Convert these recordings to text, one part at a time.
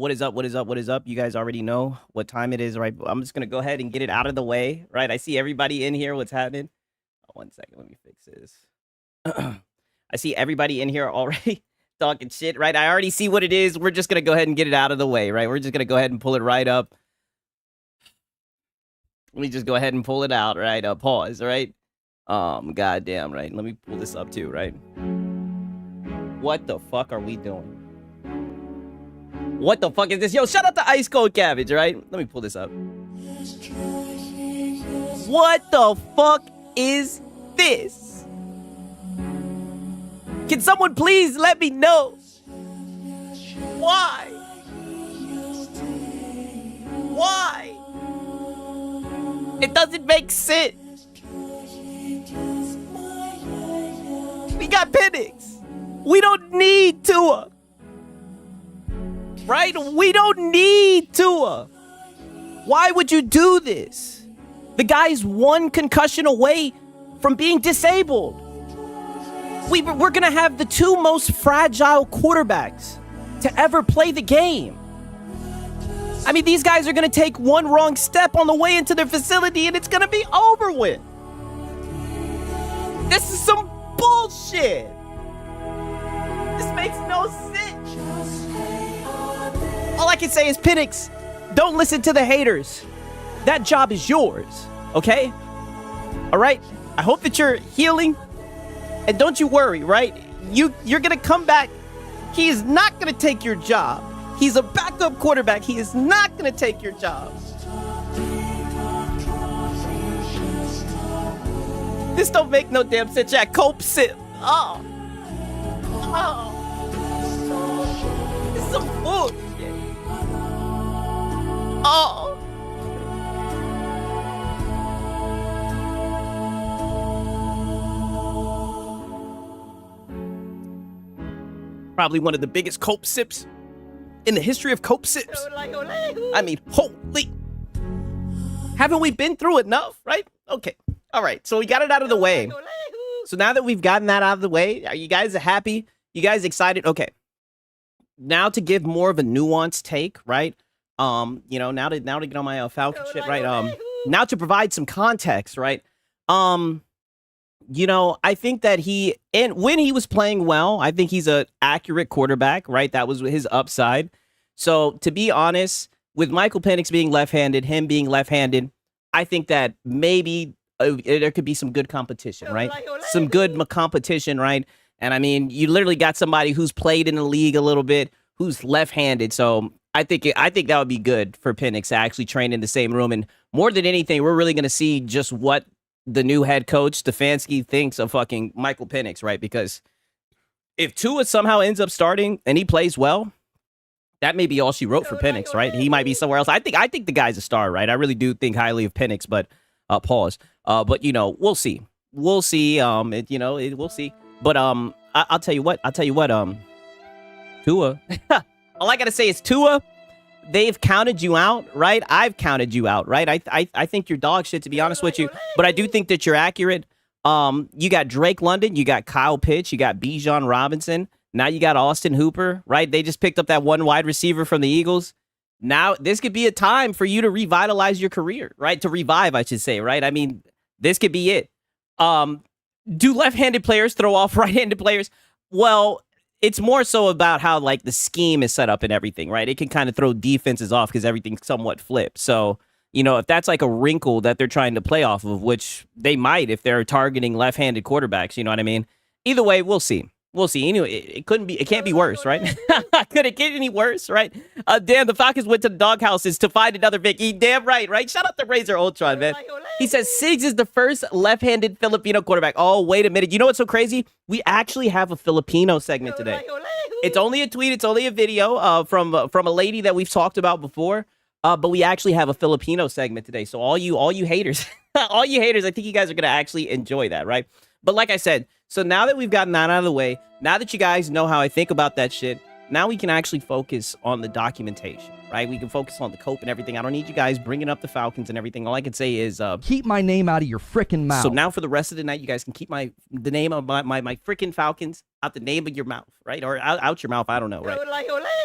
What is up? What is up? What is up? You guys already know what time it is, right? I'm just gonna go ahead and get it out of the way, right? I see everybody in here. What's happening? Oh, 1 second. Let me fix this. I see everybody in here already talking shit, right? I already see what it is. We're just gonna go ahead and get it out of the way, right? We're just gonna go ahead and pull it right up. Let me just go ahead and pull it out, right? Pause, right? Goddamn, right? Let me pull this up too, right? What the fuck are we doing? What the fuck is this? Yo, shout out to Ice Cold Cabbage, right? Let me pull this up. What the fuck is this? Can someone please let me know? Why? Why? It doesn't make sense. We got Penix. We don't need Tua. Right? We don't need Tua. Why would you do this? The guy's one concussion away from being disabled. We're going to have the two most fragile quarterbacks to ever play the game. I mean, these guys are going to take one wrong step on the way into their facility and it's going to be over with. This is some bullshit. This makes no sense. All I can say is, Penix, don't listen to the haters. That job is yours, okay? All right? I hope that you're healing. And don't you worry, right? You're going to come back. He is not going to take your job. He's a backup quarterback. He is not going to take your job. This don't make no damn sense. Yeah, cope sip. Oh. This is some bullshit. Oh. Probably one of the biggest cope sips in the history of cope sips. I mean, holy. Haven't we been through enough, right? Okay. All right. So we got it out of the way. So now that we've gotten that out of the way, are you guys happy? You guys excited? Okay. Now to give more of a nuanced take, right? You know, now to get on my Falcon shit, right? Now to provide some context, right? You know, I think that when he was playing well, I think he's an accurate quarterback, right? That was his upside. So to be honest, with Michael Penix being left-handed, him being left-handed, I think that maybe there could be some good competition, right? Some good competition, right? And I mean, you literally got somebody who's played in the league a little bit, who's left-handed. So I think that would be good for Penix to actually train in the same room. And more than anything, we're really going to see just what the new head coach, Stefanski, thinks of fucking Michael Penix, right? Because if Tua somehow ends up starting and he plays well, that may be all she wrote for Penix, right? He might be somewhere else. I think the guy's a star, right? I really do think highly of Penix, but pause. But you know, we'll see. We'll see. We'll see. But I'll tell you what. Tua. All I gotta say is Tua. They've counted you out, right? I've counted you out, right? I think you're dog shit, to be honest with you. But I do think that you're accurate. You got Drake London, you got Kyle Pitts, you got Bijan Robinson. Now you got Austin Hooper, right? They just picked up that one wide receiver from the Eagles. Now this could be a time for you to revitalize your career, right? To revive, I should say, right? I mean, this could be it. Do left-handed players throw off right-handed players? Well, it's more so about how, like, the scheme is set up and everything, right? It can kind of throw defenses off because everything's somewhat flipped. So, you know, if that's like a wrinkle that they're trying to play off of, which they might if they're targeting left-handed quarterbacks, you know what I mean? Either way, we'll see. We'll see. Anyway, it can't be worse, right? Could it get any worse, right? Damn, the Falcons went to the doghouses to find another Vicky. Damn right, right? Shout out to Razor Ultron, man. He says Siggs is the first left-handed Filipino quarterback. Oh, wait a minute. You know what's so crazy? We actually have a Filipino segment today. It's only a tweet. It's only a video from a lady that we've talked about before. But we actually have a Filipino segment today. So all you haters, I think you guys are going to actually enjoy that, right? But like I said, so now that we've gotten that out of the way, now that you guys know how I think about that shit, now we can actually focus on the documentation, right? We can focus on the cope and everything. I don't need you guys bringing up the Falcons and everything. All I can say is keep my name out of your freaking mouth. So now for the rest of the night, you guys can keep the name of my freaking Falcons out the name of your mouth, right? Or out your mouth. I don't know, right?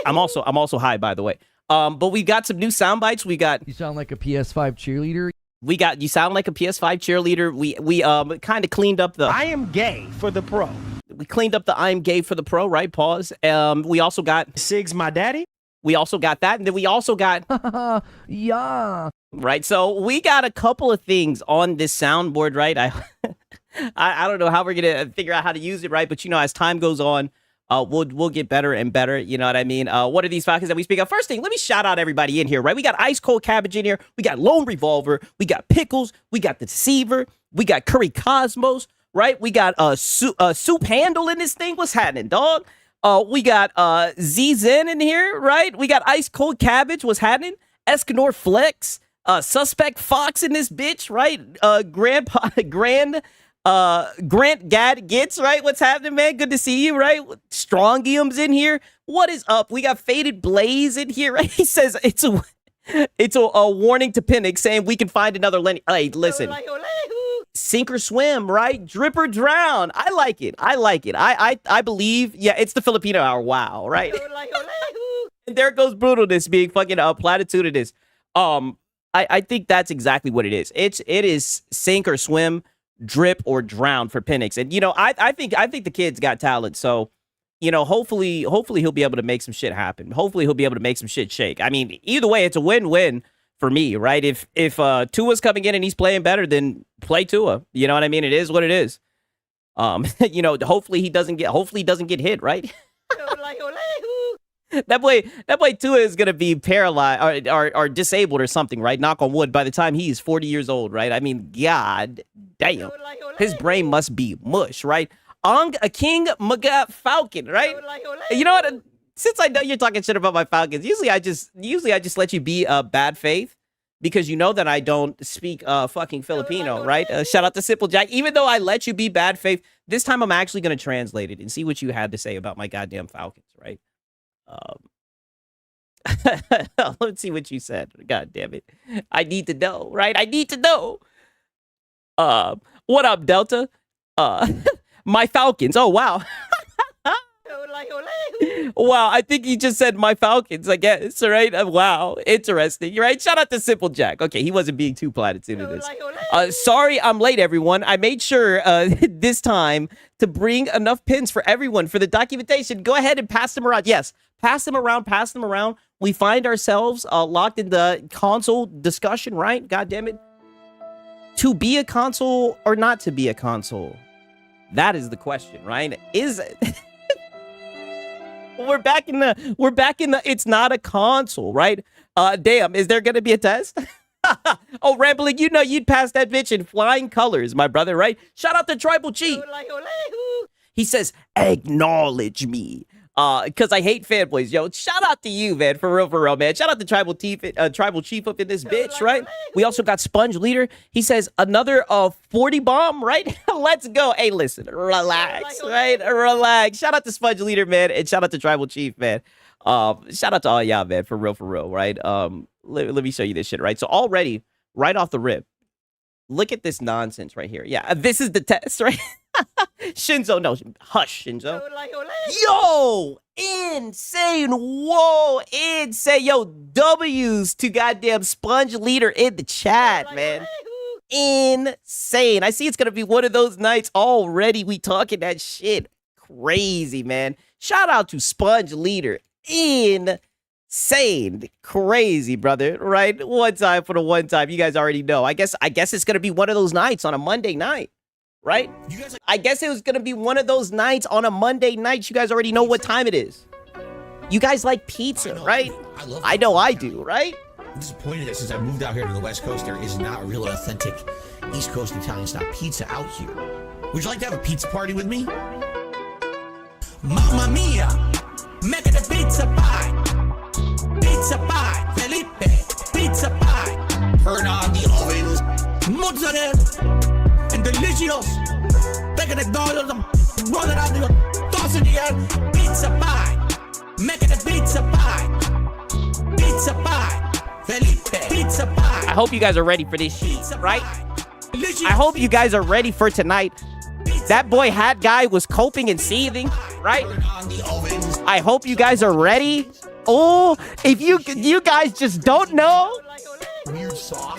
I'm also high, by the way. But we got some new sound bites. We got You sound like a PS5 cheerleader. You sound like a PS5 cheerleader. We kind of cleaned up the I am gay for the pro. We cleaned up the I'm gay for the pro, right? Pause. We also got Sig's my daddy. We also got that, and then we also got yeah. Right. So we got a couple of things on this soundboard, right? I don't know how we're gonna figure out how to use it, right? But as time goes on, we'll get better and better. You know what I mean? What are these Falcons that we speak of? First thing, let me shout out everybody in here, right? We got Ice Cold Cabbage in here. We got Lone Revolver. We got Pickles. We got the Deceiver. We got Curry Cosmos, right? We got Soup Handle in this thing. What's happening, dog? We got Z Zen in here, right? We got Ice Cold Cabbage. What's happening? Escanor Flex. Suspect Fox in this bitch, right? Grant Gad Gets, right? What's happening, man? Good to see you, right? Strongium's in here. What is up? We got Faded Blaze in here, right? He says it's a warning to Pinnock saying we can find another Lenny. Hey, listen. Sink or swim, right? Drip or drown. I like it. I believe, yeah, it's the Filipino hour. Wow, right? And there goes brutalness being fucking platitudinous. I think that's exactly what it is. It is sink or swim, drip or drown for Penix. And I think the kid's got talent. So, hopefully he'll be able to make some shit happen. Hopefully he'll be able to make some shit shake. I mean, either way, it's a win-win for me, right? If Tua's coming in and he's playing better, then play Tua. You know what I mean? It is what it is. Hopefully he doesn't get hit, right? That boy Tua is gonna be paralyzed or disabled or something, right? Knock on wood. By the time he's 40 years old, right? I mean, god damn, his brain must be mush, right? A King Maga Falcon, right? You know what? Since I know you're talking shit about my Falcons, usually I just let you be bad faith because you know that I don't speak fucking Filipino, right? Shout out to Simple Jack. Even though I let you be bad faith, this time I'm actually gonna translate it and see what you had to say about my goddamn Falcons, right? Let's see what you said. God damn it. I need to know, right? I need to know. What up, Delta? My Falcons. Oh, wow. Wow, I think he just said my Falcons, I guess, right? Wow, interesting. You're right. Shout out to Simple Jack. Okay, he wasn't being too platitudinous. Sorry I'm late, everyone. I made sure this time to bring enough pins for everyone for the documentation. Go ahead and pass them around. Yes, pass them around. We find ourselves locked in the console discussion, right? God damn it. To be a console or not to be a console? That is the question, right? Is it? We're back in the it's not a console, right? Damn, is there gonna be a test? Oh, Rambling, you'd pass that bitch in flying colors, my brother, right? Shout out to Tribal Chief. He says, acknowledge me. Because I hate fanboys, yo. Shout out to you, man, for real, man. Shout out to Tribal Chief up in this bitch, right? We also got Sponge Leader. He says another 40 bomb, right? Let's go. Hey, listen, relax, right? Relax. Shout out to Sponge Leader, man, and shout out to Tribal Chief, man. Shout out to all y'all, man, for real, right? Let me show you this shit, right? So already, right off the rip, look at this nonsense right here. Yeah, this is the test, right? Shinzo, no, hush, Shinzo. Yo, insane. Whoa, insane. Yo, W's to goddamn Sponge Leader in the chat, man. Insane. I see it's gonna be one of those nights already. We talking that shit. Crazy, man. Shout out to Sponge Leader. Insane. Crazy, brother. Right? One time for the one time. You guys already know. I guess it's gonna be one of those nights on a Monday night. Right? I guess it was going to be one of those nights on a Monday night. You guys already know what time it is. You guys like pizza, right? I know I do, right? I'm disappointed that since I moved out here to the West Coast, there is not a real authentic East Coast Italian-style pizza out here. Would you like to have a pizza party with me? Mamma mia! Make it a pizza pie! Pizza pie! Felipe! Pizza pie! Turn on the oven! Mozzarella! And delicious. Take the dollars and roll it out, toss it in the air. Pizza pie. Make it a pizza pie. Pizza pie. Felipe. Pizza pie. I hope you guys are ready for this shit, right? I hope you guys are ready for tonight. That boy hat guy was coping and seething, right? I hope you guys are ready. Oh, if you guys just don't know,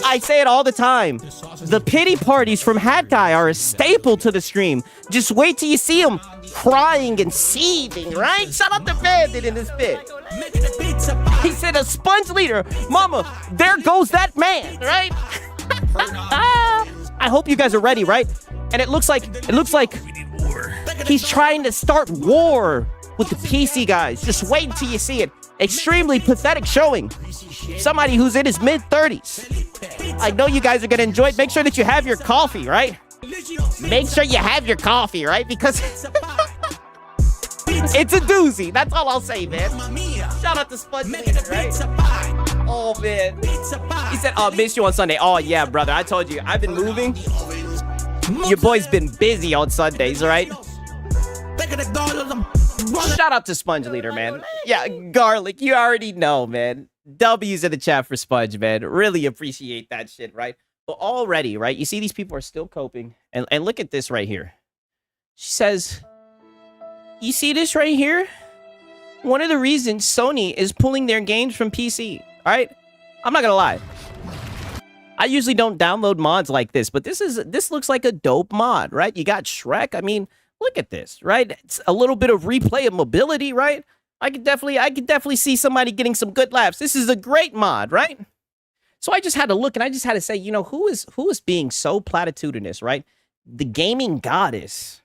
I say it all the time. The pity parties from Hat Guy are a staple to the stream. Just wait till you see him crying and seething, right? Shout out to Bandit in this bit. He said a sponge leader. Mama, there goes that man, right? I hope you guys are ready, right? And it looks like he's trying to start war with the PC guys. Just wait until you see it. Extremely pathetic showing. Somebody who's in his mid-30s. I know you guys are going to enjoy it. Make sure that you have your coffee, right? Make sure you have your coffee, right? Because it's a doozy. That's all I'll say, man. Shout out to Sponge Leader, right? Oh, man. He said, oh, miss you on Sunday. Oh, yeah, brother. I told you. I've been moving. Your boy's been busy on Sundays, right? Shout out to Sponge Leader, man. Yeah, Garlic, you already know, man. W's in the chat for Sponge, man. Really appreciate that shit, right? But already, right? You see these people are still coping. And look at this right here. She says, you see this right here? One of the reasons Sony is pulling their games from PC, all right? I'm not gonna lie. I usually don't download mods like this, but this looks like a dope mod, right? You got Shrek. I mean, look at this, right? It's a little bit of replayability, right? I could definitely see somebody getting some good laughs. This is a great mod, right? So I just had to look and I just had to say, you know, who is being so platitudinous, right? The gaming goddess.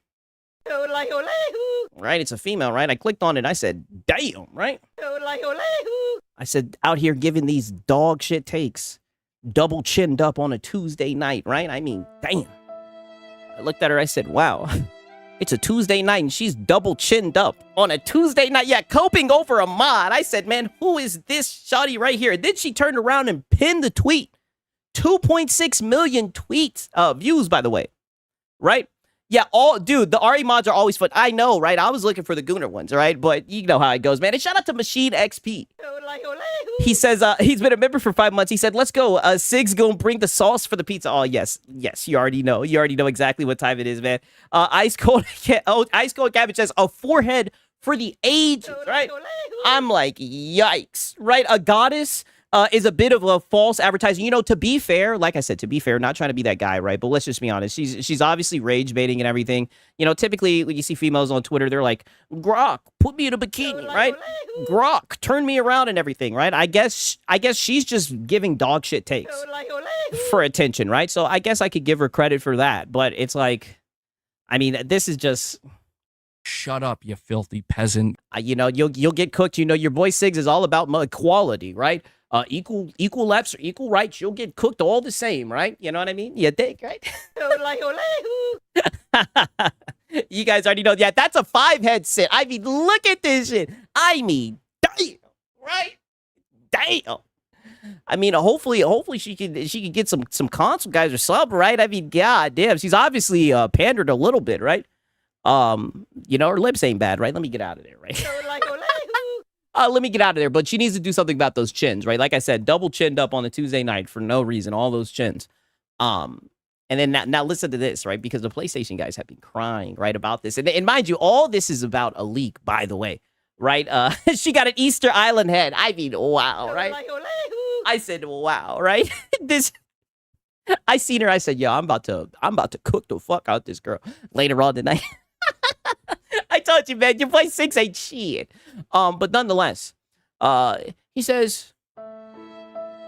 Right? It's a female, right? I clicked on it and I said, damn, right? I said, out here giving these dog shit takes. Double chinned up on a Tuesday night, right? I mean, damn. I looked at her, I said, wow. It's a Tuesday night and she's double chinned up on a Tuesday night. Yeah, coping over a mod. I said, man, who is this shawty right here? Then she turned around and pinned the tweet. 2.6 million tweets, views, by the way. Right? Yeah, dude, the RE mods are always fun. I know, right? I was looking for the Gooner ones, right? But you know how it goes, man. And shout out to Machine XP. He says he's been a member for 5 months. He said, let's go. Sig's gonna bring the sauce for the pizza. Oh, yes. Yes, you already know. You already know exactly what time it is, man. Ice Cold Cabbage says, a forehead for the ages, right? I'm like, yikes, right? A goddess is a bit of a false advertising. You know, to be fair, like I said, to be fair, not trying to be that guy, right? But let's just be honest. She's obviously rage baiting and everything. You know, typically when you see females on Twitter, they're like, Grok, put me in a bikini, right? Grok, turn me around and everything, right? I guess she's just giving dog shit takes for attention, right? So I guess I could give her credit for that. But it's like, I mean, this is just... Shut up, you filthy peasant. You know, you'll get cooked. You know, your boy Sigs is all about equality, right? Equal lefts or equal rights. You'll get cooked all the same, right? You know what I mean? You think, right? You guys already know. Yeah, that's a 5-head sit. I mean, look at this shit. I mean, damn, right? Damn. I mean, hopefully she could get some console guys or something, right? I mean, god damn, she's obviously pandered a little bit, right? You know, her lips ain't bad, right? Let me get out of there, right? Let me get out of there. But she needs to do something about those chins, right? Like I said, double chinned up on a Tuesday night for no reason, all those chins. And then now listen to this, right? Because the PlayStation guys have been crying, right, about this. And mind you, all this is about a leak, by the way, right? She got an Easter Island head. I mean, wow, right? I said, wow, right? I seen her. I said, yo, I'm about to cook the fuck out this girl later on tonight. I told you, man, your boy 6 ain't shit. But nonetheless, he says,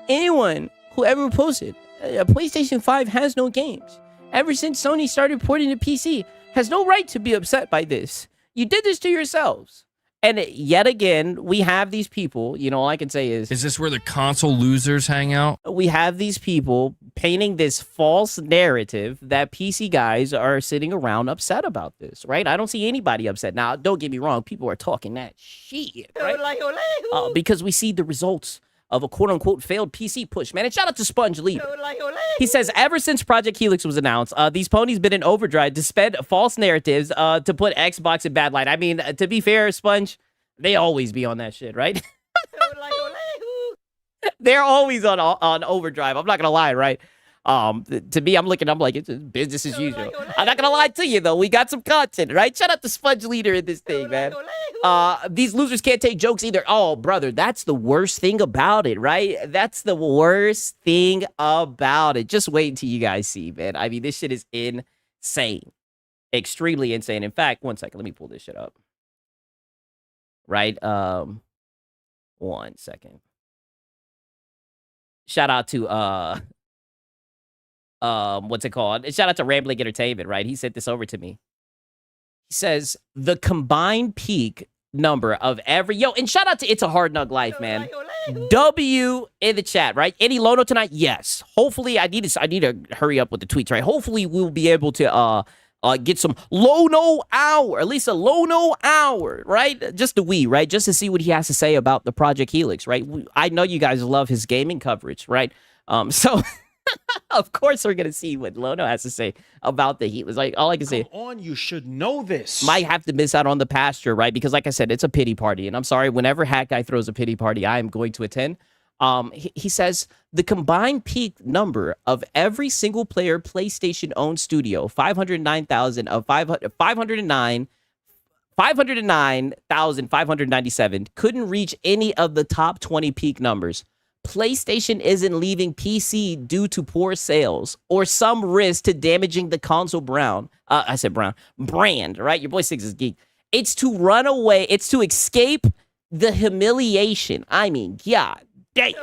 anyone who ever posted PlayStation 5 has no games. Ever since Sony started porting to PC, has no right to be upset by this. You did this to yourselves. And yet again, we have these people, you know, all I can say is... Is this where the console losers hang out? We have these people painting this false narrative that PC guys are sitting around upset about this, right? I don't see anybody upset. Now, don't get me wrong. People are talking that shit, right? Because we see the results of a quote-unquote failed PC push, man. And shout out to Sponge Leader. He says, ever since Project Helix was announced, these ponies been in overdrive to spread false narratives to put Xbox in bad light. I mean, to be fair, Sponge, They always be on that shit, right? They're always on overdrive. I'm not gonna lie, right? To me, I'm like, it's just business as usual. I'm not gonna lie to you though. We got some content, right? Shout out to Sponge Leader in this thing, man. These losers can't take jokes either. Oh, brother, that's the worst thing about it, right? That's the worst thing about it. Just wait until you guys see, man. I mean, this shit is insane. Extremely insane. In fact, one second, let me pull this shit up. Right? 1 second. Shout out to what's it called? Shout out to Rambling Entertainment, right? He sent this over to me. He says the combined peak number of every and shout out to It's a Hard Nug Life, man. W in the chat, right? Any Lono tonight? Yes. Hopefully, I need to hurry up with the tweets, right? Hopefully, we'll be able to get some Lono hour, at least a Lono hour, right? Just right? Just to see what he has to say about the Project Helix, right? I know you guys love his gaming coverage, right? So of course we're gonna see what Lono has to say about the Helix. Like all I can say, Come on, you should know this. might have to miss out on the pasture, right? Because like I said, it's a pity party, and I'm sorry. Whenever Hat Guy throws a pity party, I am going to attend. He says the combined peak number of every single player PlayStation owned studio, 509,000 of 509,597 couldn't reach any of the top 20 peak numbers. PlayStation isn't leaving PC due to poor sales or some risk to damaging the console brand, right? Your boy Six is geek. It's to run away. It's to escape the humiliation. I mean, God damn.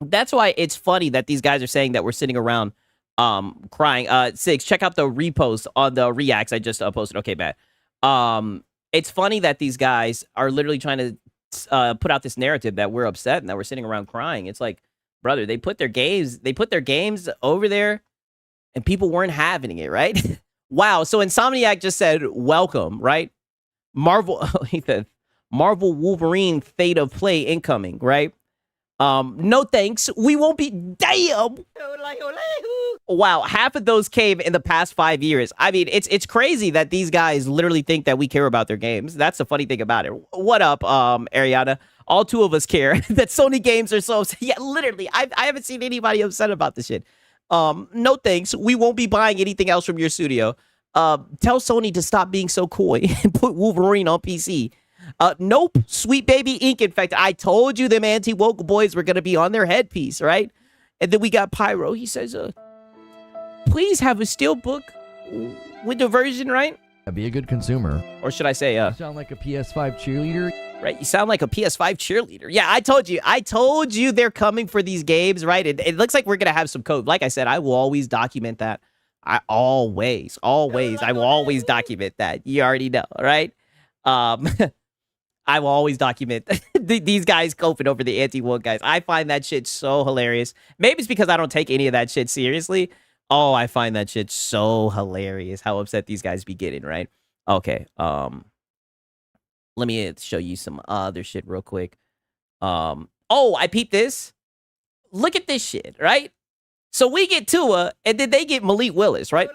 That's why it's funny that these guys are saying that we're sitting around crying. Six, check out the repost on the reacts I just posted. Okay, bad. It's funny that these guys are literally trying to put out this narrative that we're upset and that we're sitting around crying. It's like, brother, they put their games over there and people weren't having it, right? Wow. So Insomniac just said, welcome, right? He said, Marvel Wolverine Fate of Play incoming, right? No thanks. We won't be. Damn. Wow, half of those came in the past 5 years. I mean, it's crazy that these guys literally think that we care about their games. That's the funny thing about it. What up, Ariana? All two of us care that Sony games are so. Yeah, literally, I haven't seen anybody upset about this shit. No thanks. We won't be buying anything else from your studio. Tell Sony to stop being so coy and put Wolverine on PC. Nope. Sweet Baby Inc. In fact, I told you them anti-woke boys were going to be on their headpiece, right? And then we got Pyro. He says, please have a steelbook with the version, right? Be a good consumer. Or should I say, You sound like a PS5 cheerleader. right? You sound like a PS5 cheerleader. Yeah, I told you they're coming for these games, right? It looks like we're going to have some code. Like I said, I will always document that. I will always document that. You already know, right? I will always document these guys coping over the anti-woke guys. I find that shit so hilarious. Maybe it's because I don't take any of that shit seriously. Oh, I find that shit so hilarious. How upset these guys be getting, right? Okay. Let me show you some other shit real quick. Oh, I peeped this. Look at this shit, right? So we get Tua, and then they get Malik Willis, right?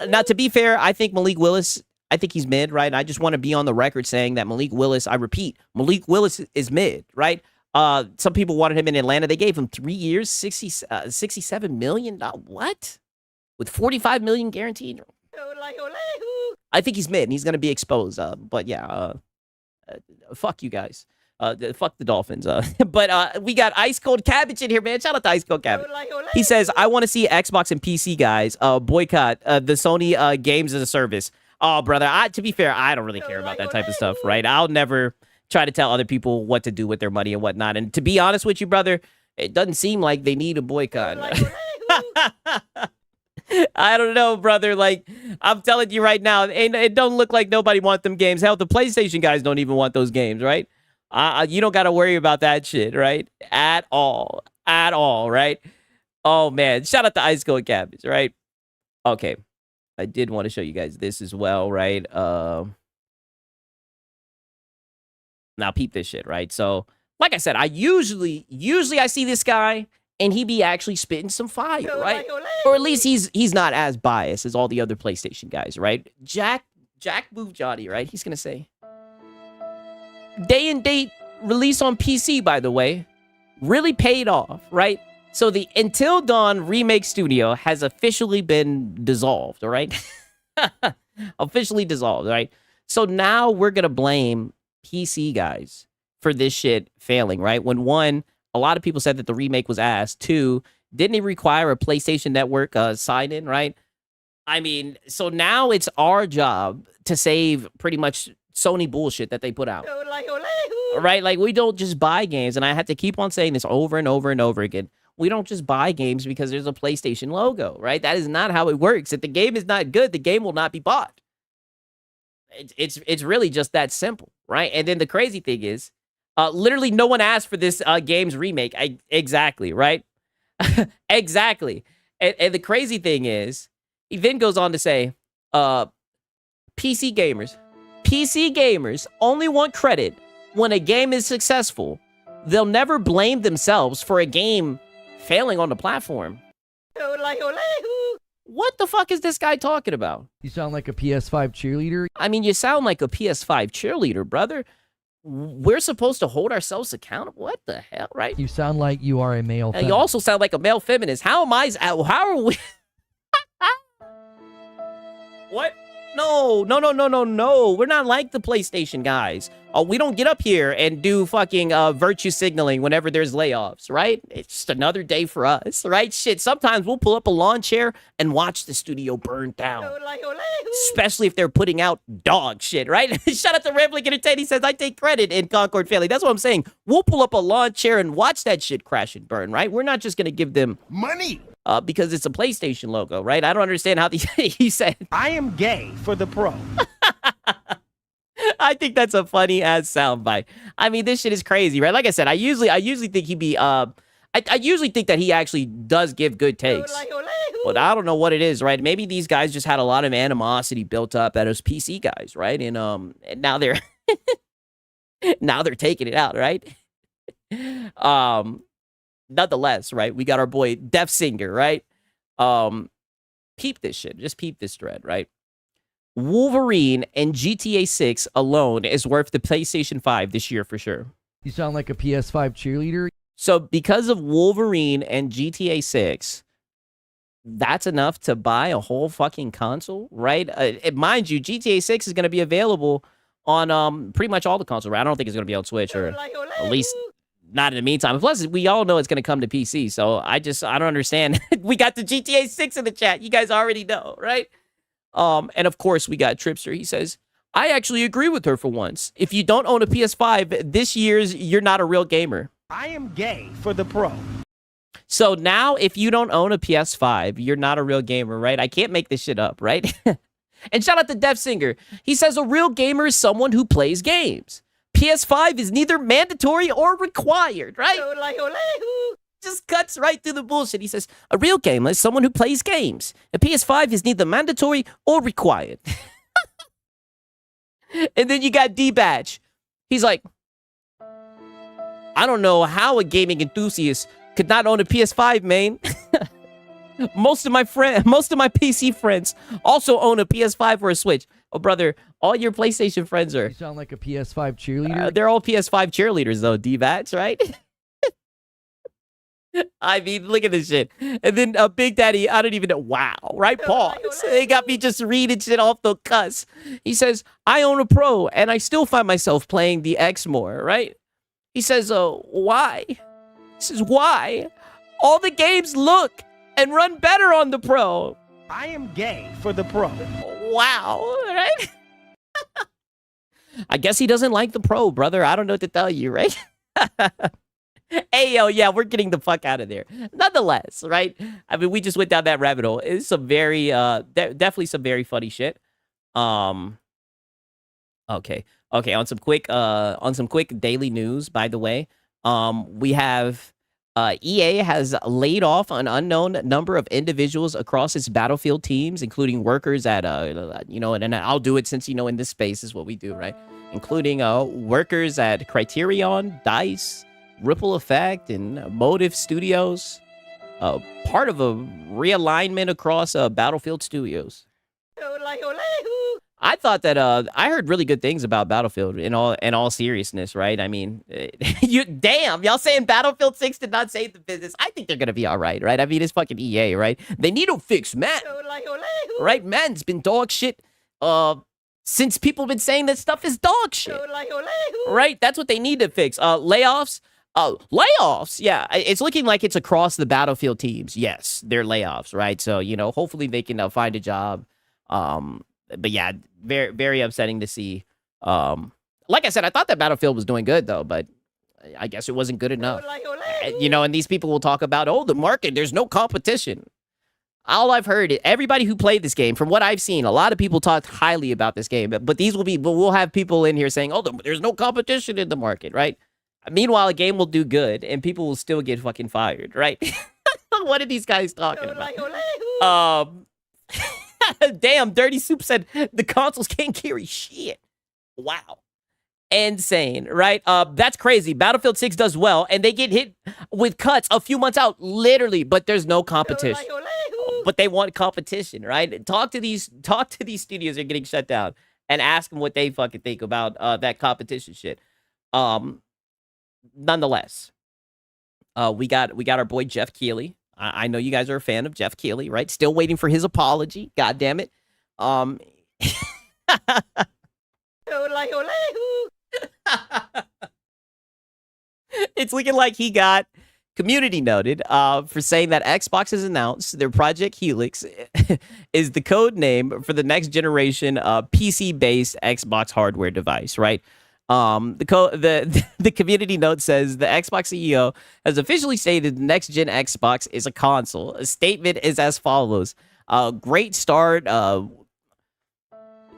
Now, to be fair, I think Malik Willis, I think he's mid, right? I just want to be on the record saying that Malik Willis, I repeat, Malik Willis is mid, right? Some people wanted him in Atlanta. They gave him 3 years, $67 million. What? With $45 million guaranteed. I think he's mid, and he's going to be exposed. But yeah, fuck you guys. Fuck the Dolphins. But we got Ice Cold Cabbage in here, man. Shout out to Ice Cold Cabbage. He says, I want to see Xbox and PC guys boycott the Sony games as a service. Oh, brother, to be fair, I don't really care about that type of stuff, right? I'll never try to tell other people what to do with their money and whatnot. And to be honest with you, brother, it doesn't seem like they need a boycott. I don't know, brother. Like, I'm telling you right now, it don't look like nobody wants them games. Hell, the PlayStation guys don't even want those games, right? You don't got to worry about that shit, right? At all, right? Oh, man. Shout out to Ice Cold Cabbage, right? Okay. I did want to show you guys this as well, right? Now peep this shit, right? So, like I said, I usually I see this guy and he be actually spitting some fire, right? Or at least he's not as biased as all the other PlayStation guys, right? Jack Move Johnny, right? He's gonna say, day and date release on PC, by the way, really paid off, right? So the Until Dawn remake studio has officially been dissolved, all right? Officially dissolved, all right? So now we're going to blame PC guys for this shit failing, right? When one, a lot of people said that the remake was ass. Two, didn't it require a PlayStation Network sign-in, right? I mean, so now it's our job to save pretty much Sony bullshit that they put out. Right? Like, we don't just buy games, and I have to keep on saying this over and over and over again. We don't just buy games because there's a PlayStation logo, right? That is not how it works. If the game is not good, the game will not be bought. It's really just that simple, right? And then the crazy thing is, literally no one asked for this game's remake. Exactly, right? Exactly. And the crazy thing is, he then goes on to say, PC gamers only want credit when a game is successful. They'll never blame themselves for a game failing on the platform. What the fuck is this guy talking about? You sound like a PS5 cheerleader. I mean, you sound like a PS5 cheerleader, brother. We're supposed to hold ourselves accountable. What the hell, right? You sound like you are a male You also sound like a male feminist. How are we? What? No. We're not like the PlayStation guys. We don't get up here and do fucking virtue signaling whenever there's layoffs, right? It's just another day for us, right? Shit, sometimes we'll pull up a lawn chair and watch the studio burn down. Especially if they're putting out dog shit, right? Shout out to Rambling Entertainment. He says, I take credit in Concord Family. That's what I'm saying. We'll pull up a lawn chair and watch that shit crash and burn, right? We're not just going to give them Money. Because it's a PlayStation logo, right? I don't understand how he said. I am gay for the pro. I think that's a funny ass soundbite. I mean, this shit is crazy, right? Like I said, I usually think he'd be I usually think that he actually does give good takes. But I don't know what it is, right? Maybe these guys just had a lot of animosity built up at us PC guys, right? And now they're now they're taking it out, right? Nonetheless, right? We got our boy Def Singer, right? Peep this shit. Just peep this thread, right? Wolverine and GTA 6 alone is worth the PlayStation 5 this year for sure. You sound like a PS5 cheerleader. So because of Wolverine and GTA 6, that's enough to buy a whole fucking console, right? Mind you, GTA 6 is going to be available on pretty much all the consoles, right? I don't think it's going to be on Switch, or at least not in the meantime. Plus, we all know it's going to come to PC, so I don't understand. We got the GTA 6 in the chat. You guys already know, right? And of course, we got Tripster. He says, I actually agree with her for once. If you don't own a PS5 this year's, you're not a real gamer. I am gay for the pro. So now, if you don't own a PS5, you're not a real gamer, right? I can't make this shit up, right? And shout out to Def Singer. He says, a real gamer is someone who plays games. PS5 is neither mandatory or required, right? Just cuts right through the bullshit. He says, a real gamer is someone who plays games. A PS5 is neither mandatory or required. And then you got D-Batch. He's like, I don't know how a gaming enthusiast could not own a PS5, man. Most of my PC friends also own a PS5 or a Switch. Oh, brother, all your PlayStation friends are. You sound like a PS5 cheerleader. They're all PS5 cheerleaders, though, D-Bats, right? I mean, look at this shit. And then Big Daddy, I don't even know. Wow, right? Pause. They got me just reading shit off the cuss. He says, I own a Pro, and I still find myself playing the X more, right? He says, why? He says, why? All the games look and run better on the Pro. I am gay for the pro. Wow, right? I guess he doesn't like the Pro, brother. I don't know what to tell you, right? Hey, yo, yeah, we're getting the fuck out of there. Nonetheless, right? I mean, we just went down that rabbit hole. It's some very, definitely some very funny shit. Okay. On some quick daily news, by the way. We have, EA has laid off an unknown number of individuals across its Battlefield teams, including workers at, and I'll do it since, in this space is what we do, right? Including, workers at Criterion, DICE, Ripple Effect, and Motive Studios, part of a realignment across Battlefield Studios. I thought that I heard really good things about Battlefield in all seriousness, right? I mean, y'all saying Battlefield 6 did not save the business. I think they're gonna be all right, right? I mean, it's fucking EA, right? They need to fix Madden, right? Madden's been dog shit since people have been saying that stuff is dog shit, right? That's what they need to fix. Layoffs. Layoffs. Yeah, it's looking like it's across the Battlefield teams. Yes, they're layoffs, right? So, hopefully they can find a job. But yeah, very, very upsetting to see. Like I said, I thought that Battlefield was doing good, though, but I guess it wasn't good enough. And these people will talk about, the market, there's no competition. All I've heard, everybody who played this game, from what I've seen, a lot of people talked highly about this game. But we'll have people in here saying, there's no competition in the market, right? Meanwhile, a game will do good, and people will still get fucking fired, right? What are these guys talking about? Damn, Dirty Soup said the consoles can't carry shit. Wow. Insane, right? That's crazy. Battlefield 6 does well, and they get hit with cuts a few months out, literally, but there's no competition. But they want competition, right? Talk to these studios that are getting shut down and ask them what they fucking think about that competition shit. Nonetheless, we got our boy Jeff Keighley. I know you guys are a fan of Jeff Keighley, right? Still waiting for his apology. God damn it. It's looking like he got community noted for saying that Xbox has announced their Project Helix is the code name for the next generation PC-based Xbox hardware device, right? The community note says the Xbox CEO has officially stated the next gen Xbox is a console. A statement is as follows: great start in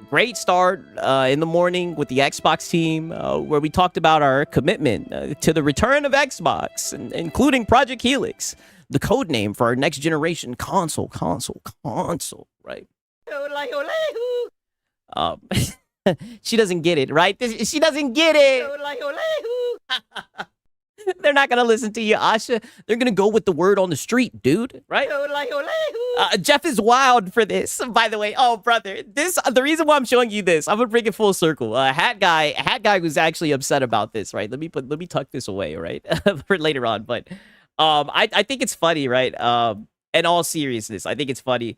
the morning with the Xbox team, where we talked about our commitment to the return of Xbox, including Project Helix, the code name for our next generation console, right? She doesn't get it, right? She doesn't get it. They're not gonna listen to you, Asha. They're gonna go with the word on the street, dude. Right? Jeff is wild for this, by the way. Oh, brother, the reason why I'm showing you this, I'm gonna bring it full circle. Hat guy was actually upset about this, right? Let me tuck this away, right, for later on. But I think it's funny, right? In all seriousness, I think it's funny.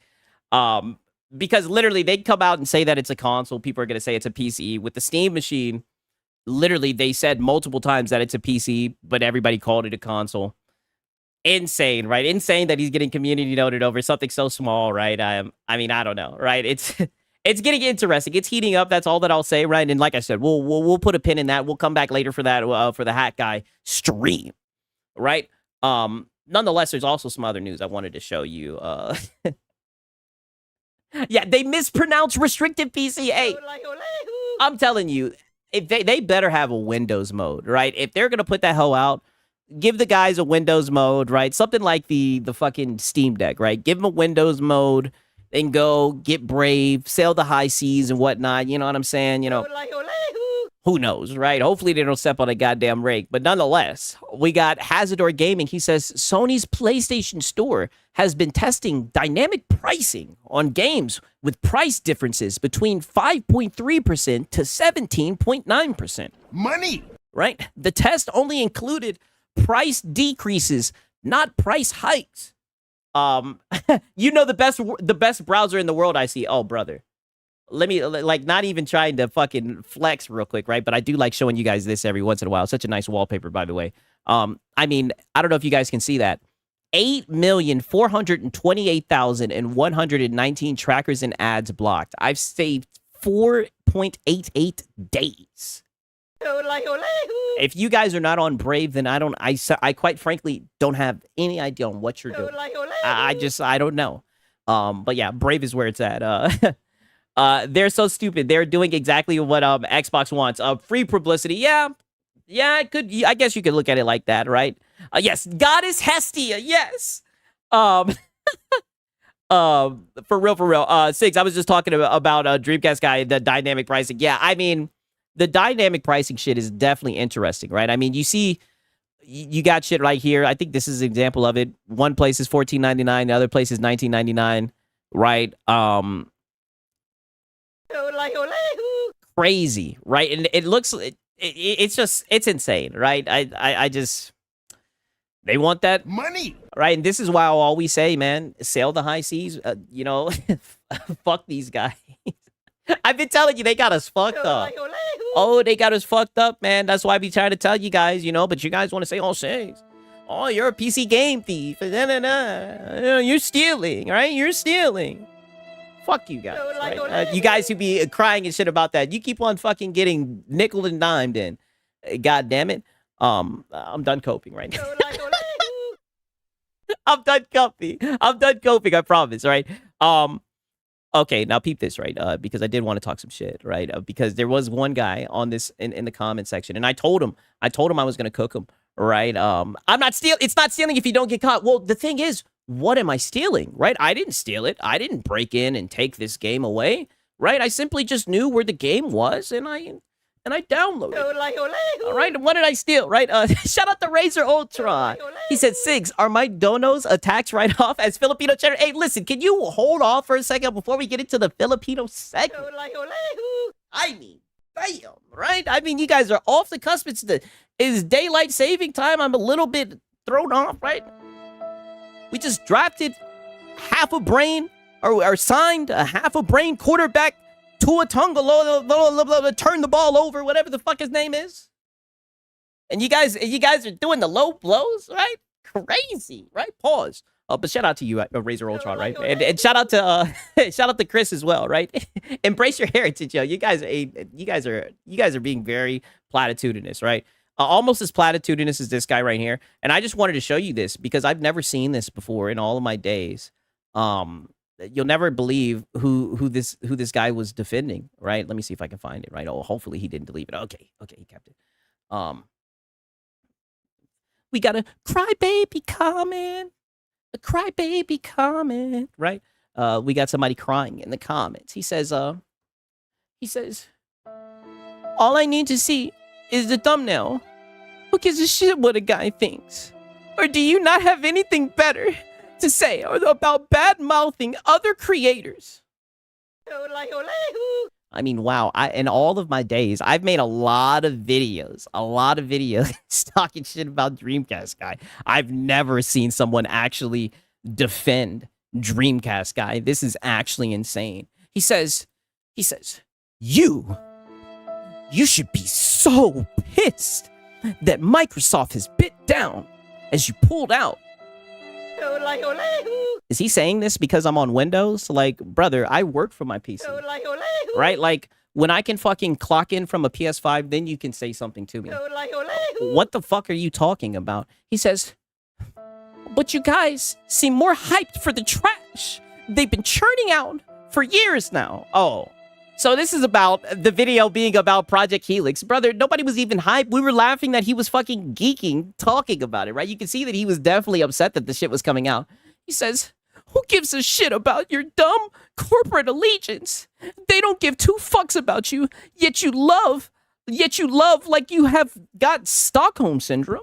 Because literally they come out and say that it's a console. People are going to say it's a PC. With the Steam machine, literally they said multiple times that it's a PC, but everybody called it a console. Insane, right? Insane that he's getting community noted over something so small, right? I mean, I don't know, right? It's getting interesting. It's heating up. That's all that I'll say, right? And like I said, we'll put a pin in that. We'll come back later for that for the Hat Guy stream, right? Nonetheless, there's also some other news I wanted to show you. Yeah, they mispronounced restricted PC. Hey, I'm telling you, if they better have a Windows mode, right? If they're gonna put that hoe out, give the guys a Windows mode, right? Something like the fucking Steam Deck, right? Give them a Windows mode, then go get brave, sail the high seas and whatnot. You know what I'm saying? Who knows, right? Hopefully they don't step on a goddamn rake. But nonetheless, we got Hazardor Gaming. He says Sony's PlayStation Store has been testing dynamic pricing on games with price differences between 5.3% to 17.9%. Money! Right? The test only included price decreases, not price hikes. The best browser in the world I see. Oh, brother. Let me, not even trying to fucking flex real quick, right? But I do like showing you guys this every once in a while. Such a nice wallpaper, by the way. I mean, I don't know if you guys can see that. 8,428,119 trackers and ads blocked. I've saved 4.88 days. If you guys are not on Brave, then I quite frankly don't have any idea on what you're doing. I don't know. But yeah, Brave is where it's at. They're so stupid. They're doing exactly what Xbox wants. Free publicity. Yeah, it could. I guess you could look at it like that, right? Yes, Goddess Hestia. Yes. For real. Six. I was just talking about Dreamcast guy, the dynamic pricing. Yeah, I mean, the dynamic pricing shit is definitely interesting, right? I mean, you see, you got shit right here. I think this is an example of it. One place is $14.99, the other place is $19.99, right? Crazy, right? And it looks, it's insane, right? I just, they want that Money. right? And this is why I'll always say, man, sail the high seas. You know, fuck these guys. I've been telling you, they got us fucked up. Oh, they got us fucked up, man. That's why I be trying to tell you guys, you know, but you guys want to say, oh, Shanks, oh, you're a PC game thief. Nah, nah, nah. You're stealing, right? You're stealing. Fuck you guys, right? You guys who be crying and shit about that, you keep on fucking getting nickel and dimed in. God damn it. I'm done coping right now. I'm done coping. I'm done coping, I promise, right? Okay, now peep this, right? Because I did want to talk some shit, right? Because there was one guy on this in the comment section, and I told him I was gonna cook him, right? I'm not stealing. It's not stealing if you don't get caught. Well, the thing is, what am I stealing, right? I didn't steal it. I didn't break in and take this game away, right? I simply just knew where the game was, and I downloaded it. All right, what did I steal, right? Shout out to Razor Ultron. He said, Sigs, are my donos a tax write-off as Filipino cheddar? Hey, listen, can you hold off for a second before we get into the Filipino segment? I mean, bam, right? I mean, you guys are off the cusp. It's daylight saving time. I'm a little bit thrown off, right? We just drafted half a brain, or signed a half a brain quarterback Tua Tagovailoa, turn the ball over, whatever the fuck his name is. And you guys are doing the low blows, right? Crazy, right? Pause. But shout out to you, Razor Ultron, right? And shout out to Chris as well, right? Embrace your heritage, yo. You guys are being very platitudinous, right? Almost as platitudinous as this guy right here. And I just wanted to show you this because I've never seen this before in all of my days. You'll never believe who this guy was defending, right? Let me see if I can find it, right? Oh, hopefully he didn't delete it. Okay, he kept it. We got a crybaby comment. A crybaby comment, right? We got somebody crying in the comments. He says, all I need to see is the thumbnail. Who gives a shit what a guy thinks? Or do you not have anything better to say about bad-mouthing other creators? I mean, wow. In all of my days, I've made a lot of videos talking shit about Dreamcast Guy. I've never seen someone actually defend Dreamcast Guy. This is actually insane. He says, you should be so pissed that Microsoft has bit down as you pulled out. Is he saying this because I'm on Windows? Like, brother, I work for my PC. Right? Like, when I can fucking clock in from a PS5, then you can say something to me. What the fuck are you talking about? He says, but you guys seem more hyped for the trash they've been churning out for years now. Oh. So this is about the video being about Project Helix. Brother, nobody was even hyped. We were laughing that he was fucking geeking, talking about it, right? You can see that he was definitely upset that the shit was coming out. He says, who gives a shit about your dumb corporate allegiance? They don't give two fucks about you, yet you love like you have got Stockholm Syndrome.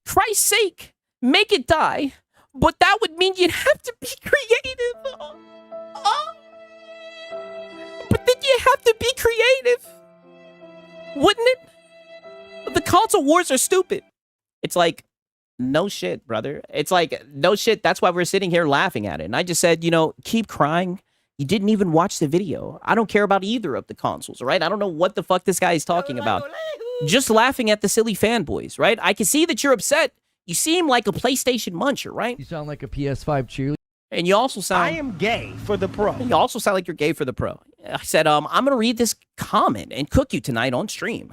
Christ's sake, make it die. But that would mean you'd have to be creative. But then you have to be creative, wouldn't it? The console wars are stupid. It's like, no shit, brother. It's like, no shit. That's why we're sitting here laughing at it. And I just said, keep crying. You didn't even watch the video. I don't care about either of the consoles, all right? I don't know what the fuck this guy is talking about. Just laughing at the silly fanboys, right? I can see that you're upset. You seem like a PlayStation muncher, right? You sound like a PS5 cheerleader. And you also sound... I am gay for the pro. You also sound like you're gay for the pro. I said, I'm going to read this comment and cook you tonight on stream.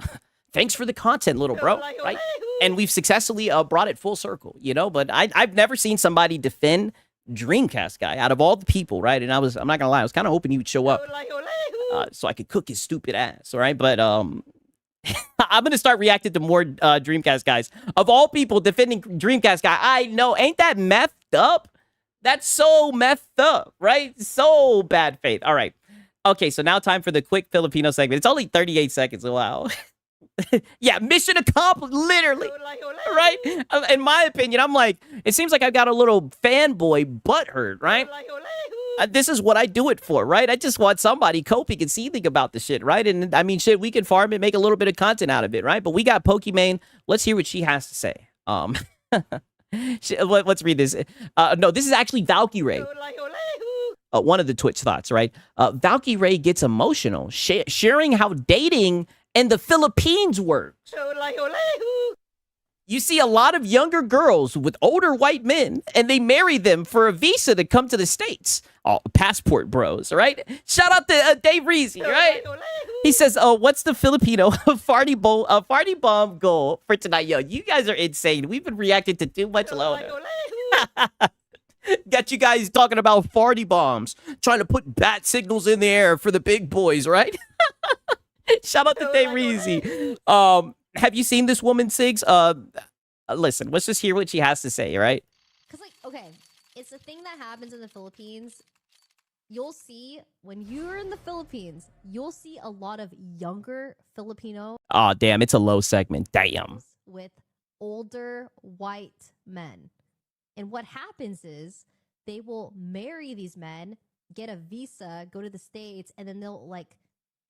Thanks for the content, little bro, right? And we've successfully brought it full circle, but I've never seen somebody defend Dreamcast Guy out of all the people, right? And I'm not going to lie, I was kind of hoping he would show up so I could cook his stupid ass, all right? But I'm going to start reacting to more Dreamcast guys. Of all people defending Dreamcast Guy, I know, ain't that messed up? That's so messed up, right? So bad faith. All right. Okay, so now time for the quick Filipino segment. It's only 38 seconds. Wow. Yeah, mission accomplished, literally. Right? In my opinion, I'm like, it seems like I've got a little fanboy butthurt, right? This is what I do it for, right? I just want somebody coping and seething about the shit, right? And I mean, shit, we can farm it, make a little bit of content out of it, right? But we got Pokimane. Let's hear what she has to say. Let's read this. No, this is actually Valkyrie. One of the Twitch thoughts, right? Valkyrie gets emotional, sharing how dating in the Philippines works. You see a lot of younger girls with older white men, and they marry them for a visa to come to the States. Oh, passport bros, right? Shout out to Dave Reezy, right? He says, what's the Filipino farty bomb goal for tonight? Yo, you guys are insane. We've been reacting to too much longer. Got you guys talking about farty bombs, trying to put bat signals in the air for the big boys, right? Shout out to Dave Reezy. Have you seen this woman, Sigs? Listen, let's just hear what she has to say, right? Because, like, okay, it's a thing that happens in the Philippines. You'll see, when you're in the Philippines, you'll see a lot of younger Filipino. Oh, damn, it's a low segment. Damn. With older white men. And what happens is they will marry these men, get a visa, go to the States, and then they'll, like,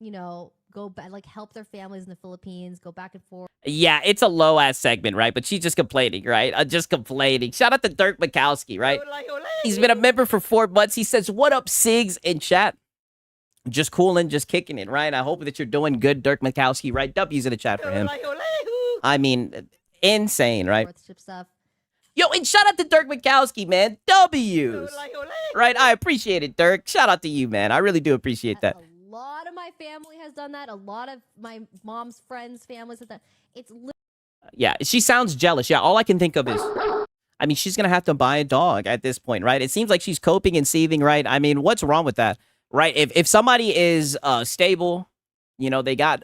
you know, go back, like, help their families in the Philippines, go back and forth. Yeah, it's a low ass segment, right? But she's just complaining, right? Just complaining. Shout out to Dirk Mikowski, right? He's been a member for 4 months. He says, "What up, Sigs?" in chat. Just cooling, just kicking it, right? I hope that you're doing good, Dirk Mikowski, right? W's in the chat for him. I mean, insane, right? Stuff. Yo, and shout out to Dirk Mikowski, man. W's. Right? I appreciate it, Dirk. Shout out to you, man. I really do appreciate that. A lot of my family has done that. A lot of my mom's friends' families have done. It's yeah, she sounds jealous. Yeah, all I can think of is, I mean, she's gonna have to buy a dog at this point, right? It seems like she's coping and seething, right? I mean, what's wrong with that, right? If somebody is stable, you know, they got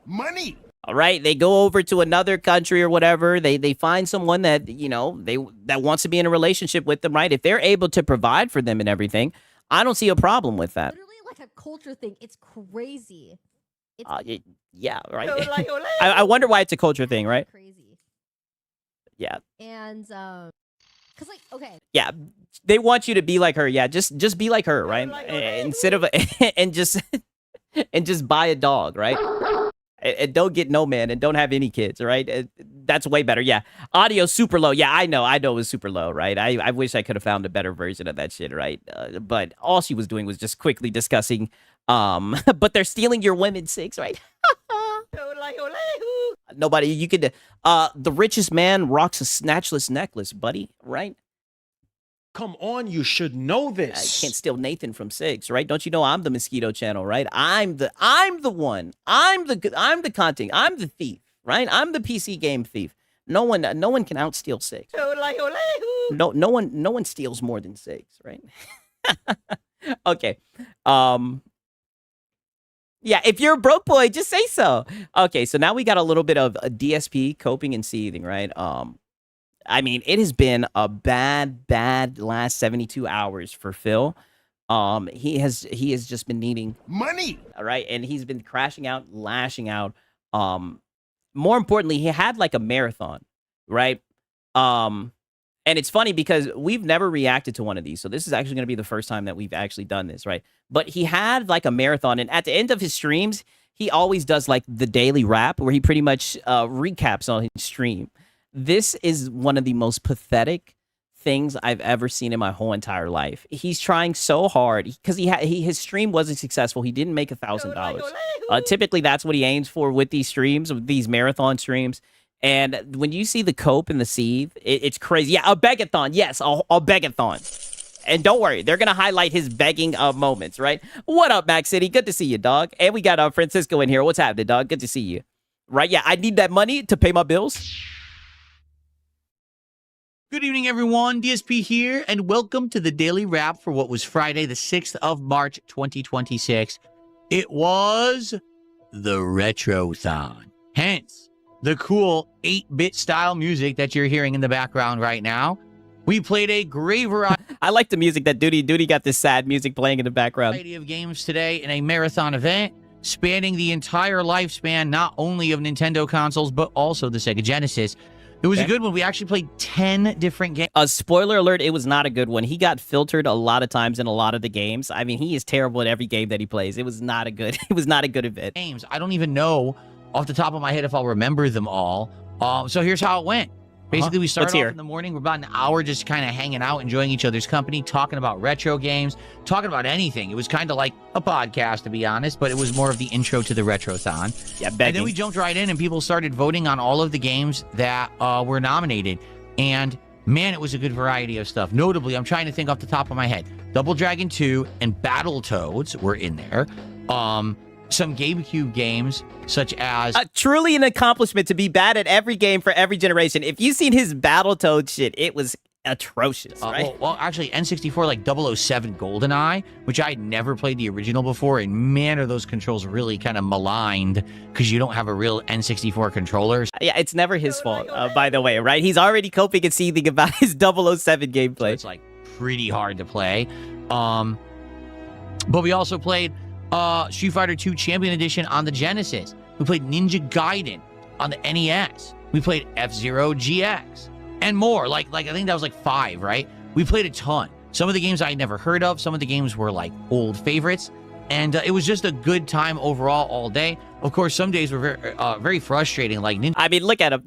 Money. all right, they go over to another country or whatever. They find someone that, you know, that wants to be in a relationship with them, right? If they're able to provide for them and everything, I don't see a problem with that. literally like a culture thing. It's crazy. Yeah, right. I wonder why it's a culture thing, right? Crazy. Yeah. And cause like, okay. Yeah, they want you to be like her. Yeah, just be like her, right? Instead of and just buy a dog, right? And don't get no man and don't have any kids, right? That's way better. Yeah, audio super low. Yeah, I know it was super low, right? I wish I could have found a better version of that shit, right? But all she was doing was just quickly discussing, but they're stealing your women's Sigs, right? Nobody, you could, the richest man rocks a snatchless necklace, buddy, right? Come on, you should know this. I can't steal Nathan from Sigs, right? Don't you know I'm the Mosquito Channel, right? I'm the one. I'm the content. I'm the thief, right? I'm the PC game thief. No one can outsteal Sigs. No one steals more than Sigs, right? Okay. Yeah, if you're a broke boy, just say so. Okay, so now we got a little bit of a DSP coping and seething, right? I mean, it has been a bad last 72 hours for Phil. He has just been needing Money. all right, and he's been crashing out, lashing out. More importantly, he had like a marathon, right? And it's funny because we've never reacted to one of these, so this is actually going to be the first time that we've actually done this, right? But he had like a marathon, and at the end of his streams, he always does like the daily wrap where he pretty much recaps on his stream. This is one of the most pathetic things I've ever seen in my whole entire life. He's trying so hard because his stream wasn't successful. He didn't make $1,000. Typically, that's what he aims for with these streams, with these marathon streams. And when you see the cope and the seethe, it's crazy. Yeah, a begathon. Yes, a begathon. And don't worry, they're going to highlight his begging moments, right? What up, Max City? Good to see you, dog. And we got Francisco in here. What's happening, dog? Good to see you. Right? Yeah, I need that money to pay my bills. Good evening, everyone. DSP here, and welcome to the Daily Wrap for what was Friday, the 6th of March, 2026. It was the Retrothon. Hence, the cool 8-bit style music that you're hearing in the background right now. We played a great variety I like the music that Duty got this sad music playing in the background. of games today in a marathon event spanning the entire lifespan, not only of Nintendo consoles, but also the Sega Genesis. It was a Okay. good one. We actually played 10 different games. Spoiler alert, it was not a good one. He got filtered a lot of times in a lot of the games. I mean, he is terrible at every game that he plays. It was not a good it was not a good event. I don't even know off the top of my head if I'll remember them all. So here's how it went. Basically, we started Let's off hear. in the morning. We're about an hour just kind of hanging out, enjoying each other's company, talking about retro games, talking about anything. It was kind of like a podcast, to be honest, but it was more of the intro to the Retrothon. Yeah, And begging. then we jumped right in, and people started voting on all of the games that were nominated. And man, it was a good variety of stuff. Notably, I'm trying to think off the top of my head. Double Dragon 2 and Battletoads were in there. Some GameCube games, such as Truly an accomplishment to be bad at every game for every generation. If you've seen his Battletoad shit, it was atrocious, right? well, actually, N64, like 007 GoldenEye, which I had never played the original before, and man, are those controls really kind of maligned because you don't have a real N64 controller. Yeah, it's never his fault, by the way, right? He's already coping and seething about his 007 So gameplay. it's like pretty hard to play. But we also played Street Fighter 2 Champion Edition on the Genesis. We played Ninja Gaiden on the NES. We played F-Zero GX and more. Like I think that was like 5, right? We played a ton. Some of the games I had never heard of. Some of the games were like old favorites. And it was just a good time overall all day. Of course, some days were very frustrating. Like Ninja I mean, look at him.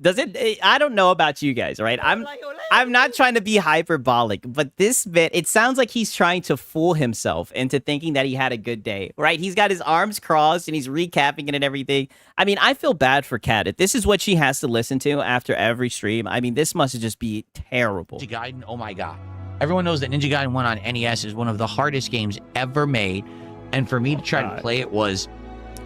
I don't know about you guys, right? I'm not trying to be hyperbolic, but this bit, it sounds like he's trying to fool himself into thinking that he had a good day, right? He's got his arms crossed and he's recapping it and everything. I mean, I feel bad for Kat. If this is what she has to listen to after every stream, I mean, this must just be terrible. Ninja Gaiden, oh my god. Everyone knows that Ninja Gaiden 1 on NES is one of the hardest games ever made. And for me to try to play it was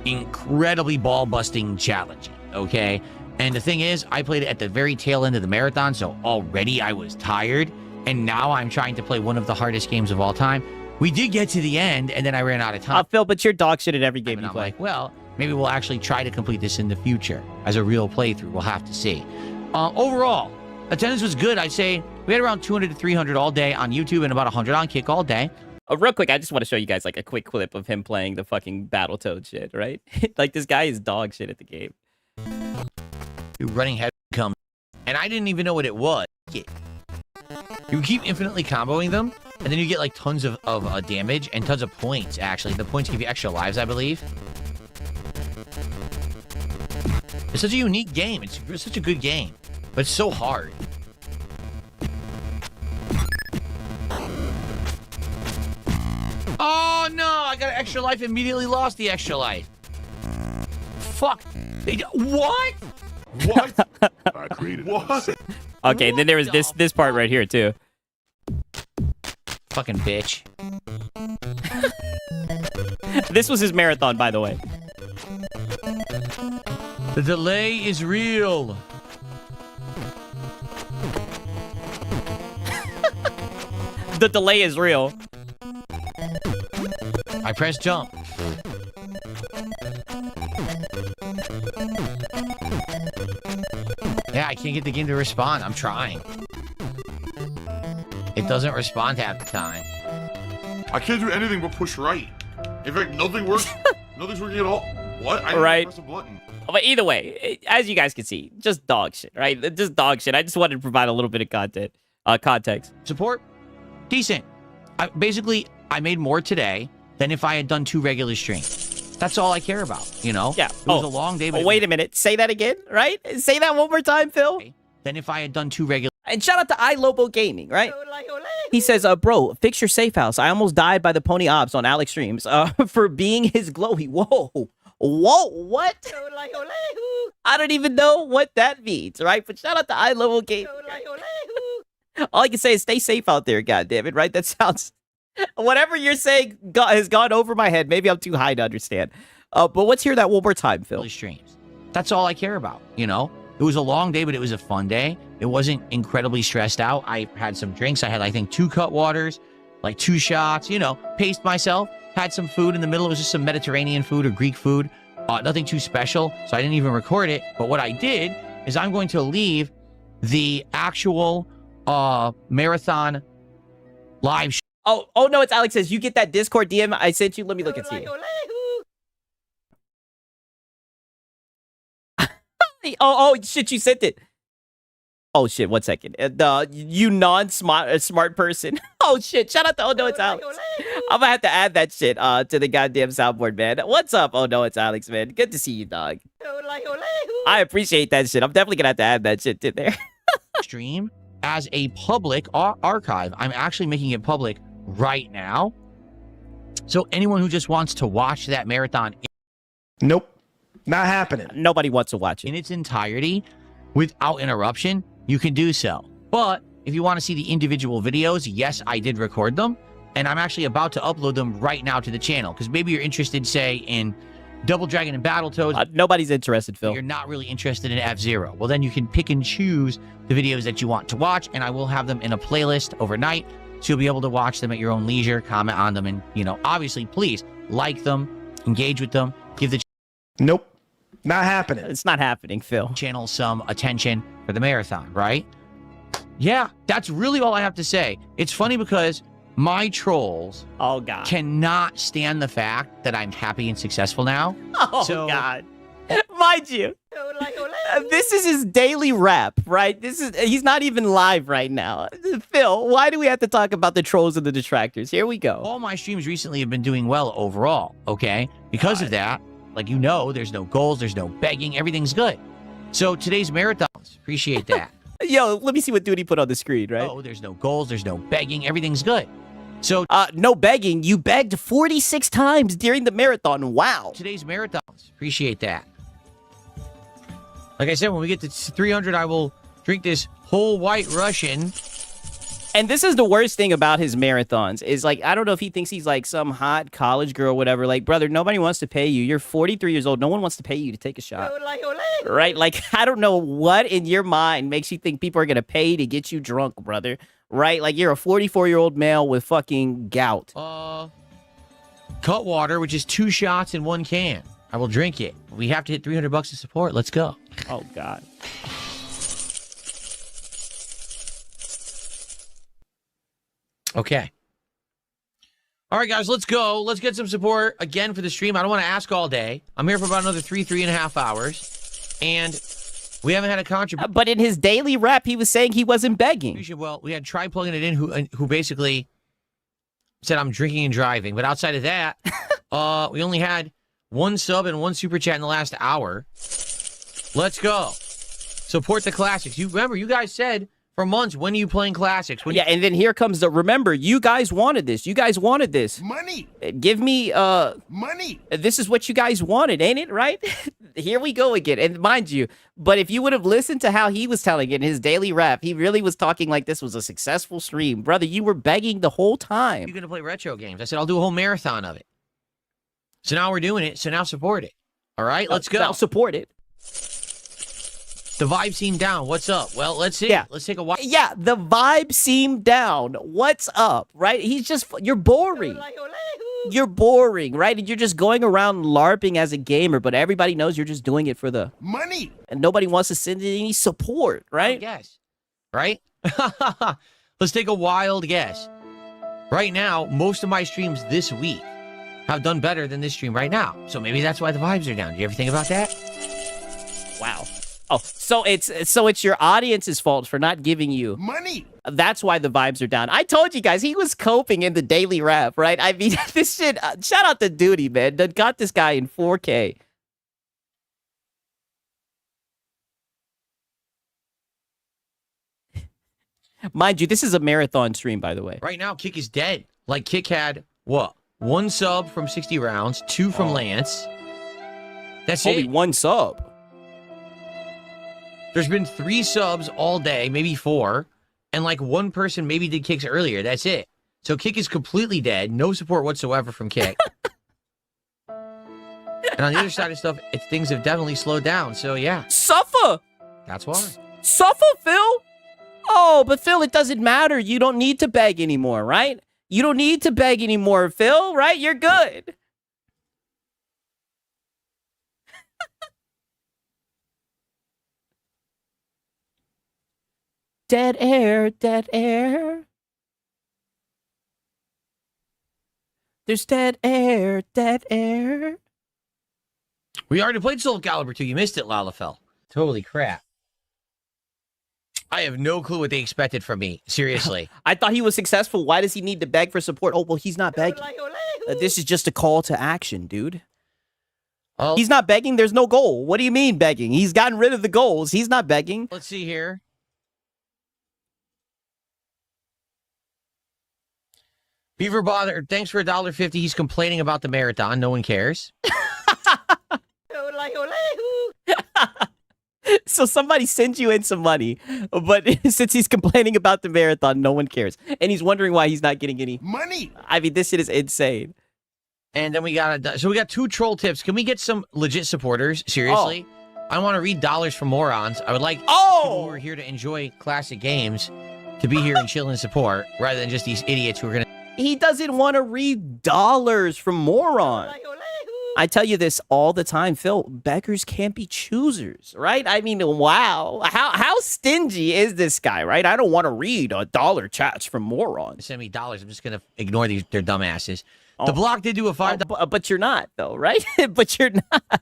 incredibly ball-busting challenging, okay? And the thing is, I played it at the very tail end of the marathon, so already I was tired. And now I'm trying to play one of the hardest games of all time. We did get to the end, and then I ran out of time. Phil, but you're dog shit at every game And you I'm play. like, well, maybe we'll actually try to complete this in the future as a real playthrough. We'll have to see. Overall, attendance was good. I'd say we had around 200 to 300 all day on YouTube and about 100 on Kick all day. Real quick, I just want to show you guys like a quick clip of him playing the fucking Battletoad shit, right? Like this guy is dog shit at the game. Running head comes, and I didn't even know what it was. You keep infinitely comboing them, and then you get like tons of damage and tons of points, actually. The points give you extra lives, I believe. It's such a unique game. It's such a good game, but it's so hard. Oh no, I got an extra life, immediately lost the extra life. Fuck. What? What? I created what? Okay, then there was this part right here too. Fucking bitch. This was his marathon, by the way. The delay is real. The delay is real. I press jump. Yeah, I can't get the game to respond. I'm trying. It doesn't respond half the time. I can't do anything but push right. In fact, nothing works. Nothing's working at all. What? I didn't Right. press a button. But either way, as you guys can see, just dog shit, right? Just dog shit. I just wanted to provide a little bit of context. Support? Decent. Basically, I made more today than if I had done 2 regular streams. That's all I care about, you know? Yeah. It was a long day, but Wait a minute. Say that again, right? Say that one more time, Phil. than if I had done 2 regular. And shout out to iLobo Gaming, right? He says, bro, fix your safe house. I almost died by the pony obs on Alex streams for being his glowy. Whoa, what? I don't even know what that means, right? But shout out to iLobo Gaming. All I can say is stay safe out there, goddammit, right? That sounds... Whatever you're saying has gone over my head. Maybe I'm too high to understand. But let's hear that one more time, Phil. Streams. That's all I care about, you know? It was a long day, but it was a fun day. It wasn't incredibly stressed out. I had some drinks. I had, I think, 2 cut waters, like 2 shots, you know, paced myself, had some food in the middle. It was just some Mediterranean food or Greek food. Nothing too special, so I didn't even record it. But what I did is I'm going to leave the actual marathon live show. Oh no, it's Alex says, you get that Discord DM I sent you? Let me look and see. Oh, shit, you sent it. Oh shit, 1 second. You smart person. Oh shit, shout out to Oh No It's Alex. I'm gonna have to add that shit to the goddamn soundboard, man. What's up, Oh No It's Alex, man? Good to see you, dog. I appreciate that shit. I'm definitely gonna have to add that shit to there. Stream as a public archive. I'm actually making it public right now. So anyone who just wants to watch that marathon Nope. Not happening. Nobody wants to watch in it. its entirety without interruption, you can do so. But if you want to see the individual videos, yes, I did record them. And I'm actually about to upload them right now to the channel. Because maybe you're interested, say, in Double Dragon and Battletoads. Nobody's interested, Phil. You're not really interested in F-Zero. Well, then you can pick and choose the videos that you want to watch. And I will have them in a playlist overnight. So you'll be able to watch them at your own leisure, comment on them. And, you know, obviously, please like them, engage with them, give the Nope. Not happening. It's not happening, Phil. channel some attention for the marathon, right? Yeah, that's really all I have to say. It's funny because my trolls Oh god. cannot stand the fact that I'm happy and successful now. Oh So- god. Mind you, this is his daily rap, right? He's not even live right now. Phil, why do we have to talk about the trolls and the detractors? Here we go. All my streams recently have been doing well overall, okay? Because of that, like you know, there's no goals, there's no begging, everything's good. So today's marathons, appreciate that. Yo, let me see what Duty put on the screen, right? Oh, there's no goals, there's no begging, everything's good. So No begging. You begged 46 times during the marathon. Wow. today's marathons, appreciate that. Like I said, when we get to 300, I will drink this whole White Russian. And this is the worst thing about his marathons is like, I don't know if he thinks he's like some hot college girl or whatever. Like, brother, nobody wants to pay you. You're 43 years old. No one wants to pay you to take a shot. Right? Like, I don't know what in your mind makes you think people are going to pay to get you drunk, brother. Right? Like, you're a 44-year-old male with fucking gout. Cut water, which is 2 shots in 1 can. I will drink it. We have to hit $300 to support. Let's go. Oh, God. Okay. All right, guys, let's go. Let's get some support again for the stream. I don't want to ask all day. I'm here for about another 3.5 hours. And we haven't had a contribution. But in his daily rap, he was saying he wasn't begging. Well, we had Try plugging it in who basically said I'm drinking and driving. But outside of that, we only had 1 sub and 1 super chat in the last hour. Let's go. Support the classics. You remember, you guys said for months, when are you playing classics? Yeah, and then here comes the, remember, you guys wanted this. You guys wanted this. Money. Give me, Money. this is what you guys wanted, ain't it, right? Here we go again. And mind you, but if you would have listened to how he was telling it in his daily rap, he really was talking like this was a successful stream. Brother, you were begging the whole time. You're going to play retro games. I said, I'll do a whole marathon of it. So now we're doing it. So now support it. All right, let's go. I'll support it. The vibe seemed down. What's up? Well, let's see. Yeah. Let's take a while. Yeah, the vibe seemed down. What's up, right? He's just, you're boring. You're boring, right? And you're just going around LARPing as a gamer, but everybody knows you're just doing it for the Money. and nobody wants to send in any support, right? Guess. Right? Let's take a wild guess. Right now, most of my streams this week have done better than this stream right now. So maybe that's why the vibes are down. Do you ever think about that? Wow. Oh, so it's your audience's fault for not giving you Money. That's why the vibes are down. I told you guys, he was coping in the daily rap, right? I mean, this shit, shout out to Duty, man. That got this guy in 4K. Mind you, this is a marathon stream, by the way. Right now, Kick is dead. Like, Kick had, what? 1 sub from 60 rounds, 2 from Lance. That's Only it. 1 sub. There's been 3 subs all day, maybe 4. And like 1 person maybe did Kicks earlier. That's it. So Kick is completely dead. No support whatsoever from Kick. And on the other side of stuff, things have definitely slowed down. So yeah, Suffer! that's why. Suffer, Phil! Oh, but Phil, it doesn't matter. You don't need to beg anymore, right? You don't need to beg anymore, Phil, right? You're good. Dead air, dead air. There's dead air, dead air. We already played Soul Calibur 2. You missed it, Lalafell. Totally crap. I have no clue what they expected from me. Seriously. I thought he was successful. Why does he need to beg for support? Oh, well, he's not begging. This is just a call to action, dude. Oh, He's not begging. There's no goal. What do you mean begging? He's gotten rid of the goals. He's not begging. let's see here. Beaver Bother, thanks for $1.50. He's complaining about the marathon. No one cares. So somebody sends you in some money, but since he's complaining about the marathon, no one cares. And he's wondering why he's not getting any Money. I mean, this shit is insane. And then we got two troll tips. Can we get some legit supporters? Seriously? I want to read dollars from morons. I would like people who are here to enjoy classic games to be here and chill and support rather than just these idiots who are going to. He doesn't want to read dollars from moron. I tell you this all the time, Phil. Beggars can't be choosers, right? I mean, wow. How stingy is this guy, right? I don't want to read dollar chats from morons. Send me dollars. I'm just going to ignore their dumbasses. The block did do a $5. But you're not, though, right? But you're not.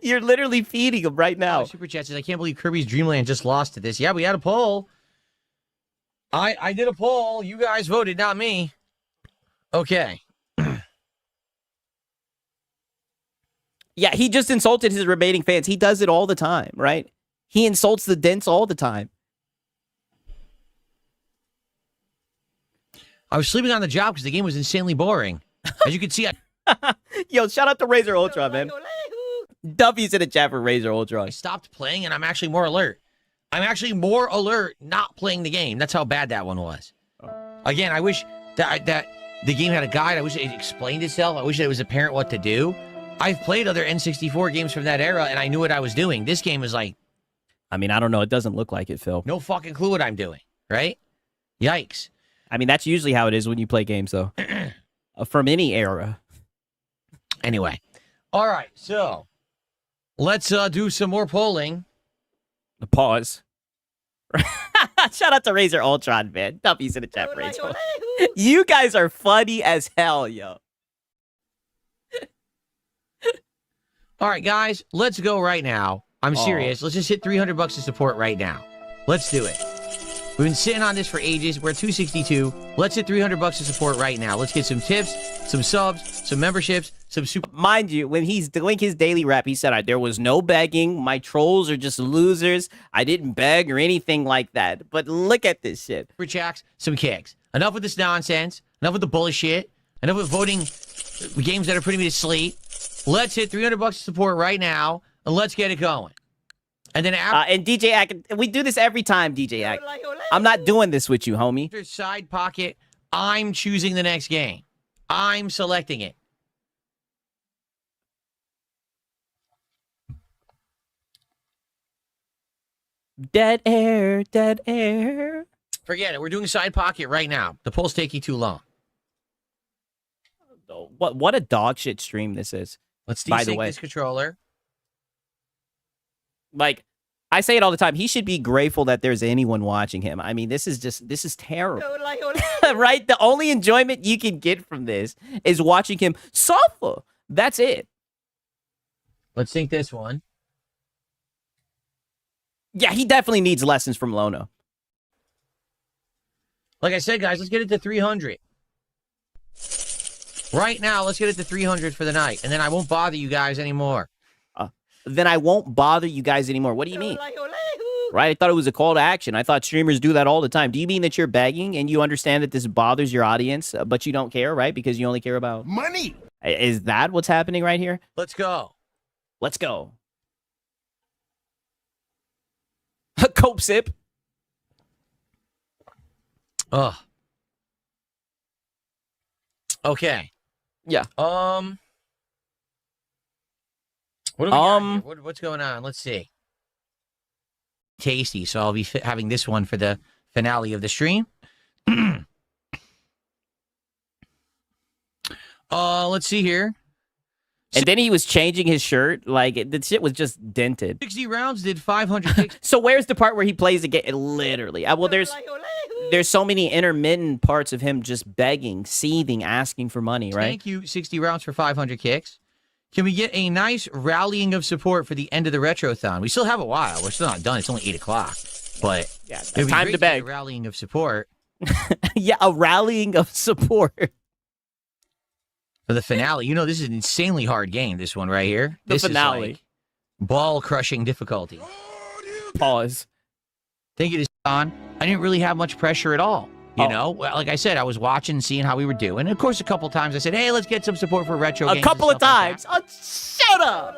You're literally feeding him right now. Super Chat says, I can't believe Kirby's Dream Land just lost to this. Yeah, we had a poll. I did a poll. You guys voted, not me. Okay. Yeah, he just insulted his remaining fans. He does it all the time, right? He insults the Dents all the time. I was sleeping on the job because the game was insanely boring. As you can see, Yo, shout out to Razor Ultron, man. Duffy's in the chat for Razor Ultron. I stopped playing and I'm actually more alert. I'm actually more alert not playing the game. That's how bad that one was. Again, I wish that the game had a guide. I wish it explained itself. I wish it was apparent what to do. I've played other N64 games from that era and I knew what I was doing. This game is like... I mean, I don't know. It doesn't look like it, Phil. No fucking clue what I'm doing, right? Yikes. I mean, that's usually how it is when you play games, though. From any era. Anyway. All right, so let's do some more polling. Pause. Shout out to Razor Ultron, man. Duffy's in the chat for Razor Ultron. You guys are funny as hell, yo. All right, guys, let's go right now. I'm serious. Let's just hit $300 to support right now. Let's do it. We've been sitting on this for ages. We're at 262. Let's hit $300 to support right now. Let's get some tips, some subs, some memberships, some super... Mind you, when he's doing his daily rap, he said, there was no begging. My trolls are just losers. I didn't beg or anything like that. But look at this shit. Super chats, some kicks. Enough with this nonsense. Enough with the bullshit. Enough with voting games that are putting me to sleep. Let's hit $300 to support right now, and let's get it going. And then after... and DJ Ack, we do this every time, DJ Ack. I'm not doing this with you, homie. After side pocket, I'm choosing the next game. I'm selecting it. Dead air, dead air. Forget it. We're doing side pocket right now. The poll's taking too long. What a dog shit stream this is. Let's by the desync way. this controller. Like, I say it all the time. He should be grateful that there's anyone watching him. I mean, this is terrible. Right? The only enjoyment you can get from this is watching him suffer. That's it. Let's sync this one. Yeah, he definitely needs lessons from Lono. Like I said, guys, let's get it to 300. Right now, let's get it to 300 for the night, and then I won't bother you guys anymore. Then I won't bother you guys anymore. What do you mean? Right? I thought it was a call to action. I thought streamers do that all the time. Do you mean that you're begging and you understand that this bothers your audience, but you don't care, right? Because you only care about Money. Is that what's happening right here? Let's go. Let's go. Cope sip. Ugh. Okay. Yeah. What do we got here? What's going on? Let's see. Tasty. So I'll be having this one for the finale of the stream. Let's see here. And then he was changing his shirt. Like, the shit was just dented. 60 rounds did 500 kicks. So where's the part where he plays the game? Literally. Well, there's so many intermittent parts of him just begging, seething, asking for money, right? Thank you. 60 rounds for 500 kicks. Can we get a nice rallying of support for the end of the Retrothon? We still have a while. We're still not done. It's only 8 o'clock. But Yeah, it'd be time great to get beg. a rallying of support Yeah, a rallying of support. for the finale. You know, this is an insanely hard game. This one right here. The This finale. is like ball crushing difficulty. Pause. Thank you to Son. I didn't really have much pressure at all. You know, well, like I said, I was watching, seeing how we were doing. And of course, a couple times I said, hey, let's get some support for retro games. A couple and of stuff like times. Oh, shut up.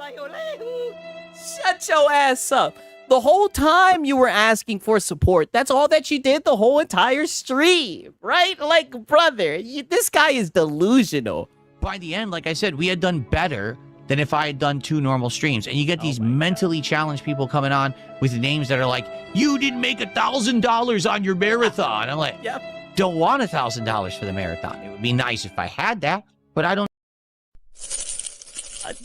Shut your ass up. The whole time you were asking for support. That's all that you did the whole entire stream, right? Like, brother, this guy is delusional. that. By the end, like I said, we had done better than if I had done 2 normal streams. And you get these mentally challenged people coming on with names that are like, you didn't make $1,000 on your marathon. I'm like, Yep. don't want $1,000 for the marathon. It would be nice if I had that, but I don't.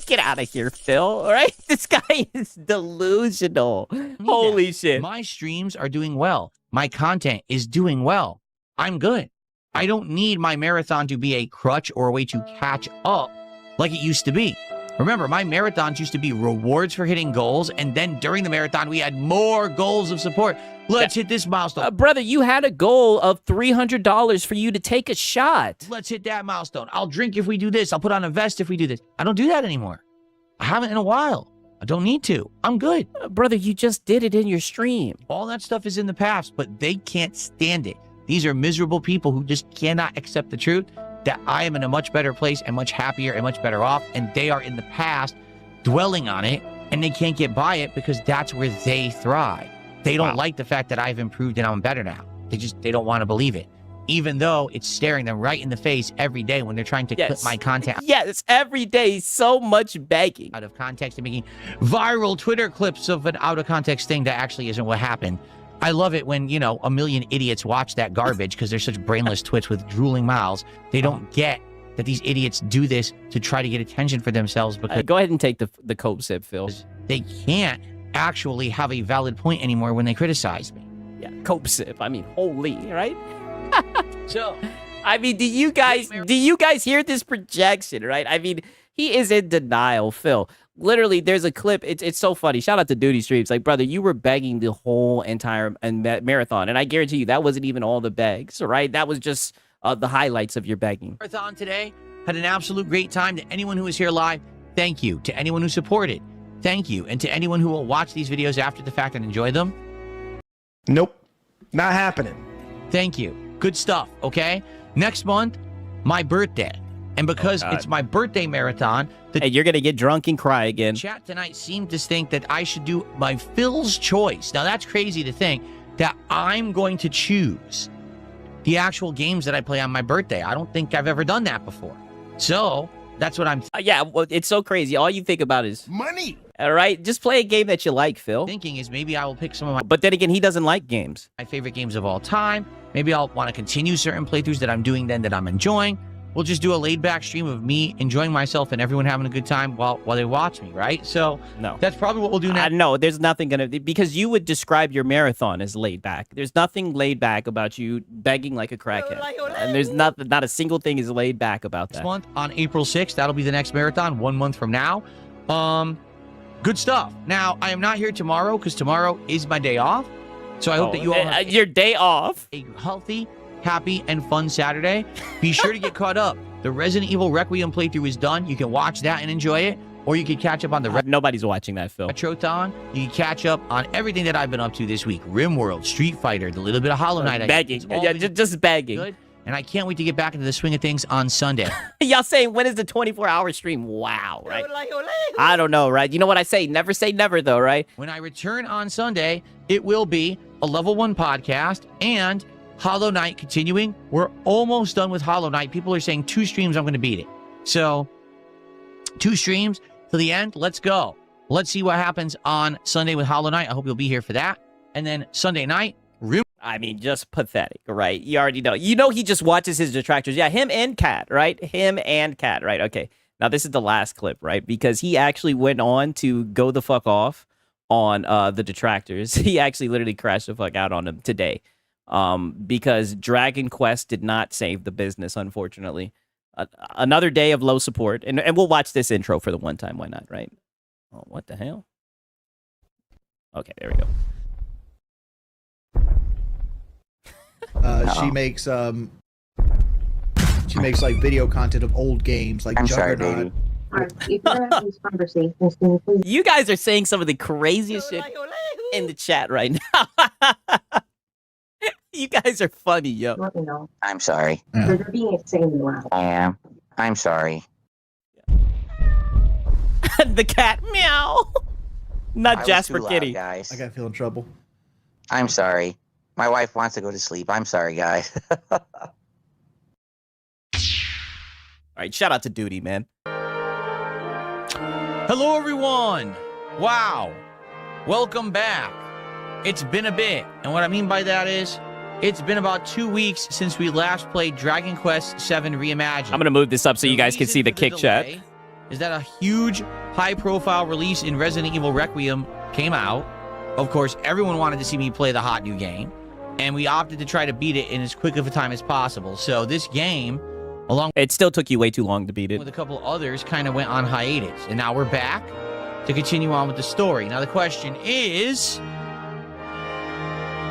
Get out of here, Phil. All right? This guy is delusional. Holy shit. My streams are doing well. My content is doing well. I'm good. I don't need my marathon to be a crutch or a way to catch up like it used to be. Remember, my marathons used to be rewards for hitting goals, and then during the marathon, we had more goals of support. Let's hit this milestone. Brother, you had a goal of $300 for you to take a shot. Let's hit that milestone. I'll drink if we do this. I'll put on a vest if we do this. I don't do that anymore. I haven't in a while. I don't need to. I'm good. Brother, you just did it in your stream. All that stuff is in the past, but they can't stand it. These are miserable people who just cannot accept the truth that I am in a much better place and much happier and much better off, and they are in the past dwelling on it, and they can't get by it because that's where they thrive. They don't like the fact that I've improved and I'm better now. They don't want to believe it, even though it's staring them right in the face every day when they're trying to clip my content Yes, every day, so much begging. out of context and making viral Twitter clips of an out of context thing that actually isn't what happened. I love it when, you know, a million idiots watch that garbage because they're such brainless twits with drooling mouths. They don't get that these idiots do this to try to get attention for themselves because Go ahead and take the cope sip, Phil. they can't actually have a valid point anymore when they criticize me. Yeah, cope sip. I mean, holy, right? So, I mean, do you guys hear this projection, right? I mean, he is in denial, Phil. Literally, there's a clip. It's so funny. Shout out to Duty Streams. Like, brother, you were begging the whole entire marathon, and I guarantee you that wasn't even all the begs, right? That was just the highlights of your begging. marathon today, had an absolute great time. To anyone who was here live, thank you. To anyone who supported, thank you. And to anyone who will watch these videos after the fact and enjoy them, Nope. Not happening. thank you. Good stuff, okay? Next month, my birthday. And because it's my birthday marathon, the Hey, you're gonna get drunk and cry again. chat tonight seemed to think that I should do my Phil's choice. Now, that's crazy to think that I'm going to choose the actual games that I play on my birthday. I don't think I've ever done that before. So, that's what I'm Yeah, well, it's so crazy. All you think about is Money. all right. Just play a game that you like, Phil. thinking is maybe I will pick some of But then again, he doesn't like games. my favorite games of all time. Maybe I'll want to continue certain playthroughs that I'm doing then that I'm enjoying. We'll just do a laid-back stream of me enjoying myself and everyone having a good time while they watch me, right? So No. that's probably what we'll do now. No, there's nothing gonna because you would describe your marathon as laid back. There's nothing laid back about you begging like a crackhead, and there's not a single thing is laid back about Next that. month on April 6th, that'll be the next marathon, 1 month from now. Good stuff. Now, I am not here tomorrow because tomorrow is my day off. So I hope that you all have your day off. a healthy, happy, and fun Saturday. Be sure to get caught up. The Resident Evil Requiem playthrough is done. You can watch that and enjoy it, or you can catch up on the Nobody's watching that, Phil. Retrothon. You can catch up on everything that I've been up to this week. RimWorld, Street Fighter, the little bit of Hollow Knight. Begging, It's all yeah, been just begging. good. And I can't wait to get back into the swing of things on Sunday. Y'all saying when is the 24-hour stream? Wow, right? I don't know, right? You know what I say? Never say never, though, right? When I return on Sunday, it will be a Level 1 podcast and Hollow Knight continuing. We're almost done with Hollow Knight. People are saying 2 streams, I'm going to beat it. So 2 streams to the end. Let's go. Let's see what happens on Sunday with Hollow Knight. I hope you'll be here for that. And then Sunday night, I mean, just pathetic, right? You already know. You know he just watches his detractors. Yeah, him and Cat, right? Him and Cat, right? Okay. Now, this is the last clip, right? Because he actually went on to go the fuck off on the detractors. He actually literally crashed the fuck out on them today because Dragon Quest did not save the business, unfortunately. Another day of low support. And we'll watch this intro for the one time. Why not, right? Oh, what the hell? Okay, there we go. She makes like video content of old games, like Juggernaut. You guys are saying some of the craziest shit in the chat right now. You guys are funny, yo. I'm sorry. Yeah. They're being insanely loud. I am. I'm sorry. The cat, meow. Not I was Jasper too loud, Kitty. guys. I got feel in trouble. I'm sorry. My wife wants to go to sleep. I'm sorry, guys. All right, shout out to Duty, man. Hello, everyone. Wow. Welcome back. It's been a bit. And what I mean by that is, it's been about 2 weeks since we last played Dragon Quest VII Reimagined. I'm going to move this up so you guys can see the kick chat. Is that a huge, high-profile release in Resident Evil Requiem came out. Of course, everyone wanted to see me play the hot new game, and we opted to try to beat it in as quick of a time as possible. So this game, along It still took you way too long to beat it. with a couple others, kind of went on hiatus, and now we're back to continue on with the story. Now the question is,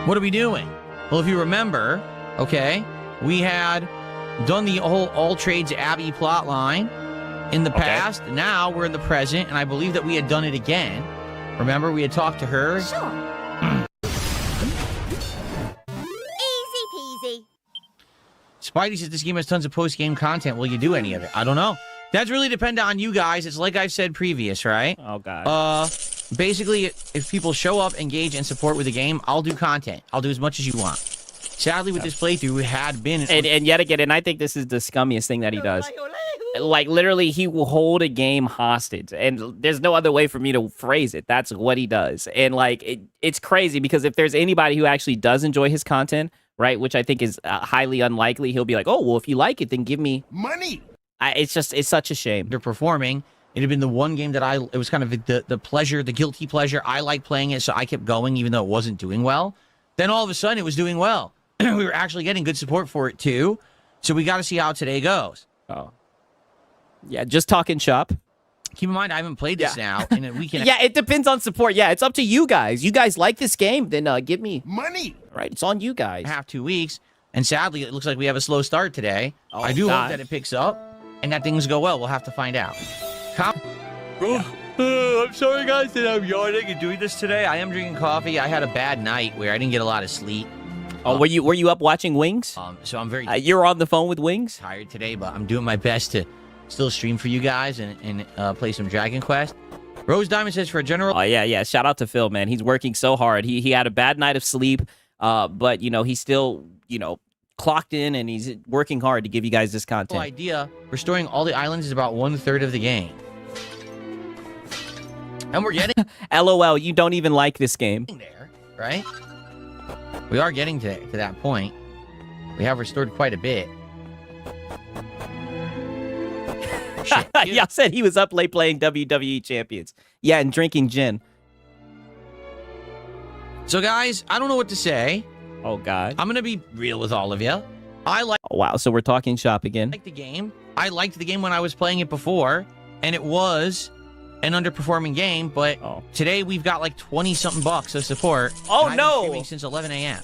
what are we doing? Well, if you remember, okay, we had done the whole All Trades Abbey plotline in the past. Now we're in the present, and I believe that we had done it again. Remember, we had talked to her. Sure. Easy peasy. Spidey says this game has tons of post-game content. Will you do any of it? I don't know. That's really dependent on you guys. It's like I've said previous, right? Oh, God. Basically, if people show up, engage, and support with the game, I'll do content. I'll do as much as you want. Sadly, with this playthrough, it had been... And yet again, and I think this is the scummiest thing that he does. Like, literally, he will hold a game hostage. And there's no other way for me to phrase it. That's what he does. And, like, it's crazy because if there's anybody who actually does enjoy his content, right, which I think is highly unlikely, he'll be like, oh, well, if you like it, then give me... money. It's such a shame. They're performing. It had been the one game that it was kind of the pleasure, the guilty pleasure. I liked playing it, so I kept going even though it wasn't doing well. Then all of a sudden, it was doing well. We were actually getting good support for it, too. So we got to see how today goes. Oh. Yeah, just talking shop. Keep in mind, I haven't played this now in a week and a Yeah, it depends on support. Yeah, it's up to you guys. You guys like this game, then give me money. Right, it's on you guys. half, 2 weeks. And sadly, it looks like we have a slow start today. Oh, I do God. hope that it picks up and that things go well. We'll have to find out. I'm sorry, guys, that I'm yawning and doing this today. I am drinking coffee. I had a bad night where I didn't get a lot of sleep. Oh, were you up watching Wings? So I'm very You're on the phone with Wings? tired today, but I'm doing my best to still stream for you guys and play some Dragon Quest. Rose Diamond says for a general... Oh, yeah. Shout out to Phil, man. He's working so hard. He had a bad night of sleep, but, he's still, clocked in and he's working hard to give you guys this content. idea, restoring all the islands is about 1/3 of the game. And we're getting LOL, you don't even like this game. there, right? We are getting to that point. We have restored quite a bit. Shit. Y'all said he was up late playing WWE Champions. Yeah, and drinking gin. So, guys, I don't know what to say. Oh, God. I'm going to be real with all of you. I like Oh, wow, so we're talking shop again. the game. I liked the game when I was playing it before, and it was an underperforming game, but today we've got like 20-something bucks of support. Oh, and I've been no. streaming since 11 a.m.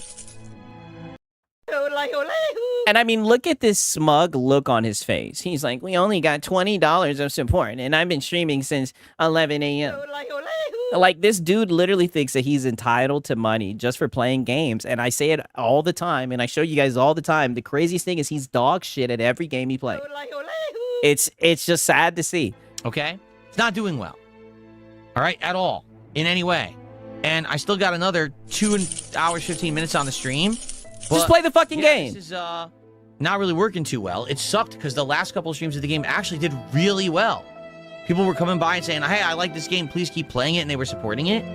And I mean, look at this smug look on his face. He's like, we only got $20 of support, and I've been streaming since 11 a.m. Like, this dude literally thinks that he's entitled to money just for playing games. And I say it all the time, and I show you guys all the time. The craziest thing is he's dog shit at every game he plays. It's just sad to see. Okay? It's not doing well. All right? At all. In any way. And I still got another 2 hours, 15 minutes on the stream. Just play the fucking game. This is not really working too well. It sucked because the last couple of streams of the game actually did really well. People were coming by and saying, hey, I like this game. Please keep playing it. And they were supporting it.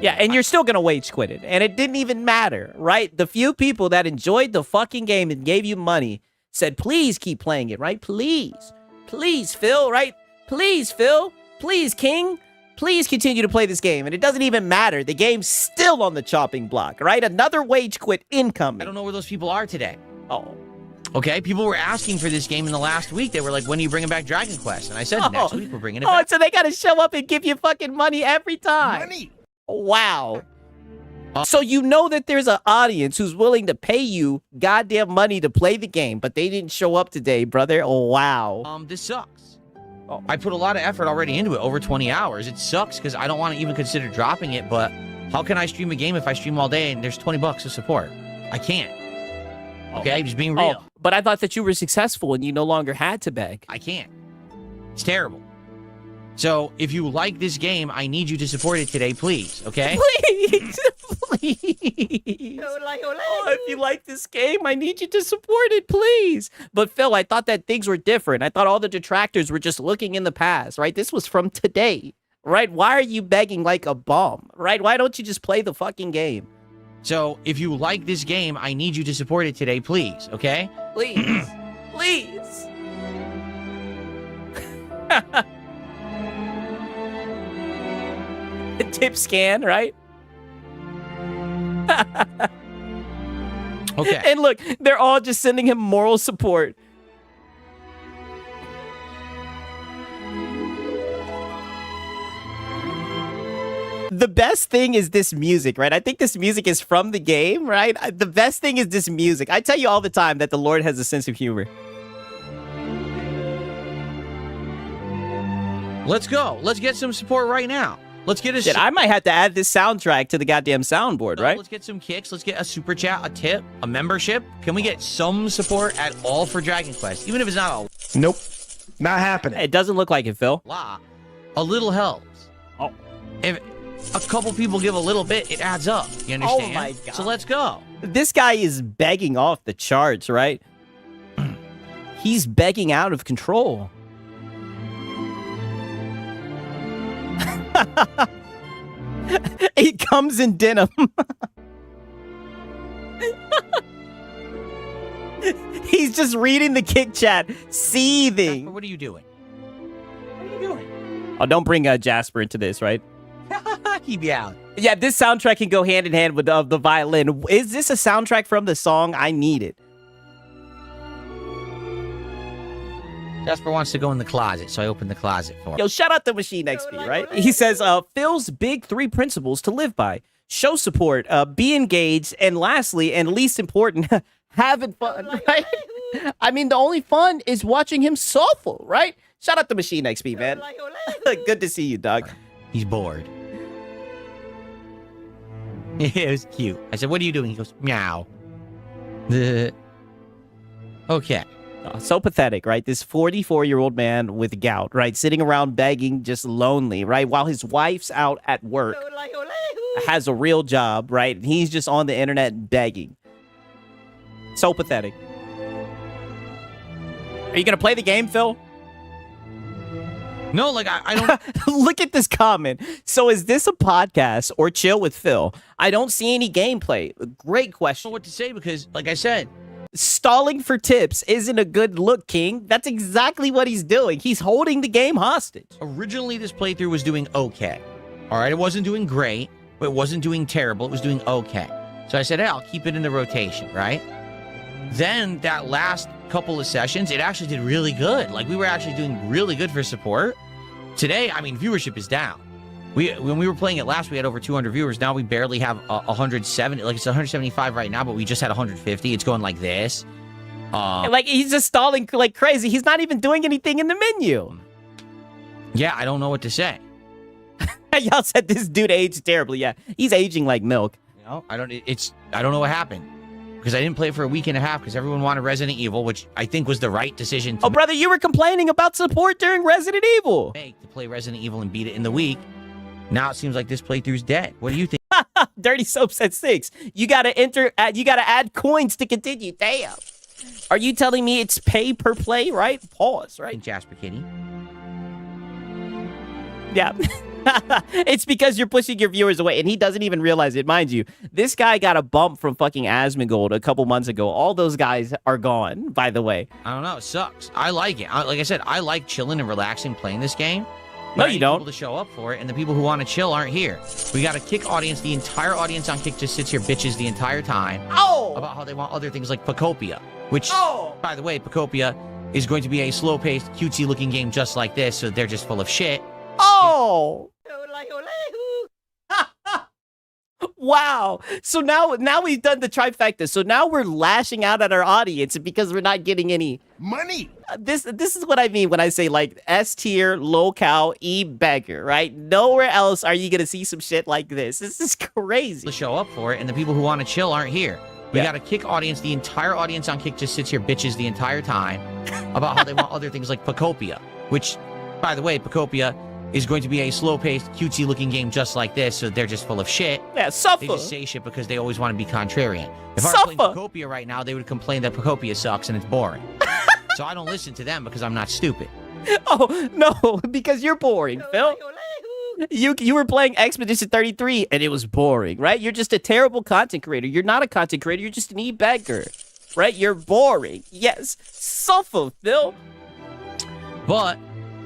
Yeah, and you're still going to wage quit it. And it didn't even matter, right? The few people that enjoyed the fucking game and gave you money said, please keep playing it, right? Please. Please, Phil, right? Please, Phil. Please, King. Please continue to play this game. And it doesn't even matter. The game's still on the chopping block, right? Another wage quit incoming. I don't know where those people are today. Oh. Okay, people were asking for this game in the last week. They were like, when are you bringing back Dragon Quest? And I said, next week we're bringing it back. Oh, so they got to show up and give you fucking money every time. Money. Wow. So you know that there's an audience who's willing to pay you goddamn money to play the game, but they didn't show up today, brother. Oh, wow. This sucks. I put a lot of effort already into it, over 20 hours. It sucks because I don't want to even consider dropping it, but how can I stream a game if I stream all day and there's 20 bucks of support? I can't. Okay, just being real. But I thought that you were successful and you no longer had to beg. I can't. It's terrible. So if you like this game, I need you to support it today, please, okay? Please, please. Oh, if you like this game, I need you to support it, please. But Phil, I thought that things were different. I thought all the detractors were just looking in the past, right? This was from today, right? Why are you begging like a bum, right? Why don't you just play the fucking game? So if you like this game, I need you to support it today, please, okay? Please, please. Tip scan, right? Okay. And look, they're all just sending him moral support. The best thing is this music, right? I think this music is from the game, right? The best thing is this music. I tell you all the time that the Lord has a sense of humor. Let's go. Let's get some support right now. Let's get a... Shit, I might have to add this soundtrack to the goddamn soundboard, right? Let's get some kicks. Let's get a super chat, a tip, a membership. Can we get some support at all for Dragon Quest? Even if it's not a... Nope. Not happening. It doesn't look like it, Phil. A little helps. Oh. If a couple people give a little bit, it adds up. You understand? Oh my God. So let's go. This guy is begging off the charts, right? He's begging out of control. He comes in denim. He's just reading the kick chat, seething. Jasper, what are you doing? What are you doing? Oh, don't bring Jasper into this, right? Keep you out. Yeah, this soundtrack can go hand in hand with the violin. Is this a soundtrack from the song? I need it. Jasper wants to go in the closet, so I opened the closet for him. Yo, shout out to Machine XP, right? He says, Phil's big 3 principles to live by. Show support, be engaged, and lastly, and least important, having fun, right? I mean, the only fun is watching him suffer, right? Shout out to Machine XP, man. Good to see you, dog. He's bored. It was cute. I said, what are you doing? He goes, meow. Okay. So pathetic, right? This 44-year-old man with gout, right? Sitting around begging, just lonely, right? While his wife's out at work, has a real job, right? And he's just on the internet begging. So pathetic. Are you going to play the game, Phil? No, like, I don't... Look at this comment. So is this a podcast or Chill with Phil? I don't see any gameplay. Great question. I don't know what to say because, like I said... Stalling for tips isn't a good look, King. That's exactly what he's doing. He's holding the game hostage. Originally, this playthrough was doing okay. All right, it wasn't doing great, but it wasn't doing terrible. It was doing okay. So I said, hey, I'll keep it in the rotation, right? Then that last couple of sessions, it actually did really good. Like, we were actually doing really good for support. Today, I mean, viewership is down. When we were playing it last, we had over 200 viewers. Now we barely have 170. Like, it's 175 right now, but we just had 150. It's going like this. Like, he's just stalling like crazy. He's not even doing anything in the menu. Yeah, I don't know what to say. Y'all said this dude aged terribly. Yeah, he's aging like milk. You know, I don't know what happened. Because I didn't play it for a week and a half because everyone wanted Resident Evil, which I think was the right decision to make. Brother, you were complaining about support during Resident Evil. To play Resident Evil and beat it in the week. Now it seems like this playthrough's dead. What do you think? Dirty Soaps at 6. You gotta add coins to continue. Damn. Are you telling me it's pay per play, right? Pause, right? Jasper Kitty. Yeah. It's because you're pushing your viewers away, and he doesn't even realize it. Mind you, this guy got a bump from fucking Asmongold a couple months ago. All those guys are gone, by the way. I don't know. It sucks. I like it. Like I said, I like chilling and relaxing playing this game. No, you don't. People to show up for it, and the people who want to chill aren't here. We got a Kick audience. The entire audience on Kick just sits here bitches the entire time. Oh! About how they want other things like Pacopia, which, by the way, Pacopia is going to be a slow-paced, cutesy-looking game just like this, so they're just full of shit. Oh! Wow. So now we've done the trifecta. So now we're lashing out at our audience because we're not getting any Money. This is what I mean when I say like S tier, low-cal, e-beggar, right? Nowhere else are you gonna see some shit like this. This is crazy. To show up for it, and the people who want to chill aren't here. We Yeah. got a Kick audience. The entire audience on Kick just sits here bitches the entire time about how they want other things like Pacopia, which, by the way, Pacopia is going to be a slow-paced, cutesy-looking game just like this, so they're just full of shit. Yeah, They suffer. just say shit because they always want to be contrarian. If I were playing Suffer. Pacopia right now, they would complain that Pacopia sucks and it's boring. So I don't listen to them because I'm not stupid. Oh no, because you're boring, Phil. You were playing Expedition 33 and it was boring, right? You're just a terrible content creator. You're not a content creator. You're just an e-beggar, right? You're boring. Yes, suffer, Phil. But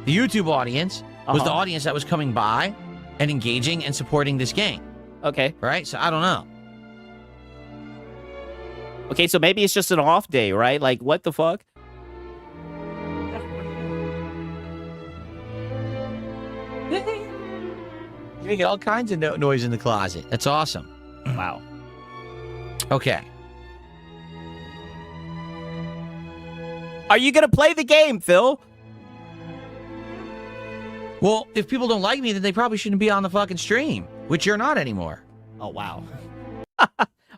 the YouTube audience was the Uh-huh. audience that was coming by and engaging and supporting this game, Okay. right? So I don't know. Okay, so maybe it's just an off day, right? Like, what the fuck? You're making all kinds of noise in the closet. That's awesome. Wow. Okay. Are you gonna play the game, Phil? Well, if people don't like me, then they probably shouldn't be on the fucking stream, which you're not anymore. Oh, wow.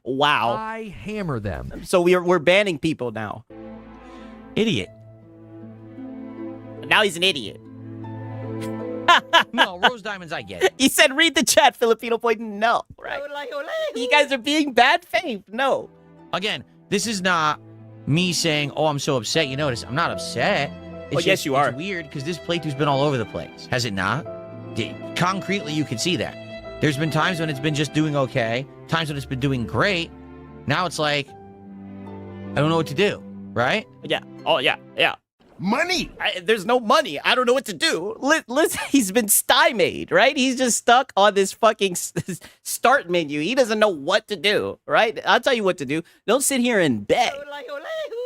Wow. I hammer them. So we're banning people now. Idiot. Now he's an idiot. No, Rose Diamonds, I get it. He said, read the chat, Filipino boy. No, right? You guys are being bad faith. No. Again, this is not me saying, oh, I'm so upset. You notice, I'm not upset. It's yes, you are. It's weird because this playthrough's been all over the place. Has it not? Concretely, you can see that. There's been times when it's been just doing okay, times when it's been doing great. Now it's like, I don't know what to do, right? Yeah. Oh, yeah. Yeah. Money. There's no money. I don't know what to do. He's been stymied, right? He's just stuck on this fucking start menu. He doesn't know what to do, right? I'll tell you what to do. Don't sit here and beg.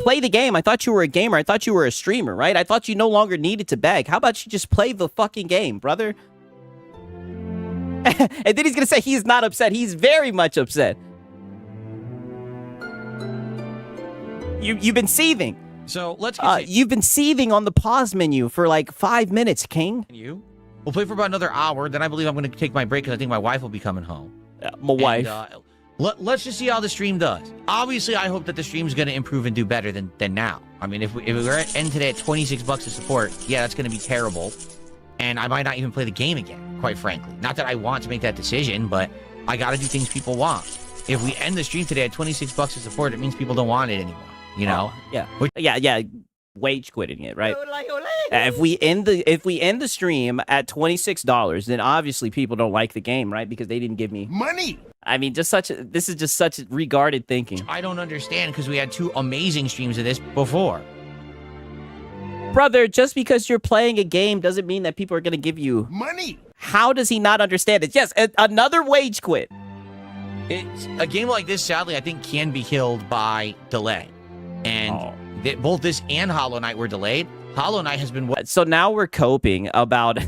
Play the game. I thought you were a gamer. I thought you were a streamer, right? I thought you no longer needed to beg. How about you just play the fucking game, brother? And then he's going to say he's not upset. He's very much upset. You've been seething. So let's continue. You've been seething on the pause menu for like 5 minutes, King. We'll play for about another hour. Then I believe I'm going to take my break because I think my wife will be coming home. My wife. Let's just see how the stream does. Obviously, I hope that the stream's going to improve and do better than now. I mean, if we're at end today at $26 to support, yeah, that's going to be terrible. And I might not even play the game again, quite frankly. Not that I want to make that decision, but I got to do things people want. If we end the stream today at $26 to support, it means people don't want it anymore. You know? Yeah. Yeah. Wage quitting it, right? If we end the stream at $26, then obviously people don't like the game, right? Because they didn't give me money. I mean, this is just such regarded thinking. I don't understand because we had 2 amazing streams of this before. Brother, just because you're playing a game doesn't mean that people are going to give you money. How does he not understand it? Yes, another wage quit. A game like this, sadly, I think can be killed by delay. And both this and Hollow Knight were delayed. Hollow Knight has been... So now we're coping about...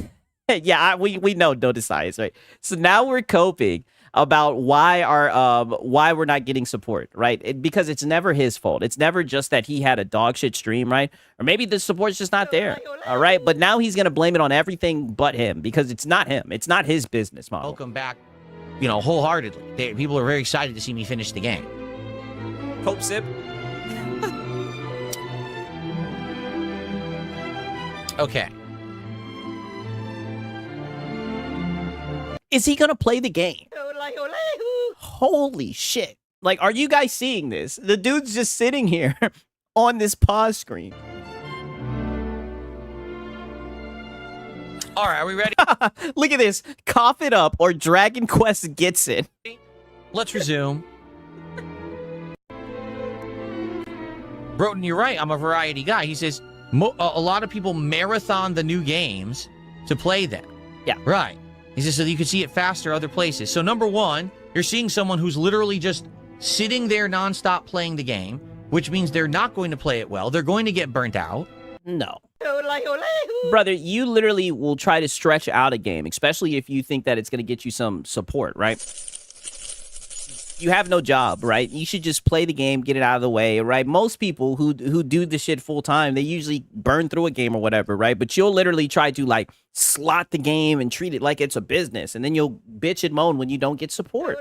yeah, we know no decides, right? So now we're coping about why we're not getting support, right? Because it's never his fault. It's never just that he had a dog shit stream, right? Or maybe the support's just not there, all right? But now he's going to blame it on everything but him because it's not him. It's not his business model. Welcome back, wholeheartedly. People are very excited to see me finish the game. Cope sip. Okay. Is he gonna play the game? Holy shit. Like, are you guys seeing this? The dude's just sitting here on this pause screen. All right, are we ready? Look at this. Cough it up or Dragon Quest gets it. Let's resume. Broughton, you're right. I'm a variety guy. He says a lot of people marathon the new games to play them. Yeah. Right. He says so you can see it faster other places. So number one, you're seeing someone who's literally just sitting there nonstop playing the game, which means they're not going to play it well. They're going to get burnt out. No. Brother, you literally will try to stretch out a game, especially if you think that it's going to get you some support, right? You have no job, right? You should just play the game, get it out of the way, right? Most people who do this shit full time, they usually burn through a game or whatever, right? But you'll literally try to like slot the game and treat it like it's a business, and then you'll bitch and moan when you don't get support.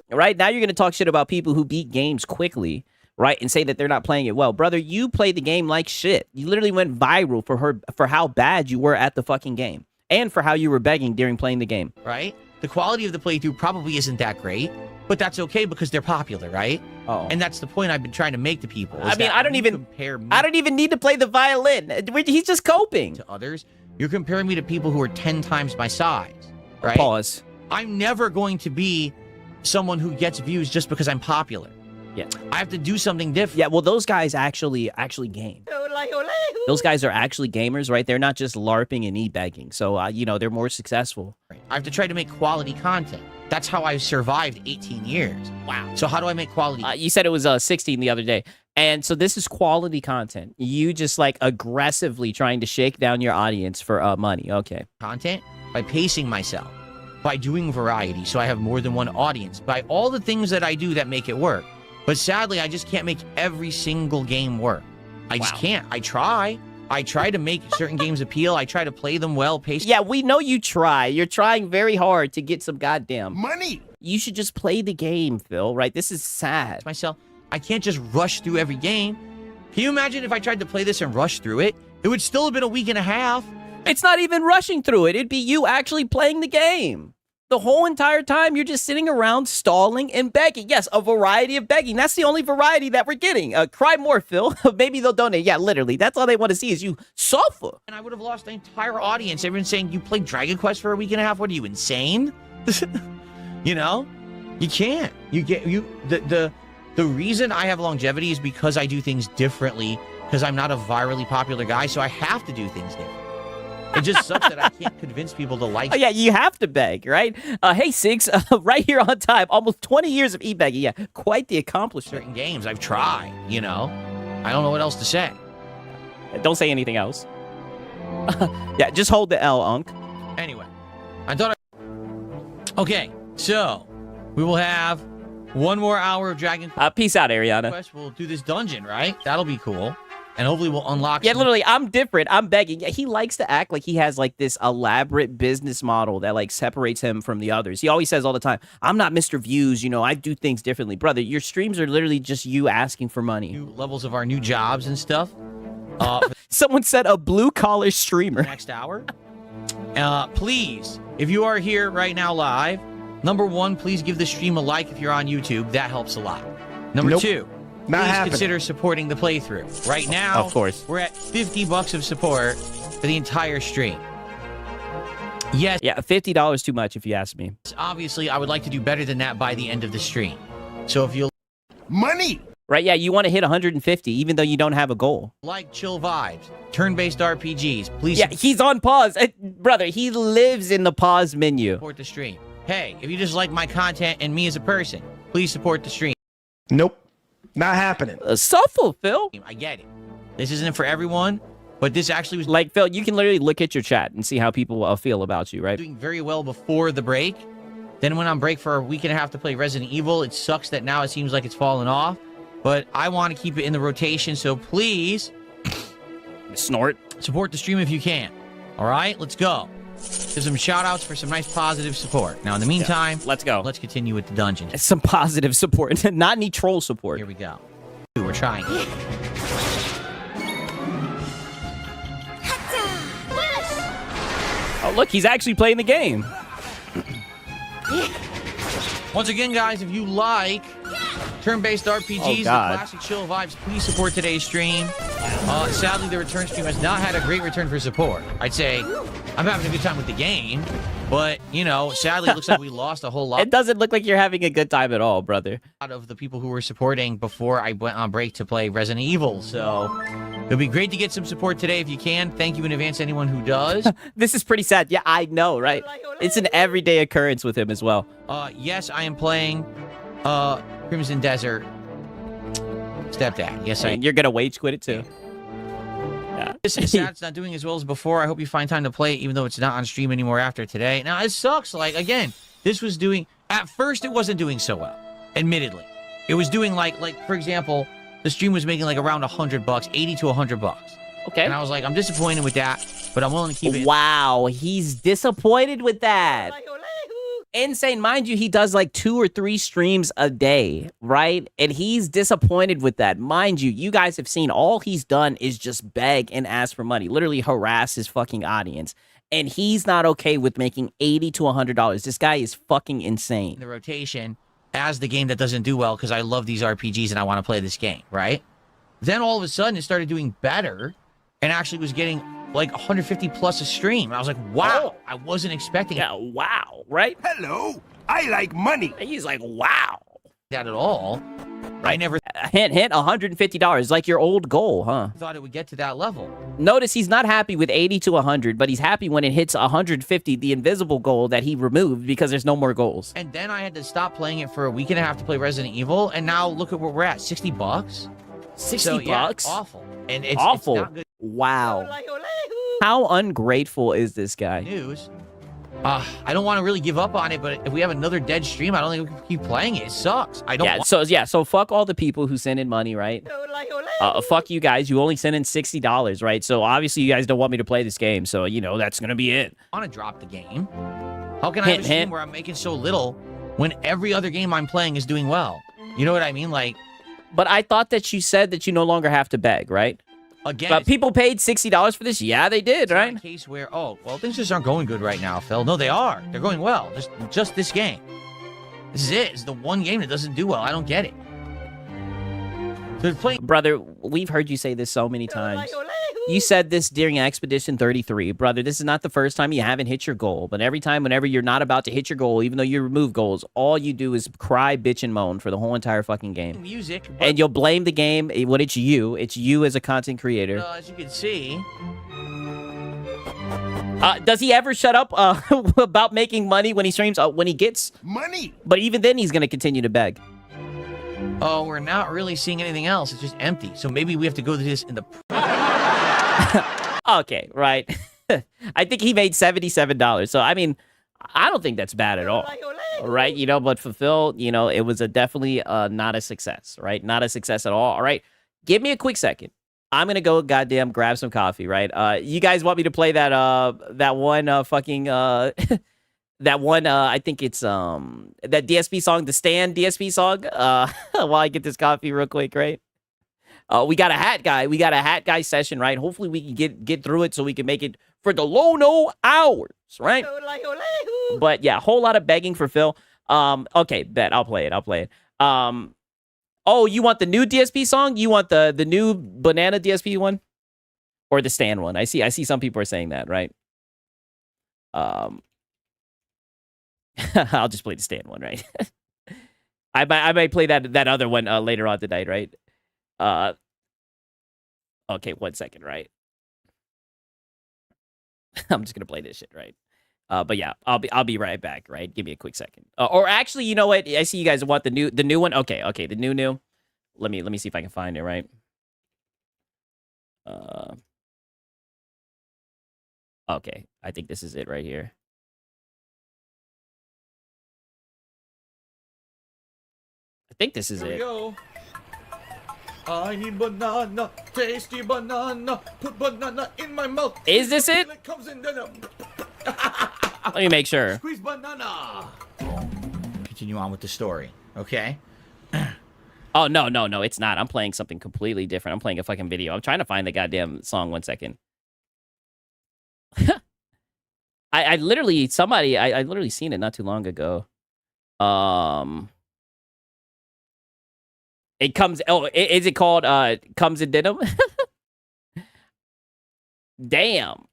Right? Now you're gonna talk shit about people who beat games quickly, right? And say that they're not playing it well. Brother, you played the game like shit. You literally went viral for how bad you were at the fucking game. And for how you were begging during playing the game. Right? The quality of the playthrough probably isn't that great, but that's okay because they're popular, right? Oh. And that's the point I've been trying to make to people. I mean, I don't even need to play the violin. He's just coping. To others, you're comparing me to people who are 10 times my size, right? Pause. I'm never going to be someone who gets views just because I'm popular. Yeah. I have to do something different. Yeah, well, those guys actually game. Those guys are actually gamers, right? They're not just LARPing and e-begging. So, you know, they're more successful. I have to try to make quality content. That's how I've survived 18 years. Wow. So how do I make quality? You said it was 16 the other day. And so this is quality content. You just like aggressively trying to shake down your audience for money. Okay. Content by pacing myself, by doing variety so I have more than one audience, by all the things that I do that make it work. But sadly, I just can't make every single game work. I just can't. I try to make certain games appeal. I try to play them well, pace. Yeah, we know you try. You're trying very hard to get some goddamn money. You should just play the game, Phil, right? This is sad. Myself, I can't just rush through every game. Can you imagine if I tried to play this and rush through it? It would still have been a week and a half. It's not even rushing through it. It'd be you actually playing the game. The whole entire time, you're just sitting around stalling and begging. Yes, a variety of begging. That's the only variety that we're getting. Cry more, Phil. Maybe they'll donate. Yeah, literally. That's all they want to see is you suffer. And I would have lost the entire audience. Everyone's saying, you played Dragon Quest for a week and a half? What are you, insane? You know? You can't. The reason I have longevity is because I do things differently, because I'm not a virally popular guy, so I have to do things differently. It just sucks that I can't convince people to like. Oh, yeah, you have to beg, right? Hey, Sigs, right here on time. Almost 20 years of e-begging. Yeah, quite the accomplishment. Certain games I've tried, you know? I don't know what else to say. Don't say anything else. Yeah, just hold the L, Unk. Anyway, I thought Okay, so we will have one more hour of Dragon Quest. Peace out, Ariana. We'll do this dungeon, right? That'll be cool. And hopefully we'll unlock. Yeah, literally, I'm different. I'm begging. Yeah, he likes to act like he has like this elaborate business model that like separates him from the others. He always says all the time, I'm not Mr. Views, you know, I do things differently. Brother, your streams are literally just you asking for money. New levels of our new jobs and stuff. Someone said a blue-collar streamer. Next hour. Please, if you are here right now live, number one, please give the stream a like if you're on YouTube. That helps a lot. Number two, please consider supporting the playthrough. Right now, of course, we're at $50 of support for the entire stream. Yes. Yeah, $50 too much if you ask me. Obviously, I would like to do better than that by the end of the stream. So if you'll... Money! Right, yeah, you want to hit 150 even though you don't have a goal. Like chill vibes, turn-based RPGs, please... Yeah, he's on pause. Brother, he lives in the pause menu. Support the stream. Hey, if you just like my content and me as a person, please support the stream. Nope. Not happening. Suffer, Phil. I get it. This isn't for everyone, but this actually was... Like, Phil, you can literally look at your chat and see how people feel about you, right? Doing very well before the break. Then went on break for a week and a half to play Resident Evil. It sucks that now it seems like it's fallen off, but I want to keep it in the rotation, so please... Snort. Support the stream if you can. All right, let's go. Give some shout-outs for some nice positive support. Now, in the meantime, let's go. Let's continue with the dungeon. Some positive support, not any troll support. Here we go. We're trying. Oh, look, he's actually playing the game. Once again, guys, if you like turn-based RPGs, the classic chill vibes, please support today's stream. Sadly, the return stream has not had a great return for support. I'd say I'm having a good time with the game, but, you know, sadly, it looks like we lost a whole lot. It doesn't look like you're having a good time at all, brother. A lot of the people who were supporting before I went on break to play Resident Evil, so it'll be great to get some support today if you can. Thank you in advance to anyone who does. This is pretty sad. Yeah, I know, right? It's an everyday occurrence with him as well. Yes, I am playing Crimson Desert Stepdad. Yes, and you're going to wage quit it too. Yeah. This is sad it's not doing as well as before. I hope you find time to play it, even though it's not on stream anymore after today. Now, it sucks. Like, again, this was doing... At first, it wasn't doing so well. admittedly. It was doing like for example, the stream was making like around $100, 80 to $100. Okay. And I was like, I'm disappointed with that, but I'm willing to keep it. Wow, he's disappointed with that. Insane. Mind you, he does like 2 or 3 streams a day, right? And he's disappointed with that. Mind you, you guys have seen all he's done is just beg and ask for money, literally harass his fucking audience. And he's not okay with making $80 to $100. This guy is fucking insane. The rotation as the game that doesn't do well because I love these RPGs and I want to play this game, right? Then all of a sudden it started doing better and actually was getting like 150 plus a stream. And I was like, wow, I wasn't expecting Yeah, wow, right? Hello, I like money. He's like, wow. that at all. I never Hint, $150, like your old goal, huh? thought it would get to that level. Notice he's not happy with 80 to 100, but he's happy when it hits 150, the invisible goal that he removed because there's no more goals. And then I had to stop playing it for a week and a half to play Resident Evil, and now look at where we're at, $60. 60 So, yeah, bucks? awful. And it's Awful. It's not good Wow. How ungrateful is this guy? news. I don't want to really give up on it, but if we have another dead stream, I don't think we can keep playing it. It sucks. I don't want So fuck all the people who send in money, right? Fuck you guys. You only send in $60, right? So obviously you guys don't want me to play this game, so you know that's gonna be it. to drop the game. How can I have a stream where I'm making so little when every other game I'm playing is doing well? You know what I mean? Like, But I thought that you said that you no longer have to beg, right? again, But people paid $60 for this. Yeah, they did, it's not right? a case where, oh, well, things just aren't going good right now, Phil. No, they are. They're going well. Just this game. This is it. It's the one game that doesn't do well. I don't get it. They're playing. Brother, we've heard you say this so many times. You said this during Expedition 33. Brother, this is not the first time you haven't hit your goal. But every time, whenever you're not about to hit your goal, even though you remove goals, all you do is cry, bitch, and moan for the whole entire fucking game. Music, but, And you'll blame the game when it's you. It's you as a content creator. as you can see, Does he ever shut up about making money when he streams? When he gets Money. But even then, he's going to continue to beg. oh, we're not really seeing anything else. It's just empty. So maybe we have to go to this in the. Okay, right. I think he made $77. So, I mean, I don't think that's bad at all. Right? You know, but for Phil, you know, it was definitely not a success, right? Not a success at all. All right. Give me a quick second. I'm going to go goddamn grab some coffee, right? You guys want me to play that one fucking that one I think it's that DSP song, the Stan DSP song, while I get this coffee real quick, right? We got a hat guy. We got a hat guy session, right? Hopefully we can get through it so we can make it for the low hours, right? But yeah, whole lot of begging for Phil. Okay, bet I'll play it. Oh, you want the new DSP song? You want the new banana DSP one? Or the Stan one? I see some people are saying that, right? I'll just play the Stan one, right? I might play that other one later on tonight, right? Okay, 1 second, right? I'm just gonna play this shit, right? But yeah, I'll be right back, right? Give me a quick second. Or actually, you know what? I see you guys want the new one. Okay, the new. Let me see if I can find it, right? Okay, I think this is it right here. I think this is it. Go. I need banana, tasty banana, put banana in my mouth. Is this it? It comes in then Let me make sure. squeeze banana. Continue on with the story, okay? Oh, no, it's not. I'm playing something completely different. I'm playing a fucking video. I'm trying to find the goddamn song. 1 second. I literally seen it not too long ago. It comes, is it called, Comes in Denim? Damn.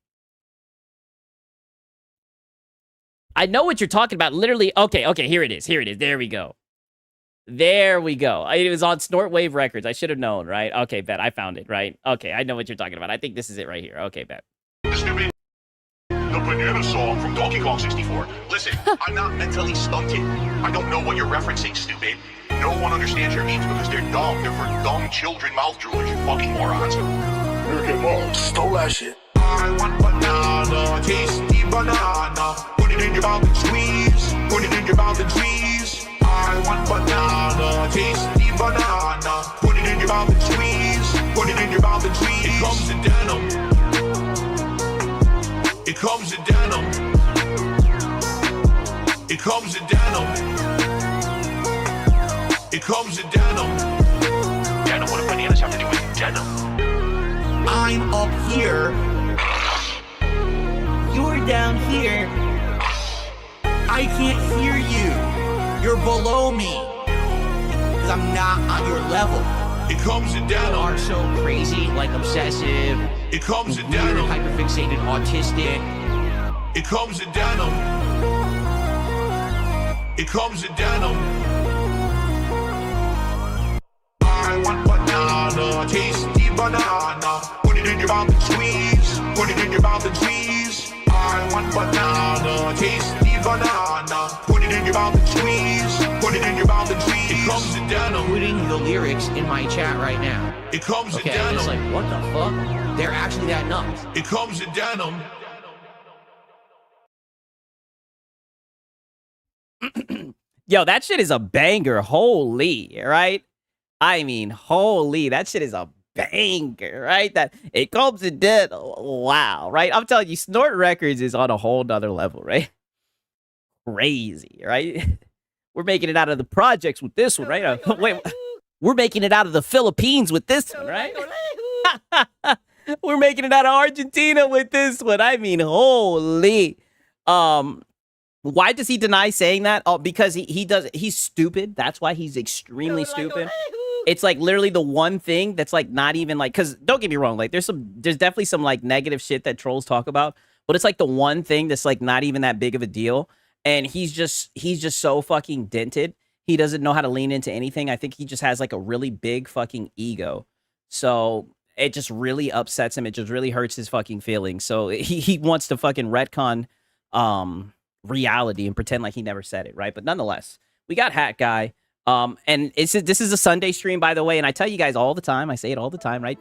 I know what you're talking about. Literally, okay, here it is. There we go. It was on Snortwave Records. I should have known, right? Okay, bet. I found it, right? Okay, I know what you're talking about. I think this is it right here. Okay, bet. Stupid. The banana song from Donkey Kong 64. Listen, I'm not mentally stunted. I don't know what you're referencing, stupid. No one understands your memes because they're dumb. They're for dumb children mouth droolers, you fucking morons. American Mom stole that shit. I want banana, tasty banana. Put it in your mouth and squeeze. Put it in your mouth and squeeze. I want banana. tasty banana. Put it in your mouth and squeeze. Put it in your mouth and squeeze. It comes in denim. It comes in denim. It comes in denim. It comes in denim. Denim, what do bananas have to do with denim? I'm up here. You're down here. I can't hear you. You're below me. Because I'm not on your level. It comes in You denim. are so crazy, like obsessive, It comes in weird, denim. hyperfixated, autistic. It comes in denim. It comes in denim. I want banana, tasty banana. Put it in your mouth and squeeze. Put it in your mouth and squeeze. I want banana, tasty banana. Put it in your mouth and squeeze. Put it in your mouth and squeeze. It comes in denim. Putting the lyrics in my chat right now. It comes Okay, in I'm just denim. like, what the fuck? They're actually that nuts. It comes in denim. Yo, that shit is a banger. Holy, right? I mean, holy, that shit is a banger, right? That it comes in dead. Wow, right? I'm telling you, Snort Records is on a whole nother level, right? Crazy, right? We're making it out of the projects with this one, right? Wait, we're making it out of the Philippines with this one, right? We're making it out of Argentina with this one. I mean, holy. Why does he deny saying that? Oh, because he's stupid. That's why he's extremely stupid. It's like literally the one thing that's like not even like, because don't get me wrong, like there's definitely some like negative shit that trolls talk about, but it's like the one thing that's like not even that big of a deal. And he's just so fucking dented. He doesn't know how to lean into anything. I think he just has like a really big fucking ego. So it just really upsets him. It just really hurts his fucking feelings. So he wants to fucking retcon reality and pretend like he never said it, right? But nonetheless, we got Hat Guy. And this is a Sunday stream, by the way, and I tell you guys all the time, I say it all the time, right?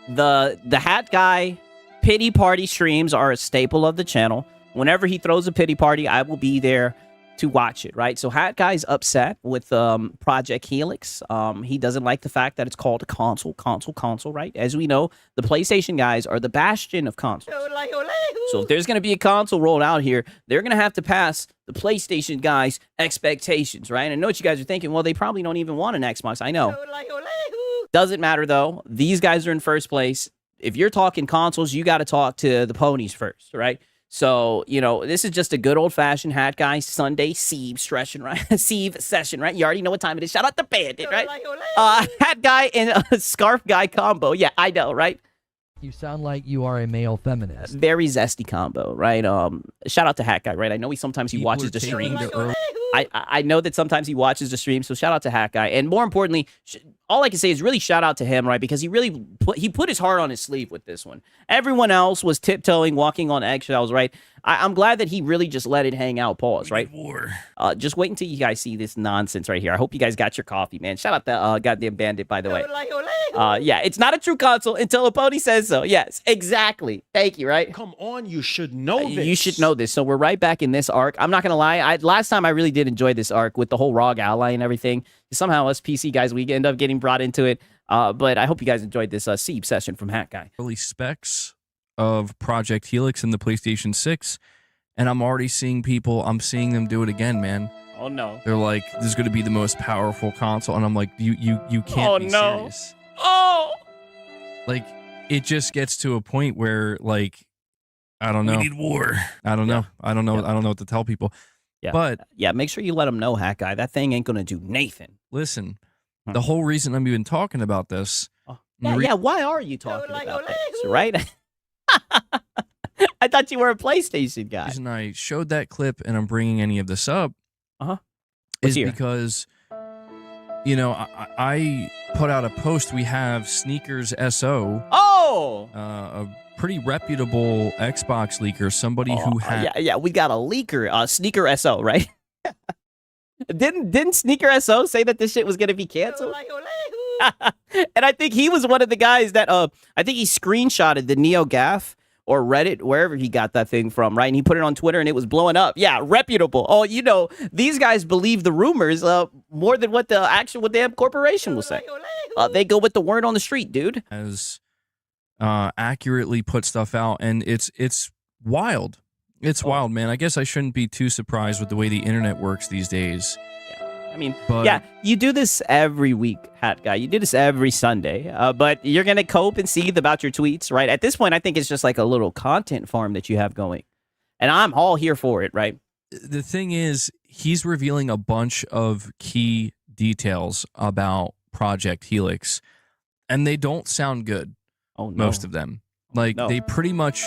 The Hat Guy pity party streams are a staple of the channel. Whenever he throws a pity party, I will be there to watch it, right? So Hat Guy's upset with Project Helix. He doesn't like the fact that it's called a console, right? As we know, the PlayStation guys are the bastion of consoles. So if there's going to be a console rolled out here, they're going to have to pass the PlayStation guys' expectations, right? And I know what you guys are thinking. Well, they probably don't even want an Xbox. I know. Doesn't matter, though. These guys are in first place. If you're talking consoles, you got to talk to the ponies first, right? So, you know, this is just a good old-fashioned Hat Guy Sunday Sieve session, right? Sieve session, right? You already know what time it is. Shout out to Bandit, right? Hat Guy and Scarf Guy combo. Yeah, I know, right? You sound like you are a male feminist. Very zesty combo, right? Shout out to Hat Guy, right? I know he watches the stream. I know that sometimes he watches the stream, so shout out to Hat Guy. And more importantly, all I can say is really shout out to him, right? Because he put his heart on his sleeve with this one. Everyone else was tiptoeing, walking on eggshells, right? I'm glad that he really just let it hang out, pause, right? Just wait until you guys see this nonsense right here. I hope you guys got your coffee, man. Shout out to goddamn Bandit, by the way. Yeah, it's not a true console until a pony says so. Yes, exactly. Thank you, right? Come on, you should know this. You should know this. So we're right back in this arc. I'm not going to lie. Last time I really did enjoy this arc with the whole ROG ally and everything. Somehow us PC guys, we end up getting brought into it. But I hope you guys enjoyed this Siege session from Hat Guy. Early specs of Project Helix in the PlayStation 6, and I'm already seeing I'm seeing them do it again, man. Oh no. They're like, this is going to be the most powerful console, and I'm like, you can't be serious. Oh! Like, it just gets to a point where, like, I don't know. We need war. I don't know. I don't know. Yeah. I don't know what to tell people. Yeah. But yeah, make sure you let them know, Hat Guy. That thing ain't gonna do Nathan. listen, the whole reason I'm even talking about this. Yeah, why are you talking about this, right? I thought you were a PlayStation guy. The reason I showed that clip and I'm bringing any of this up is because, you know, I put out a post. We have Sneakers SO. Oh! A pretty reputable Xbox leaker, somebody who had... Yeah, we got a leaker, Sneaker SO, right? Didn't Sneaker SO say that this shit was going to be canceled? And I think he was one of the guys that, I think he screenshotted the NeoGAF or Reddit, wherever he got that thing from, right? And he put it on Twitter and it was blowing up. Yeah, reputable. Oh, these guys believe the rumors more than what the actual damn corporation will say. They go with the word on the street, dude. As accurately put stuff out, and it's wild. It's wild, man. I guess I shouldn't be too surprised with the way the internet works these days. I mean, you do this every week, Hat Guy. You do this every Sunday, but you're going to cope and seethe about your tweets, right? At this point, I think it's just like a little content farm that you have going. And I'm all here for it, right? The thing is, he's revealing a bunch of key details about Project Helix, and they don't sound good, most of them. They pretty much,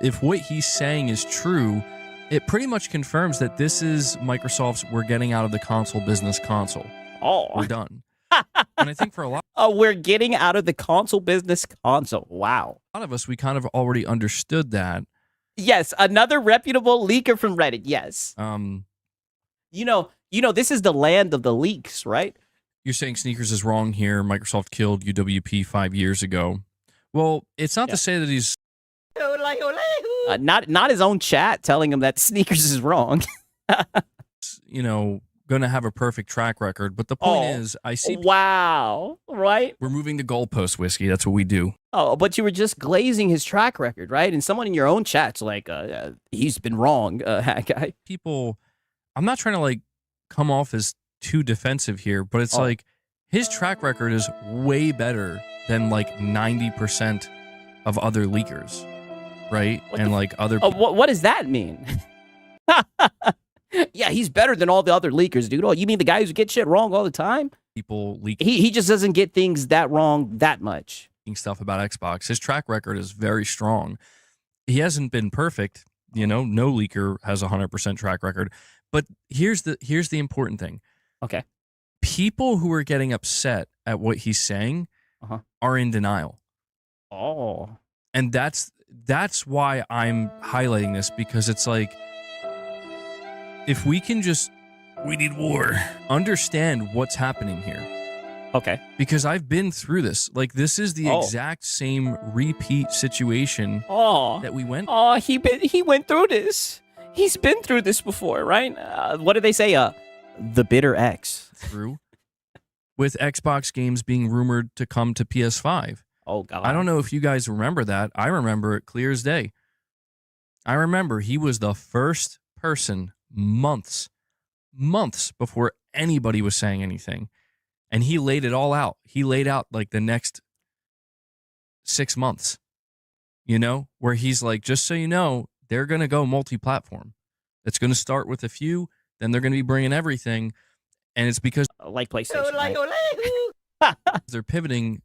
if what he's saying is true, it pretty much confirms that this is Microsoft's "we're getting out of the console business" console. Oh. We're done. And I think for a lot we're getting out of the console business console. Wow. A lot of us, we kind of already understood that. Yes, another reputable leaker from Reddit. Yes. This is the land of the leaks, right? You're saying Sneakers is wrong here. Microsoft killed UWP 5 years ago. Well, it's not to say that he's not his own chat telling him that Sneakers is wrong. Going to have a perfect track record. But the point is, I see. Wow. Right? We're moving the goalpost, Whiskey. That's what we do. Oh, but you were just glazing his track record, right? And someone in your own chat's like, he's been wrong, Hat Guy. People, I'm not trying to come off as too defensive here, but it's his track record is way better than 90% of other leakers. Right? Other people. What does that mean? Yeah, he's better than all the other leakers, dude. Oh, you mean the guys who get shit wrong all the time? People leak. He just doesn't get things that wrong that much. Stuff about Xbox. His track record is very strong. He hasn't been perfect. No leaker has a 100% track record. But here's the important thing. Okay. People who are getting upset at what he's saying are in denial. Oh. And that's why I'm highlighting this, because it's if we can we need war. Understand what's happening here. Okay. Because I've been through this. This is the exact same repeat situation that we went. Oh, he went through this. He's been through this before, right? What do they say? The bitter X. Through. With Xbox games being rumored to come to PS5. Oh, God. I don't know if you guys remember that. I remember it clear as day. I remember he was the first person months before anybody was saying anything. And he laid it all out. He laid out the next 6 months, where he's just so you know, they're going to go multi-platform. It's going to start with a few, then they're going to be bringing everything. And it's because like PlayStation, right? They're pivoting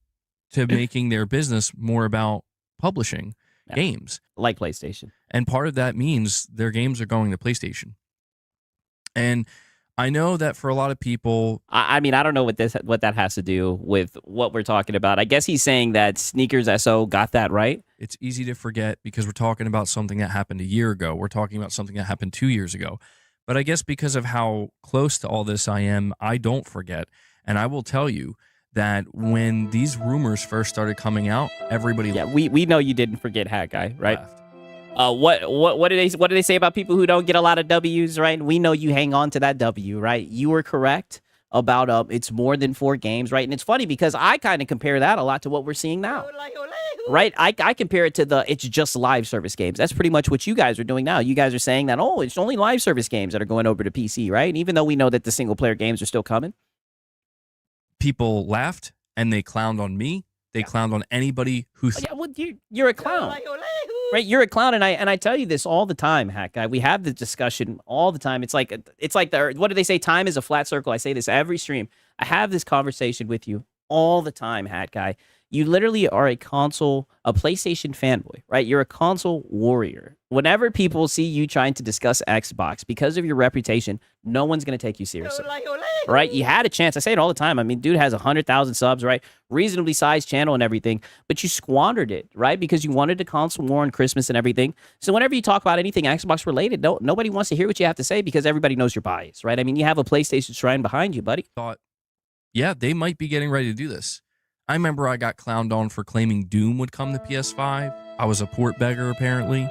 to making their business more about publishing games. Like PlayStation. And part of that means their games are going to PlayStation. And I know that for a lot of people... I mean, I don't know what that has to do with what we're talking about. I guess he's saying that Sneakers SO got that right. It's easy to forget because we're talking about something that happened a year ago. We're talking about something that happened 2 years ago. But I guess because of how close to all this I am, I don't forget. And I will tell you that when these rumors first started coming out, everybody... Yeah, we know you didn't forget, Hat Guy, right? What did they say about people who don't get a lot of W's, right? We know you hang on to that W, right? You were correct about it's more than 4 games, right? And it's funny because I kind of compare that a lot to what we're seeing now, right? I compare it to it's just live service games. That's pretty much what you guys are doing now. You guys are saying that, it's only live service games that are going over to PC, right? Even though we know that the single player games are still coming. People laughed and they clowned on me. They clowned on anybody who... you're a clown. Right, you're a clown, and I tell you this all the time, Hat Guy. We have the discussion all the time. It's like what do they say? Time is a flat circle. I say this every stream. I have this conversation with you all the time, Hat Guy. You literally are a PlayStation fanboy, right? You're a console warrior. Whenever people see you trying to discuss Xbox, because of your reputation, no one's going to take you seriously, right? You had a chance. I say it all the time. I mean, dude has 100,000 subs, right? Reasonably sized channel and everything, but you squandered it, right? Because you wanted to console war on Christmas and everything. So whenever you talk about anything Xbox related, nobody wants to hear what you have to say because everybody knows your bias, right? I mean, you have a PlayStation shrine behind you, buddy. Yeah, they might be getting ready to do this. I remember I got clowned on for claiming Doom would come to PS5. I was a port beggar, apparently.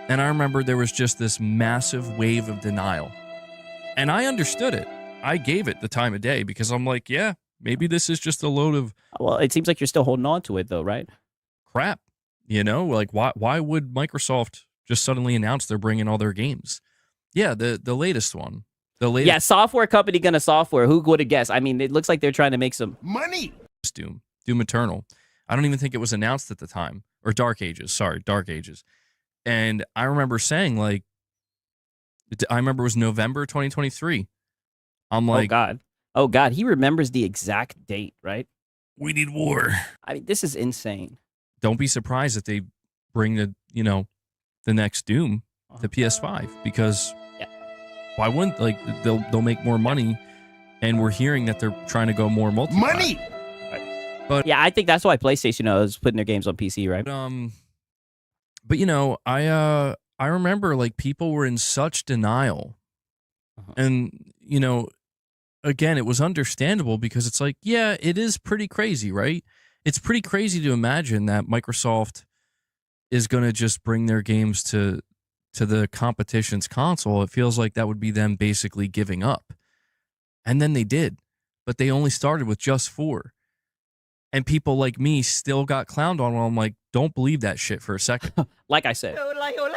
And I remember there was just this massive wave of denial. And I understood it. I gave it the time of day because I'm like, yeah, maybe this is just a load of Well, it seems like you're still holding on to it, though, right? crap. You know, like why would Microsoft just suddenly announce they're bringing all their games? Yeah, the latest one. The latest Yeah, software company gonna software. Who would have guessed? I mean, it looks like they're trying to make some Money. Doom Eternal. I don't even think it was announced at the time. Or Dark Ages. Sorry, Dark Ages. And I remember saying, like, I remember it was November 2023. I'm like, Oh God, he remembers the exact date, right? we need war. I mean, this is insane. Don't be surprised if they bring the next Doom to PS5 because why wouldn't they'll make more money, and we're hearing that they're trying to go more multiplayer. Money. But yeah, I think that's why PlayStation is putting their games on PC, right? But I remember like people were in such denial, and again, it was understandable because it's like, yeah, it is pretty crazy, right? It's pretty crazy to imagine that Microsoft is going to just bring their games to the competition's console. It feels like that would be them basically giving up. And then they did, but they only started with just 4. And people like me still got clowned on while I'm like, don't believe that shit for a second. Like I said,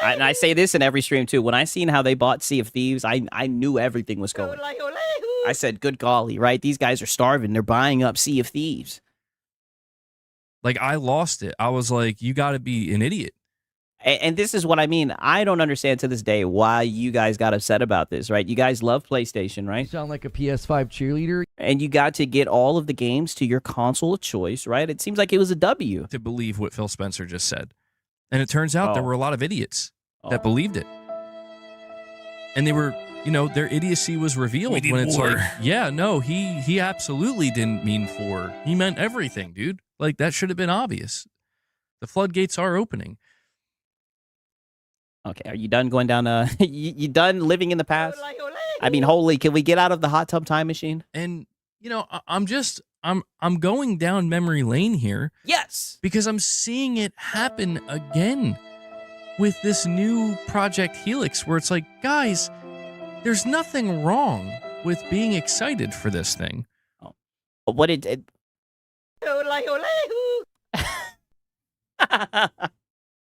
and I say this in every stream too. When I seen how they bought Sea of Thieves, I knew everything was going. I said, good golly, right? These guys are starving. They're buying up Sea of Thieves. Like, I lost it. I was like, you got to be an idiot. And this is what I mean. I don't understand to this day why you guys got upset about this, right? You guys love PlayStation, right? You sound like a PS5 cheerleader. And you got to get all of the games to your console of choice, right? It seems like it was a W. To believe what Phil Spencer just said. And it turns out there were a lot of idiots that believed it. And they were, their idiocy was revealed when it's like, yeah, no, he absolutely didn't mean 4. He meant everything, dude. Like, that should have been obvious. The floodgates are opening. Okay, are you done going down? You done living in the past? I mean, holy, can we get out of the hot tub time machine? And I'm going down memory lane here. Yes, because I'm seeing it happen again with this new Project Helix, where it's like, guys, there's nothing wrong with being excited for this thing. Oh, what it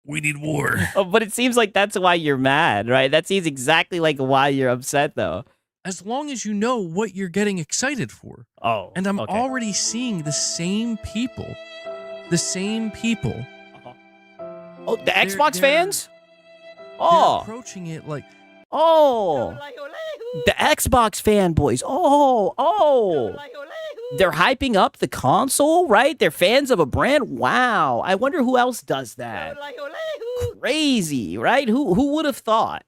We need war. Oh, but it seems like that's why you're mad, right? That seems exactly like why you're upset, though. As long as you know what you're getting excited for. Oh, and I'm already seeing the same people. The same people. Oh, the Xbox fans? Oh. They're approaching it like... Oh. The Xbox fanboys. Oh. They're hyping up the console, right? They're fans of a brand. Wow. I wonder who else does that. Crazy, right? Who would have thought?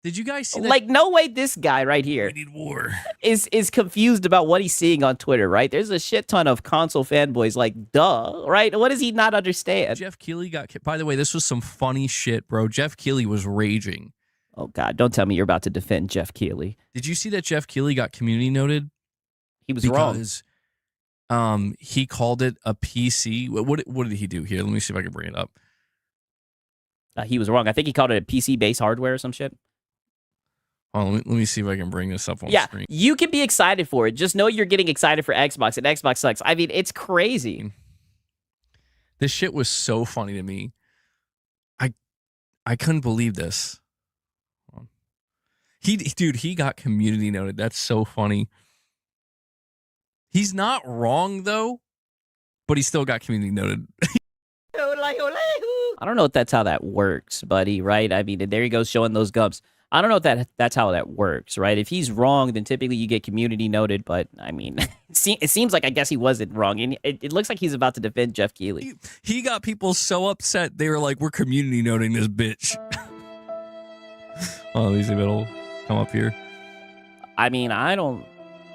Did you guys see that? Like, no way this guy right here We need war. is confused about what he's seeing on Twitter, right? There's a shit ton of console fanboys like, duh, right? What does he not understand? Jeff Keighley got... By the way, this was some funny shit, bro. Jeff Keighley was raging. Oh, God, don't tell me you're about to defend Jeff Keighley. Did you see that Jeff Keighley got community noted? He was wrong. Because he called it a PC. What did he do here? Let me see if I can bring it up. He was wrong. I think he called it a PC-based hardware or some shit. Oh, let me see if I can bring this up on screen. You can be excited for it. Just know you're getting excited for Xbox, and Xbox sucks. I mean, it's crazy. This shit was so funny to me. I couldn't believe this. He got community noted. That's so funny. He's not wrong, though, but he still got community noted. I don't know if that's how that works, buddy, right? I mean, there he goes showing those gums. I don't know if that's how that works, right? If he's wrong, then typically you get community noted, but I mean, it seems like I guess he wasn't wrong, and it looks like he's about to defend Jeff Keighley. He got people so upset, they were like, we're community noting this bitch. Oh, let me see if it'll come up here. I mean, I don't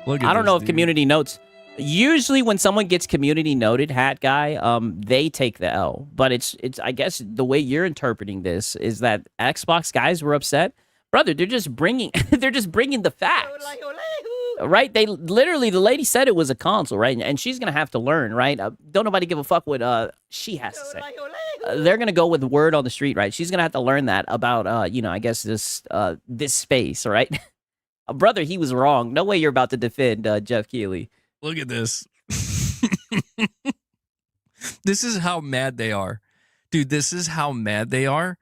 Look at know this, if dude. community notes. Usually when someone gets community noted, hat guy, they take the L. But it's I guess the way you're interpreting this is that Xbox guys were upset. Brother, they're just bringing the facts. right? They literally, the lady said it was a console, right? And she's gonna have to learn, right? Don't nobody give a fuck what she has to say. They're gonna go with the word on the street, right? She's gonna have to learn that about I guess this space, right? Brother, he was wrong. No way you're about to defend Jeff Keighley. Look at this. This is how mad they are. Dude, this is how mad they are.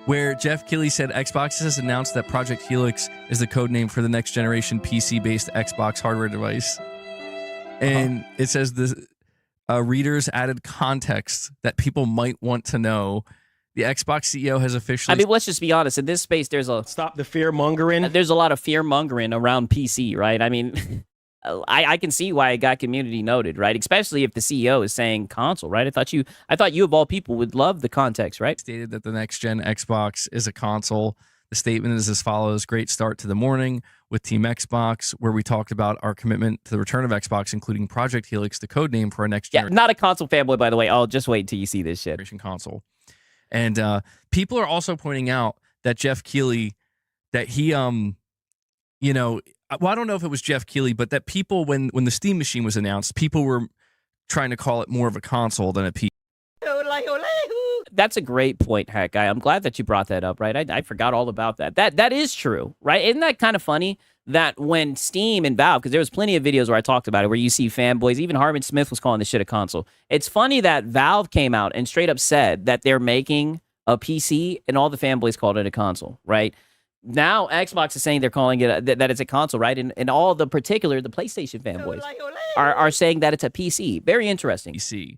Where Jeff Keighley said Xbox has announced that Project Helix is the code name for the next generation PC-based Xbox hardware device. And it says the readers added context that people might want to know. The Xbox CEO has officially... I mean, let's just be honest. In this space, there's a... Stop the fear-mongering. There's a lot of fear-mongering around PC, right? I mean... I can see why it got community noted, right? Especially if the CEO is saying console, right? I thought you of all people would love the context, right? Stated that the next gen Xbox is a console. The statement is as follows: great start to the morning with Team Xbox, where we talked about our commitment to the return of Xbox, including Project Helix, the code name for our next generation. Yeah, not a console fanboy, by the way. I'll just wait until you see this shit. Console. And people are also pointing out that Jeff Keighley, that he well, I don't know if it was Jeff Keighley, but that people, when the Steam machine was announced, people were trying to call it more of a console than a PC. That's a great point, Hack Guy. I'm glad that you brought that up, right? I forgot all about that. That is true, right? Isn't that kind of funny that when Steam and Valve, because there was plenty of videos where I talked about it, where you see fanboys, even Harmon Smith was calling this shit a console. It's funny that Valve came out and straight up said that they're making a PC, and all the fanboys called it a console, right? Now Xbox is saying they're calling it that it's a console, right? And all the PlayStation fanboys are saying that it's a PC. Very interesting. PC,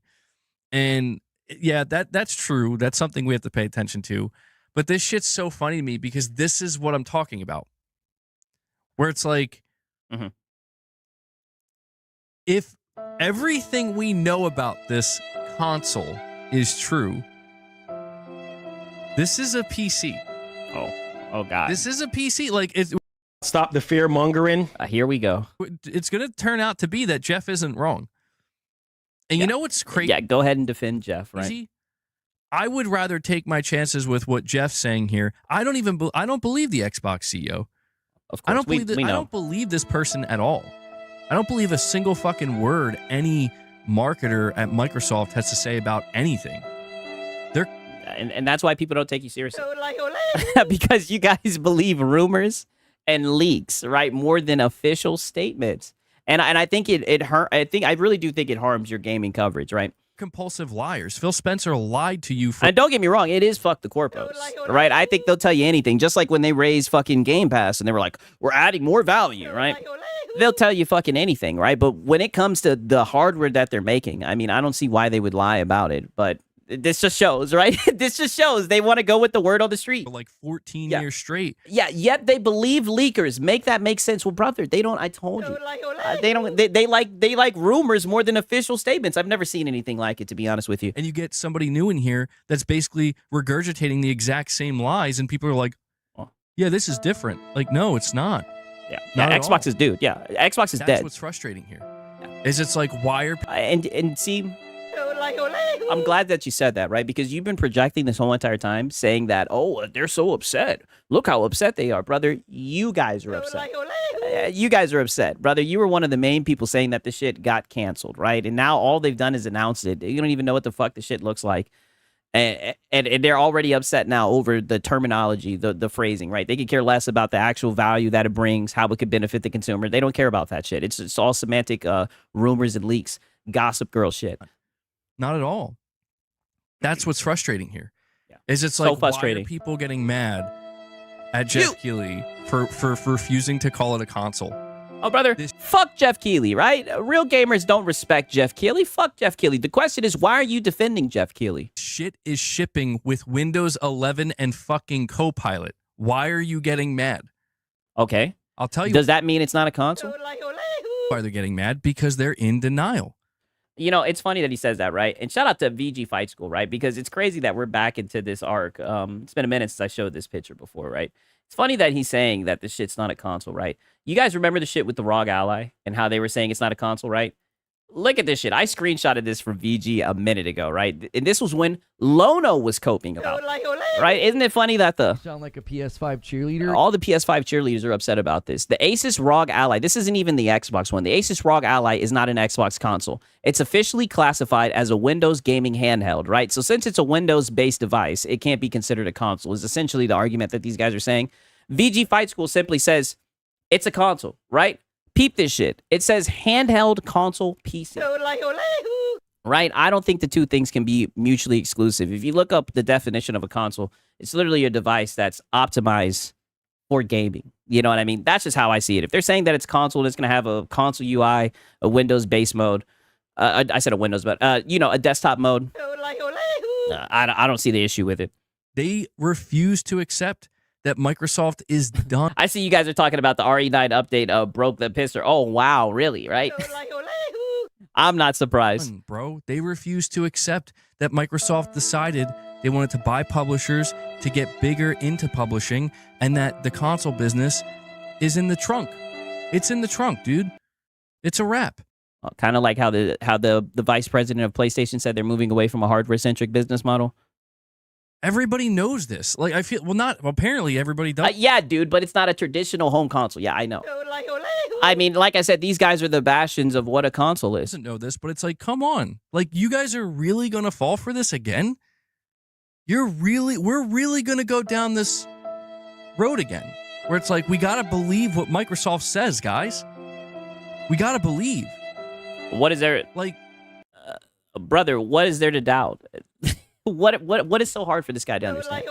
and yeah, that's true. That's something we have to pay attention to. But this shit's so funny to me because this is what I'm talking about. Where it's like, if everything we know about this console is true, this is a PC. Oh God! This is a PC. Like, it's... Stop the fear-mongering. Here we go. It's going to turn out to be that Jeff isn't wrong. And you know what's crazy? Yeah, go ahead and defend Jeff, right? I would rather take my chances with what Jeff's saying here. I don't believe the Xbox CEO. Of course, I don't believe this person at all. I don't believe a single fucking word any marketer at Microsoft has to say about anything. And that's why people don't take you seriously. Because you guys believe rumors and leaks, right? More than official statements. And I think I really do think it harms your gaming coverage, right? Compulsive liars. Phil Spencer lied to you. And don't get me wrong, it is fuck the corpos, right? I think they'll tell you anything. Just like when they raised fucking Game Pass and they were like, we're adding more value, right? They'll tell you fucking anything, right? But when it comes to the hardware that they're making, I mean, I don't see why they would lie about it. But this just shows, right? This just shows they want to go with the word on the street. For like 14 years straight. Yeah, yet they believe leakers. Make that make sense. Well, brother, they don't. I told you. They don't. They like rumors more than official statements. I've never seen anything like it, to be honest with you. And you get somebody new in here that's basically regurgitating the exact same lies, and people are like, yeah, this is different. Like, no, it's not. Yeah, Xbox is dude. Yeah, Xbox is dead. That's what's frustrating here. Is it's like, why are and see, I'm glad that you said that, right? Because you've been projecting this whole entire time saying that, oh, they're so upset. Look how upset they are, brother. You guys are upset. You guys are upset, brother. You were one of the main people saying that the shit got canceled, right? And now all they've done is announce it. You don't even know what the fuck the shit looks like. And they're already upset now over the terminology, the phrasing, right? They could care less about the actual value that it brings, how it could benefit the consumer. They don't care about that shit. It's all semantic rumors and leaks, gossip girl shit. Not at all. That's what's frustrating here. Yeah. Is it's So like, frustrating. why are people getting mad at Jeff Keighley for refusing to call it a console? Oh, brother, fuck Jeff Keighley, right? Real gamers don't respect Jeff Keighley. Fuck Jeff Keighley. The question is, why are you defending Jeff Keighley? Shit is shipping with Windows 11 and fucking Copilot. Why are you getting mad? Okay. I'll tell you. Does that mean it's not a console? Why are they getting mad? Because they're in denial. You know, it's funny that he says that, right? And shout out to VG Fight School, right? Because it's crazy that we're back into this arc. It's been a minute since I showed this picture before, right? It's funny that he's saying that this shit's not a console, right? You guys remember the shit with the ROG Ally and how they were saying it's not a console, right? Look at this shit. I screenshotted this from VG a minute ago, right? And this was when Lono was coping about it, right? Isn't it funny that You sound like a PS5 cheerleader. all the PS5 cheerleaders are upset about this? The Asus ROG Ally, this isn't even the Xbox one. The Asus ROG Ally is not an Xbox console. It's officially classified as a Windows gaming handheld, right? So since it's a Windows-based device, it can't be considered a console, is essentially the argument that these guys are saying. VG Fight School simply says it's a console, right? Peep this shit. It says handheld console PC. Right? I don't think the two things can be mutually exclusive. If you look up the definition of a console, it's literally a device that's optimized for gaming. You know what I mean? That's just how I see it. If they're saying that it's console, it's going to have a console UI, a Windows base mode. I said a Windows, but a desktop mode. I don't see the issue with it. They refuse to accept that Microsoft is done. I see you guys are talking about the RE9 update broke the pisser. Oh, wow, really, right? I'm not surprised. Bro, they refuse to accept that Microsoft decided they wanted to buy publishers to get bigger into publishing and that the console business is in the trunk. It's in the trunk, dude. It's a wrap. Kind of like how the vice president of PlayStation said they're moving away from a hardware-centric business model. Everybody knows this. Like, I feel, apparently everybody does. Yeah, dude, but it's not a traditional home console. Yeah, I know. I mean, like I said, these guys are the bastions of what a console is. Doesn't know this, but it's like, come on. Like, you guys are really going to fall for this again? We're really going to go down this road again, where it's like, we got to believe what Microsoft says, guys. We got to believe. What is there? Like, brother, what is there to doubt? What is so hard for this guy to understand?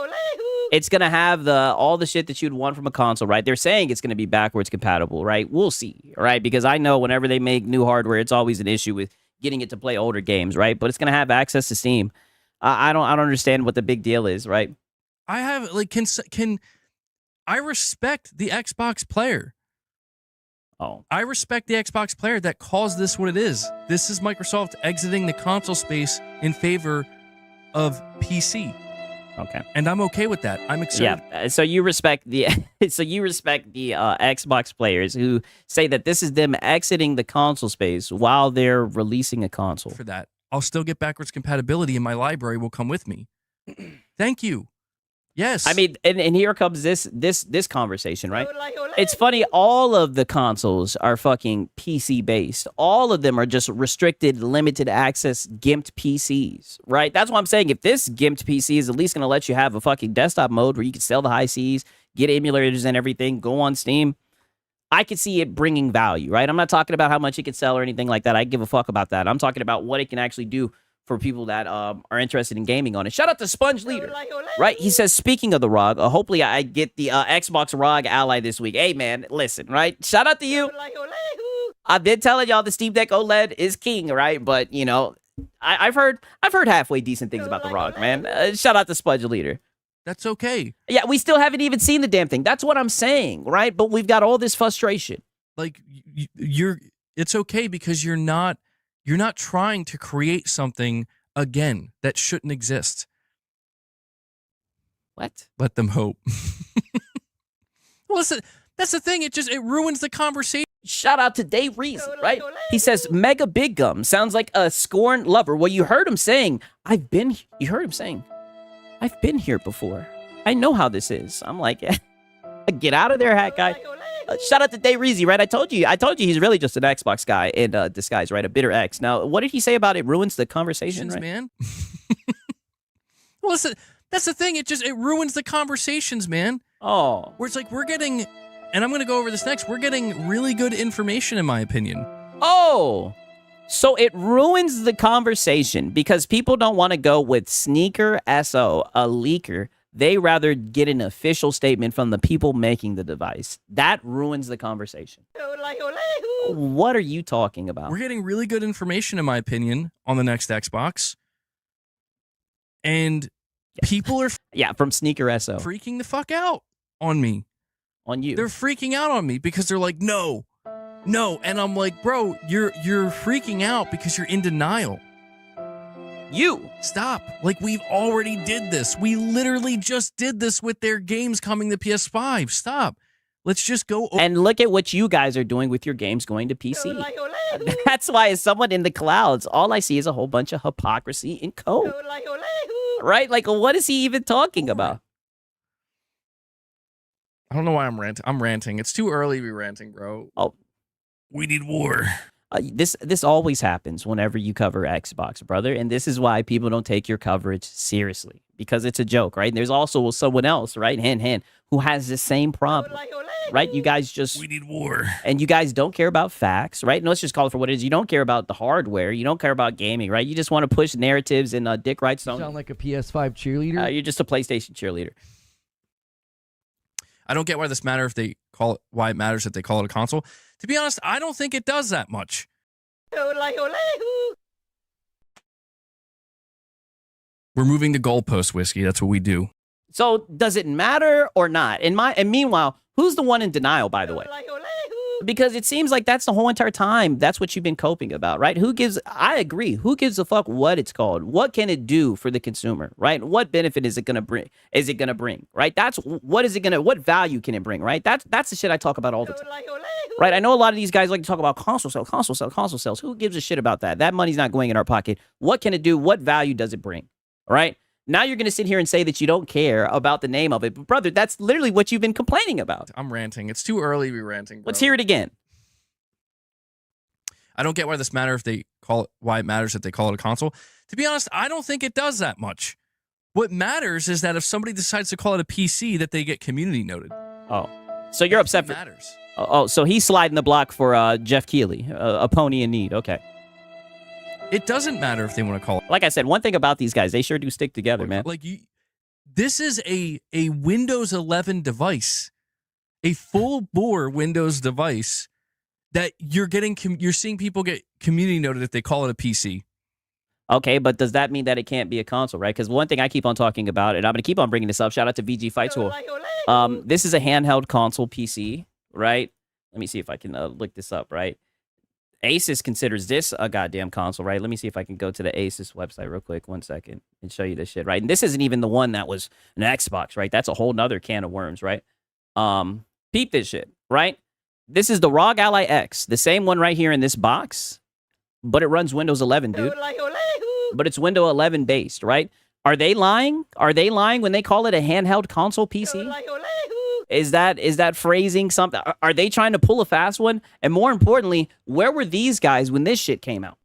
It's going to have all the shit that you'd want from a console, right? They're saying it's going to be backwards compatible, right? We'll see, right? Because I know whenever they make new hardware, it's always an issue with getting it to play older games, right? But it's going to have access to Steam. I don't understand what the big deal is, right? I have, like, I respect the Xbox player. Oh. I respect the Xbox player that calls this what it is. This is Microsoft exiting the console space in favor of PC. Okay. And I'm okay with that. I'm excited. Yeah. So you respect the Xbox players who say that this is them exiting the console space while they're releasing a console. For that. I'll still get backwards compatibility and my library will come with me. Thank you. Yes. I mean, and here comes this conversation, right? It's funny, all of the consoles are fucking PC based. All of them are just restricted, limited access, gimped PCs, right? That's what I'm saying. If this gimped PC is at least going to let you have a fucking desktop mode where you can sell the high Cs, get emulators and everything, go on Steam, I could see it bringing value, right? I'm not talking about how much it could sell or anything like that. I give a fuck about that. I'm talking about what it can actually do for people that are interested in gaming on it. Shout out to Sponge Leader, right? He says, speaking of the ROG, hopefully I get the Xbox ROG Ally this week. Hey, man, listen, right? Shout out to you. I've been telling y'all the Steam Deck OLED is king, right? But, you know, I've heard halfway decent things about the ROG, man. Shout out to Sponge Leader. That's okay. Yeah, we still haven't even seen the damn thing. That's what I'm saying, right? But we've got all this frustration. Like, it's okay because you're not trying to create something again that shouldn't exist. What? Let them hope. Well, listen, that's the thing. It ruins the conversation. Shout out to Dave Reese, right? He says, Mega Big Gum sounds like a scorned lover. Well, you heard him saying, I've been here before. I know how this is. I'm like, get out of there, hat guy. Shout out to Dave Reese, right? I told you he's really just an Xbox guy in disguise, right? A bitter X. Now, what did he say about it ruins the conversation, right? Man. Well, listen, that's the thing. It ruins the conversations, man. Oh. Where it's like we're getting, and I'm going to go over this next, we're getting really good information, in my opinion. Oh. So it ruins the conversation because people don't want to go with Sneaker SO, a leaker. They rather get an official statement from the people making the device. That ruins the conversation. What are you talking about? We're getting really good information, in my opinion, on the next Xbox. And people are from Sneaker SO freaking the fuck out on me. On you. They're freaking out on me because they're like, no. And I'm like, bro, you're freaking out because you're in denial. You stop. Like, we've already did this. We literally just did this with their games coming to PS5. Stop. Let's just go. And look at what you guys are doing with your games going to PC. That's why, as someone in the clouds, all I see is a whole bunch of hypocrisy in code. Right? Like, what is he even talking about? I don't know why I'm ranting. I'm ranting. It's too early to be ranting, bro. Oh, we need war. This always happens whenever you cover Xbox, brother. And this is why people don't take your coverage seriously, because it's a joke, right? And there's also someone else, right, hand, who has the same problem, right? You guys just... We need war. And you guys don't care about facts, right? And let's just call it for what it is. You don't care about the hardware. You don't care about gaming, right? You just want to push narratives and dick rights. You sound like a PS5 cheerleader. You're just a PlayStation cheerleader. I don't get why this matter if they call it, why it matters if they call it a console. To be honest, I don't think it does that much. We're moving the goalpost, Whiskey. That's what we do. So does it matter or not? And meanwhile, who's the one in denial, by the way? Because it seems like that's the whole entire time. That's what you've been coping about, right? I agree. Who gives a fuck what it's called? What can it do for the consumer, right? What benefit is it going to bring? Right? What value can it bring, right? That's the shit I talk about all the time. Right? I know a lot of these guys like to talk about console sales. Who gives a shit about that? That money's not going in our pocket. What can it do? What value does it bring? Right? Now you're going to sit here and say that you don't care about the name of it. But, brother, that's literally what you've been complaining about. I'm ranting. It's too early to be ranting, bro. Let's hear it again. I don't get why this matter if they call it, why it matters if they call it a console. To be honest, I don't think it does that much. What matters is that if somebody decides to call it a PC, that they get community noted. Oh, so you're upset for... matters. Oh, so he's sliding the block for Jeff Keighley, a pony in need. Okay. It doesn't matter if they want to call it. Like I said, one thing about these guys, they sure do stick together, man. Like this is a Windows 11 device, a full bore Windows device that you're seeing people get community noted if they call it a PC. Okay, but does that mean that it can't be a console, right? Because one thing I keep on talking about, and I'm going to keep on bringing this up, shout out to VG Fight Tool. This is a handheld console PC, right? Let me see if I can look this up, right? Asus considers this a goddamn console, right? Let me see if I can go to the Asus website real quick, 1 second, and show you this shit, right? And this isn't even the one that was an Xbox, right? That's a whole nother can of worms, right? Peep this shit, right? This is the ROG Ally X, the same one right here in this box, but it runs Windows 11, dude. But it's Windows 11 based, right? Are they lying? Are they lying when they call it a handheld console PC? Is that phrasing something? Are they trying to pull a fast one? And more importantly, where were these guys when this shit came out?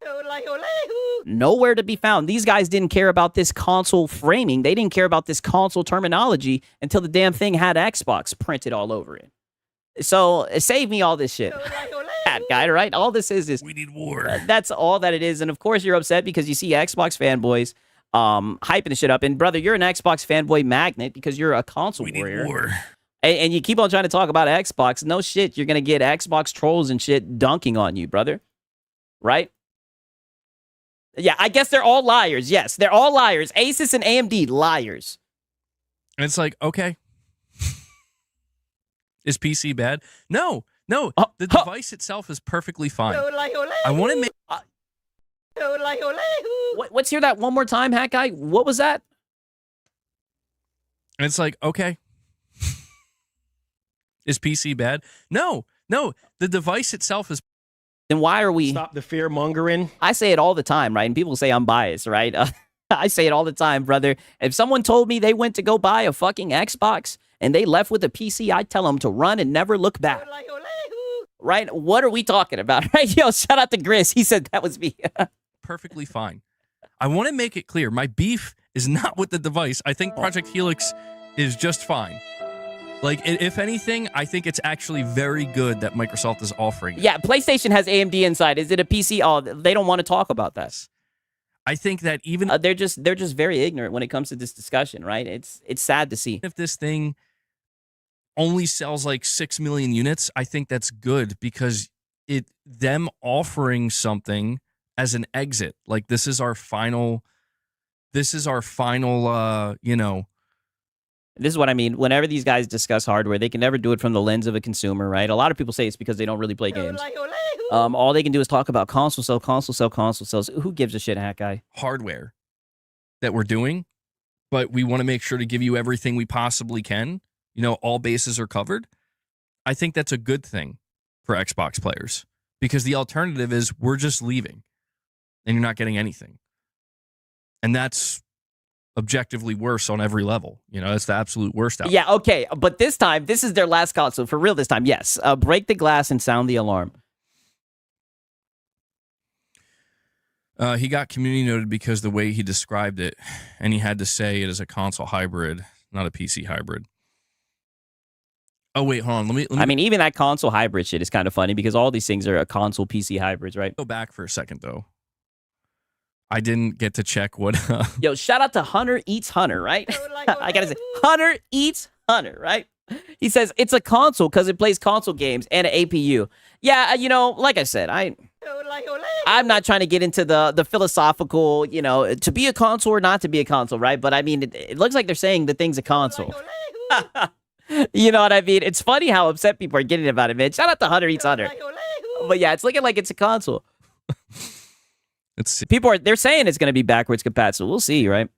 Nowhere to be found. These guys didn't care about this console framing. They didn't care about this console terminology until the damn thing had Xbox printed all over it. So save me all this shit. That guy, right? All this is we need war. That's all that it is. And of course you're upset because you see Xbox fanboys hyping the shit up. And brother, you're an Xbox fanboy magnet because you're a console warrior. Need war. And you keep on trying to talk about Xbox. No shit, you're going to get Xbox trolls and shit dunking on you, brother. Right? Yeah, I guess they're all liars. Yes, they're all liars. Asus and AMD, liars. And it's like, okay. Is PC bad? No. The device itself is perfectly fine. I want to make... Let's hear that one more time, Hat Guy. What was that? And it's like, okay. Is PC bad? No. The device itself is... Then why are we... Stop the fear mongering. I say it all the time, right? And people say I'm biased, right? I say it all the time, brother. If someone told me they went to go buy a fucking Xbox and they left with a PC, I'd tell them to run and never look back. Right? What are we talking about? Right? Yo, shout out to Grizz. He said that was me. Perfectly fine. I want to make it clear. My beef is not with the device. I think Project Helix is just fine. Like, if anything, I think it's actually very good that Microsoft is offering it. Yeah, PlayStation has AMD inside. Is it a PC? Oh, they don't want to talk about that. I think that even... they're just very ignorant when it comes to this discussion, right? It's sad to see. If this thing only sells like 6 million units, I think that's good because them offering something as an exit, like this is our final, This is what I mean. Whenever these guys discuss hardware, they can never do it from the lens of a consumer, right? A lot of people say it's because they don't really play games. All they can do is talk about console sales. Who gives a shit, Hat Guy? Hardware that we're doing, but we want to make sure to give you everything we possibly can. You know, all bases are covered. I think that's a good thing for Xbox players because the alternative is we're just leaving and you're not getting anything. And that's objectively worse on every level. You know, that's the absolute worst out. Yeah, okay. But this time, this is their last console. For real this time, yes. Break the glass and sound the alarm. He got community noted because the way he described it, and he had to say it is a console hybrid, not a PC hybrid. Oh, wait, hold on. Let me I mean, even that console hybrid shit is kind of funny because all these things are a console PC hybrids, right? go back for a second, though. I didn't get to check what... Yo, shout out to Hunter Eats Hunter, right? I gotta say, Hunter Eats Hunter, right? He says, it's a console because it plays console games and an APU. Yeah, you know, like I said, I'm not trying to get into the philosophical, you know, to be a console or not to be a console, right? But I mean, it looks like they're saying the thing's a console. You know what I mean? It's funny how upset people are getting about it, man. Shout out to Hunter Eats Hunter. But yeah, it's looking like it's a console. Let's see. They're saying it's going to be backwards compatible. We'll see, right?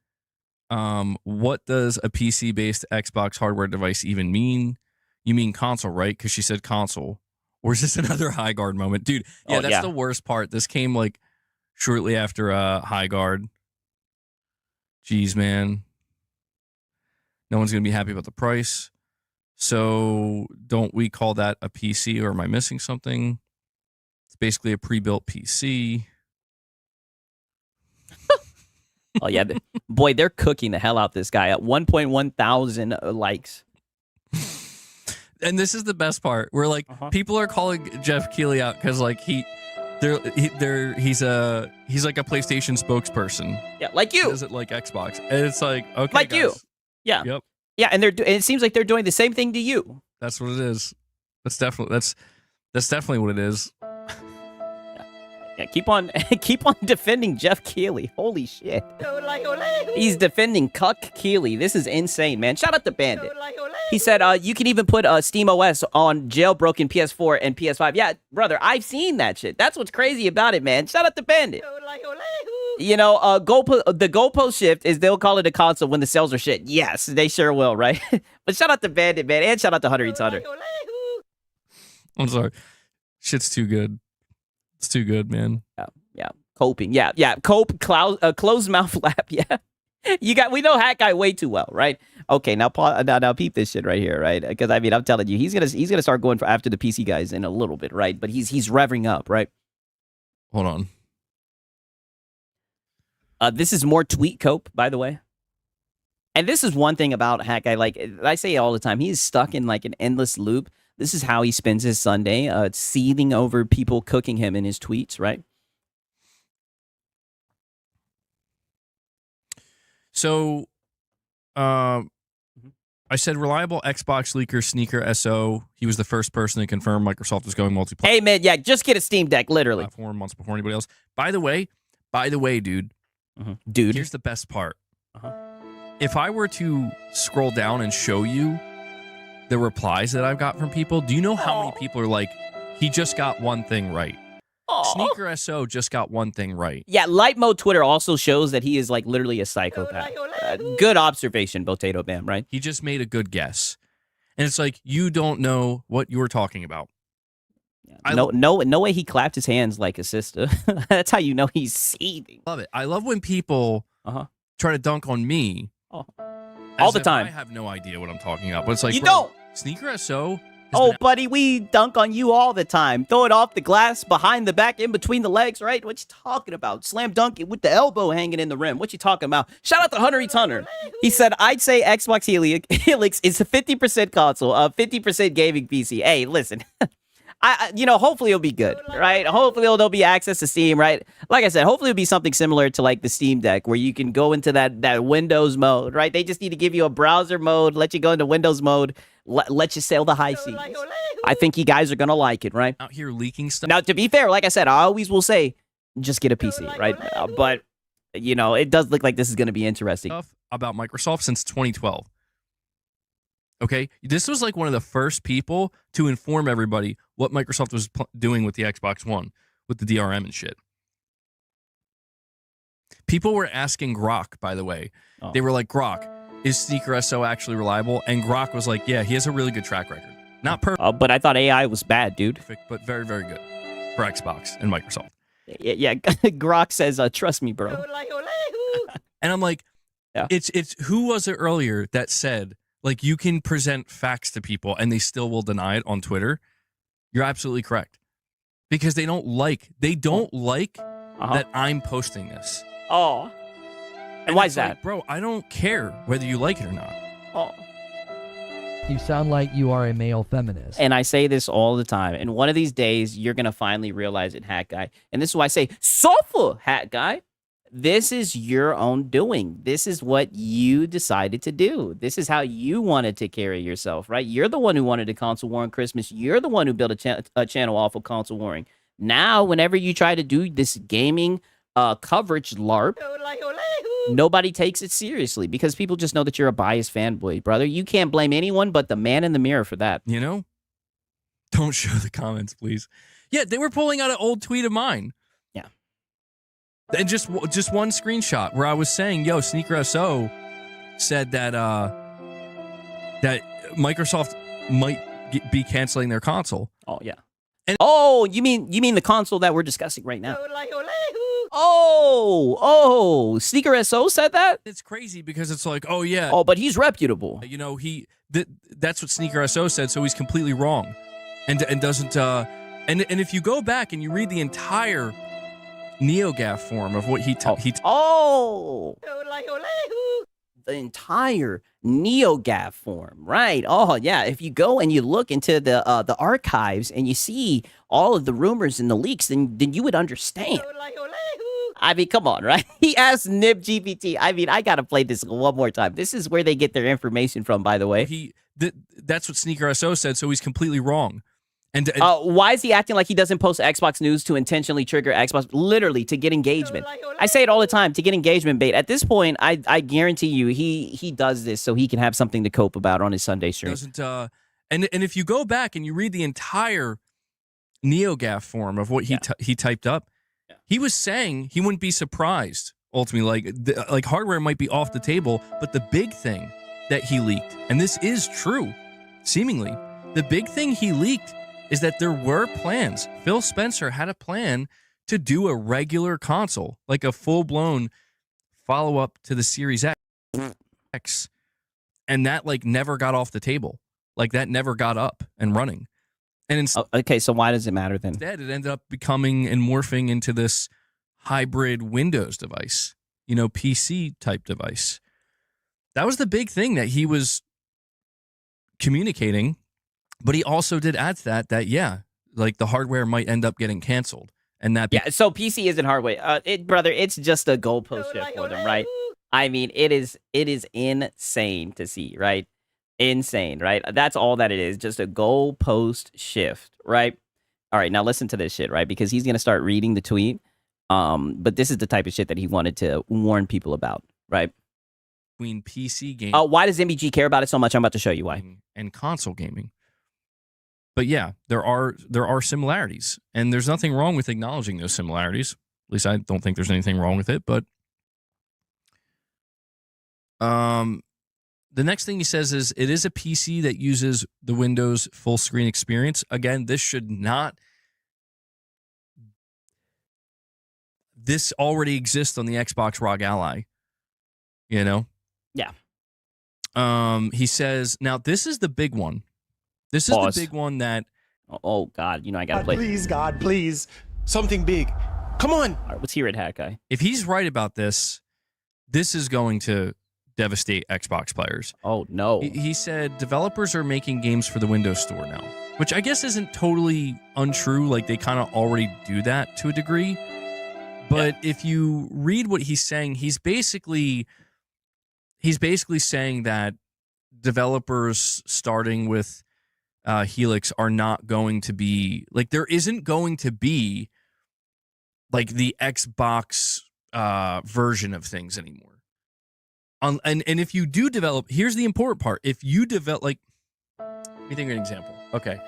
What does a PC-based Xbox hardware device even mean? You mean console, right? Because she said console. Or is this another High Guard moment? Dude, yeah, that's the worst part. This came like shortly after High Guard. Jeez, man. No one's going to be happy about the price. So don't we call that a PC, or am I missing something? It's basically a pre-built PC. Oh, yeah. Boy, they're cooking the hell out this guy at 1.1 thousand likes. And this is the best part. Where like people are calling Jeff Keighley out because like he's like a PlayStation spokesperson. Yeah, like you. Is it like Xbox? And it's like, okay, like guys. you. Yeah. Yep. Yeah, and it seems like they're doing the same thing to you. That's what it is. That's definitely what it is. Yeah, keep on defending Jeff Keighley. Holy shit. He's defending Cuck Keighley. This is insane, man. Shout out to Bandit. He said you can even put Steam OS on jailbroken PS4 and PS5. Yeah, brother, I've seen that shit. That's what's crazy about it, man. Shout out to Bandit. You know, the goalpost shift is they'll call it a console when the sales are shit. Yes, they sure will, right? But shout out to Bandit, man, and shout out to Hunter Eats Hunter. I'm sorry. Shit's too good. It's too good, man. Yeah. Coping. Yeah. Cope, closed mouth laugh. Yeah. We know Hat Guy way too well, right? Okay, now peep this shit right here, right? Because I mean, I'm telling you, he's gonna start going after the PC guys in a little bit, right? But he's revving up, right? Hold on. This is more tweet cope, by the way. And this is one thing about Hat Guy. Like I say it all the time, he's stuck in like an endless loop. This is how he spends his Sunday, seething over people cooking him in his tweets, right? So, I said reliable Xbox leaker Sneaker SO. He was the first person to confirm Microsoft was going multiplayer. Hey, man, yeah, just get a Steam Deck, literally. Platform months before anybody else. By the way, dude. Dude. Here's the best part. If I were to scroll down and show you the replies that I've got from people, do you know how many people are like, he just got one thing right? Sneaker SO just got one thing right. Yeah, light mode Twitter also shows that he is like literally a psychopath. Good observation, Potato Bam, right? He just made a good guess. And it's like, you don't know what you're talking about. No way he clapped his hands like a sister. That's how you know he's seething. Love it. I love when people try to dunk on me. All the time. I have no idea what I'm talking about. But it's like, you don't. Sneaker SO. Oh, buddy, we dunk on you all the time. Throw it off the glass, behind the back, in between the legs, right? What you talking about? Slam dunk it with the elbow hanging in the rim. What you talking about? Shout out to Hunter Eats Hunter. He said, I'd say Xbox Helix is a 50% console, 50% gaming PC. Hey, listen. Hopefully it'll be good, right? Hopefully there'll be access to Steam, right? Like I said, hopefully it'll be something similar to like the Steam Deck where you can go into that Windows mode, right? They just need to give you a browser mode, let you go into Windows mode, let you sail the high seas. I think you guys are going to like it, right? Out here leaking stuff. Now, to be fair, like I said, I always will say, just get a PC, right? But, it does look like this is going to be interesting. Stuff about Microsoft since 2012. Okay, this was like one of the first people to inform everybody what Microsoft was doing with the Xbox One, with the DRM and shit. People were asking Grok, by the way. They were like, Grok, is Sneaker SO actually reliable? And Grok was like, yeah, he has a really good track record. Not perfect, But I thought AI was bad, dude. but very, very good for Xbox and Microsoft. Yeah, Grok says, trust me, bro. And I'm like, Yeah. it's who was it earlier that said, like, you can present facts to people and they still will deny it on Twitter? You're absolutely correct. Because they don't like that I'm posting this. Oh. And why it's is that? like, bro, I don't care whether you like it or not. Oh. You sound like you are a male feminist. And I say this all the time. And one of these days, you're going to finally realize it, Hat Guy. And this is why I say, suffer, Hat Guy. This is your own doing. This is what you decided to do. This is how you wanted to carry yourself, right? You're the one who wanted a console war on Christmas. You're the one who built a channel off of console warring. Now, whenever you try to do this gaming coverage LARP, nobody takes it seriously because people just know that you're a biased fanboy, brother. You can't blame anyone but the man in the mirror for that. You know? Don't show the comments, please. Yeah, they were pulling out an old tweet of mine. Yeah. And just one screenshot where I was saying, yo, Sneaker SO said that that Microsoft might be canceling their console. Oh, yeah. And you mean the console that we're discussing right now? Sneaker SO said that? It's crazy because it's like, oh yeah. Oh, but he's reputable. You know, that's what Sneaker SO said, so he's completely wrong. And doesn't and if you go back and you read the entire NeoGAF form of what the entire NeoGAF form, right? Oh yeah, if you go and you look into the archives and you see all of the rumors and the leaks, then you would understand. I mean, come on, right? He asked Nib GPT. I mean, I gotta play this one more time. This is where they get their information from, by the way. That's what Sneaker SO said, so he's completely wrong. And why is he acting like he doesn't post Xbox news to intentionally trigger Xbox? Literally, to get engagement. I say it all the time, to get engagement bait. At this point, I guarantee you he does this so he can have something to cope about on his Sunday stream. And if you go back and you read the entire NeoGAF form of what he typed up, he was saying he wouldn't be surprised, ultimately, like hardware might be off the table, but the big thing that he leaked, and this is true, seemingly, the big thing he leaked is that there were plans. Phil Spencer had a plan to do a regular console, like a full-blown follow-up to the Series X. And that, like, never got off the table. Like, that never got up and running. And okay, so why does it matter then? Instead, it ended up becoming and morphing into this hybrid Windows device, PC-type device. That was the big thing that he was communicating. But he also did add to that yeah, like the hardware might end up getting canceled, and that so PC isn't hardware, brother. It's just a goalpost shift for them, right? I mean, it is insane to see, right? Insane, right? That's all that it is, just a goalpost shift, right? All right, now listen to this shit, right? Because he's gonna start reading the tweet, but this is the type of shit that he wanted to warn people about, right? Between PC gaming. Why does MBG care about it so much? I'm about to show you why. And console gaming. But yeah, there are similarities, and there's nothing wrong with acknowledging those similarities. At least I don't think there's anything wrong with it. But the next thing he says is it is a PC that uses the Windows full screen experience. Again, this should not. This already exists on the Xbox ROG Ally. Yeah. He says now this is the big one. This is the big one that... Oh, God. I got to play. Please, God, please. Something big. Come on. All right, let's hear it, Hat Guy. If he's right about this, this is going to devastate Xbox players. Oh, no. He said developers are making games for the Windows Store now, which I guess isn't totally untrue. Like, they kind of already do that to a degree. But if you read what he's saying, he's basically saying that developers starting with Helix are not going to be like there isn't going to be like the Xbox version of things anymore. And if you do develop, here's the important part: if you develop, like, let me think of an example. Okay,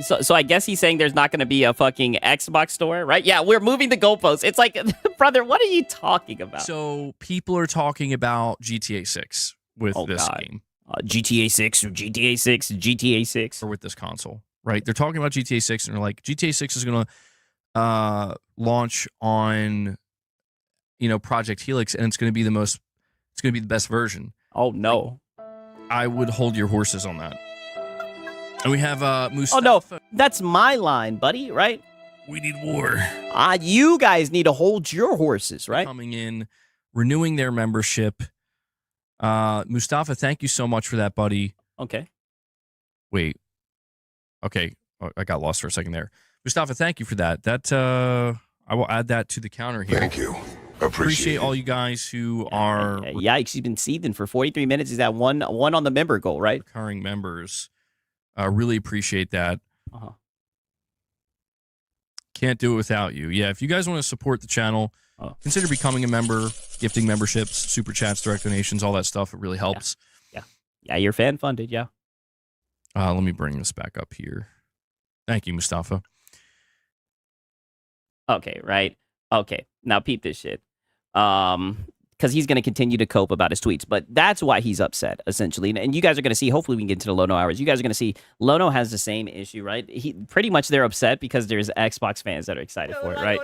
so I guess he's saying there's not going to be a fucking Xbox store, right? Yeah, we're moving the goalposts. It's like, brother, what are you talking about? So people are talking about GTA 6 with this game. GTA 6 or GTA 6, GTA 6. Or with this console, right? They're talking about GTA 6 and they're like, GTA 6 is going to launch on, Project Helix, and it's going to be the best version. Oh, no. I would hold your horses on that. And we have Mustafa. Oh, no. That's my line, buddy, right? We need war. You guys need to hold your horses, right? Coming in, renewing their membership. Mustafa, thank you so much for that, buddy. Okay. Wait. Okay. Oh, I got lost for a second there. Mustafa, thank you for that. I will add that to the counter here. Thank you. Appreciate all you guys who are Yikes, you've been seething for 43 minutes. Is that one on the member goal, right? recurring members. Really appreciate that. Uh-huh. Can't do it without you. Yeah, if you guys want to support the channel, consider becoming a member, gifting memberships, super chats, direct donations, all that stuff. It really helps. Yeah, you're fan funded, yeah. Let me bring this back up here. Thank you, Mustafa. Okay, right. Okay, now peep this shit. Because he's going to continue to cope about his tweets, but that's why he's upset, essentially. And you guys are going to see, hopefully we can get into the Lono hours. You guys are going to see Lono has the same issue, right? Pretty much they're upset because there's Xbox fans that are excited for it, right?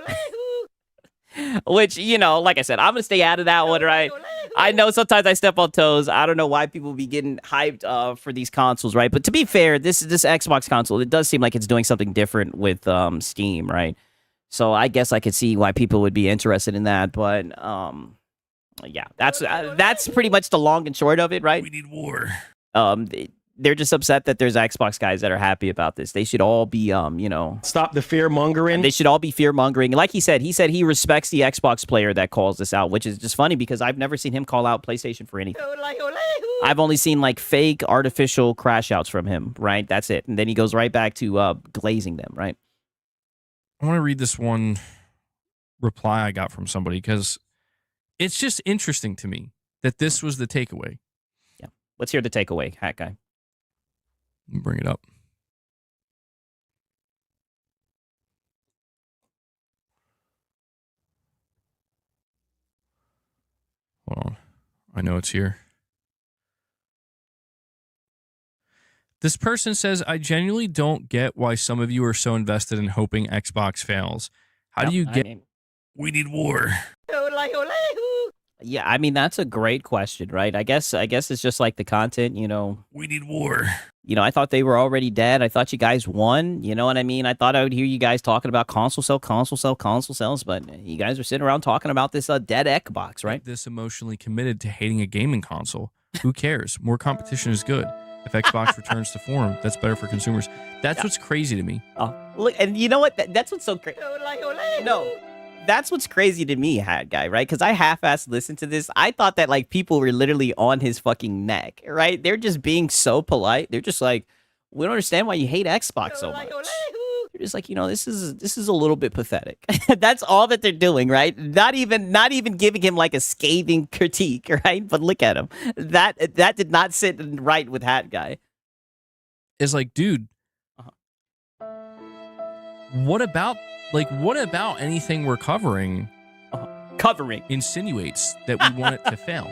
Which, like I said, I'm going to stay out of that one, right? I know sometimes I step on toes. I don't know why people be getting hyped for these consoles, right? But to be fair, this Xbox console, it does seem like it's doing something different with Steam, right? So I guess I could see why people would be interested in that, but yeah, that's pretty much the long and short of it, right? We need war. They're just upset that there's Xbox guys that are happy about this. They should all be, Stop the fear mongering. They should all be fear mongering. Like he said he respects the Xbox player that calls this out, which is just funny because I've never seen him call out PlayStation for anything. I've only seen like fake artificial crash outs from him, right? That's it. And then he goes right back to glazing them, right? I want to read this one reply I got from somebody because it's just interesting to me that this was the takeaway. Yeah. Let's hear the takeaway, Hat Guy. Let me bring it up. Hold on. I know it's here. This person says, I genuinely don't get why some of you are so invested in hoping Xbox fails. How do you get... We need war. Yeah, I mean, that's a great question, right? I guess it's just like the content, We need war. I thought they were already dead. I thought you guys won. You know what I mean? I thought I would hear you guys talking about console sales, but you guys are sitting around talking about this dead Xbox, right? This emotionally committed to hating a gaming console. Who cares? More competition is good. If Xbox returns to form, that's better for consumers. That's what's crazy to me. Oh, look, and you know what? That's what's so crazy. No, that's what's crazy to me, Hat Guy, right? Because I half-assed listened to this. I thought that like people were literally on his fucking neck, right? They're just being so polite. They're just like, we don't understand why you hate Xbox so much. They're just like, this is a little bit pathetic. That's all that they're doing, right? Not even giving him like a scathing critique, right? But look at him. That did not sit right with Hat Guy. It's like, dude, what about anything we're covering? Covering insinuates that we want it to fail.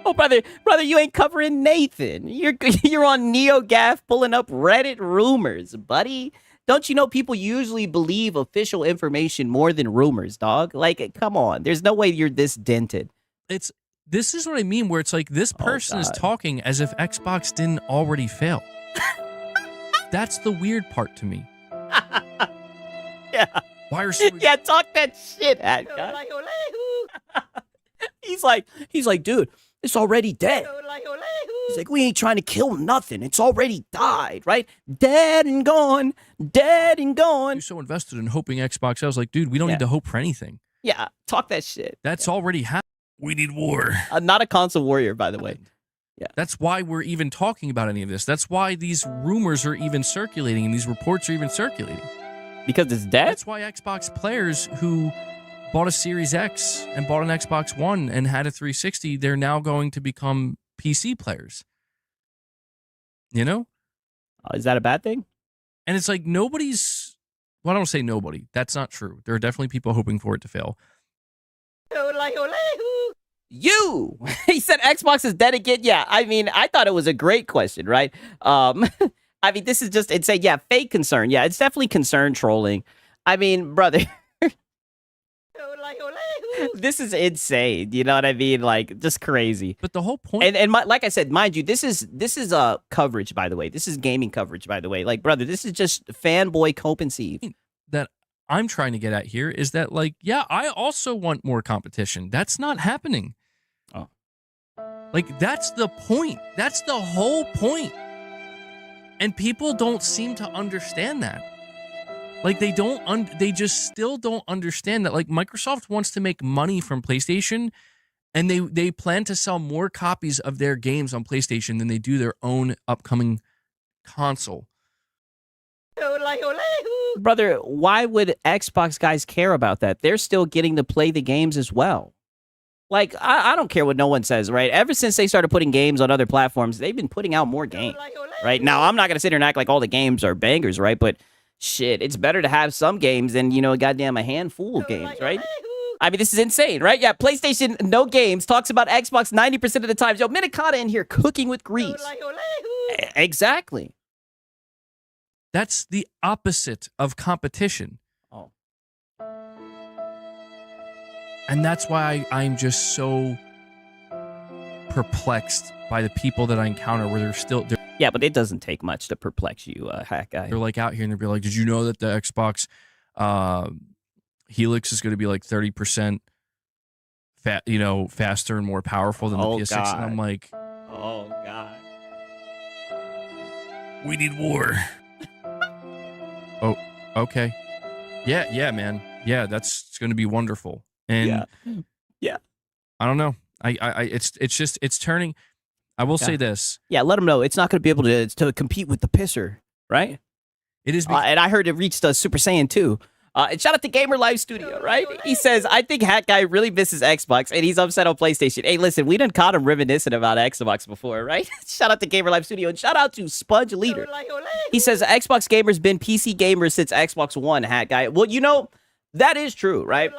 Oh, brother, you ain't covering Nathan. You're on NeoGaf pulling up Reddit rumors, buddy. Don't you know people usually believe official information more than rumors, dog? Like, come on. There's no way you're this dented. This is what I mean, where it's like this person is talking as if Xbox didn't already fail. That's the weird part to me. Yeah. Why are some... Yeah, talk that shit, Hat Guy. He's like, dude, it's already dead. He's like, we ain't trying to kill nothing. It's already died, right? Dead and gone. Dead and gone. You're so invested in hoping Xbox. I was like, dude, we don't need to hope for anything. Yeah, talk that shit. That's already happened. We need war. Not a console warrior, by the way. Yeah. That's why we're even talking about any of this. That's why these rumors are even circulating and these reports are even circulating. Because it's dead? That's why Xbox players who bought a Series X and bought an Xbox One and had a 360, they're now going to become PC players. Is that a bad thing? And it's like nobody's... Well, I don't say nobody. That's not true. There are definitely people hoping for it to fail. You. He said Xbox is dead again. Yeah, I mean, I thought it was a great question, right? I mean, this is just insane. Yeah, fake concern. Yeah, it's definitely concern trolling. I mean, brother, this is insane. You know what I mean? Like, just crazy. But the whole point, like I said, mind you, this is coverage, by the way. This is gaming coverage, by the way. Like, brother, this is just fanboy cope and see that I'm trying to get at here is that, like, yeah, I also want more competition. That's not happening. Oh, like, that's the point. That's the whole point. And people don't seem to understand that. Like, they they just still don't understand that. Like, Microsoft wants to make money from PlayStation, and they plan to sell more copies of their games on PlayStation than they do their own upcoming console. Brother, why would Xbox guys care about that? They're still getting to play the games as well. Like, I don't care what no one says, right? Ever since they started putting games on other platforms, they've been putting out more games, right? Now, I'm not going to sit here and act like all the games are bangers, right? But shit, it's better to have some games than, you know, goddamn a handful of games, right? I mean, this is insane, right? Yeah, PlayStation, no games, talks about Xbox 90% of the time. Yo, Minikata in here cooking with grease. Exactly. That's the opposite of competition. Oh. And that's why I'm just so perplexed by the people that I encounter where they're yeah, but it doesn't take much to perplex you, hack guy. They're like out here and they'll be like, did you know that the Xbox Helix is going to be like 30% faster and more powerful than the PS6? God. And I'm like, oh, God. We need war. Oh, okay. Yeah, man. Yeah, it's going to be wonderful. And yeah. I don't know. It's turning. I will say this. Yeah, let them know it's not going to be able to compete with the pisser, right? It is. And I heard it reached Super Saiyan 2. And shout out to Gamer Live Studio, right? He says, I think Hat Guy really misses Xbox, and he's upset on PlayStation. Hey, listen, we done caught him reminiscent about Xbox before, right? Shout out to Gamer Live Studio, and shout out to Sponge Leader. He says, Xbox gamers been PC gamers since Xbox One, Hat Guy. Well, you know, that is true, right?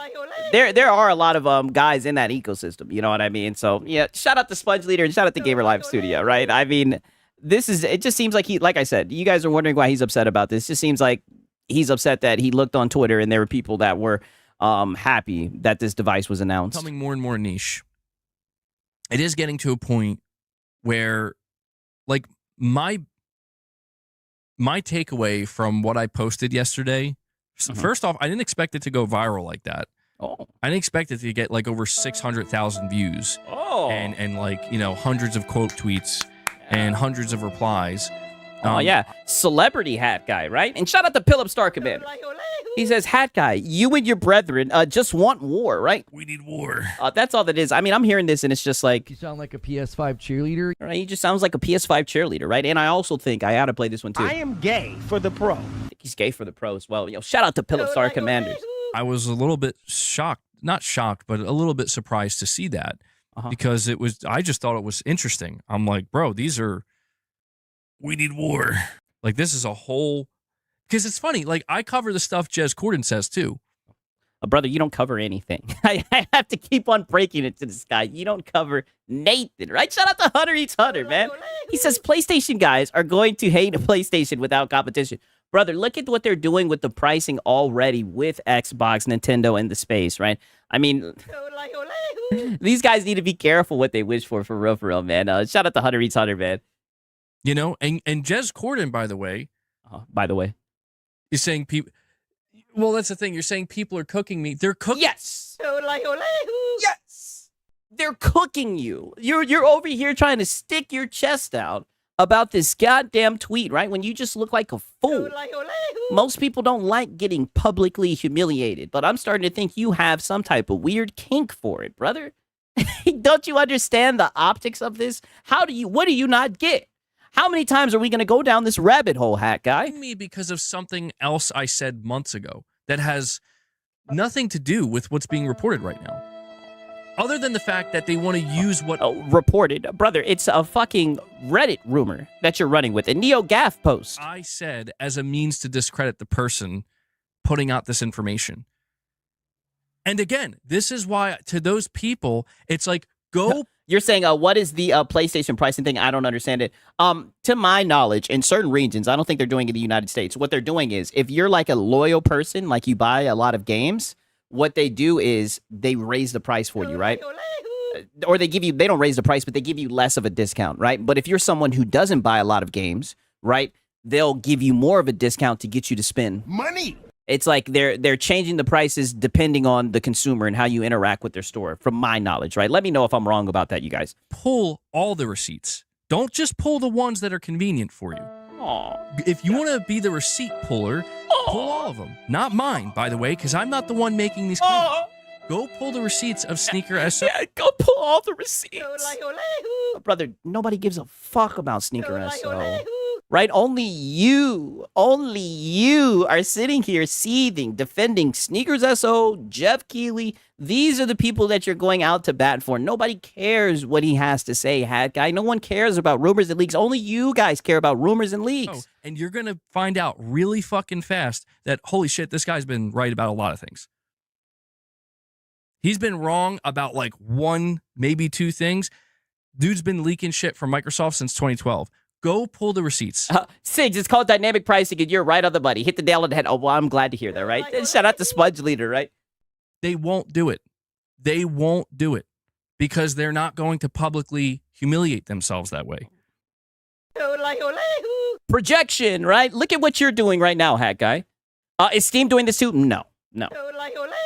There are a lot of guys in that ecosystem, you know what I mean? So, yeah, shout out to Sponge Leader, and shout out to Gamer Live Studio, right? I mean, it just seems like like I said, you guys are wondering why he's upset about this. It just seems like he's upset that he looked on Twitter and there were people that were happy that this device was announced. Becoming more and more niche. It is getting to a point where, like, my takeaway from what I posted yesterday, first off, I didn't expect it to go viral like that. Oh. I didn't expect it to get like over 600,000 views. Oh. And like, you know, hundreds of quote tweets and hundreds of replies. Oh, yeah. Celebrity Hat Guy, right? And shout out to Philip Star Commander. He says, Hat Guy, you and your brethren just want war, right? We need war. That's all that is. I mean, I'm hearing this and it's just like... You sound like a PS5 cheerleader. Right? He just sounds like a PS5 cheerleader, right? And I also think I ought to play this one too. I am gay for the pro. I think he's gay for the pro as well. You know, shout out to Philip Star Commanders. I was a little bit shocked, not shocked, but a little bit surprised to see that because I just thought it was interesting. I'm like, bro, we need war. Like, this is a whole, because it's funny. Like, I cover the stuff Jez Corden says too. Brother, you don't cover anything. I have to keep on breaking it to this guy. You don't cover Nathan, right? Shout out to Hunter Eats Hunter, man. He says PlayStation guys are going to hate PlayStation without competition. Brother, look at what they're doing with the pricing already with Xbox, Nintendo, and the space, right? I mean, these guys need to be careful what they wish for real, man. Shout out to Hunter Eats Hunter, man. You know, and Jez Corden, by the way, is saying people. Well, that's the thing. You're saying people are cooking me. They're cooking. Yes. Yes. They're cooking you. You're over here trying to stick your chest out about this goddamn tweet, right? When you just look like a fool. Most people don't like getting publicly humiliated, but I'm starting to think you have some type of weird kink for it, brother. Don't you understand the optics of this? What do you not get? How many times are we going to go down this rabbit hole, Hat Guy? Me because of something else I said months ago that has nothing to do with what's being reported right now. Other than the fact that they want to use what... reported. Brother, it's a fucking Reddit rumor that you're running with. A NeoGAF post. I said as a means to discredit the person putting out this information. And again, this is why to those people, it's like, Go. You're saying, what is the PlayStation pricing thing? I don't understand it. To my knowledge, in certain regions, I don't think they're doing it in the United States. What they're doing is, if you're like a loyal person, like you buy a lot of games, what they do is they raise the price for you, right? Or they don't raise the price, but they give you less of a discount, right? But if you're someone who doesn't buy a lot of games, right, they'll give you more of a discount to get you to spend Money. It's like they're changing the prices depending on the consumer and how you interact with their store, from my knowledge, right? Let me know if I'm wrong about that, you guys. Pull all the receipts. Don't just pull the ones that are convenient for you. Aww. If you want to be the receipt puller, pull all of them. Not mine, by the way, because I'm not the one making these claims. Go pull the receipts of Sneaker SO. Yeah, go pull all the receipts. Brother, nobody gives a fuck about Sneaker SO. Right? Only you are sitting here seething, defending Sneakers SO, Jeff Keighley. These are the people that you're going out to bat for. Nobody cares what he has to say, Hat Guy. No one cares about rumors and leaks. Only you guys care about rumors and leaks. Oh, and you're going to find out really fucking fast that, holy shit, this guy's been right about a lot of things. He's been wrong about like one, maybe two things. Dude's been leaking shit from Microsoft since 2012. Go pull the receipts. Sigs, it's called dynamic pricing, and you're right on the money. Hit the nail on the head. Oh, well, I'm glad to hear that, right? And shout out to Smudge Leader, right? They won't do it. They won't do it because they're not going to publicly humiliate themselves that way. Projection, right? Look at what you're doing right now, Hat Guy. Is Steam doing this too? No.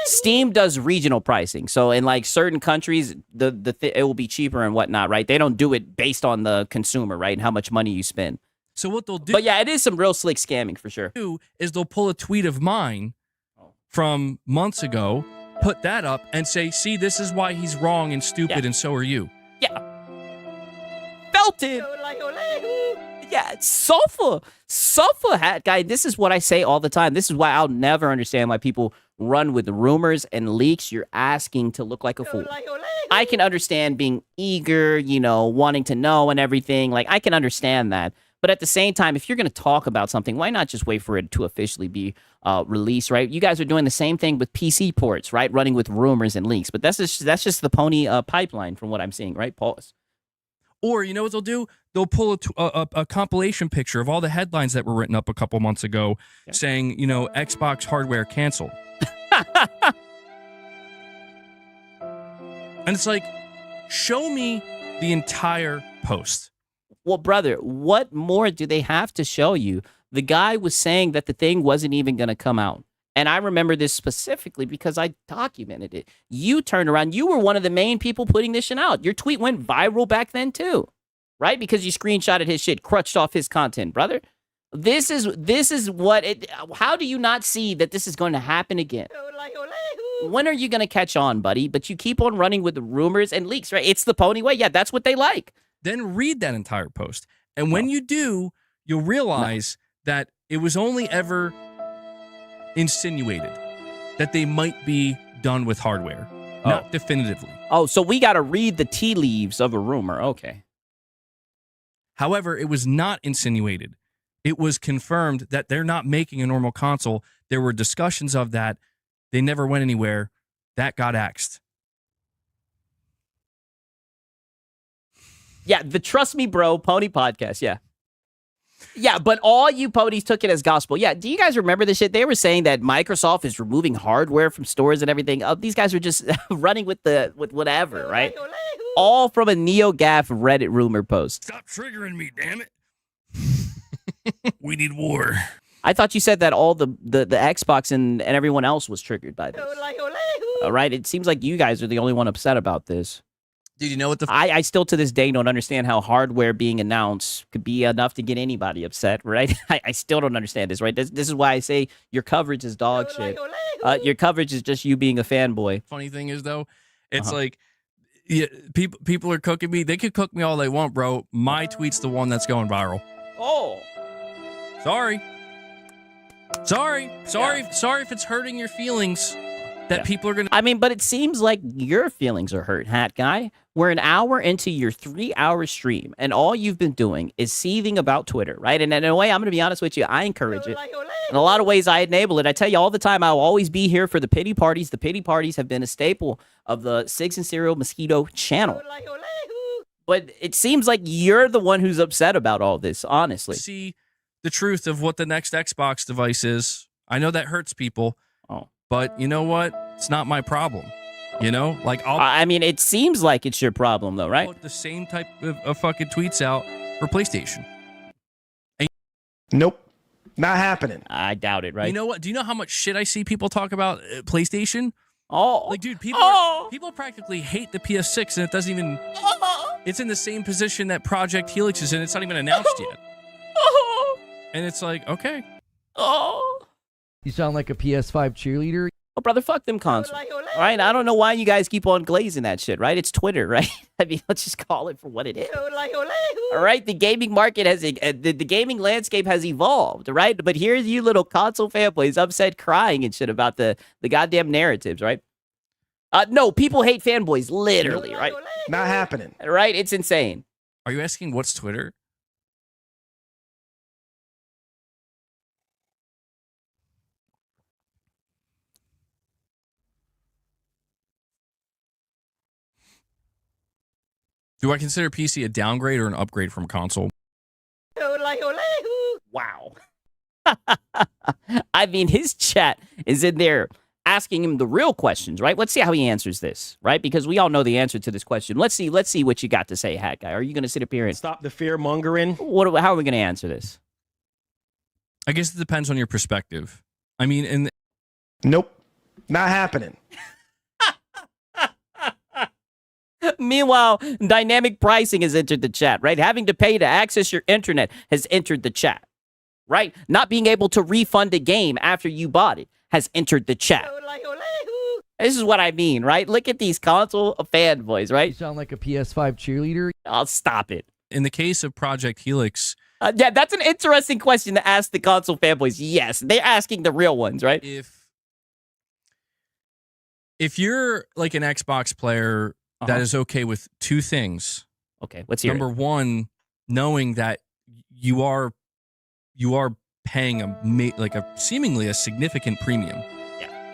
Steam does regional pricing. So in like certain countries, it will be cheaper and whatnot, right? They don't do it based on the consumer, right? And how much money you spend. So what they'll do, but yeah, it is some real slick scamming for sure. Is they'll pull a tweet of mine from months ago, put that up, and say, "See, this is why he's wrong and stupid, and so are you." Yeah, felt it. Yeah, suffer, Hat Guy. This is what I say all the time. This is why I'll never understand why people run with rumors and leaks. You're asking to look like a fool. I can understand being eager, wanting to know and everything. Like, I can understand that. But at the same time, if you're going to talk about something, why not just wait for it to officially be released, right? You guys are doing the same thing with PC ports, right? Running with rumors and leaks. But that's just the pony pipeline from what I'm seeing, right? Pause. Or you know what they'll do? They'll pull a compilation picture of all the headlines that were written up a couple months ago saying, Xbox hardware canceled. And it's like, show me the entire post. Well, brother, what more do they have to show you? The guy was saying that the thing wasn't even going to come out. And I remember this specifically because I documented it. You turned around. You were one of the main people putting this shit out. Your tweet went viral back then too, right? Because you screenshotted his shit, crutched off his content, brother. This is what it. How do you not see that this is going to happen again? When are you going to catch on, buddy? But you keep on running with the rumors and leaks, right? It's the pony way. Yeah, that's what they like. Then read that entire post. And when you do, you'll realize that it was only ever insinuated that they might be done with hardware, not definitively. Oh, so we got to read the tea leaves of a rumor. Okay. However, it was not insinuated. It was confirmed that they're not making a normal console. There were discussions of that. They never went anywhere. That got axed. Yeah, the Trust Me Bro Pony Podcast, yeah. Yeah, but all you ponies took it as gospel. Yeah, do you guys remember this shit? They were saying that Microsoft is removing hardware from stores and everything. These guys are just running with whatever, right? All from a NeoGAF Reddit rumor post. Stop triggering me, damn it. We need war. I thought you said that all the Xbox and everyone else was triggered by this. All right, it seems like you guys are the only one upset about this. Dude, you know what I still to this day don't understand how hardware being announced could be enough to get anybody upset, right? I still don't understand this, right? This is why I say your coverage is dog shit. Your coverage is just you being a fanboy. Funny thing is, though, it's like people are cooking me. They could cook me all they want, bro. My tweet's the one that's going viral. Oh. Sorry if it's hurting your feelings. that people are going to. I mean, but it seems like your feelings are hurt, Hat Guy. We're an hour into your 3-hour stream, and all you've been doing is seething about Twitter, right? And in a way, I'm going to be honest with you, I encourage it. In a lot of ways, I enable it. I tell you all the time, I'll always be here for the pity parties. The pity parties have been a staple of the Sigs and Cereal Mosquito channel. But it seems like you're the one who's upset about all this, honestly. See the truth of what the next Xbox device is. I know that hurts people. Oh. But you know what? It's not my problem. You know? Like, I mean, it seems like it's your problem, though, right? Put the same type of fucking tweets out for PlayStation. Nope. Not happening. I doubt it, right? You know what? Do you know how much shit I see people talk about PlayStation? Oh. Like, dude, people practically hate the PS6, and it doesn't even... It's in the same position that Project Helix is in. It's not even announced yet. And it's like, okay. You sound like a PS5 cheerleader. Oh, brother, fuck them consoles. All right, I don't know why you guys keep on glazing that shit, right? It's Twitter, right? I mean, let's just call it for what it is. All right, the gaming market has, the gaming landscape has evolved, right? But here's you little console fanboys upset crying and shit about the goddamn narratives, right? No, people hate fanboys, literally, right? Not happening. Right? It's insane. Are you asking what's Twitter? Do I consider PC a downgrade or an upgrade from console? Wow. I mean, his chat is in there asking him the real questions, right? Let's see how he answers this, right? Because we all know the answer to this question. Let's see what you got to say, Hat Guy. Are you going to sit up here and stop the fear mongering? How are we going to answer this? I guess it depends on your perspective. I mean, nope, not happening. Meanwhile, dynamic pricing has entered the chat, right? Having to pay to access your internet has entered the chat, right? Not being able to refund a game after you bought it has entered the chat. This is what I mean, right? Look at these console fanboys, right? You sound like a PS5 cheerleader. I'll stop it. In the case of Project Helix... yeah, that's an interesting question to ask the console fanboys. Yes, they're asking the real ones, right? If you're like an Xbox player that is okay with two things. Okay, let's hear Number one, knowing that you are paying a seemingly a significant premium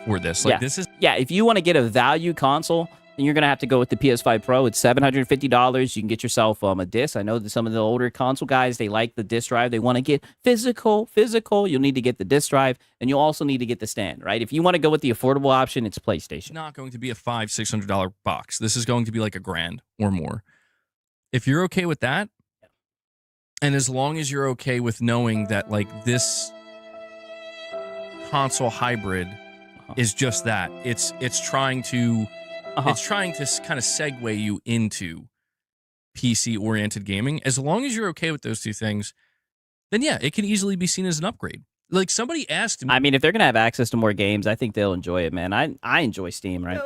for this. Like this is if you want to get a value console, then you're gonna have to go with the PS5 Pro. It's $750. You can get yourself a disc. I know that some of the older console guys, they like the disc drive. They want to get physical. You'll need to get the disc drive, and you'll also need to get the stand, right? If you want to go with the affordable option, it's PlayStation. It's not going to be a $500-$600 box. This is going to be like $1,000 or more. If you're okay with that, and as long as you're okay with knowing that like this console hybrid is just that, it's trying to kind of segue you into PC-oriented gaming. As long as you're okay with those two things, then yeah, it can easily be seen as an upgrade. Like somebody asked me. I mean, if they're gonna have access to more games, I think they'll enjoy it, man. I enjoy Steam, right?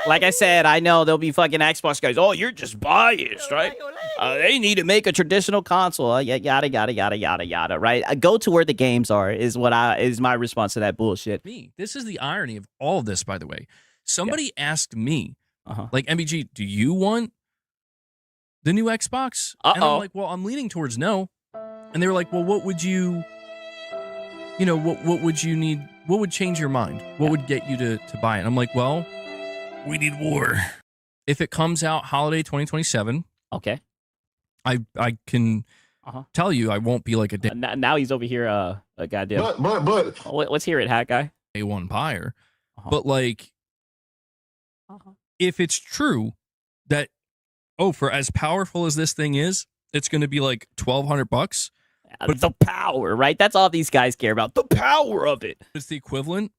Like I said, I know there'll be fucking Xbox guys. Oh, you're just biased, right? They need to make a traditional console. Yada yada yada yada yada. Right? Go to where the games are is my response to that bullshit. This is the irony of all of this, by the way. Somebody asked me, like, MBG, do you want the new Xbox? And I'm like, well, I'm leaning towards no. And they were like, well, what would you would you need? What would change your mind? What would get you to buy it? And I'm like, well, we need war. If it comes out holiday 2027, okay, I can tell you I won't be like a now he's over here a goddamn but let's hear it, Hat Guy. A1 buyer. But like if it's true that for as powerful as this thing is, it's going to be like $1,200. But the power, right? That's all these guys care about. The power of it. It's the equivalent.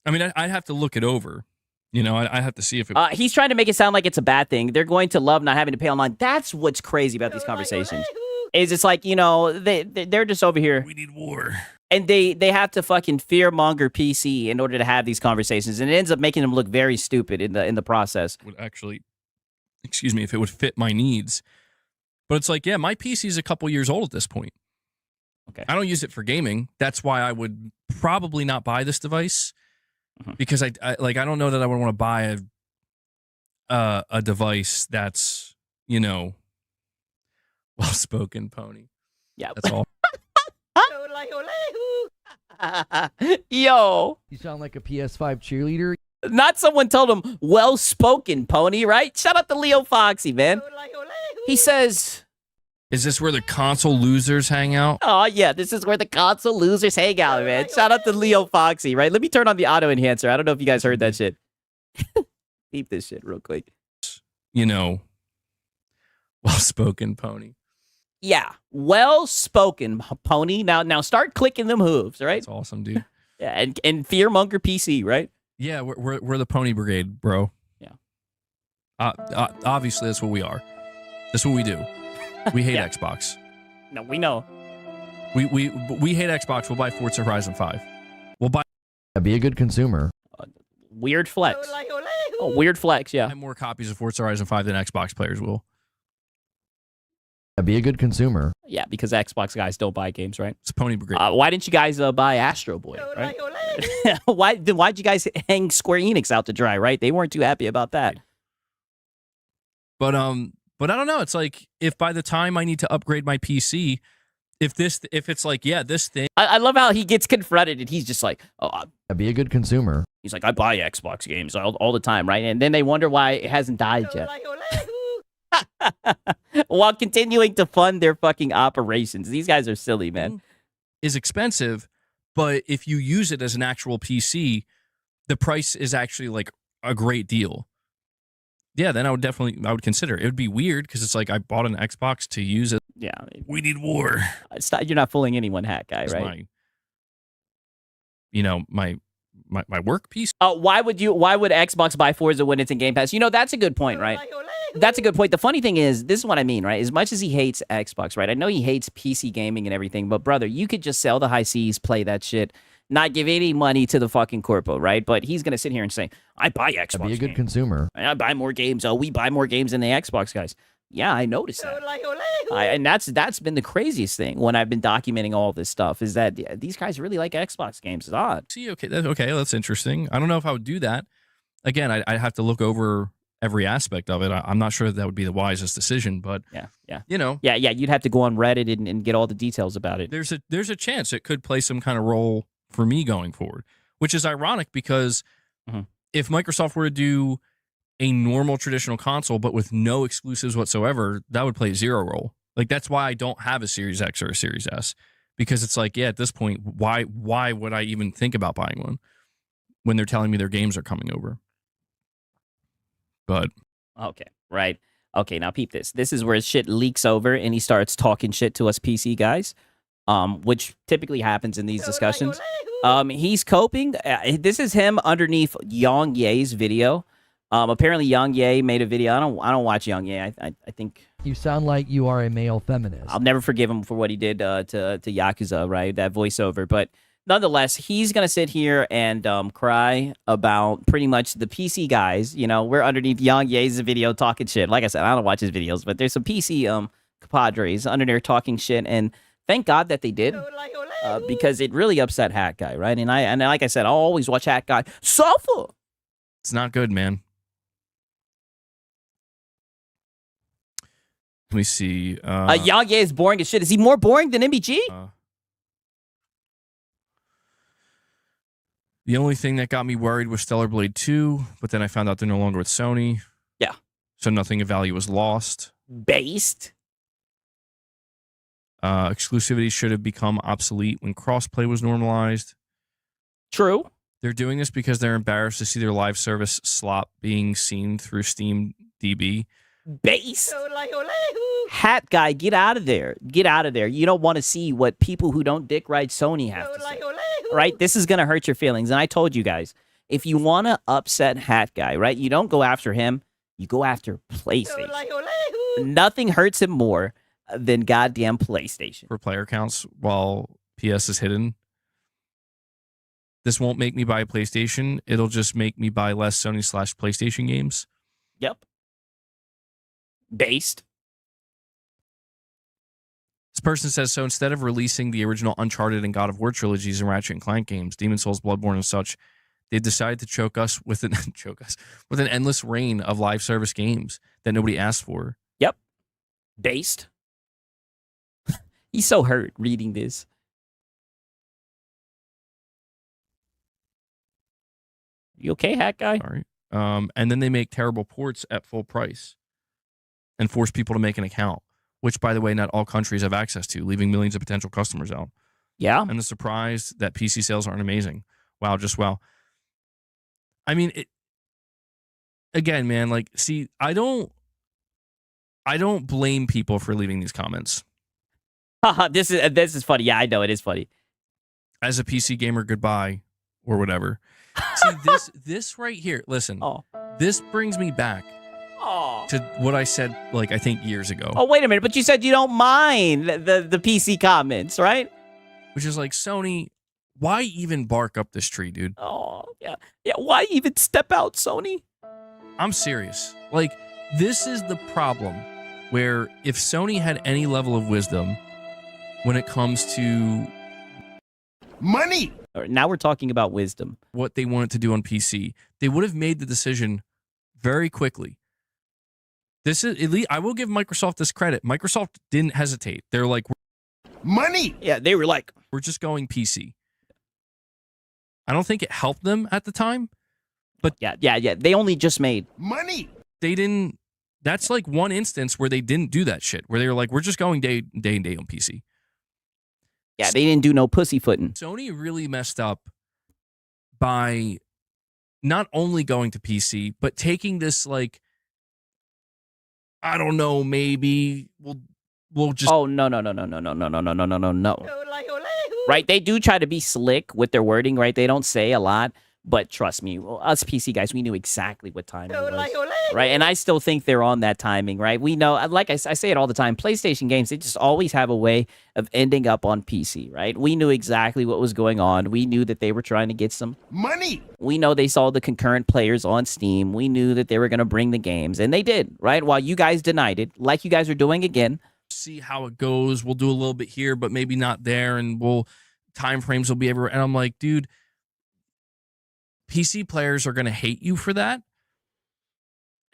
I mean, I'd have to look it over. You know, I have to see if it... he's trying to make it sound like it's a bad thing. They're going to love not having to pay online. That's what's crazy about these conversations. Is it's like, they're just over here. We need war. And they have to fucking fearmonger PC in order to have these conversations. And it ends up making them look very stupid in the process. Would actually, if it would fit my needs. But it's like, yeah, my PC is a couple years old at this point. Okay. I don't use it for gaming. That's why I would probably not buy this device. because I don't know that I would want to buy a device that's, well spoken pony. Yeah. That's all. Yo, You sound like a PS5 cheerleader. not someone told him well spoken pony, right? Shout out to Leo Foxy, man. He says, Is this where the console losers hang out? oh yeah, this is where the console losers hang out, man. Shout out to Leo Foxy, right? Let me turn on the auto enhancer. I don't know if you guys heard that shit. Keep this shit real quick. Well spoken pony. Yeah, well spoken pony. Now start clicking them hooves, right? That's awesome, dude. Yeah, and Fearmonger PC, right? Yeah, we're the pony brigade, bro. Yeah. Obviously, that's what we are. That's what we do. We hate Yeah. Xbox. No, we know. We hate Xbox. We'll buy Forza Horizon 5. We'll buy Be a good consumer. Weird flex. Oh, weird flex, yeah. more copies of Forza Horizon 5 than Xbox players will. Be a good consumer. Yeah, because Xbox guys don't buy games, right? It's pony brigade. Why didn't you guys buy Astro Boy, right? Why'd you guys hang Square Enix out to dry, right? They weren't too happy about that. But I don't know. It's like if by the time I need to upgrade my PC, if it's like, yeah, this thing. I love how he gets confronted and he's just like, oh, Be a good consumer. he's like, I buy Xbox games all the time, right? And then they wonder why it hasn't died yet. While continuing to fund their fucking operations. These guys are silly, man. Is expensive, but if you use it as an actual PC, the price is actually like a great deal. Yeah, then I would consider it. It would be weird because it's like I bought an Xbox to use it. Yeah. We need war. You're not fooling anyone, hat guy, right? My work piece. Why would Xbox buy Forza when it's in Game Pass? That's a good point, right? That's a good point. The funny thing is, this is what I mean, right? As much as he hates Xbox, right? I know he hates PC gaming and everything, but brother, you could just sell the high seas, play that shit, not give any money to the fucking corpo, right? But he's gonna sit here and say, I buy Xbox. Be a good games. consumer. I buy more games. Oh, we buy more games than the Xbox guys. Yeah, I noticed that. And that's been the craziest thing when I've been documenting all this stuff is that these guys really like Xbox games. It's odd. See, okay, that's interesting. I don't know if I would do that. Again, I'd have to look over every aspect of it. I'm not sure that would be the wisest decision, but yeah, yeah, you'd have to go on Reddit and get all the details about it. There's a chance it could play some kind of role for me going forward, which is ironic because if Microsoft were to do a normal traditional console but with no exclusives whatsoever, that would play zero role. Like that's why I don't have a Series X or a Series S, because it's like, yeah, at this point, why would I even think about buying one when they're telling me their games are coming over? But okay, right. Okay, now peep this. This is where shit leaks over and he starts talking shit to us PC guys, which typically happens in these discussions. He's coping. This is him underneath Yang Ye's video. Apparently Yang Ye made a video. I don't watch Yang Ye. I think You sound like you are a male feminist. I'll never forgive him for what he did to Yakuza, right? That voiceover. But nonetheless, he's going to sit here and cry about pretty much the PC guys. We're underneath Yang Ye's video talking shit. Like I said, I don't watch his videos, but there's some PC compadres under there talking shit. And thank God that they did, because it really upset Hat Guy, right? And like I said, I'll always watch Hat Guy suffer. it's not good, man. Let me see. Yang Ye is boring as shit. Is he more boring than MBG? The only thing that got me worried was Stellar Blade 2, but then I found out they're no longer with Sony. Yeah. So nothing of value was lost. Based. Exclusivity should have become obsolete when crossplay was normalized. True. They're doing this because they're embarrassed to see their live service slop being seen through Steam DB. Based. Hat Guy, get out of there. Get out of there. You don't want to see what people who don't dick ride Sony have to say. Right? This is going to hurt your feelings. And I told you guys, if you want to upset Hat Guy, right, you don't go after him. You go after PlayStation. Nothing hurts him more than goddamn PlayStation. For player counts while PS is hidden. This won't make me buy a PlayStation. It'll just make me buy less Sony/PlayStation games. Yep. Based. This person says, so instead of releasing the original Uncharted and God of War trilogies and Ratchet and Clank games, Demon's Souls, Bloodborne, and such, They decided to choke us with an endless rain of live service games that nobody asked for. Yep. Based. He's so hurt reading this. You okay, hat guy? Sorry. And then they make terrible ports at full price and force people to make an account, which, by the way, not all countries have access to, leaving millions of potential customers out. Yeah. And the surprise that PC sales aren't amazing. Wow, just wow. I mean, again, man, like, see, I don't blame people for leaving these comments. This is funny. Yeah, I know it is funny. As a PC gamer, goodbye, or whatever. See, this right here, listen, this brings me back to what I said, like, I think years ago. Oh, wait a minute, but you said you don't mind the PC comments, right? Which is like, Sony, why even bark up this tree, dude? Oh, yeah. Yeah, why even step out, Sony? I'm serious. Like, this is the problem where if Sony had any level of wisdom when it comes to money, all right, now we're talking about wisdom. What they wanted to do on PC, they would have made the decision very quickly. This is, at least, I will give Microsoft this credit. Microsoft didn't hesitate. They're like, money. Yeah, they were like, we're just going PC. I don't think it helped them at the time, but yeah. They only just made money. They didn't. That's like one instance where they didn't do that shit, where they were like, we're just going day and day on PC. Yeah, they didn't do no pussyfooting. Sony really messed up by not only going to PC, but taking this, like, I don't know, maybe we'll just. Oh, no. Right? They do try to be slick with their wording, right? They don't say a lot, but trust me, us PC guys, we knew exactly what time it was, right? And I still think they're on that timing, right? We know, like I say it all the time, PlayStation games, they just always have a way of ending up on PC, right? We knew exactly what was going on. We knew that they were trying to get some money. We know they saw the concurrent players on Steam. We knew that they were going to bring the games, and they did, right? While you guys denied it, like you guys are doing again. See how it goes. We'll do a little bit here, but maybe not there, and time frames will be everywhere. And I'm like, dude, PC players are going to hate you for that.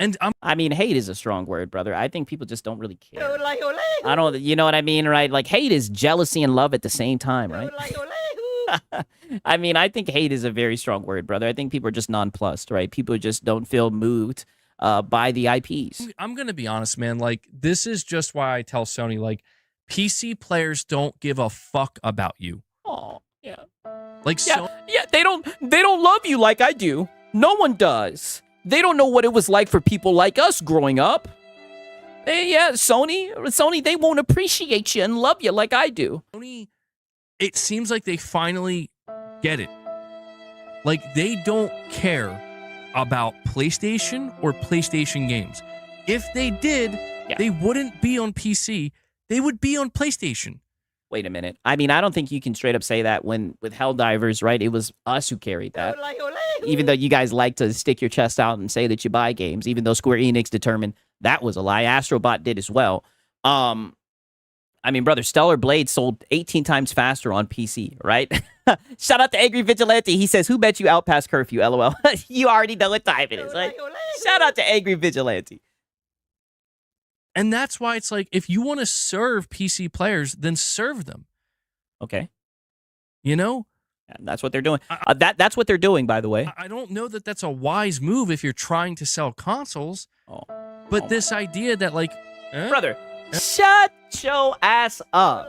And I mean, hate is a strong word, brother. I think people just don't really care. I don't, you know what I mean, right? Like, hate is jealousy and love at the same time, right? I mean, I think hate is a very strong word, brother. I think people are just nonplussed, right? People just don't feel moved by the IPs. I'm going to be honest, man. Like, this is just why I tell Sony, like, PC players don't give a fuck about you. Oh, yeah. Like, they don't love you like I do. No one does. They don't know what it was like for people like us growing up. Sony, they won't appreciate you and love you like I do. Sony, it seems like they finally get it. Like, they don't care about PlayStation or PlayStation games. If they did, they wouldn't be on PC. They would be on PlayStation. Wait a minute. I mean, I don't think you can straight up say that when with Helldivers, right? It was us who carried that. Even though you guys like to stick your chest out and say that you buy games, even though Square Enix determined that was a lie. Astrobot did as well. I mean, brother, Stellar Blade sold 18 times faster on PC, right? Shout out to Angry Vigilante. He says, who bet you out past curfew, LOL? You already know what time it is, right? Shout out to Angry Vigilante. And that's why it's like, if you want to serve PC players, then serve them. Okay. You know? And that's what they're doing. That's what they're doing, by the way. I don't know that that's a wise move if you're trying to sell consoles. But this idea that, like... Brother, shut your ass up.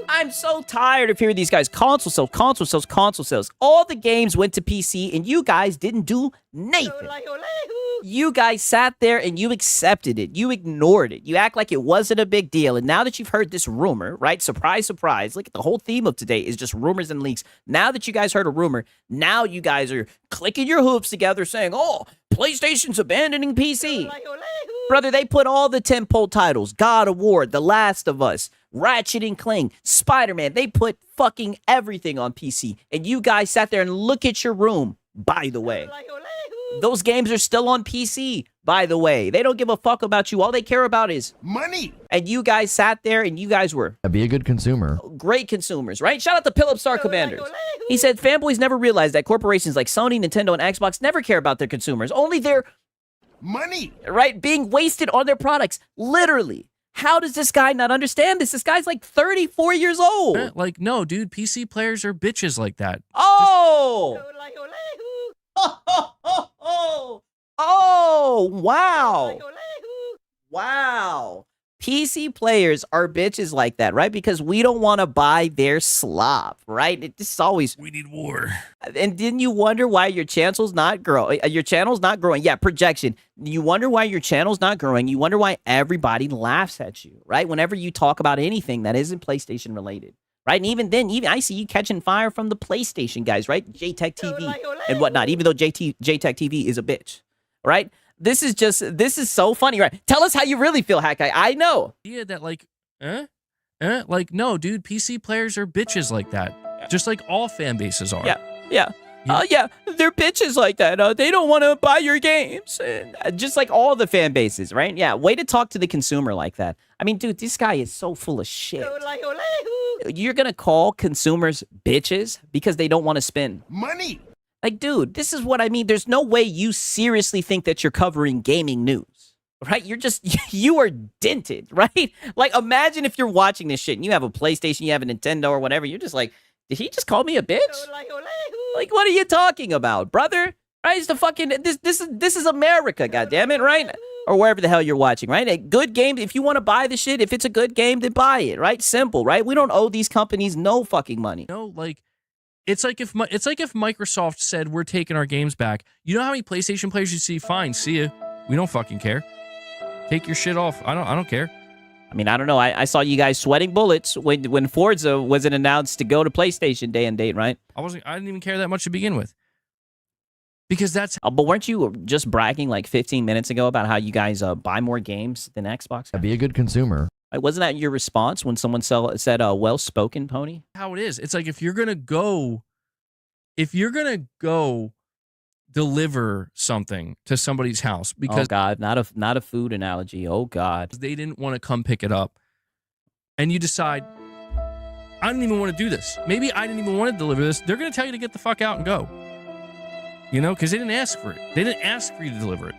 I'm so tired of hearing these guys. Console sales. All the games went to PC, and you guys didn't do nothing. You guys sat there and you accepted it. You ignored it. You act like it wasn't a big deal. And now that you've heard this rumor, right? Surprise, surprise. Look at the whole theme of today is just rumors and leaks. Now that you guys heard a rumor, now you guys are clicking your hooves together saying, oh, PlayStation's abandoning PC. Brother, they put all the tentpole titles, God of War, The Last of Us, Ratchet and Clank, Spider-Man. They put fucking everything on PC. And you guys sat there and look at your room, by the way. Those games are still on PC. by the way. They don't give a fuck about you. All they care about is Money. and you guys sat there and you guys were Be a good consumer. great consumers, right? Shout out to Philip Star Commanders. He said fanboys never realize that corporations like Sony, Nintendo, and Xbox never care about their consumers. Only their Money. right being wasted on their products. Literally. How does this guy not understand this? This guy's like 34 years old. Like, no, dude, PC players are bitches like that. Oh! Oh, wow. Wow. PC players are bitches like that, right? Because we don't want to buy their slop, right? It's always We need war. And didn't you wonder why your channel's not growing? Your channel's not growing. Yeah, projection. You wonder why your channel's not growing. You wonder why everybody laughs at you, right? Whenever you talk about anything that isn't PlayStation related, right? And even then, even I see you catching fire from the PlayStation guys, right? JTech TV and whatnot. Even though JTech TV is a bitch, right? This is so funny, right? Tell us how you really feel, Hack Guy. I know. Yeah, that like, like, no, dude, PC players are bitches like that. Just like all fan bases are. Yeah. They're bitches like that. They don't want to buy your games. Just like all the fan bases, right? Yeah, way to talk to the consumer like that. I mean, dude, this guy is so full of shit. You're going to call consumers bitches because they don't want to spend Money. like, dude, this is what I mean. There's no way you seriously think that you're covering gaming news, right? You are dented, right? Like, imagine if you're watching this shit and you have a PlayStation, you have a Nintendo or whatever. You're just like, did he just call me a bitch? Like, what are you talking about, brother? Right? It's the fucking, this is America, goddammit, right? Or wherever the hell you're watching, right? A good game, if you want to buy the shit, if it's a good game, then buy it, right? Simple, right? We don't owe these companies no fucking money. No, like, it's like if Microsoft said we're taking our games back. You know how many PlayStation players you see? Fine, see ya. We don't fucking care. Take your shit off. I don't care. I mean, I don't know. I saw you guys sweating bullets when Forza wasn't announced to go to PlayStation day and date, right? I didn't even care that much to begin with. Because that's But weren't you just bragging like 15 minutes ago about how you guys buy more games than Xbox? Be a good consumer. Wasn't that your response when someone said well-spoken, Pony? how it is. It's like if you're gonna go deliver something to somebody's house Oh because God, not a food analogy. Oh God. they didn't want to come pick it up, and you decide, I didn't even want to do this. Maybe I didn't even want to deliver this. They're gonna tell you to get the fuck out and go. You know, because they didn't ask for it. They didn't ask for you to deliver it.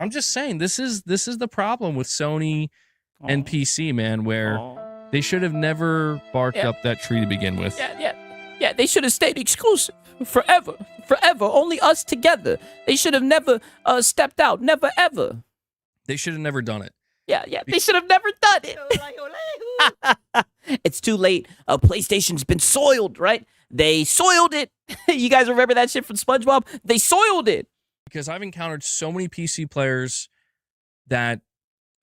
I'm just saying, this is the problem with Sony and PC, man, where they should have never barked up that tree to begin with. Yeah, they should have stayed exclusive forever. Only us together. They should have never stepped out. Never, ever. They should have never done it. Yeah, they should have never done it. It's too late. PlayStation's been soiled, right? They soiled it. You guys remember that shit from SpongeBob? They soiled it. Because I've encountered so many PC players that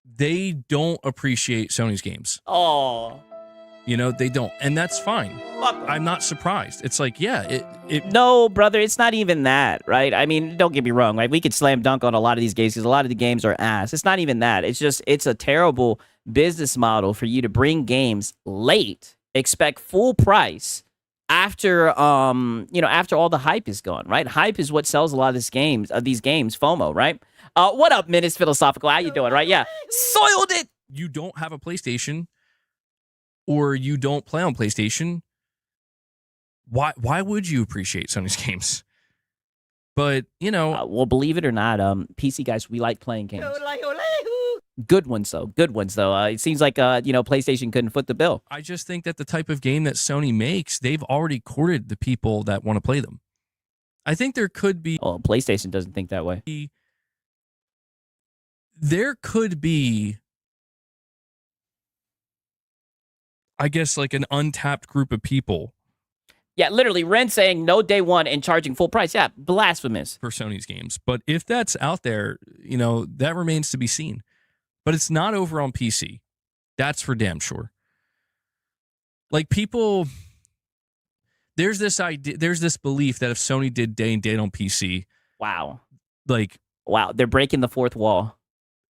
they don't appreciate Sony's games. Oh. You know, they don't. And that's fine. Fuck 'em. I'm not surprised. It's like, yeah, No, brother, it's not even that, right? I mean, don't get me wrong. Like, we could slam dunk on a lot of these games because a lot of the games are ass. It's not even that. It's just, it's a terrible business model for you to bring games late, expect full price after after all the hype is gone, right? Hype is what sells a lot of these games, FOMO, right? What up, Menace Philosophical? How you doing, right? Yeah. Soiled it. you don't have a PlayStation or you don't play on PlayStation, why would you appreciate Sony's games? But, you know, well, believe it or not, PC guys, we like playing games. Good ones, though. It seems like, PlayStation couldn't foot the bill. I just think that the type of game that Sony makes, they've already courted the people that want to play them. I think there could be... Oh, PlayStation doesn't think that way. There could be, I guess, like an untapped group of people. Yeah, literally, Ren saying no day one and charging full price. Yeah, blasphemous. For Sony's games. But if that's out there, that remains to be seen. But it's not over on PC. That's for damn sure. Like, people, there's this idea, there's this belief that if Sony did day and date on PC, wow, they're breaking the fourth wall.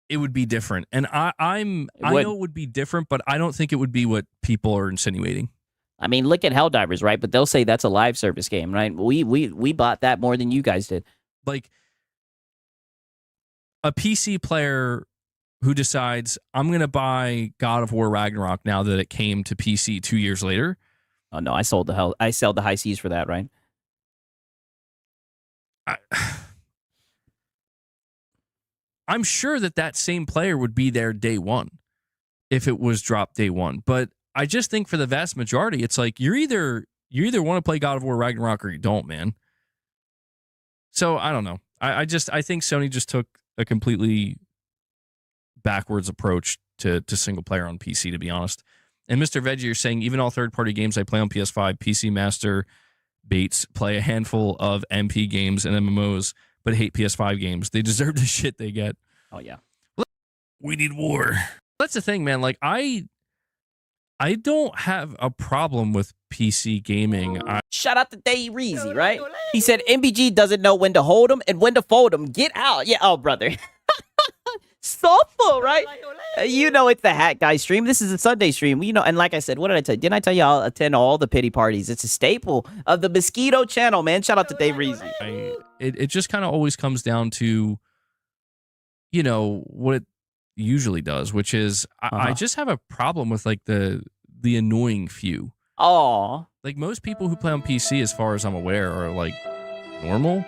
It would be different. And I know it would be different, but I don't think it would be what people are insinuating. I mean, look at Helldivers, right? But they'll say that's a live service game, right? We bought that more than you guys did. Like, a PC player who decides I'm going to buy God of War Ragnarok now that it came to PC 2 years later. Oh no, I sell the high seas for that, right? I'm sure that same player would be there day one if it was dropped day one. But I just think for the vast majority, it's like you either want to play God of War Ragnarok or you don't, man. So I don't know. I think Sony just took a completely backwards approach to single player on PC, to be honest. And Mr. Veggie, you're saying even all third-party games I play on PS5, PC Master Bates play a handful of MP games and MMOs, but hate PS5 games. They deserve the shit they get. Oh yeah. We need war. That's the thing, man. Like I don't have a problem with PC gaming. Shout out to Dave Reezy, right? He said MBG doesn't know when to hold him and when to fold him. Get out. Yeah, oh, brother. Soulful, right? You know it's the Hat Guy stream. This is a Sunday stream. You know, and like I said, what did I tell you? Didn't I tell you I'll attend all the pity parties? It's a staple of the Mosquito channel, man. Shout out to Dave Reezy. It just kind of always comes down to, you know, what it usually does, which is I just have a problem with like the annoying few. Oh, like most people who play on PC, as far as I'm aware, are like normal.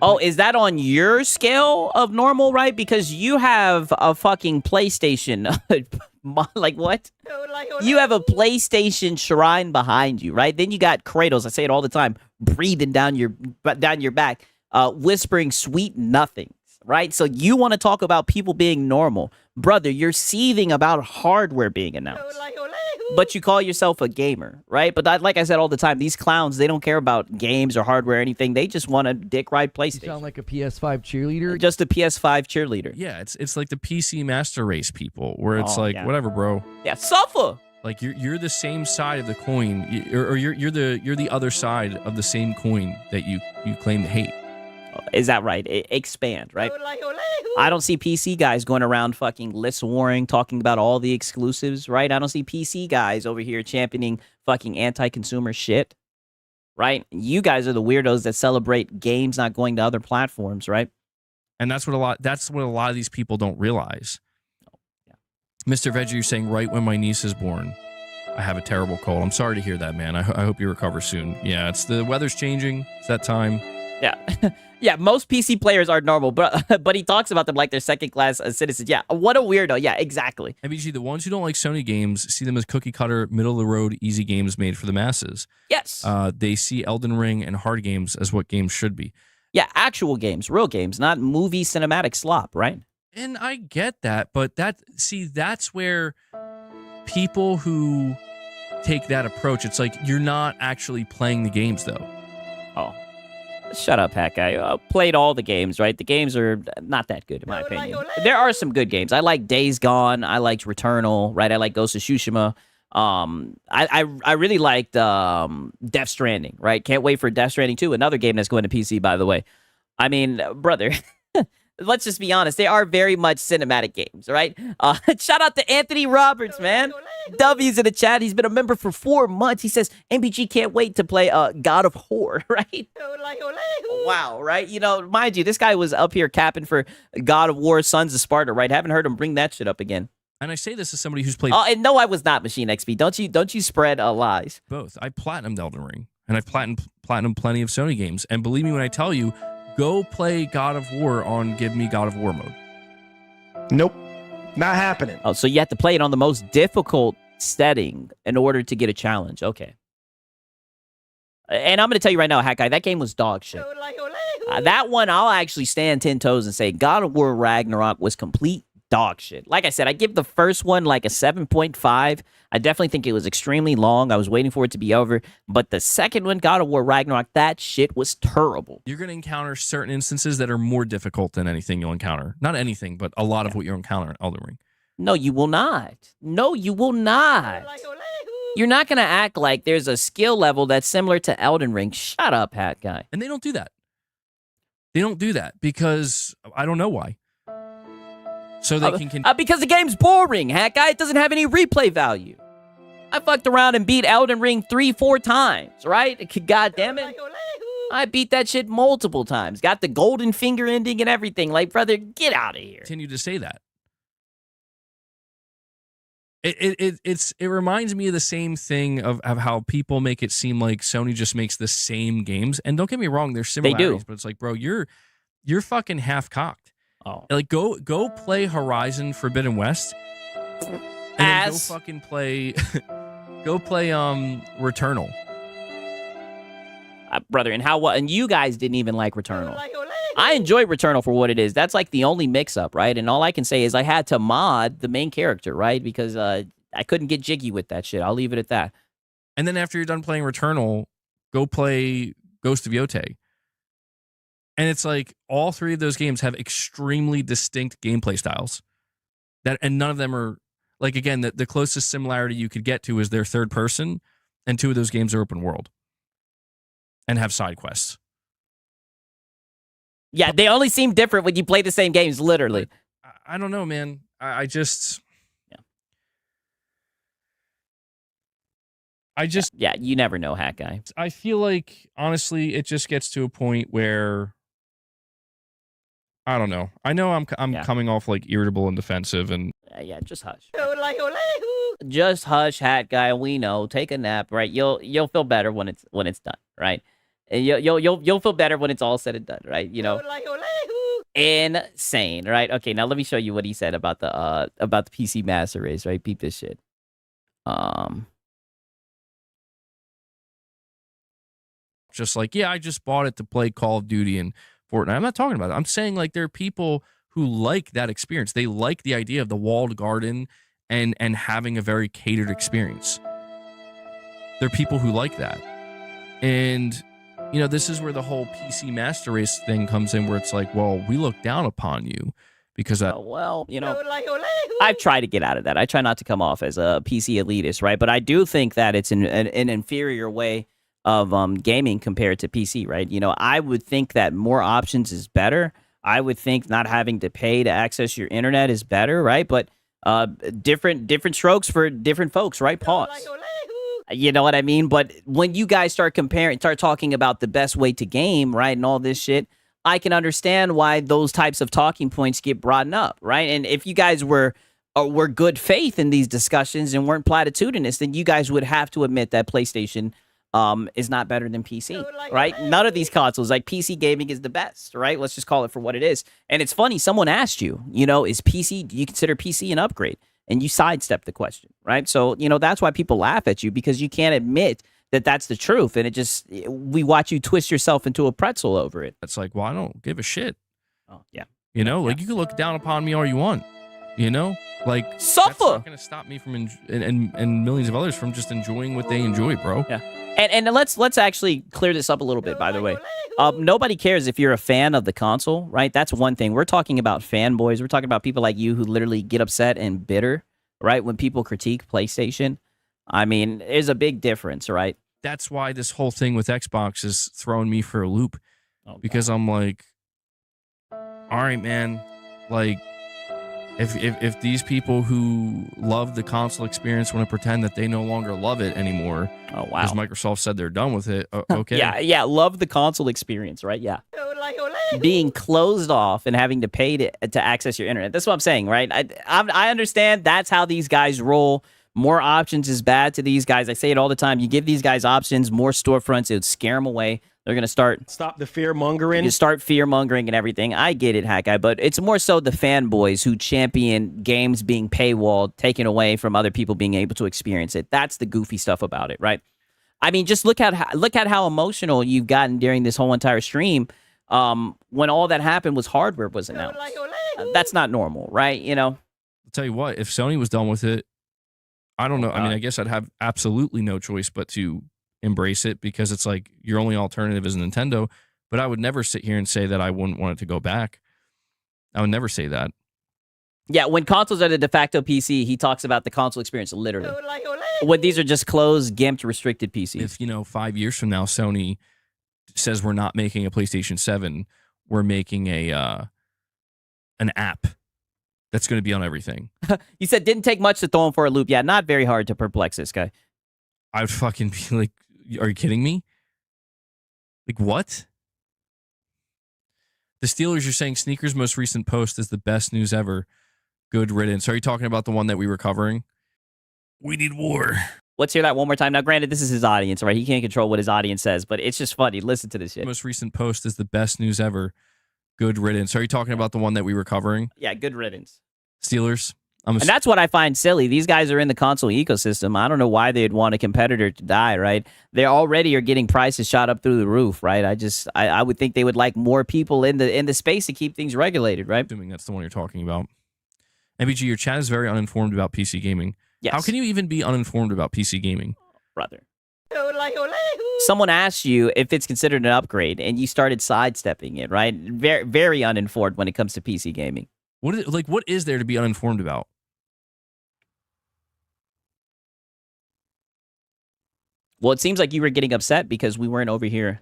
Oh, is that on your scale of normal, right? Because you have a fucking PlayStation. Like what? You have a PlayStation shrine behind you, right? Then you got Kratos. I say it all the time, breathing down your back, whispering sweet nothings, right? So you want to talk about people being normal, brother? You're seething about hardware being announced. But you call yourself a gamer, right? But like I said all the time, these clowns, they don't care about games or hardware or anything. They just want a dick ride PlayStation. You sound like a PS5 cheerleader. Just a PS5 cheerleader. Yeah, it's like the PC Master Race people, where it's whatever, bro. Yeah, suffer. Like you're the same side of the coin, or you're the other side of the same coin that you claim to hate. Is that right? Expand, right? I don't see PC guys going around fucking list warring, talking about all the exclusives, right? I don't see PC guys over here championing fucking anti-consumer shit, right? You guys are the weirdos that celebrate games not going to other platforms, right? And that's what a lot of these people don't realize. Mr. Veggie, you're saying right when my niece is born, I have a terrible cold. I'm sorry to hear that, man. I hope you recover soon. Yeah, it's the weather's changing. It's that time. Yeah. Yeah, most PC players are normal, but he talks about them like they're second-class citizens. Yeah, what a weirdo. Yeah, exactly. MBG, the ones who don't like Sony games see them as cookie-cutter, middle-of-the-road, easy games made for the masses. Yes. They see Elden Ring and hard games as what games should be. Yeah, actual games, real games, not movie cinematic slop, right? And I get that, but that's where people who take that approach, it's like you're not actually playing the games, though. Oh. Shut up, Hat Guy. Played all the games, right? The games are not that good, in my opinion. There are some good games. I like Days Gone. I liked Returnal, right? I like Ghost of Tsushima. I really liked Death Stranding, right? Can't wait for Death Stranding 2, another game that's going to PC, by the way. I mean, brother, let's just be honest. They are very much cinematic games, right? Shout out to Anthony Roberts, man. W's in the chat. He's been a member for 4 months. He says, MBG can't wait to play God of War, right? Wow, right? You know, mind you, this guy was up here capping for God of War, Sons of Sparta, right? Haven't heard him bring that shit up again. And I say this as somebody who's played... Oh, and no, I was not, Machine XP. Don't you spread lies. Both. I platinumed Elden Ring, and I've platinumed plenty of Sony games. And believe me when I tell you, go play God of War on Give Me God of War mode. Nope. Not happening. Oh, so you have to play it on the most difficult setting in order to get a challenge. Okay. And I'm going to tell you right now, Hat Guy, that game was dog shit. That one, I'll actually stand 10 toes and say God of War Ragnarok was complete dog shit. Like I said, I give the first one like a 7.5. I definitely think it was extremely long. I was waiting for it to be over. But the second one, God of War Ragnarok, that shit was terrible. You're going to encounter certain instances that are more difficult than anything you'll encounter. Not anything, but a lot of what you'll encounter in Elden Ring. No, you will not. No, you will not. You're not going to act like there's a skill level that's similar to Elden Ring. Shut up, Hat Guy. And they don't do that. They don't do that because I don't know why. So they can... Because the game's boring, Hat Guy. It doesn't have any replay value. I fucked around and beat Elden Ring 3-4 times, right? God damn it. I beat that shit multiple times. Got the golden finger ending and everything. Like, brother, get out of here. Continue to say that. It reminds me of the same thing of how people make it seem like Sony just makes the same games. And don't get me wrong, there's similarities, but it's like, bro, you're fucking half cocked. Oh, like go play Horizon Forbidden West, and then go fucking play, go play Returnal. Brother, and you guys didn't even like Returnal. I enjoy Returnal for what it is. That's like the only mix-up, right? And all I can say is I had to mod the main character, right? Because I couldn't get jiggy with that shit. I'll leave it at that. And then after you're done playing Returnal, go play Ghost of Yotei. And it's like all three of those games have extremely distinct gameplay styles. And none of them are, like, again, the closest similarity you could get to is they're third person, and two of those games are open world and have side quests. Yeah, they only seem different when you play the same games, literally. I don't know, man. I just... Yeah, you never know, Hat Guy. I feel like, honestly, it just gets to a point where... I don't know. I know I'm coming off, like, irritable and defensive, and... Yeah, just hush. Just hush, Hat Guy. We know. Take a nap, right? You'll feel better when it's done, right? And you'll feel better when it's all said and done, right? You know, insane, right? Okay, now let me show you what he said about the PC Master Race, right? Peep this shit. Just like, yeah, I just bought it to play Call of Duty and Fortnite. I'm not talking about it. I'm saying, like, there are people who like that experience. They like the idea of the walled garden and having a very catered experience. There are people who like that, and you know, this is where the whole PC Master Race thing comes in, where it's like, well, we look down upon you because well, you know, I've tried to get out of that. I try not to come off as a PC elitist, right? But I do think that it's an inferior way of gaming compared to PC, right? You know, I would think that more options is better. I would think not having to pay to access your internet is better, right? But different strokes for different folks, right? Pause. You know what I mean? But when you guys start talking about the best way to game, right, and all this shit, I can understand why those types of talking points get brought up, right? And if you guys were good faith in these discussions and weren't platitudinous, then you guys would have to admit that PlayStation is not better than PC, right? None of these consoles, like, PC gaming is the best, right? Let's just call it for what it is. And it's funny, someone asked you, you know, do you consider PC an upgrade? And you sidestep the question, right? So, you know, that's why people laugh at you, because you can't admit that that's the truth. And we watch you twist yourself into a pretzel over it. It's like, well, I don't give a shit. Oh, yeah. You know, like, you can look down upon me all you want, you know? Like, suffer. That's not going to stop me from, and millions of others from just enjoying what they enjoy, bro. Yeah. And let's actually clear this up a little bit, by the way. Nobody cares if you're a fan of the console, right? That's one thing. We're talking about fanboys. We're talking about people like you who literally get upset and bitter, right, when people critique PlayStation. I mean, there's a big difference, right? That's why this whole thing with Xbox is throwing me for a loop. Because I'm like, all right, man, like, if these people who love the console experience want to pretend that they no longer love it anymore, because Microsoft said they're done with it, okay. Yeah, love the console experience, right? Yeah. Being closed off and having to pay to access your internet. That's what I'm saying, right? I understand that's how these guys roll. More options is bad to these guys. I say it all the time. You give these guys options, more storefronts, it would scare them away. They're going to stop the fear mongering. You start fear mongering and everything. I get it, Hat Guy, but it's more so the fanboys who champion games being paywalled, taken away from other people being able to experience it. That's the goofy stuff about it, right? I mean, just look at how emotional you've gotten during this whole entire stream when all that happened was hardware was announced. That's not normal, right? You know? I'll tell you what, if Sony was done with it, I don't know. I mean, I guess I'd have absolutely no choice but to embrace it, because it's like your only alternative is Nintendo. But I would never sit here and say that I wouldn't want it to go back. I would never say that. Yeah, when consoles are the de facto PC, he talks about the console experience literally. When these are just closed, gimped, restricted PCs. If, you know, 5 years from now, Sony says we're not making a PlayStation 7, we're making an app that's going to be on everything. He said didn't take much to throw him for a loop. Yeah, not very hard to perplex this guy. I would fucking be like, are you kidding me? Like, what? The Steelers, you're saying Sneaker's most recent post is the best news ever. Good riddance. Are you talking about the one that we were covering? We need war. Let's hear that one more time. Now, granted, this is his audience, right? He can't control what his audience says, but it's just funny. Listen to this shit. Most recent post is the best news ever. Good riddance. Are you talking about the one that we were covering? Yeah, good riddance. Steelers. And that's what I find silly. These guys are in the console ecosystem. I don't know why they'd want a competitor to die, right? They already are getting prices shot up through the roof, right? I would think they would like more people in the space to keep things regulated, right? Assuming that's the one you're talking about. MBG, your chat is very uninformed about PC gaming. Yes. How can you even be uninformed about PC gaming? Brother. Someone asked you if it's considered an upgrade, and you started sidestepping it, right? Very, very uninformed when it comes to PC gaming. What is there to be uninformed about? Well, it seems like you were getting upset because we weren't over here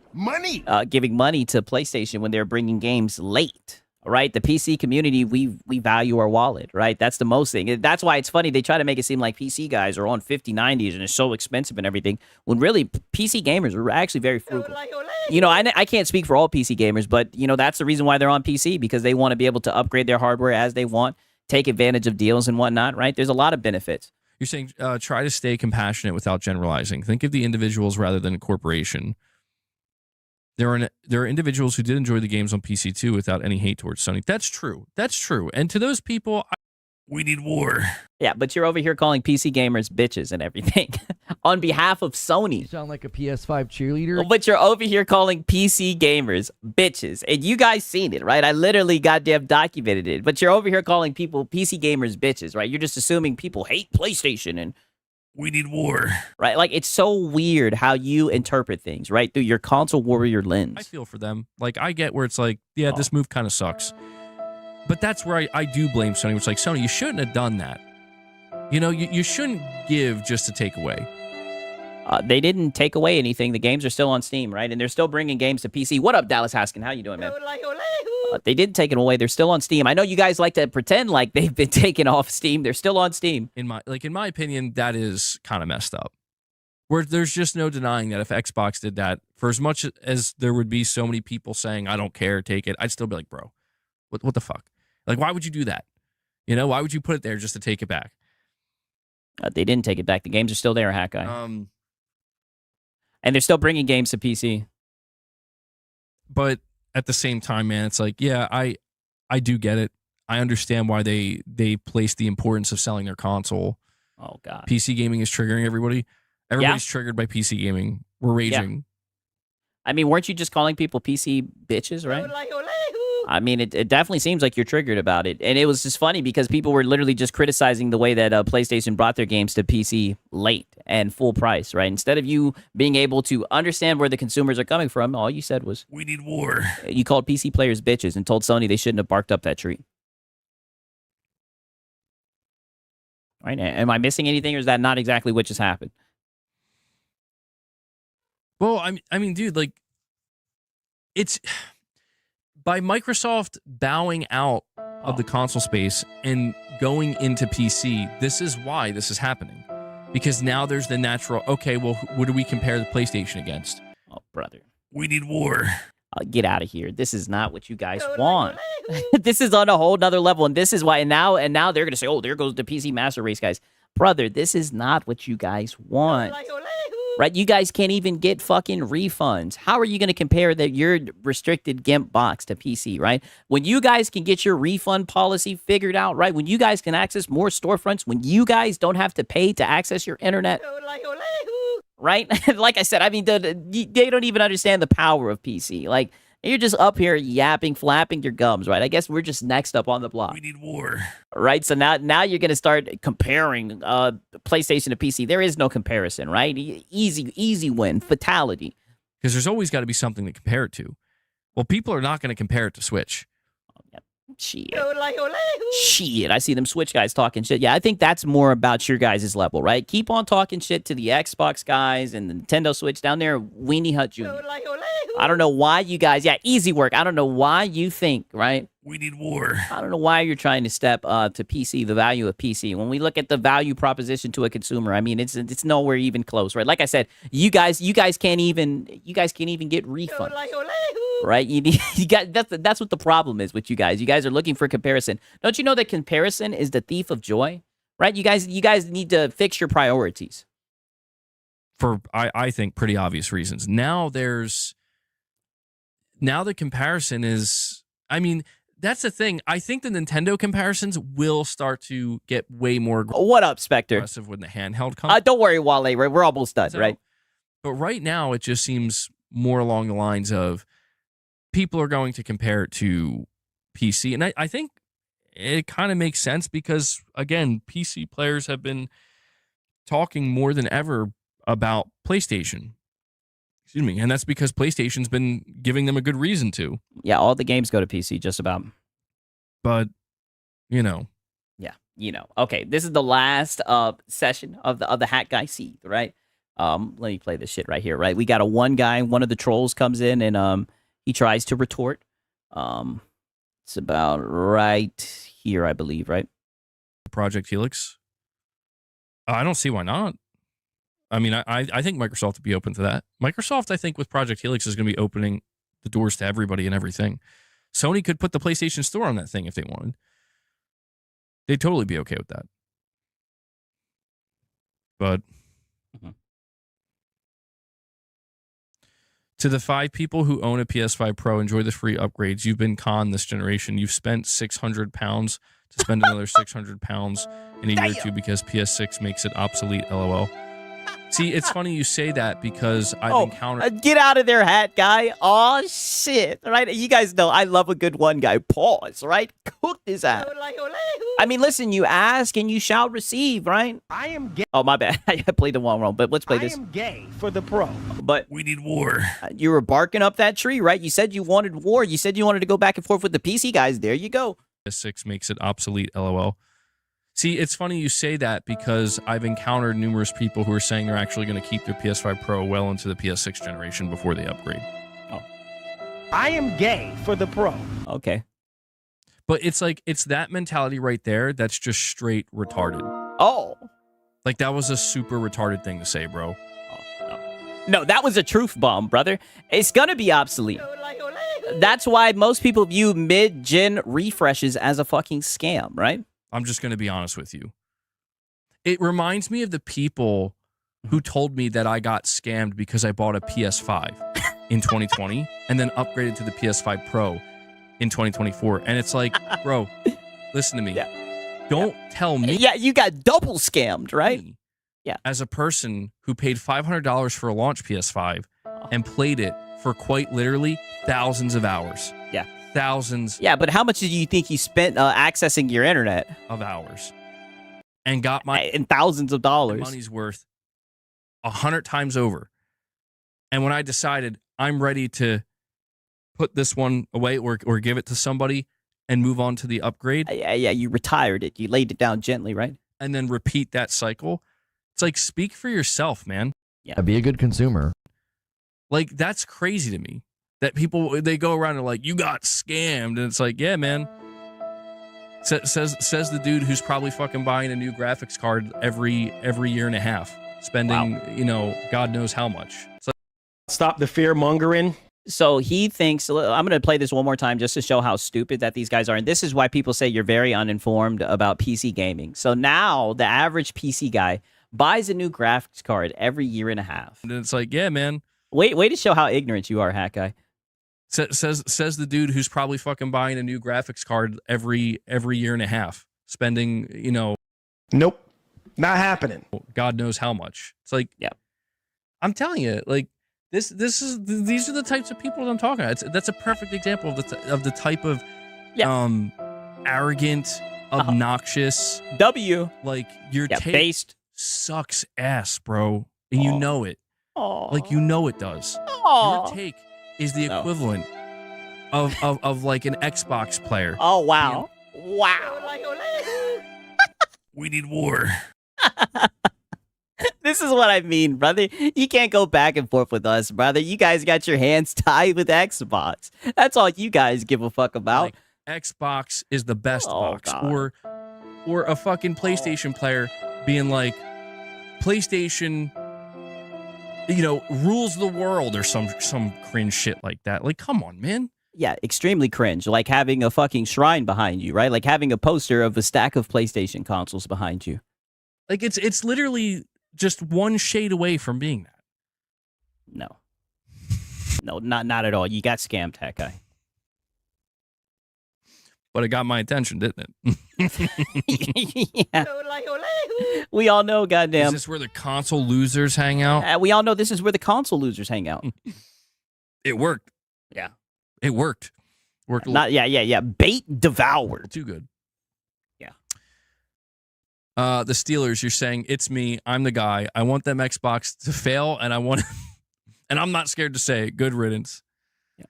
giving money to PlayStation when they're bringing games late, right? The PC community, we value our wallet, right? That's the most thing. That's why it's funny. They try to make it seem like PC guys are on 5090s and it's so expensive and everything, when really PC gamers are actually very frugal. You know, I can't speak for all PC gamers, but, you know, that's the reason why they're on PC, because they want to be able to upgrade their hardware as they want, take advantage of deals and whatnot, right? There's a lot of benefits. You're saying try to stay compassionate without generalizing. Think of the individuals rather than a corporation. There are individuals who did enjoy the games on PC too without any hate towards Sony. That's true. That's true. And to those people, we need war. Yeah, but you're over here calling PC gamers bitches and everything on behalf of Sony. You sound like a PS5 cheerleader. But you're over here calling PC gamers bitches. And you guys seen it, right? I literally goddamn documented it. But you're over here calling people PC gamers bitches, right? You're just assuming people hate PlayStation and we need war. Right? Like, it's so weird how you interpret things, right? Through your console warrior lens. I feel for them. Like, I get where it's like, yeah, this move kind of sucks. But that's where I do blame Sony. It's like, Sony, you shouldn't have done that. You know, you shouldn't give just to take away. They didn't take away anything. The games are still on Steam, right? And they're still bringing games to PC. What up, Dallas Haskin? How you doing, man? They didn't take it away. They're still on Steam. I know you guys like to pretend like they've been taken off Steam. They're still on Steam. In my opinion, that is kind of messed up. Where there's just no denying that if Xbox did that, for as much as there would be so many people saying, I don't care, take it, I'd still be like, bro, what the fuck? Like, why would you do that? You know, why would you put it there just to take it back? They didn't take it back. The games are still there, Hat Guy. And they're still bringing games to PC. But at the same time, man, it's like, yeah, I do get it. I understand why they place the importance of selling their console. Oh, God. PC gaming is triggering everybody. Everybody's triggered by PC gaming. We're raging. Yeah. I mean, weren't you just calling people PC bitches, right? I mean, it definitely seems like you're triggered about it. And it was just funny because people were literally just criticizing the way that PlayStation brought their games to PC late and full price, right? Instead of you being able to understand where the consumers are coming from, all you said was, we need war. You called PC players bitches and told Sony they shouldn't have barked up that tree. Right? Am I missing anything, or is that not exactly what just happened? Well, I mean, dude, like, it's by Microsoft bowing out of the console space and going into PC, this is why this is happening. Because now there's the natural, okay, well, what do we compare the PlayStation against? Oh, brother. We need war. Get out of here. This is not what you guys want. This is on a whole nother level. And this is why, and now they're going to say, oh, there goes the PC Master Race guys. Brother, this is not what you guys want. Right? You guys can't even get fucking refunds. How are you going to compare your restricted GIMP box to PC, right? When you guys can get your refund policy figured out, right? When you guys can access more storefronts, when you guys don't have to pay to access your internet, right? Like I said, I mean, they don't even understand the power of PC. Like, you're just up here yapping, flapping your gums, right? I guess we're just next up on the block. We need war. Right? So now you're going to start comparing PlayStation to PC. There is no comparison, right? Easy win, fatality. Because there's always got to be something to compare it to. Well, people are not going to compare it to Switch. Shit. Shit. I see them Switch guys talking shit. Yeah, I think that's more about your guys' level, right? Keep on talking shit to the Xbox guys and the Nintendo Switch down there. Weenie Hut Jr. I don't know why you guys, easy work. I don't know why you think, right? We need war. I don't know why you're trying to step to PC, the value of PC. When we look at the value proposition to a consumer, I mean, it's nowhere even close, right? Like I said, you guys can't even get refunds, right? You got that's what the problem is with you guys. You guys are looking for comparison. Don't you know that comparison is the thief of joy, right? You guys need to fix your priorities For I think pretty obvious reasons. Now the comparison is, I mean, that's the thing. I think the Nintendo comparisons will start to get way more What up, Spectre? aggressive when the handheld comes. Don't worry, Wale. We're almost done, So- right? But right now, it just seems more along the lines of people are going to compare it to PC. And I think it kind of makes sense because, again, PC players have been talking more than ever about PlayStation. Excuse me. And that's because PlayStation's been giving them a good reason to. Yeah, all the games go to PC, just about. But, you know. Yeah, you know. Okay, this is the last session of the Hat Guy Seed, right? Let me play this shit right here, right? We got one guy, one of the trolls comes in and he tries to retort. It's about right here, I believe, right? Project Helix. I don't see why not. I mean, I think Microsoft would be open to that. Microsoft, I think, with Project Helix is going to be opening the doors to everybody and everything. Sony could put the PlayStation Store on that thing if they wanted. They'd totally be okay with that. But to the 5 people who own a PS5 Pro, enjoy the free upgrades. You've been conned this generation. You've spent £600 to spend another £600 in a year or two because PS6 makes it obsolete, LOL. See, it's funny you say that because I've encountered... Get out of there, Hat Guy. Oh, shit. Right? You guys know I love a good one guy. Pause, right? Cook this out. I mean, listen, you ask and you shall receive, right? I am gay. Oh, my bad. I played the one wrong, but let's play this. I am gay for the Pro. But we need war. You were barking up that tree, right? You said you wanted war. You said you wanted to go back and forth with the PC guys. There you go. PS6 makes it obsolete, LOL. See, it's funny you say that because I've encountered numerous people who are saying they're actually going to keep their PS5 Pro well into the PS6 generation before they upgrade. Oh. I am gay for the Pro. Okay. But it's like, it's that mentality right there that's just straight retarded. Oh. Like, that was a super retarded thing to say, bro. No, that was a truth bomb, brother. It's going to be obsolete. That's why most people view mid-gen refreshes as a fucking scam, right? I'm just going to be honest with you. It reminds me of the people who told me that I got scammed because I bought a PS5 in 2020 and then upgraded to the PS5 Pro in 2024. And it's like, bro, listen to me. Yeah. Don't tell me. Yeah, you got double scammed, right? Yeah. As a person who paid $500 for a launch PS5 and played it for quite literally thousands of hours. Yeah. Thousands. Yeah, but how much do you think you spent accessing your internet? Of hours. And got my... And thousands of dollars. Money's worth 100 times over. And when I decided I'm ready to put this one away or give it to somebody and move on to the upgrade. Yeah, you retired it. You laid it down gently, right? And then repeat that cycle. It's like, speak for yourself, man. Yeah, be a good consumer. Like, that's crazy to me. That people, they go around and like, you got scammed. And it's like, yeah, man. Says the dude who's probably fucking buying a new graphics card every year and a half. Spending, God knows how much. It's like, stop the fear mongering. So he thinks, I'm going to play this one more time just to show how stupid that these guys are. And this is why people say you're very uninformed about PC gaming. So now the average PC guy buys a new graphics card every year and a half. And it's like, yeah, man. Way to show how ignorant you are, Hat Guy. Says the dude who's probably fucking buying a new graphics card every year and a half. Spending, Nope. Not happening. God knows how much. It's like, yeah. I'm telling you, like, these are the types of people that I'm talking about. That's a perfect example of the type of arrogant, obnoxious like your take based sucks ass, bro. And you know it. Aww. Like, you know it does. Aww. Your take is the equivalent of like an Xbox player. Oh wow. Wow. We need war. This is what I mean, brother. You can't go back and forth with us, brother. You guys got your hands tied with Xbox. That's all you guys give a fuck about. Like, Xbox is the best box. God. Or a fucking PlayStation player being like, PlayStation, rules the world or some cringe shit like that. Like, come on, man. Yeah, extremely cringe. Like having a fucking shrine behind you, right? Like having a poster of a stack of PlayStation consoles behind you. Like it's literally just one shade away from being that. No, not at all. You got scammed, that guy. But it got my attention, didn't it? Yeah. We all know, goddamn. Is this where the console losers hang out? We all know this is where the console losers hang out. It worked. Yeah. It worked. Yeah. Bait devoured. Too good. Yeah. The Steelers, you're saying, it's me. I'm the guy. I want them Xbox to fail, and and I'm not scared to say it. Good riddance. Yeah.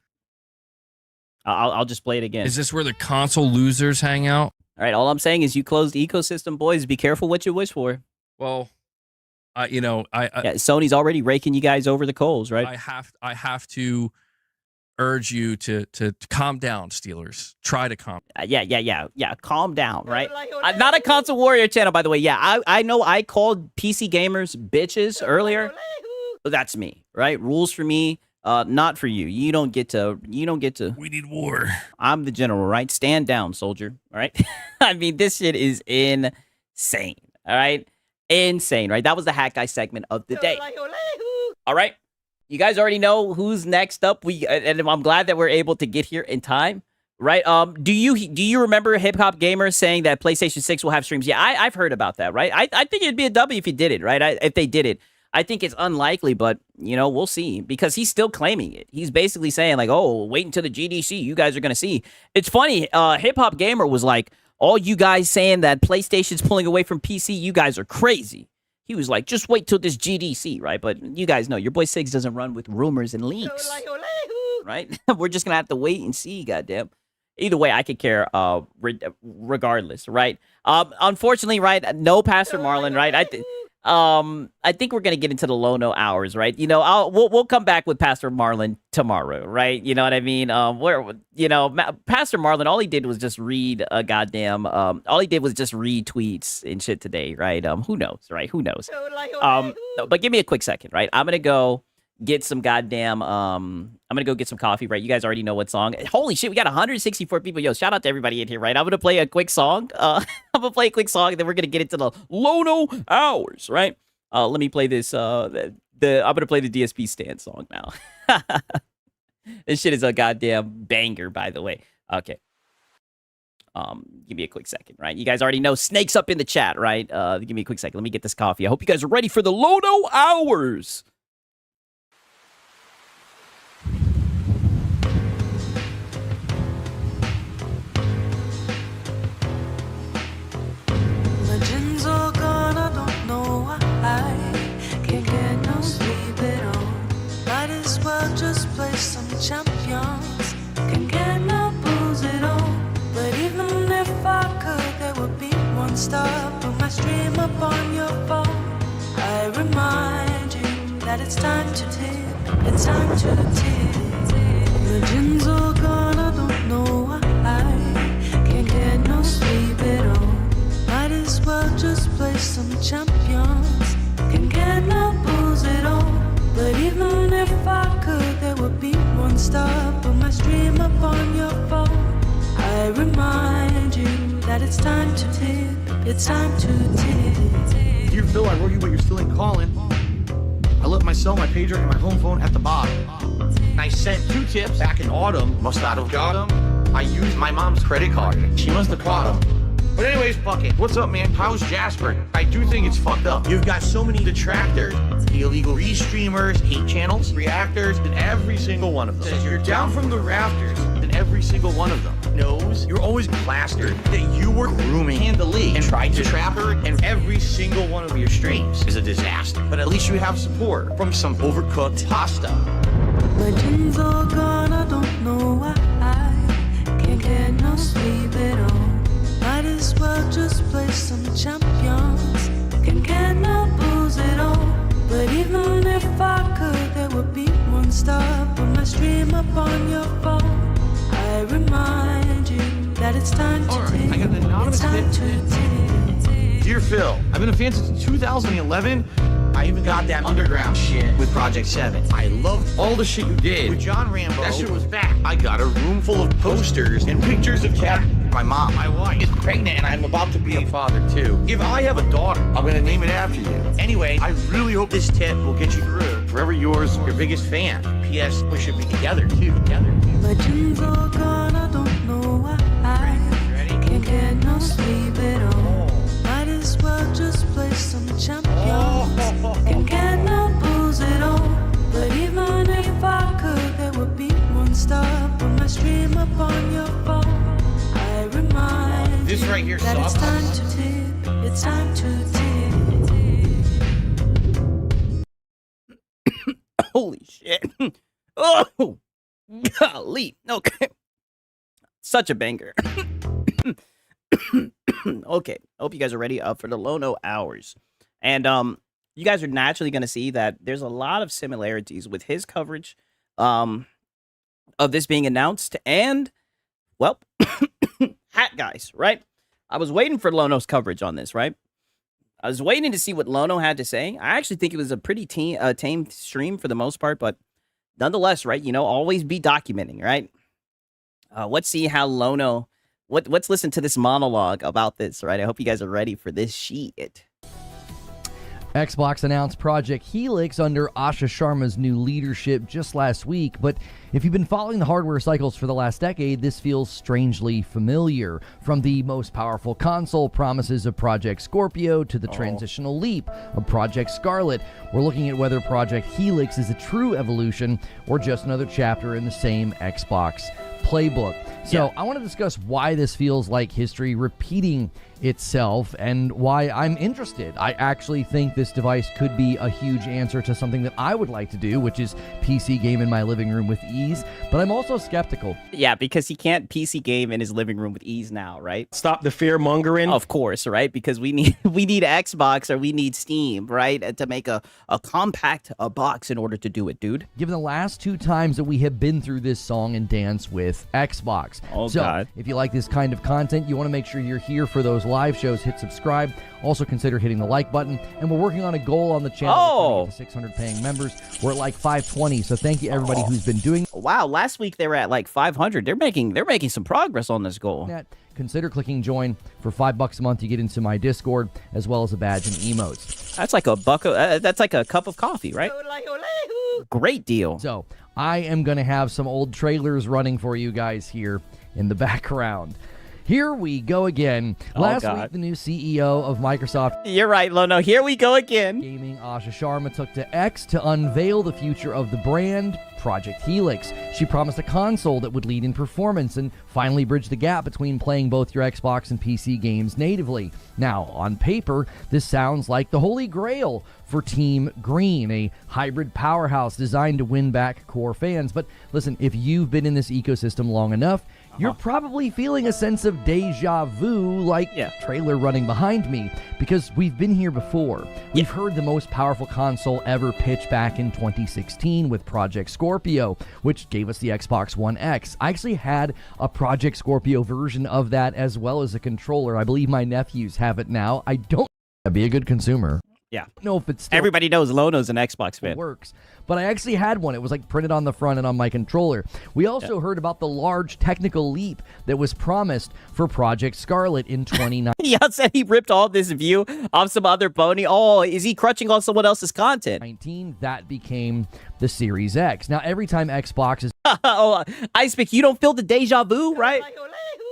I'll just play it again. Is this where the console losers hang out? All right. All I'm saying is, you closed ecosystem, boys. Be careful what you wish for. Well, Sony's already raking you guys over the coals, right? I have to urge you to calm down, Steelers. Try to calm. Yeah. Calm down, right? I'm not a console warrior channel, by the way. Yeah, I know I called PC gamers bitches earlier. That's me, right? Rules for me, not for you. You don't get to. We need war. I'm the general, right? Stand down, soldier. All right. I mean, this shit is insane. All right, insane, right? That was the Hat Guy segment of the day. All right. You guys already know who's next up. And I'm glad that we're able to get here in time, right? Do you remember Hip Hop Gamer saying that PlayStation 6 will have streams? Yeah, I've heard about that, right? I think it'd be a W if you did it, right? If they did it. I think it's unlikely, but, we'll see. Because he's still claiming it. He's basically saying, like, oh, wait until the GDC. You guys are going to see. It's funny. Hip Hop Gamer was like, all you guys saying that PlayStation's pulling away from PC, you guys are crazy. He was like, just wait till this GDC, right? But you guys know, your boy Siggs doesn't run with rumors and leaks, right? We're just going to have to wait and see, goddamn. Either way, I could care regardless, right? Unfortunately, right, no Pastor Marlon, right? I think we're going to get into the low no hours, right? We'll come back with Pastor Marlon tomorrow, right? You know what I mean? Pastor Marlon, all he did was just read all he did was just read tweets and shit today, right? Who knows, right? Who knows? But give me a quick second, right? I'm going to go get some I'm going to go get some coffee, right? You guys already know what song. Holy shit, we got 164 people. Yo, shout out to everybody in here, right? I'm going to play a quick song. I'm going to play a quick song, and then we're going to get into the low no hours, right? Let me play this. I'm going to play the DSP Stand song now. This shit is a goddamn banger, by the way. Okay. Give me a quick second, right? You guys already know Snake's up in the chat, right? Give me a quick second. Let me get this coffee. I hope you guys are ready for the low no hours. Legends are gone, I don't know why I can't get no sleep at all. Might as well just play some champions. Can't get no booze at all. But even if I could, there would be one stop on my stream up on your phone. I remind you that it's time to tip. It's time to tip. Legends are gone, I don't know why I can't get no sleep at all. Might as well just play some champions. Can get no booze at all. But even if I could, there would be one stop on my stream up on your phone. I remind you that it's time to tip. It's time to tip. Dear Phil, I wrote you, but you're still ain't calling. I left my cell, my pager, and my home phone at the bottom. I sent 2 tips back in autumn. Must not have got them. I used my mom's credit card. She must have caught them. But anyways, fuck it. What's up, man? How's Jasper? I do think it's fucked up. You've got so many detractors, the illegal restreamers, hate channels, reactors, and every single one of them says you're down from the rafters, and every single one of them knows you're always plastered that you were grooming Candalee and tried to trap her, and every single one of your streams is a disaster. But at least you have support from some overcooked pasta. Legends are gone, I don't know why that it's time to All right, I got an tip. anonymous It's time tip. to tip. Dear Phil, I've been a fan since 2011. I even got that underground shit with Project 7. I loved all the shit you did with John Rambo. That shit was back. I got a room full of posters and pictures of Cat. My mom, my wife, is pregnant and I'm about to be a father too. If I have a daughter, I'm gonna name it after you. Anyway, I really hope this tip will get you through. Forever yours, your biggest fan. P.S. We should be together too. My dreams all gone, I don't know why. Ready? Can't get no sleep at all. Might as well just play some champions. Can't get no booze at all. But even if I could, there would be one stop when I stream up on your phone. I remind This you right here that it's sucks. time to tip. It's time to tip. Holy shit. Oh, golly. Okay. Such a banger. Okay. Hope you guys are ready for the Lono hours. And you guys are naturally going to see that there's a lot of similarities with his coverage of this being announced and, well, Hat Guys, right? I was waiting for Lono's coverage on this, right? I was waiting to see what Lono had to say. I actually think it was a pretty tame stream for the most part, but nonetheless, right? You know, always be documenting, right? Let's see how Lono. Let's listen to this monologue about this, right? I hope you guys are ready for this shit. Xbox announced Project Helix under Asha Sharma's new leadership just last week, but if you've been following the hardware cycles for the last decade, this feels strangely familiar. From the most powerful console promises of Project Scorpio to the transitional leap of Project Scarlet, we're looking at whether Project Helix is a true evolution or just another chapter in the same Xbox playbook. So I want to discuss why this feels like history repeating itself and why I'm interested. I actually think this device could be a huge answer to something that I would like to do, which is PC game in my living room with ease, but I'm also skeptical. Yeah, because he can't PC game in his living room with ease now, right? Stop the fear mongering. Of course, right? Because we need Xbox or we need Steam, right? To make a compact box in order to do it, dude. Given the last two times that we have been through this song and dance with Xbox. Oh, so, God. if you like this kind of content, you want to make sure you're here for those live shows, hit subscribe. Also consider hitting the like button. And we're working on a goal on the channel. Oh. To 600 paying members. We're at like 520. So thank you everybody who's been doing Wow, last week they were at like 500. They're making some progress on this goal. that. Consider clicking join. For $5 a month, you get into my Discord as well as a badge and emotes. That's like a that's like a cup of coffee, right? Great deal. So I am going to have some old trailers running for you guys here in the background. Here we go again. Last week, the new CEO of Microsoft You're right, Lono. Here we go again. Gaming, Asha Sharma, took to X to unveil the future of the brand, Project Helix. She promised a console that would lead in performance and finally bridge the gap between playing both your Xbox and PC games natively. Now, on paper, this sounds like the holy grail for Team Green, a hybrid powerhouse designed to win back core fans. But listen, if you've been in this ecosystem long enough, you're probably feeling a sense of deja vu, like trailer running behind me, because we've been here before. We've heard the most powerful console ever pitched back in 2016 with Project Scorpio, which gave us the Xbox One X. I actually had a Project Scorpio version of that as well as a controller. I believe my nephews have it now. I don't be a good consumer. Yeah. No, if it's still Everybody knows Lono's an Xbox fan. works. But I actually had one. It was like printed on the front and on my controller. We also heard about the large technical leap that was promised for Project Scarlet in 2019. He said he ripped all this view off some other pony. Oh, is he crutching on someone else's content? That became the Series X. Now, every time Xbox is Oh, Icepick, you don't feel the deja vu, right?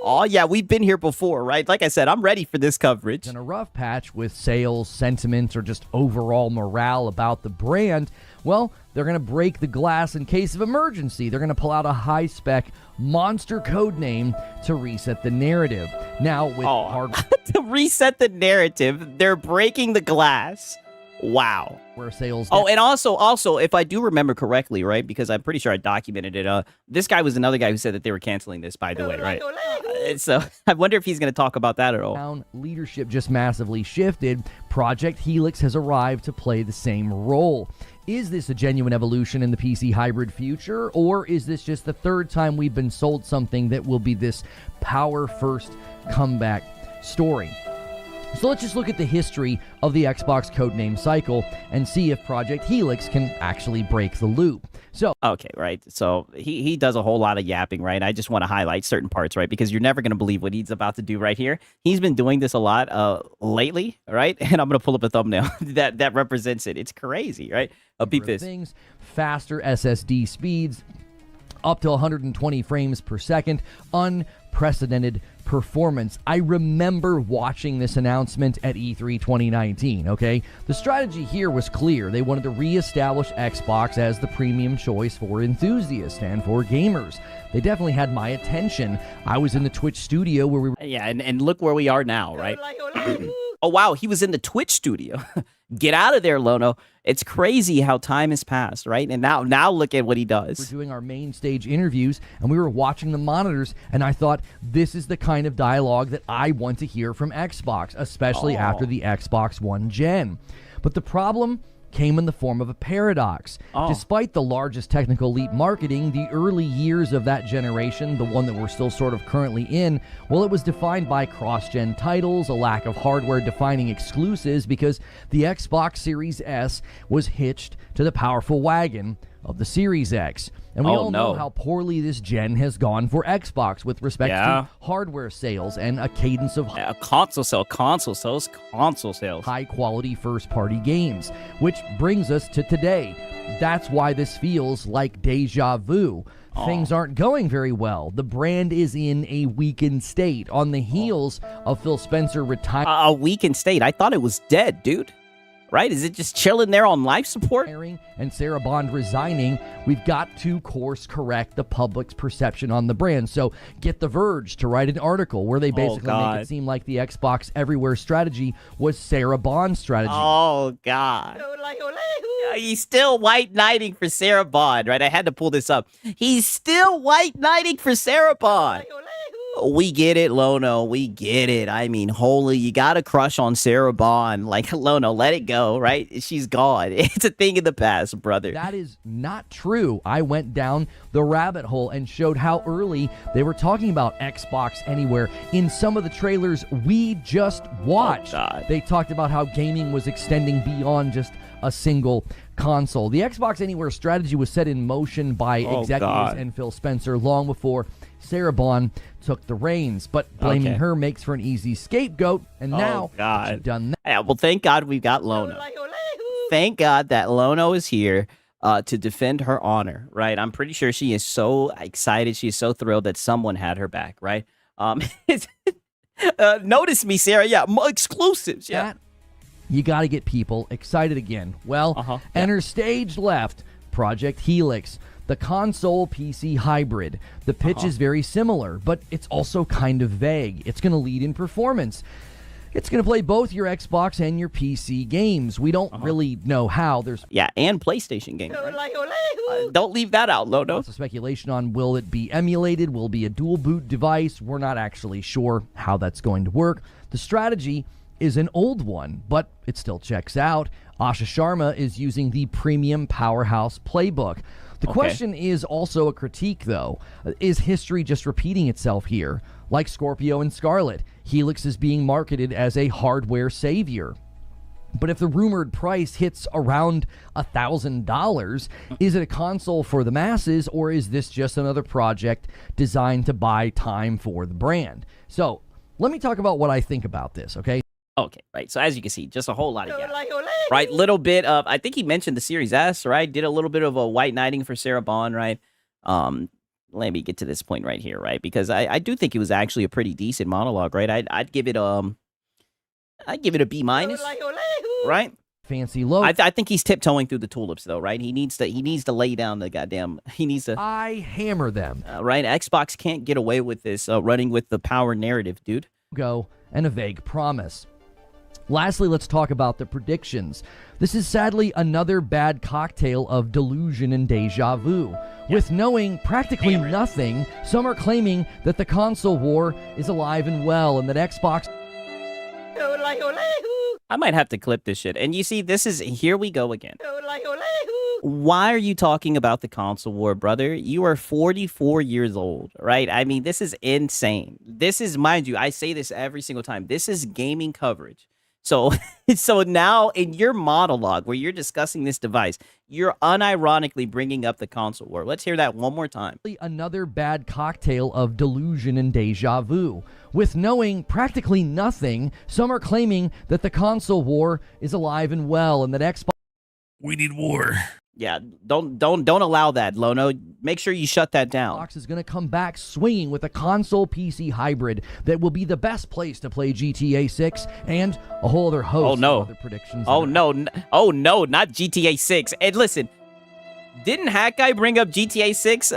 Oh, yeah, we've been here before, right? Like I said, I'm ready for this coverage. in a rough patch with sales, sentiment, or just overall morale about the brand, well, they're going to break the glass in case of emergency. They're going to pull out a high-spec monster code name to reset the narrative. Now, with hardware To reset the narrative, they're breaking the glass. Wow. sales... Oh, and also, if I do remember correctly, right, because I'm pretty sure I documented it, this guy was another guy who said that they were canceling this, by the way, right? So I wonder if he's going to talk about that at all. Leadership just massively shifted. Project Helix has arrived to play the same role. Is this a genuine evolution in the PC hybrid future, or is this just the third time we've been sold something that will be this power-first comeback story? So let's just look at the history of the Xbox codename cycle and see if Project Helix can actually break the loop. So, okay, right. So he does a whole lot of yapping, right? I just want to highlight certain parts, right? Because you're never going to believe what he's about to do right here. He's been doing this a lot lately, right? And I'm going to pull up a thumbnail that represents it. It's crazy, right? Beep this. Things, faster SSD speeds, up to 120 frames per second, unprecedented performance. I remember watching this announcement at E3 2019, okay? The strategy here was clear. They wanted to reestablish Xbox as the premium choice for enthusiasts and for gamers. They definitely had my attention. I was in the Twitch studio where we were... Yeah, and look where we are now, right? Oh, wow, he was in the Twitch studio. Get out of there, Lono. It's crazy how time has passed, right? And now look at what he does. We're doing our main stage interviews, and we were watching the monitors, and I thought, this is the kind of dialogue that I want to hear from Xbox, especially after the Xbox One gen. But the problem came in the form of a paradox. Despite the largest technical leap marketing, the early years of that generation, the one that we're still sort of currently in, well, it was defined by cross-gen titles, a lack of hardware-defining exclusives, because the Xbox Series S was hitched to the powerful wagon of the Series X. And we all know how poorly this gen has gone for Xbox with respect to hardware sales and a cadence of console sales, high-quality first-party games, which brings us to today. That's why this feels like deja vu. Things aren't going very well. The brand is in a weakened state on the heels of Phil Spencer retiring. A weakened state? I thought it was dead, dude. Right? Is it just chilling there on life support? And Sarah Bond resigning, we've got to course correct the public's perception on the brand. So get The Verge to write an article where they basically make it seem like the Xbox Everywhere strategy was Sarah Bond's strategy. Oh, God. He's still white knighting for Sarah Bond, right? I had to pull this up. He's still white knighting for Sarah Bond. We get it, Lono. We get it. I mean, holy, you got a crush on Sarah Bond. Like, Lono, let it go, right? She's gone. It's a thing in the past, brother. That is not true. I went down the rabbit hole and showed how early they were talking about Xbox Anywhere in some of the trailers we just watched. They talked about how gaming was extending beyond just a single console. The Xbox Anywhere strategy was set in motion by executives and Phil Spencer long before Sarah Bond took the reins, but blaming her makes for an easy scapegoat, and now she's done that. Yeah, well, thank God we've got Lono. Thank God that Lono is here to defend her honor, right? I'm pretty sure she is so excited. She is so thrilled that someone had her back, right? Notice me, Sarah. Yeah, exclusives. Yeah. You got to get people excited again. Well, enter stage left, Project Helix, the console PC hybrid. The pitch is very similar, but it's also kind of vague. It's going to lead in performance. It's going to play both your Xbox and your PC games. We don't really know how. There's and PlayStation games. Right? Don't leave that out, Lono. Lots of speculation on will it be emulated, will it be a dual boot device. We're not actually sure how that's going to work. The strategy is an old one, but it still checks out. Asha Sharma is using the premium powerhouse playbook. The question is also a critique, though. Is history just repeating itself here? Like Scorpio and Scarlet, Helix is being marketed as a hardware savior. But if the rumored price hits around $1,000, is it a console for the masses, or is this just another project designed to buy time for the brand? So let me talk about what I think about this, okay? Okay, right. So as you can see, just a whole lot of gas. Right, little bit of, I think he mentioned the Series S, right? Did a little bit of a white knighting for Sarah Bond, right? Let me get to this point right here, right? Because I do think it was actually a pretty decent monologue, right? I'd give it a B-, right? Fancy look. I think he's tiptoeing through the tulips, though, right? He needs to lay down the goddamn. He needs to. I hammer them. Right? Xbox can't get away with this running with the power narrative, dude. Go and a vague promise. Lastly, let's talk about the predictions. This is sadly another bad cocktail of delusion and deja vu. With knowing practically nothing, some are claiming that the console war is alive and well and that Xbox... I might have to clip this shit. And you see, here we go again. Why are you talking about the console war, brother? You are 44 years old, right? I mean, this is insane. This is, mind you, I say this every single time. This is gaming coverage. So, so now in your monologue where you're discussing this device, you're unironically bringing up the console war. Let's hear that one more time. Another bad cocktail of delusion and deja vu. With knowing practically nothing, some are claiming that the console war is alive and well and that Xbox... We need war. Yeah, don't allow that, Lono. Make sure you shut that down. Xbox is going to come back swinging with a console PC hybrid that will be the best place to play GTA 6 and a whole other host of other predictions. Oh no, not GTA 6. And listen, didn't Hat Guy bring up GTA 6?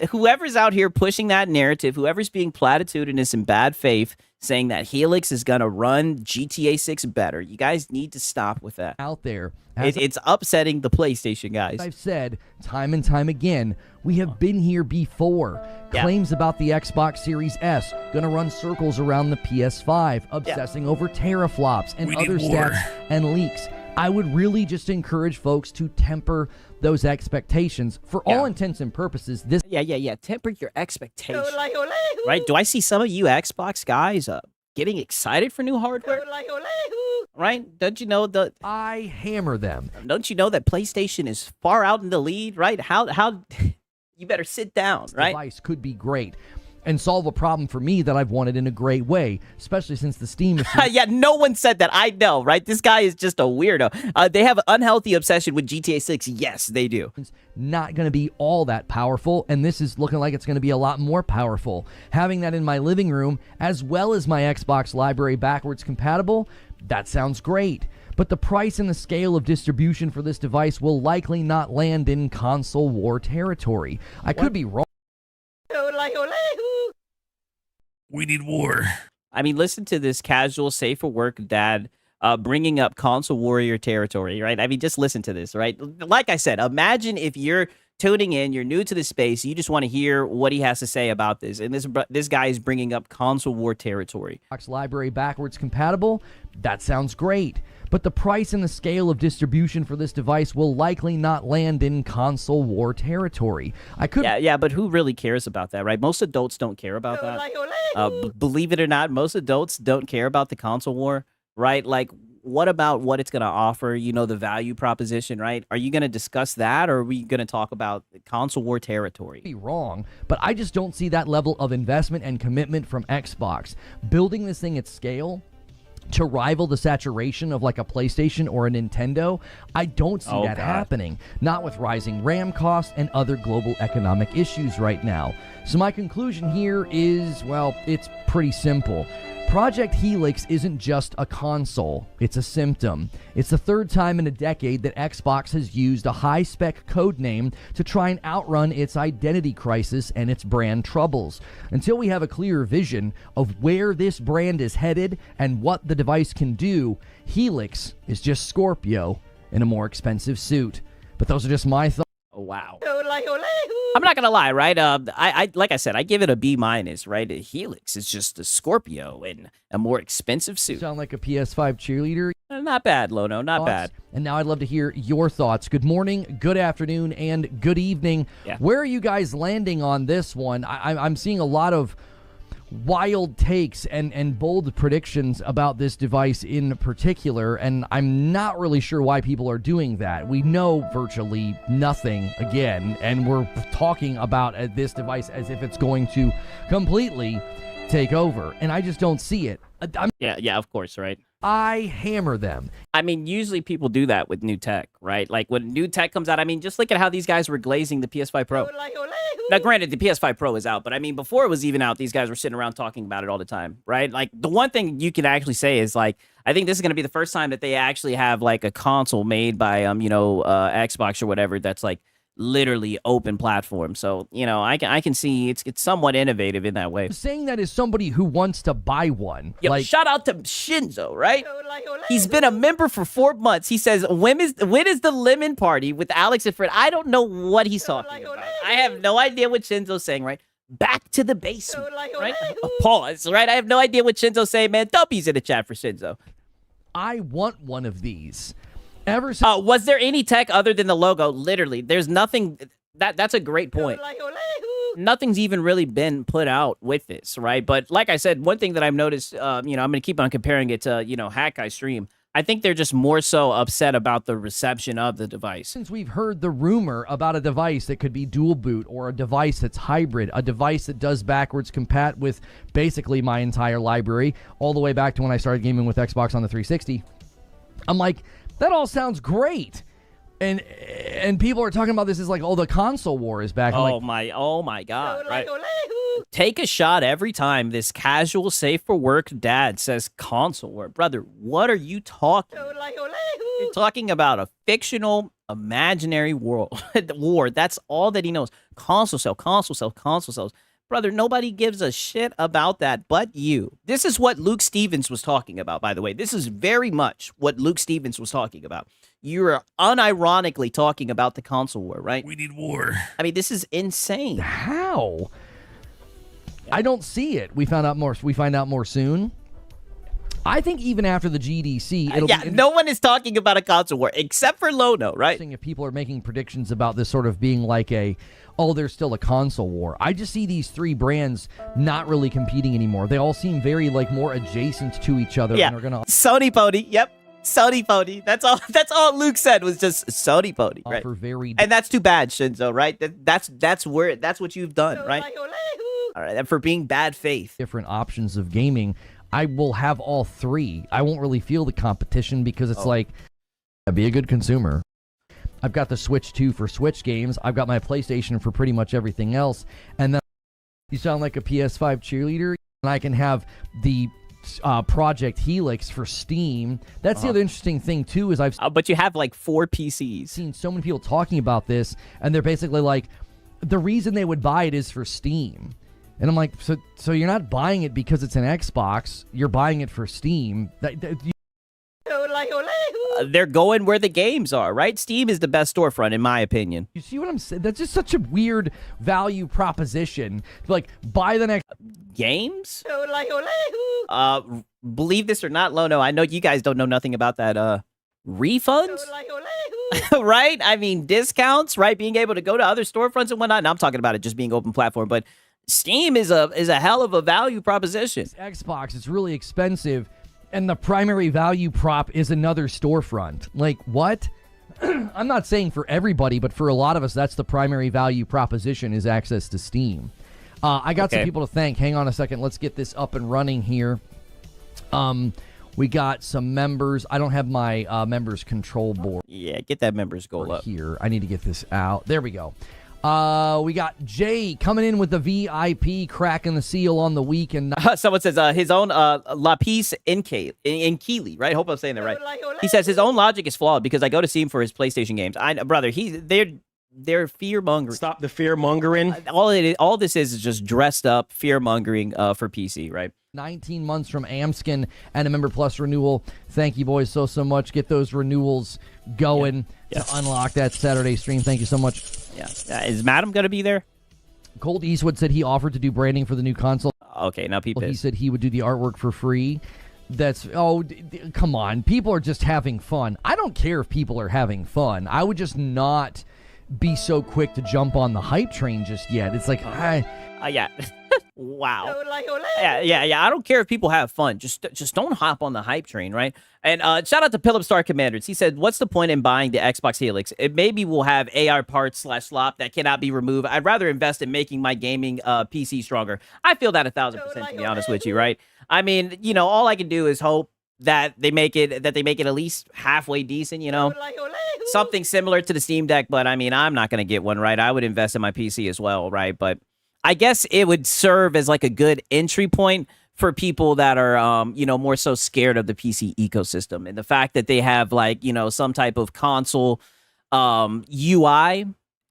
Whoever's out here pushing that narrative, whoever's being platitudinous in bad faith, saying that Helix is going to run GTA 6 better, you guys need to stop with that. Out there. It's upsetting the PlayStation guys. I've said time and time again, we have been here before. Claims about the Xbox Series S going to run circles around the PS5, obsessing over teraflops and other stats and leaks. I would really just encourage folks to temper those expectations. For all intents and purposes, this... Yeah. Temper your expectations. Right? Do I see some of you Xbox guys getting excited for new hardware? Right? Don't you know that... I hammer them. Don't you know that PlayStation is far out in the lead, right? How you better sit down, right? Device could be great and solve a problem for me that I've wanted in a great way, especially since the Steam machine... Yeah, no one said that. I know, right? This guy is just a weirdo. They have an unhealthy obsession with GTA 6. Yes, they do. It's not going to be all that powerful, and this is looking like it's going to be a lot more powerful. Having that in my living room, as well as my Xbox library backwards compatible, that sounds great. But the price and the scale of distribution for this device will likely not land in console war territory. I could be wrong. We need war. I mean, listen to this casual, safe for work dad bringing up console warrior territory, right? I mean, just listen to this, right? Like I said, imagine if you're tuning in, you're new to the space, you just want to hear what he has to say about this, and this guy is bringing up console war territory. Xbox library backwards compatible, that sounds great. But the price and the scale of distribution for this device will likely not land in console war territory. Yeah, but who really cares about that, right? Most adults don't care about that. Believe it or not, most adults don't care about the console war, right? Like, what about what it's going to offer, you know, the value proposition, right? Are you going to discuss that, or are we going to talk about console war territory? Be wrong, but I just don't see that level of investment and commitment from Xbox. Building this thing at scale to rival the saturation of like a PlayStation or a Nintendo, I don't see that happening. Not with rising RAM costs and other global economic issues right now. So my conclusion here is, well, it's pretty simple. Project Helix isn't just a console, it's a symptom. It's the third time in a decade that Xbox has used a high-spec code name to try and outrun its identity crisis and its brand troubles. Until we have a clear vision of where this brand is headed and what the device can do, Helix is just Scorpio in a more expensive suit. But those are just my thoughts. Oh, wow. I'm not gonna lie, right? I like I said, I give it a B-, right? Helix is just a Scorpio in a more expensive suit. Sound like a PS5 cheerleader? Not bad, Lono, not bad. And now I'd love to hear your thoughts. Good morning, good afternoon, and good evening. Yeah. Where are you guys landing on this one? I'm seeing a lot of wild takes and bold predictions about this device in particular, and I'm not really sure why people are doing that. We know virtually nothing again, and we're talking about this device as if it's going to completely take over, and I just don't see it. Yeah, of course, right? I hammer them. I mean, usually people do that with new tech, right? Like when new tech comes out, I mean, just look at how these guys were glazing the PS5 Pro. Now, granted, the PS5 Pro is out, but I mean, before it was even out, these guys were sitting around talking about it all the time, right? Like, the one thing you can actually say is, like, I think this is going to be the first time that they actually have, like, a console made by, Xbox or whatever that's, like, literally open platform. So, you know, I can see it's somewhat innovative in that way. Saying that as somebody who wants to buy one. Yo, shout out to Shinzo, right? He's been a member for 4 months. He says, when is the lemon party with Alex and Fred? I don't know what he's talking about. I have no idea what Shinzo's saying, right? Back to the basement, right? Pause, right? I have no idea what Shinzo's saying, man. Dubbies in the chat for Shinzo. I want one of these. Ever since Was there any tech other than the logo? Literally, there's nothing. That's a great point. Nothing's even really been put out with this, right? But like I said, one thing that I've noticed, I'm going to keep on comparing it to, Hat Guy Stream. I think they're just more so upset about the reception of the device. Since we've heard the rumor about a device that could be dual boot or a device that's hybrid, a device that does backwards compat with basically my entire library, all the way back to when I started gaming with Xbox on the 360, I'm like, that all sounds great. And people are talking about this as like, oh, the console war is back. I'm Oh my God, right? Take a shot every time this casual, safe for work dad says console war. Brother, what are you talking about? You're talking about a fictional, imaginary world. War. That's all that he knows. Console sell, console sell, console sells. Brother, nobody gives a shit about that but you. This is what Luke Stevens was talking about, by the way. This is very much what Luke Stevens was talking about. You're unironically talking about the console war, right? We need war. I mean, this is insane. How? I don't see it. We find out more soon. I think even after the GDC, it'll be no one is talking about a console war except for Lono, right? Interesting if people are making predictions about this sort of being like there's still a console war. I just see these three brands not really competing anymore. They all seem very more adjacent to each other. Yeah, and are gonna Sony pony. Yep, Sony pony. That's all Luke said was just Sony pony, right? And that's too bad, Shinzo, right? That's what you've done, right? All right, and for being bad faith. Different options of gaming. I will have all three. I won't really feel the competition because it's be a good consumer. I've got the Switch 2 for Switch games. I've got my PlayStation for pretty much everything else. And then you sound like a PS5 cheerleader. And I can have the Project Helix for Steam. That's the other interesting thing, too, is but you have 4 PCs. Seen so many people talking about this, and they're basically like, the reason they would buy it is for Steam. And I'm like, so you're not buying it because it's an Xbox. You're buying it for Steam. They're going where the games are, right? Steam is the best storefront, in my opinion. You see what I'm saying? That's just such a weird value proposition. Buy the next games? Believe this or not, Lono, I know you guys don't know nothing about that. Refunds? Right? I mean, discounts, right? Being able to go to other storefronts and whatnot. And I'm talking about it just being open platform, but Steam is a hell of a value proposition. Xbox is really expensive, and the primary value prop is another storefront. What? I'm not saying for everybody, but for a lot of us, that's the primary value proposition is access to Steam. I got some people to thank. Hang on a second. Let's get this up and running here. We got some members. I don't have my members control board. Yeah, get that members goal up. Here. I need to get this out. There we go. We got Jay coming in with the VIP, cracking the seal on the week. And someone says his own Lapis in Keeley, right? Hope I'm saying that right. He says his own logic is flawed because I go to see him for his PlayStation games. Brother, they're fear mongering. Stop the fear mongering. All this is just dressed up fear mongering for PC, right? 19 months from Amskin and a Member Plus renewal. Thank you, boys, so much. Get those renewals going to unlock that Saturday stream. Thank you so much. Yeah. Is Madam going to be there? Colt Eastwood said he offered to do branding for the new console. Okay, now people. He said he would do the artwork for free. Come on. People are just having fun. I don't care if people are having fun. I would just not be so quick to jump on the hype train just yet. It's like, yeah. Wow. Yeah. I don't care if people have fun. Just don't hop on the hype train, right? And shout out to Philip Star Commanders. He said, "What's the point in buying the Xbox Helix? It maybe will have AR parts /slop that cannot be removed. I'd rather invest in making my gaming PC stronger." I feel that 1,000%, to be honest with you, right? I mean, all I can do is hope that they make it at least halfway decent, something similar to the Steam Deck. But I mean, I'm not going to get one, right? I would invest in my PC as well, right? But I guess it would serve as a good entry point for people that are, more so scared of the PC ecosystem and the fact that they have some type of console UI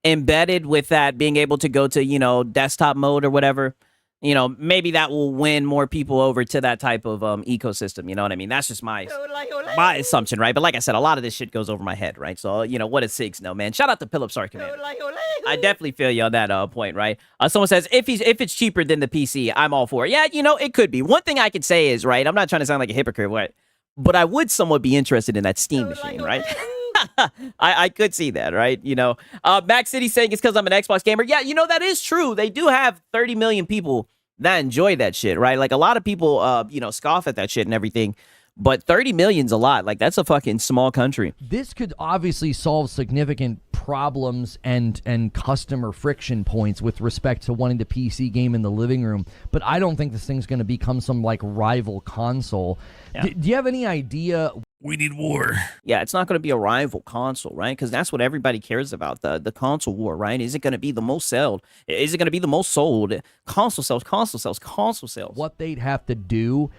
embedded with that being able to go to, desktop mode or whatever. Maybe that will win more people over to that type of ecosystem. You know what I mean? That's just my assumption, right? But like I said, a lot of this shit goes over my head, right? So, what does Sigs know, man? Shout out to Philip Star Commander. I definitely feel you on that point, right? Someone says, if it's cheaper than the PC, I'm all for it. Yeah, it could be. One thing I could say is, right, I'm not trying to sound like a hypocrite, right? But I would somewhat be interested in that Steam machine, right? I could see that, right? Max City saying it's because I'm an Xbox gamer. Yeah, that is true. They do have 30 million people that enjoy that shit, right? Like a lot of people, scoff at that shit and everything. But 30 million's a lot. Like that's a fucking small country. This could obviously solve significant problems and customer friction points with respect to wanting the PC game in the living room. But I don't think this thing's going to become some like rival console. Yeah. Do you have any idea? We need war. Yeah, it's not going to be a rival console, right? Because that's what everybody cares about, the console war, right? Is it going to be the most sold? Is it going to be the most sold? Console sales. What they'd have to do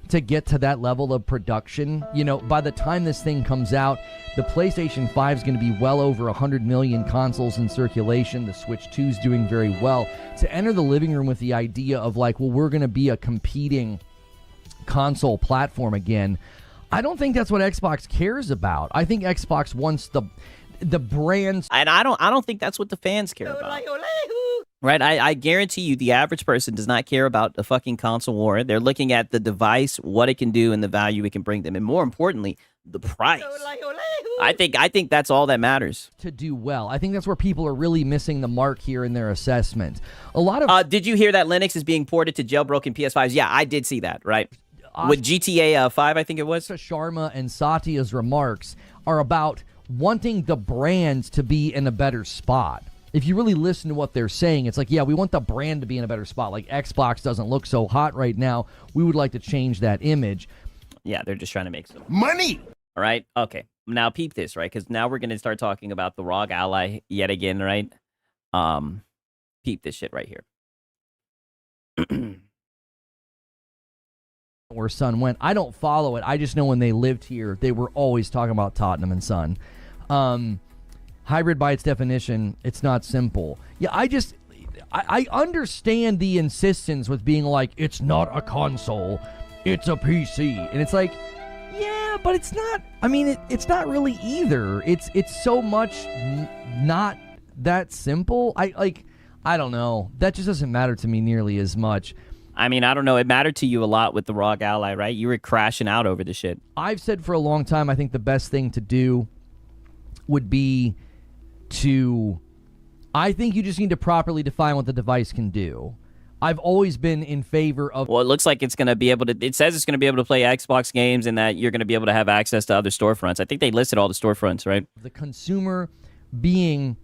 to get to that level of production, by the time this thing comes out, the PlayStation 5 is going to be well over 100 million consoles in circulation. The Switch 2 is doing very well. To enter the living room with the idea of like, well, we're going to be a competing console platform again, I don't think that's what Xbox cares about. I think Xbox wants the brands, and I don't think that's what the fans care about. Right, I guarantee you the average person does not care about the fucking console war. They're looking at the device, what it can do, and the value it can bring them. And more importantly, the price. I think that's all that matters. To do well. I think that's where people are really missing the mark here in their assessment. A lot of... did you hear that Linux is being ported to jailbroken PS5s? Yeah, I did see that, right? With GTA 5, I think it was. Sharma and Satya's remarks are about wanting the brands to be in a better spot. If you really listen to what they're saying, it's like, yeah, we want the brand to be in a better spot. Like, Xbox doesn't look so hot right now. We would like to change that image. Yeah, they're just trying to make some money. All right. Okay. Now peep this, right? Because now we're going to start talking about the ROG Ally yet again, right? Peep this shit right here. Where Son went. I don't follow it. I just know when they lived here, they were always talking about Tottenham and Son. Hybrid by its definition, it's not simple. Yeah, I understand the insistence with being like, it's not a console, it's a PC. And it's like, yeah, but it's not, it's not really either. It's so much not that simple. I don't know. That just doesn't matter to me nearly as much. I don't know. It mattered to you a lot with the ROG Ally, right? You were crashing out over the shit. I've said for a long time, I think the best thing to do would be I think you just need to properly define what the device can do. I've always been in favor of... Well, it looks like it's going to be able to... It says it's going to be able to play Xbox games and that you're going to be able to have access to other storefronts. I think they listed all the storefronts, right? The consumer being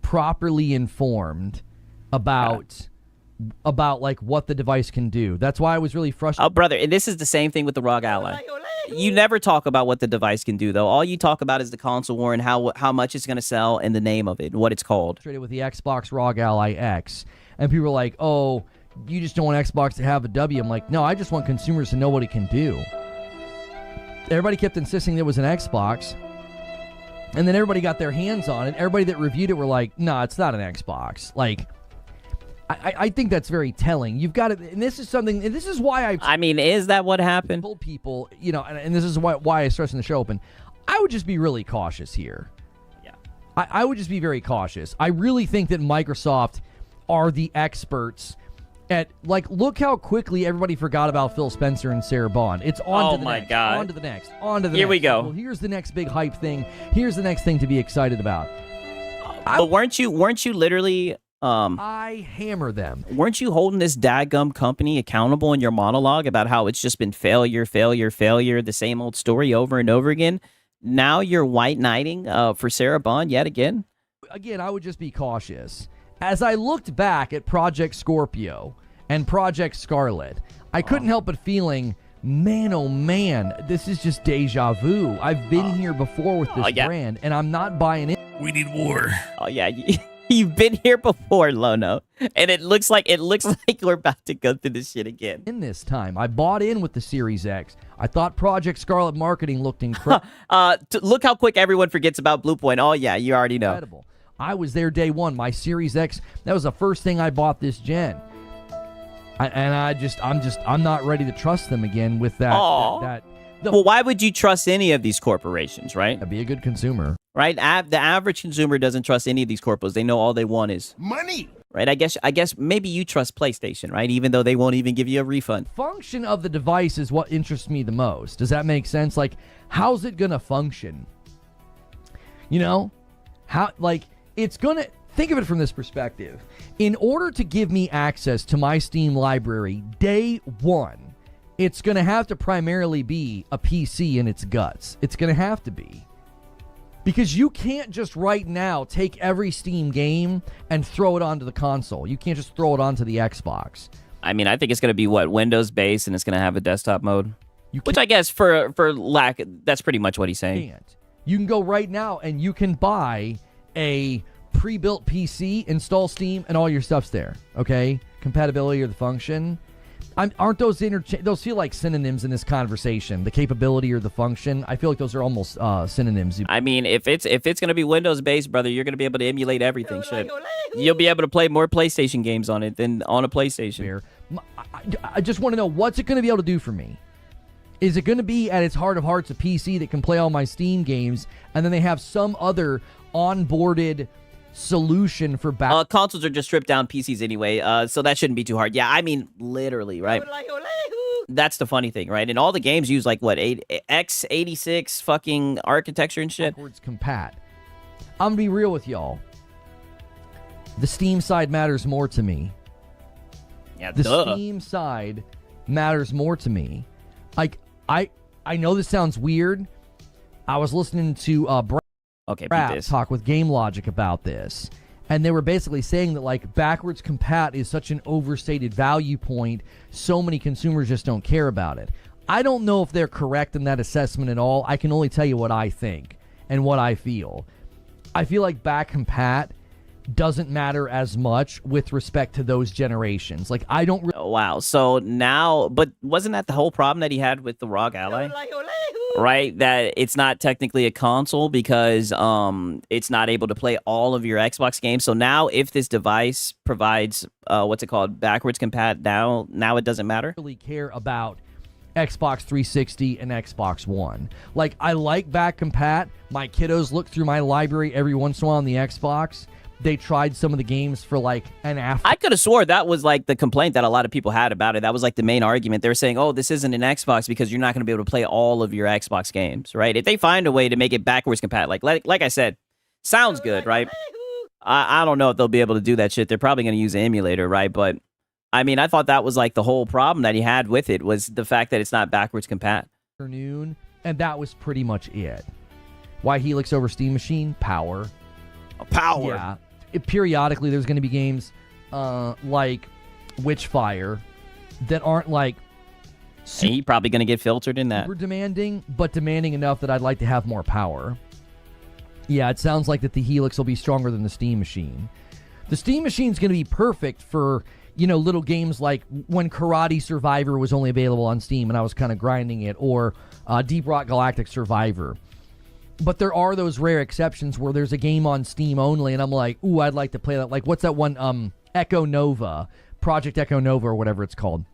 properly informed about like what the device can do. That's why I was really frustrated. Oh, brother, and this is the same thing with the ROG Ally. You never talk about what the device can do, though. All you talk about is the console war and how much it's going to sell and the name of it, what it's called. With the Xbox ROG Ally X, and people are like, "Oh, you just don't want Xbox to have a W." I'm like, "No, I just want consumers to know what it can do." Everybody kept insisting there was an Xbox, and then everybody got their hands on it. Everybody that reviewed it were like, "No, it's not an Xbox." Like, I think that's very telling. You've got to, and this is something, and this is why is that what happened? Told people, and this is why I stress in the show open, I would just be really cautious here. Yeah. I would just be very cautious. I really think that Microsoft are the experts at, like, look how quickly everybody forgot about Phil Spencer and Sarah Bond. It's on to the next. God. On to the next. On to the next. Here we go. Well, here's the next big hype thing. Here's the next thing to be excited about. But weren't you literally... I hammer them. Weren't you holding this daggum company accountable in your monologue about how it's just been failure, the same old story over and over again? Now you're white knighting for Sarah Bond yet again? Again, I would just be cautious. As I looked back at Project Scorpio and Project Scarlet, I couldn't help but feeling, man, oh man, this is just deja vu. I've been here before with this brand, and I'm not buying it. We need war. Oh, yeah. You've been here before, Lono, and it looks like we're about to go through this shit again. In this time, I bought in with the Series X. I thought Project Scarlet marketing looked incredible. Look how quick everyone forgets about Bluepoint. Oh yeah, you already know. Incredible. I was there day one. My Series X, that was the first thing I bought this gen. I'm not ready to trust them again with that. Well, why would you trust any of these corporations, right? I'd be a good consumer. Right? The average consumer doesn't trust any of these corpos. They know all they want is money. Right? I guess maybe you trust PlayStation, right? Even though they won't even give you a refund. Function of the device is what interests me the most. Does that make sense? Like, how's it going to function? You know? How, like, it's going to, think of it from this perspective. In order to give me access to my Steam library day one, it's going to have to primarily be a PC in its guts. It's going to have to be. Because you can't just right now take every Steam game and throw it onto the console. You can't just throw it onto the Xbox. I mean, I think it's going to be, Windows based, and it's going to have a desktop mode. Which I guess for lack, that's pretty much what he's saying. You can go right now and you can buy a pre-built PC, install Steam, and all your stuff's there. Okay? Compatibility or the function. Aren't those those feel like synonyms in this conversation? The capability or the function? I feel like those are almost synonyms. I mean, if it's going to be Windows based, brother, you're going to be able to emulate everything. Shit. You'll be able to play more PlayStation games on it than on a PlayStation. I just want to know, what's it going to be able to do for me? Is it going to be at its heart of hearts a PC that can play all my Steam games, and then they have some other onboarded solution for back? Consoles are just stripped down PCs anyway, so that shouldn't be too hard. Yeah, I mean, literally, right? That's the funny thing, right? And all the games use like what, x86 fucking architecture and shit. Backwards compat. I'm gonna be real with y'all. The Steam side matters more to me. Yeah, the Steam side matters more to me. Like, I know this sounds weird. I was listening to Brad talk with Game Logic about this, and they were basically saying that, like, backwards compat is such an overstated value point, so many consumers just don't care about it. I don't know if they're correct in that assessment at all. I can only tell you what I think and what I feel. I feel like back compat doesn't matter as much with respect to those generations. Like, I don't wow. So now, but wasn't that the whole problem that he had with the ROG Ally? Right? That it's not technically a console because it's not able to play all of your Xbox games. So now if this device provides what's it called, backwards compat, now it doesn't matter? Really care about Xbox 360 and Xbox One. Like, I like back compat. My kiddos look through my library every once in a while on the Xbox. They tried some of the games for like an after. I could have swore that was like the complaint that a lot of people had about it. That was like the main argument. They were saying, oh, this isn't an Xbox because you're not going to be able to play all of your Xbox games, right? If they find a way to make it backwards compatible, like I said, sounds good, right? I don't know if they'll be able to do that shit. They're probably going to use an emulator, right? But I mean, I thought that was like the whole problem that he had with it was the fact that it's not backwards compat. And that was pretty much it. Why Helix over Steam Machine? Power. Power. Yeah. Periodically, there's going to be games like Witchfire that aren't like super probably going to get filtered in that. Super demanding, but demanding enough that I'd like to have more power. Yeah, it sounds like that the Helix will be stronger than the Steam Machine. The Steam Machine's going to be perfect for, you know, little games like when Karate Survivor was only available on Steam and I was kind of grinding it, or Deep Rock Galactic Survivor. But there are those rare exceptions where there's a game on Steam only, and I'm like, ooh, I'd like to play that. Like, what's that one? Echo Nova, Project Echo Nova, or whatever it's called.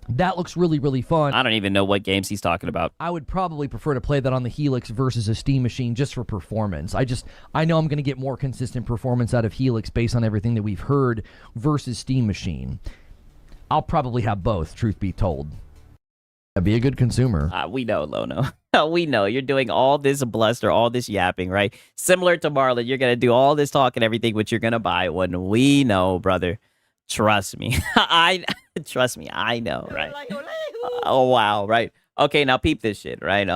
That looks really, really fun. I don't even know what games he's talking about. I would probably prefer to play that on the Helix versus a Steam Machine just for performance. I know I'm going to get more consistent performance out of Helix based on everything that we've heard versus Steam Machine. I'll probably have both, truth be told. Be a good consumer. We know, Lono. We know. You're doing all this bluster, all this yapping, right? Similar to Marlon, you're going to do all this talk and everything, but you're going to buy one. We know, brother. Trust me. Trust me. I know, right? Oh, wow, right? Okay, now peep this shit, right?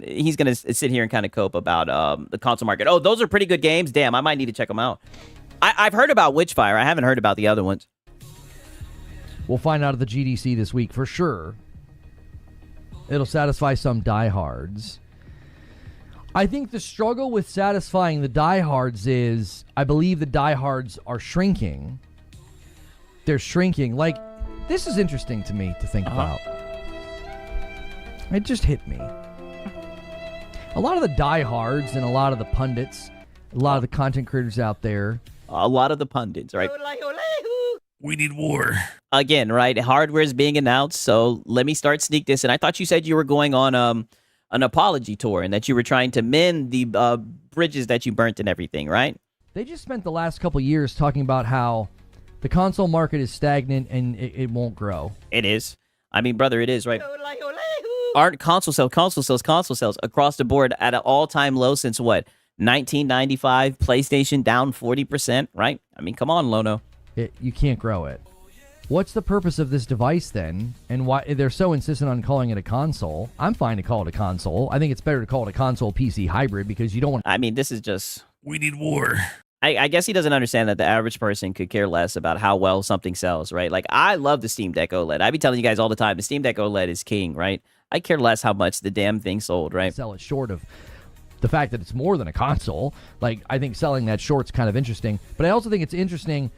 He's going to sit here and kind of cope about the console market. Oh, those are pretty good games. Damn, I might need to check them out. I've heard about Witchfire. I haven't heard about the other ones. We'll find out at the GDC this week for sure. It'll satisfy some diehards. I think the struggle with satisfying the diehards is, I believe the diehards are shrinking. They're shrinking. Like, this is interesting to me to think about. It just hit me. A lot of the diehards and a lot of the pundits, a lot of the content creators out there. A lot of the pundits, right? We need war. Again, right? Hardware is being announced, so let me start sneak this. And I thought you said you were going on an apology tour and that you were trying to mend the bridges that you burnt and everything, right? They just spent the last couple years talking about how the console market is stagnant and it won't grow. It is. I mean, brother, it is, right? Aren't console sales across the board at an all-time low since what? $19.95. PlayStation down 40%, right? I mean, come on, Lono. You can't grow it. What's the purpose of this device then? And why they're so insistent on calling it a console? I'm fine to call it a console. I think it's better to call it a console PC hybrid because you don't want. I mean, this is just. We need war. I guess he doesn't understand that the average person could care less about how well something sells, right? Like, I love the Steam Deck OLED. I be telling you guys all the time, the Steam Deck OLED is king, right? I care less how much the damn thing sold, right? Sell it short of the fact that it's more than a console. Like, I think selling that short's kind of interesting. But I also think it's interesting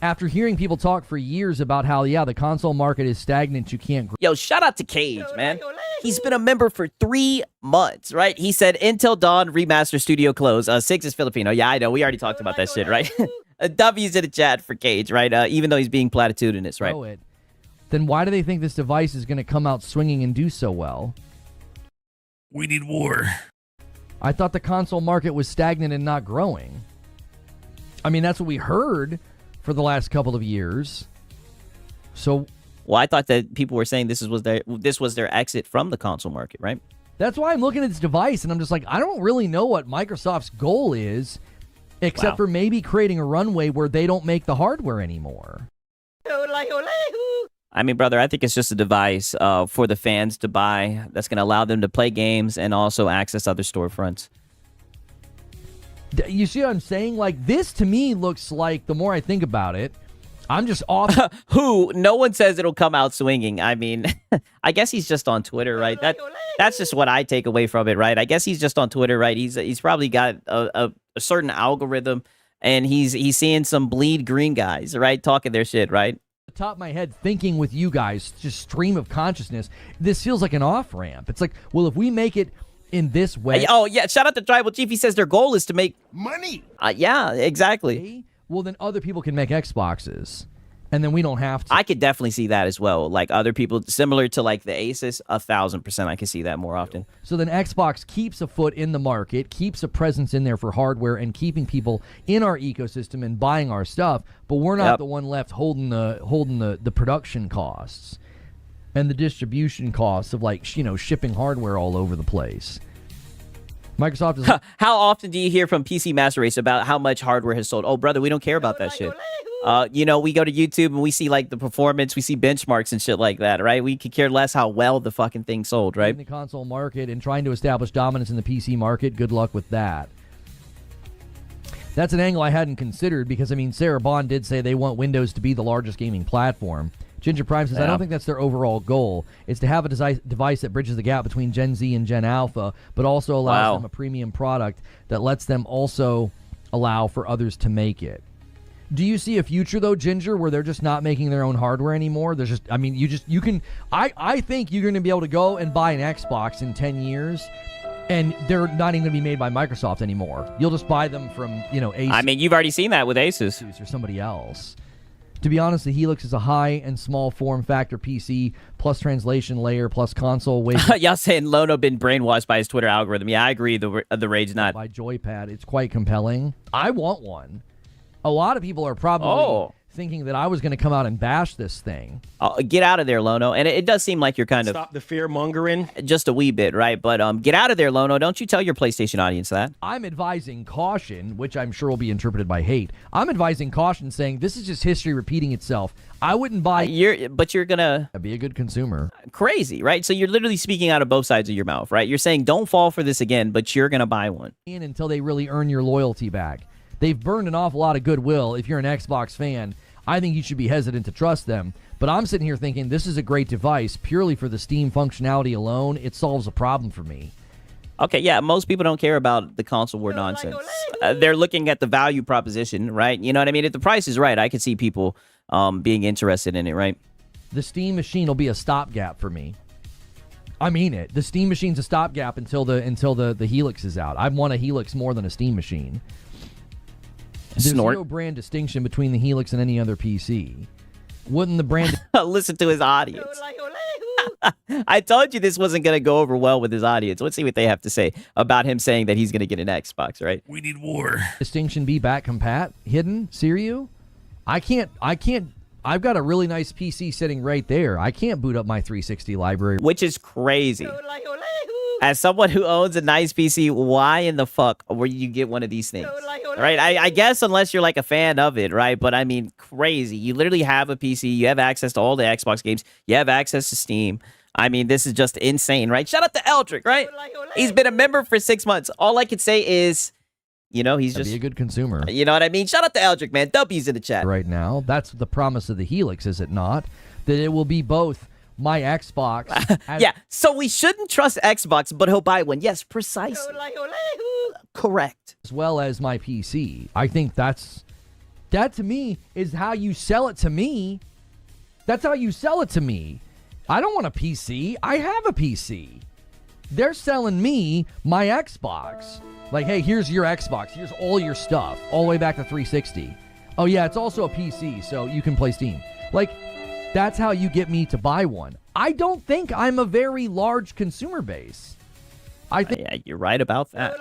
after hearing people talk for years about how, yeah, the console market is stagnant, you can't. Yo, shout out to Cage, man. He's been a member for 3 months, right? He said Until Dawn remaster studio close. 6 is Filipino. Yeah, I know. We already talked about that shit, right? W's in the chat for Cage, right? Even though he's being platitudinous, right? Then why do they think this device is going to come out swinging and do so well? We need war. I thought the console market was stagnant and not growing. I mean, that's what we heard for the last couple of years. So, well, I thought that people were saying this was their exit from the console market, right? That's why I'm looking at this device and I'm just like, I don't really know what Microsoft's goal is, except for maybe creating a runway where they don't make the hardware anymore. I mean, brother, I think it's just a device for the fans to buy that's going to allow them to play games and also access other storefronts. You see what I'm saying? Like, this to me looks like, the more I think about it, I'm just off. No one says it'll come out swinging. I mean, I guess he's just on Twitter, right? That's just what I take away from it, right? I guess he's just on Twitter, right? He's probably got a certain algorithm, and he's seeing some bleed green guys, right, talking their shit, right? The top of my head, thinking with you guys, just stream of consciousness. This feels like an off ramp. It's like, well, if we make it in this way. Oh yeah, shout out to Tribal Chief. He says their goal is to make money. Yeah, exactly. Well, then other people can make Xboxes, and then we don't have to. I could definitely see that as well. Like other people, similar to like the Asus, 1,000%. I can see that more often. So then Xbox keeps a foot in the market, keeps a presence in there for hardware, and keeping people in our ecosystem and buying our stuff. But we're not the one left holding the production costs and the distribution costs of, like, shipping hardware all over the place. Microsoft is. How often do you hear from PC Master Race about how much hardware has sold? Oh, brother, we don't care about that shit. We go to YouTube and we see like the performance, we see benchmarks and shit like that, right? We could care less how well the fucking thing sold, right? In the console market and trying to establish dominance in the PC market, good luck with that. That's an angle I hadn't considered because, I mean, Sarah Bond did say they want Windows to be the largest gaming platform. Ginger Prime says, I don't think that's their overall goal. It's to have a device that bridges the gap between Gen Z and Gen Alpha, but also allows them a premium product that lets them also allow for others to make it. Do you see a future, though, Ginger, where they're just not making their own hardware anymore? There's just, I mean, I think you're going to be able to go and buy an Xbox in 10 years, and they're not even going to be made by Microsoft anymore. You'll just buy them from, Asus. I mean, you've already seen that with Asus. Or somebody else. To be honest, the Helix is a high and small form factor PC plus translation layer plus console weight. Y'all saying Lono been brainwashed by his Twitter algorithm. Yeah, I agree. The rage not. By Joypad, it's quite compelling. I want one. A lot of people are probably thinking that I was going to come out and bash this thing. Get out of there, Lono. And it does seem like you're kind of... Stop the fear-mongering. Just a wee bit, right? But get out of there, Lono. Don't you tell your PlayStation audience that. I'm advising caution, which I'm sure will be interpreted by hate. I'm advising caution, saying this is just history repeating itself. I wouldn't buy... But you're going to... Be a good consumer. Crazy, right? So you're literally speaking out of both sides of your mouth, right? You're saying don't fall for this again, but you're going to buy one. Until they really earn your loyalty back. They've burned an awful lot of goodwill. If you're an Xbox fan, I think you should be hesitant to trust them. But I'm sitting here thinking this is a great device purely for the Steam functionality alone. It solves a problem for me. Okay, yeah, most people don't care about the console war nonsense. They're looking at the value proposition, right? You know what I mean? If the price is right, I could see people being interested in it, right? The Steam machine will be a stopgap for me. I mean it. The Steam machine's a stopgap until the Helix is out. I want a Helix more than a Steam machine. There's no brand distinction between the Helix and any other PC. Wouldn't the brand... Listen to his audience. I told you this wasn't going to go over well with his audience. Let's see what they have to say about him saying that he's going to get an Xbox, right? We need war. Distinction be back compat? Hidden? Siriu? I can't... I've got a really nice PC sitting right there. I can't boot up my 360 library. Which is crazy. As someone who owns a nice PC, why in the fuck were you get one of these things? Right? I guess unless you're like a fan of it, right? But I mean, crazy. You literally have a PC. You have access to all the Xbox games. You have access to Steam. I mean, this is just insane, right? Shout out to Eldrick, right? He's been a member for 6 months. All I could say is, you know, he's just be a good consumer. You know what I mean? Shout out to Eldrick, man. W's in the chat. Right now, that's the promise of the Helix, is it not? That it will be both my Xbox. Yeah, so we shouldn't trust Xbox, but he'll buy one. Yes, precisely. Correct. As well as my PC. I think that to me is how you sell it to me. That's how you sell it to me. I don't want a PC. I have a PC. They're selling me my Xbox. Like, hey, here's your Xbox. Here's all your stuff, all the way back to 360. Oh, yeah, it's also a PC, so you can play Steam. Like, that's how you get me to buy one. I don't think I'm a very large consumer base. I think yeah, you're right about that.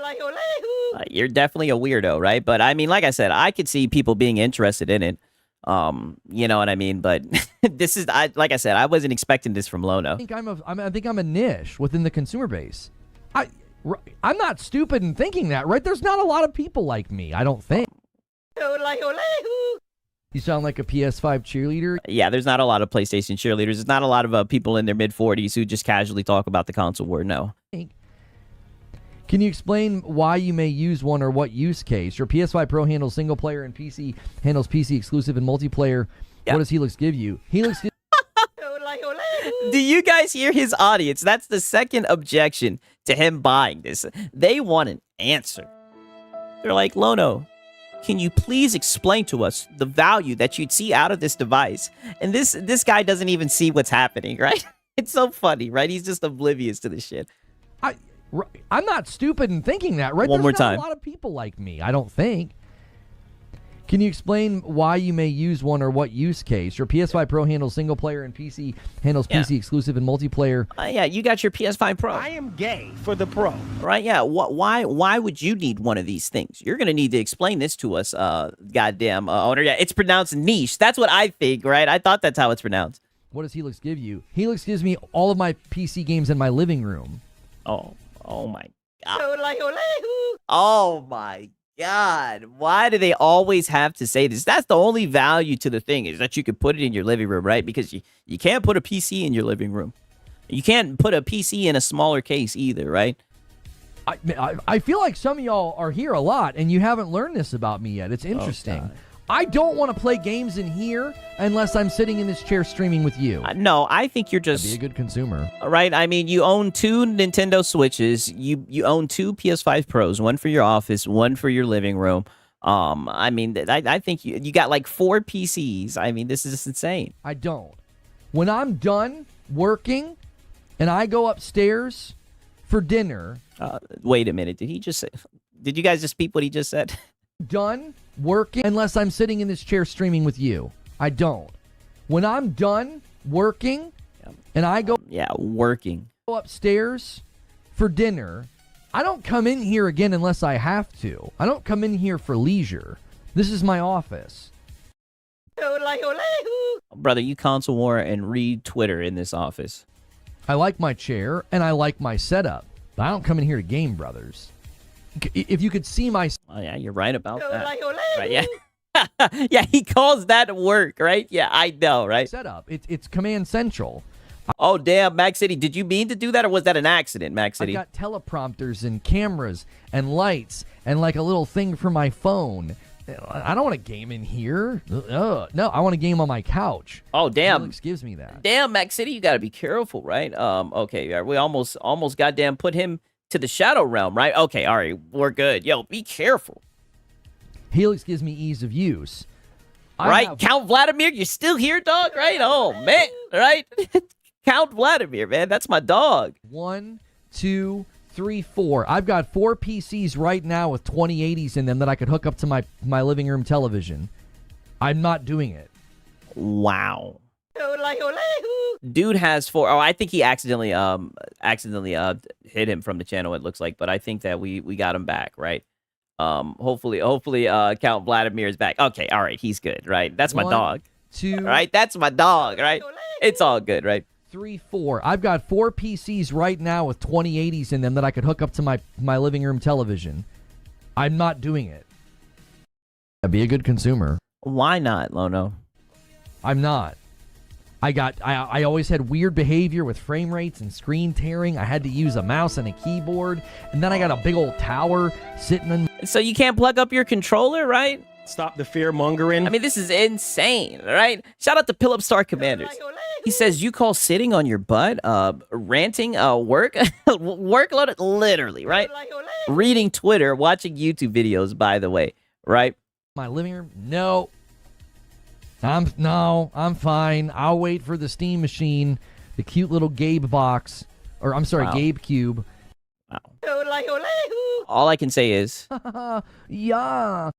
You're definitely a weirdo, right? But I mean, like I said, I could see people being interested in it. You know what I mean? But this is, like I said, I wasn't expecting this from Lono. I think I'm a niche within the consumer base. I'm not stupid in thinking that, right? There's not a lot of people like me, I don't think. You sound like a PS5 cheerleader. Yeah, there's not a lot of PlayStation cheerleaders. There's not a lot of people in their mid-40s who just casually talk about the console war. No. Can you explain why you may use one or what use case? Your PS5 Pro handles single player and PC handles PC exclusive and multiplayer. What does Helix give you? Helix gives Do you guys hear his audience? That's the second objection to him buying this. They want an answer. They're like, Lono, can you please explain to us the value that you'd see out of this device? And this guy doesn't even see what's happening, right? It's so funny, right? He's just oblivious to this shit. I'm not stupid in thinking that, right? One more time. There's not a lot of people like me, I don't think. Can you explain why you may use one or what use case? Your PS5 Pro handles single player and PC handles PC exclusive and multiplayer. Yeah, you got your PS5 Pro. I am gay for the Pro. Right, yeah. Why would you need one of these things? You're going to need to explain this to us, goddamn owner. Yeah, it's pronounced niche. That's what I think, right? I thought that's how it's pronounced. What does Helix give you? Helix gives me all of my PC games in my living room. Oh my God. Oh my God. Why do they always have to say this? That's the only value to the thing, is that you could put it in your living room, right? Because you can't put a PC in your living room. You can't put a PC in a smaller case either, right? I feel like some of y'all are here a lot and you haven't learned this about me yet. It's interesting. I don't want to play games in here unless I'm sitting in this chair streaming with you. No, I think you're just... be a good consumer. Right? I mean, you own 2 Nintendo Switches. You own 2 PS5 Pros, one for your office, one for your living room. I mean, I think you got like 4 PCs. I mean, this is just insane. I don't. When I'm done working and I go upstairs for dinner... wait a minute. Did he just say... Did you guys just peep what he just said? Done working unless I'm sitting in this chair streaming with you. I don't. When I'm done working and I go working upstairs for dinner, I don't come in here again unless I have to. I don't come in here for leisure. This is my office. Brother, you console war and read Twitter in this office. I like my chair and I like my setup. But I don't come in here to game, brothers. If you could see my... Oh, yeah, you're right about that. Right, yeah. Yeah, he calls that work, right? Yeah, I know, right? Setup. It's Command Central. Oh, damn, Max City. Did you mean to do that, or was that an accident, Max City? I got teleprompters and cameras and lights and like a little thing for my phone. I don't want to game in here. No, I want to game on my couch. Oh, damn. Helix gives me that. Damn, Max City, you got to be careful, right? Okay, yeah, we almost goddamn put him to the Shadow Realm, right? Okay, all right, we're good. Yo, be careful. Helix gives me ease of use. Right? Count Vladimir, you're still here, dog, right? Oh, man, right? Count Vladimir, man, that's my dog. 1, 2, 3, 4. I've got 4 PCs right now with 2080s in them that I could hook up to my living room television. I'm not doing it. Wow. Dude has 4. Oh, I think he accidentally hit him from the channel, it looks like, but I think that we got him back, right? Hopefully Count Vladimir is back. Okay, all right, he's good, right? That's my dog. 2, right? That's my dog, right? It's all good, right? 3, 4. I've got 4 PCs right now with 2080s in them that I could hook up to my living room television. I'm not doing it. I'd be a good consumer. Why not, Lono? I'm not. I always had weird behavior with frame rates and screen tearing. I had to use a mouse and a keyboard, and then I got a big old tower sitting in. So you can't plug up your controller, right? Stop the fear mongering. I mean, this is insane, right? Shout out to Philip Star Commanders. He says you call sitting on your butt, ranting, workload, literally, right? Reading Twitter, watching YouTube videos, by the way, right? My living room? No. I'm fine. I'll wait for the Steam machine, the cute little Gabe box, or I'm sorry, Wow. Gabe Cube. Wow. All I can say is, yeah.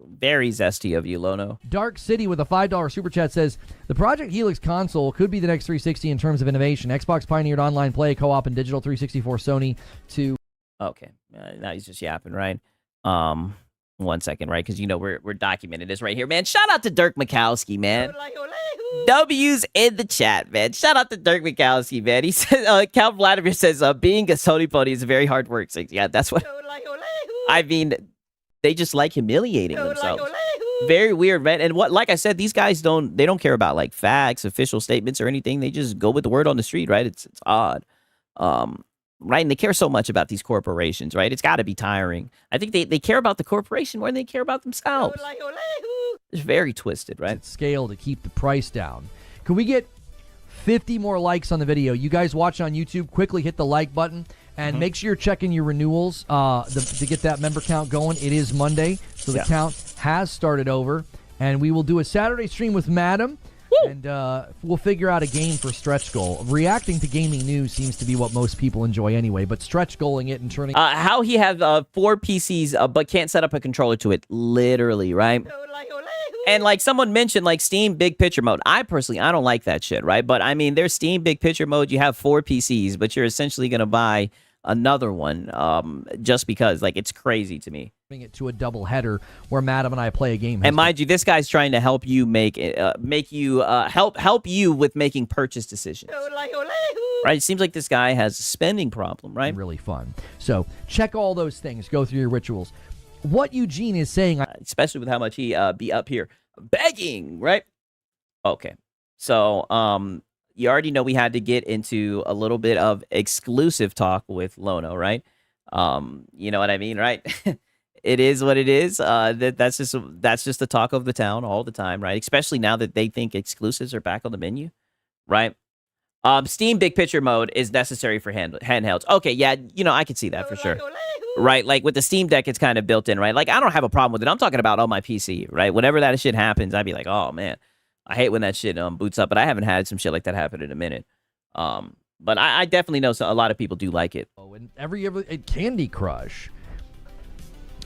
very zesty of you, Lono. Dark City with a $5 super chat says, the Project Helix console could be the next 360 in terms of innovation. Xbox pioneered online play, co-op, and digital. 364 Sony to... Okay, now he's just yapping, right? 1 second, right? Because, we're documenting this right here, man. Shout out to Dirk Mikowski, man. W's in the chat, man. Shout out to Dirk Mikowski, man. He says, Count Vladimir says, being a Sony pony is very hard work. So, yeah, that's what... I mean, they just like humiliating themselves. Very weird, man. And like I said, these guys don't care about like facts, official statements, or anything. They just go with the word on the street, right? It's odd. Right? And they care so much about these corporations, right? It's got to be tiring. I think they care about the corporation more than they care about themselves. It's very twisted, right? Scale to keep the price down. Can we get 50 more likes on the video? You guys watching on YouTube, quickly hit the like button and make sure you're checking your renewals to get that member count going. It is Monday, so the count has started over. And we will do a Saturday stream with Madam. And we'll figure out a game for stretch goal. Reacting to gaming news seems to be what most people enjoy anyway, but stretch goaling it and turning... how he have 4 PCs but can't set up a controller to it, literally, right? And like someone mentioned, like Steam Big Picture Mode. I don't like that shit, right? But I mean, there's Steam Big Picture Mode. You have 4 PCs, but you're essentially going to buy another one just because. Like, it's crazy to me. It to a double header where Madam and I play a game. And mind you, this guy's trying to help you help you with making purchase decisions. Right? It seems like this guy has a spending problem, right? Really fun. So check all those things. Go through your rituals. What Eugene is saying, especially with how much he be up here begging, right? Okay. So you already know we had to get into a little bit of exclusive talk with Lono, right? You know what I mean, right? It is what it is. That's just the talk of the town all the time, right? Especially now that they think exclusives are back on the menu, right? Steam Big Picture Mode is necessary for handhelds. Okay, yeah, I can see that for sure. Right, like with the Steam Deck, it's kind of built in, right? Like, I don't have a problem with it. I'm talking about on my PC, right? Whenever that shit happens, I'd be like, oh, man, I hate when that shit boots up, but I haven't had some shit like that happen in a minute. But I definitely know a lot of people do like it. Oh, and Candy Crush,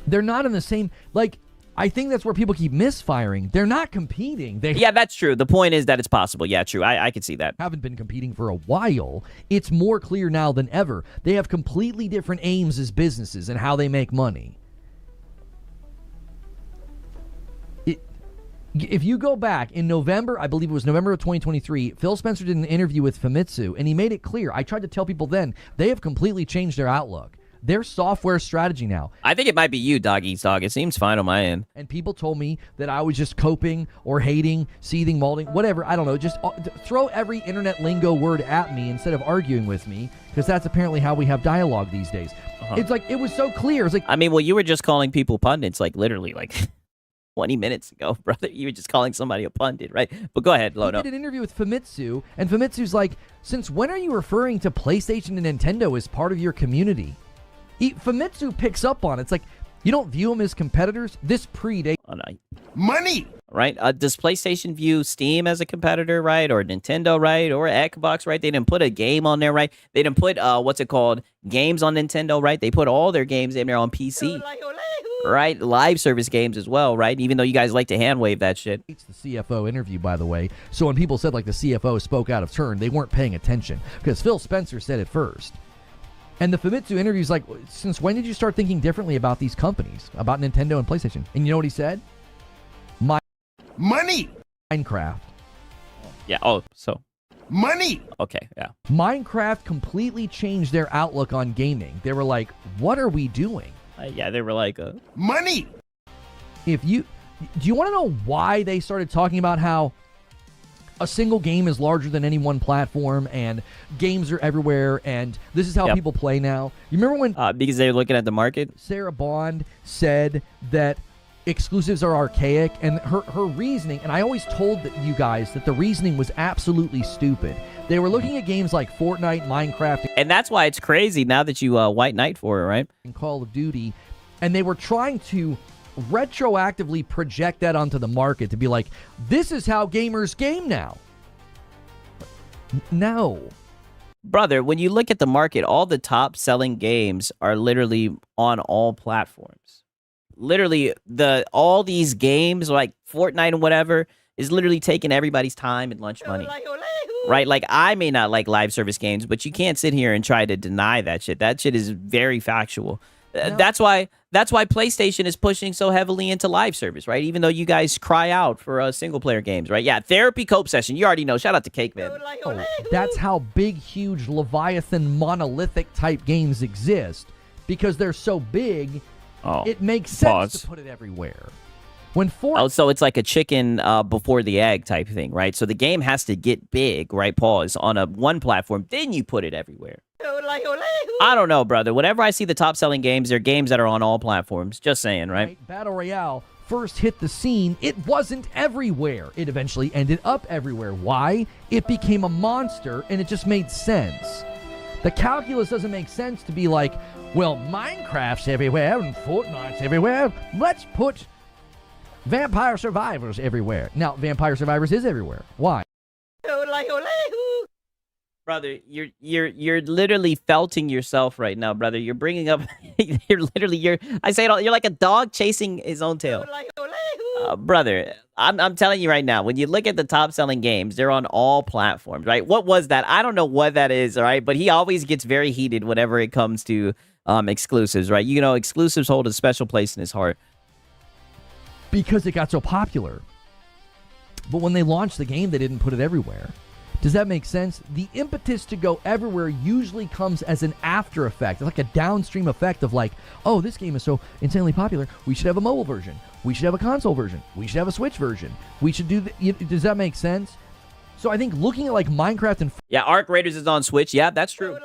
they're not in the same, like, I think that's where people keep misfiring. They're not competing. Yeah, that's true. The point is that it's possible. Yeah, true. I can see that. Haven't been competing for a while. It's more clear now than ever. They have completely different aims as businesses and how they make money. If you go back in November, I believe it was November of 2023, Phil Spencer did an interview with Famitsu, and he made it clear. I tried to tell people then, they have completely changed their outlook. Their software strategy now. I think it might be you, Dog Eats Dog. It seems fine on my end. And people told me that I was just coping or hating, seething, molding, whatever. I don't know. Just throw every internet lingo word at me instead of arguing with me, because that's apparently how we have dialogue these days. It's like, it was so clear. It's like, I mean, well, you were just calling people pundits, like literally, like 20 minutes ago, brother. You were just calling somebody a pundit, right? But go ahead, Lono. He did an interview with Famitsu, and Famitsu's like, since when are you referring to PlayStation and Nintendo as part of your community? Famitsu picks up on it. It's like, you don't view them as competitors? This predates money, right? Does PlayStation view Steam as a competitor, right? Or Nintendo, right? Or Xbox, right? They didn't put a game on there, right? They didn't put, games on Nintendo, right? They put all their games in there on PC, right? Live service games as well, right? Even though you guys like to hand wave that shit. It's the CFO interview, by the way. So when people said, like, the CFO spoke out of turn, they weren't paying attention, because Phil Spencer said it first. And the Famitsu interview is like, since when did you start thinking differently about these companies, about Nintendo and PlayStation? And you know what he said? Money. Minecraft. Yeah. Oh, so Money! Okay, yeah. Minecraft completely changed their outlook on gaming. They were like, what are we doing? Yeah, they were like, Money! Do you want to know why they started talking about how a single game is larger than any one platform and games are everywhere and this is how people play now? You remember when because they were looking at the market? Sarah Bond said that exclusives are archaic, and her reasoning, and I always told you guys that the reasoning was absolutely stupid. They were looking at games like Fortnite, Minecraft, and that's why it's crazy now that you White Knight for it, right? And Call of Duty, and they were trying to retroactively project that onto the market to be like, this is how gamers game now. No. Brother, when you look at the market, all the top selling games are literally on all platforms. Literally, all these games like Fortnite and whatever is literally taking everybody's time and lunch money. Right? Like, I may not like live service games, but you can't sit here and try to deny that shit. That shit is very factual. That's why PlayStation is pushing so heavily into live service, right? Even though you guys cry out for single player games, right? Yeah, therapy cope session. You already know. Shout out to Cake Man. Oh, that's how big, huge, Leviathan, monolithic type games exist. Because they're so big, it makes sense to put it everywhere. So it's like a chicken before the egg type thing, right? So the game has to get big, right? Pause on one platform, then you put it everywhere. I don't know, brother. Whenever I see the top selling games, they're games that are on all platforms. Just saying, right? Battle Royale first hit the scene, it wasn't everywhere. It eventually ended up everywhere. Why? It became a monster, and it just made sense. The calculus doesn't make sense to be like, well, Minecraft's everywhere and Fortnite's everywhere. Let's put Vampire Survivors everywhere. Now, Vampire Survivors is everywhere. Why? Brother, you're literally felting yourself right now, brother. You're bringing up, I say it all, you're like a dog chasing his own tail. Brother, I'm telling you right now, when you look at the top selling games, they're on all platforms, right? What was that? I don't know what that is, all right? But he always gets very heated whenever it comes to exclusives, right? You know, exclusives hold a special place in his heart. Because it got so popular. But when they launched the game, they didn't put it everywhere. Does that make sense? The impetus to go everywhere usually comes as an after effect, like a downstream effect of like, oh, this game is so insanely popular, we should have a mobile version. We should have a console version. We should have a Switch version. We should do does that make sense? So I think looking at like Minecraft and... Yeah, Arc Raiders is on Switch. Yeah, that's true.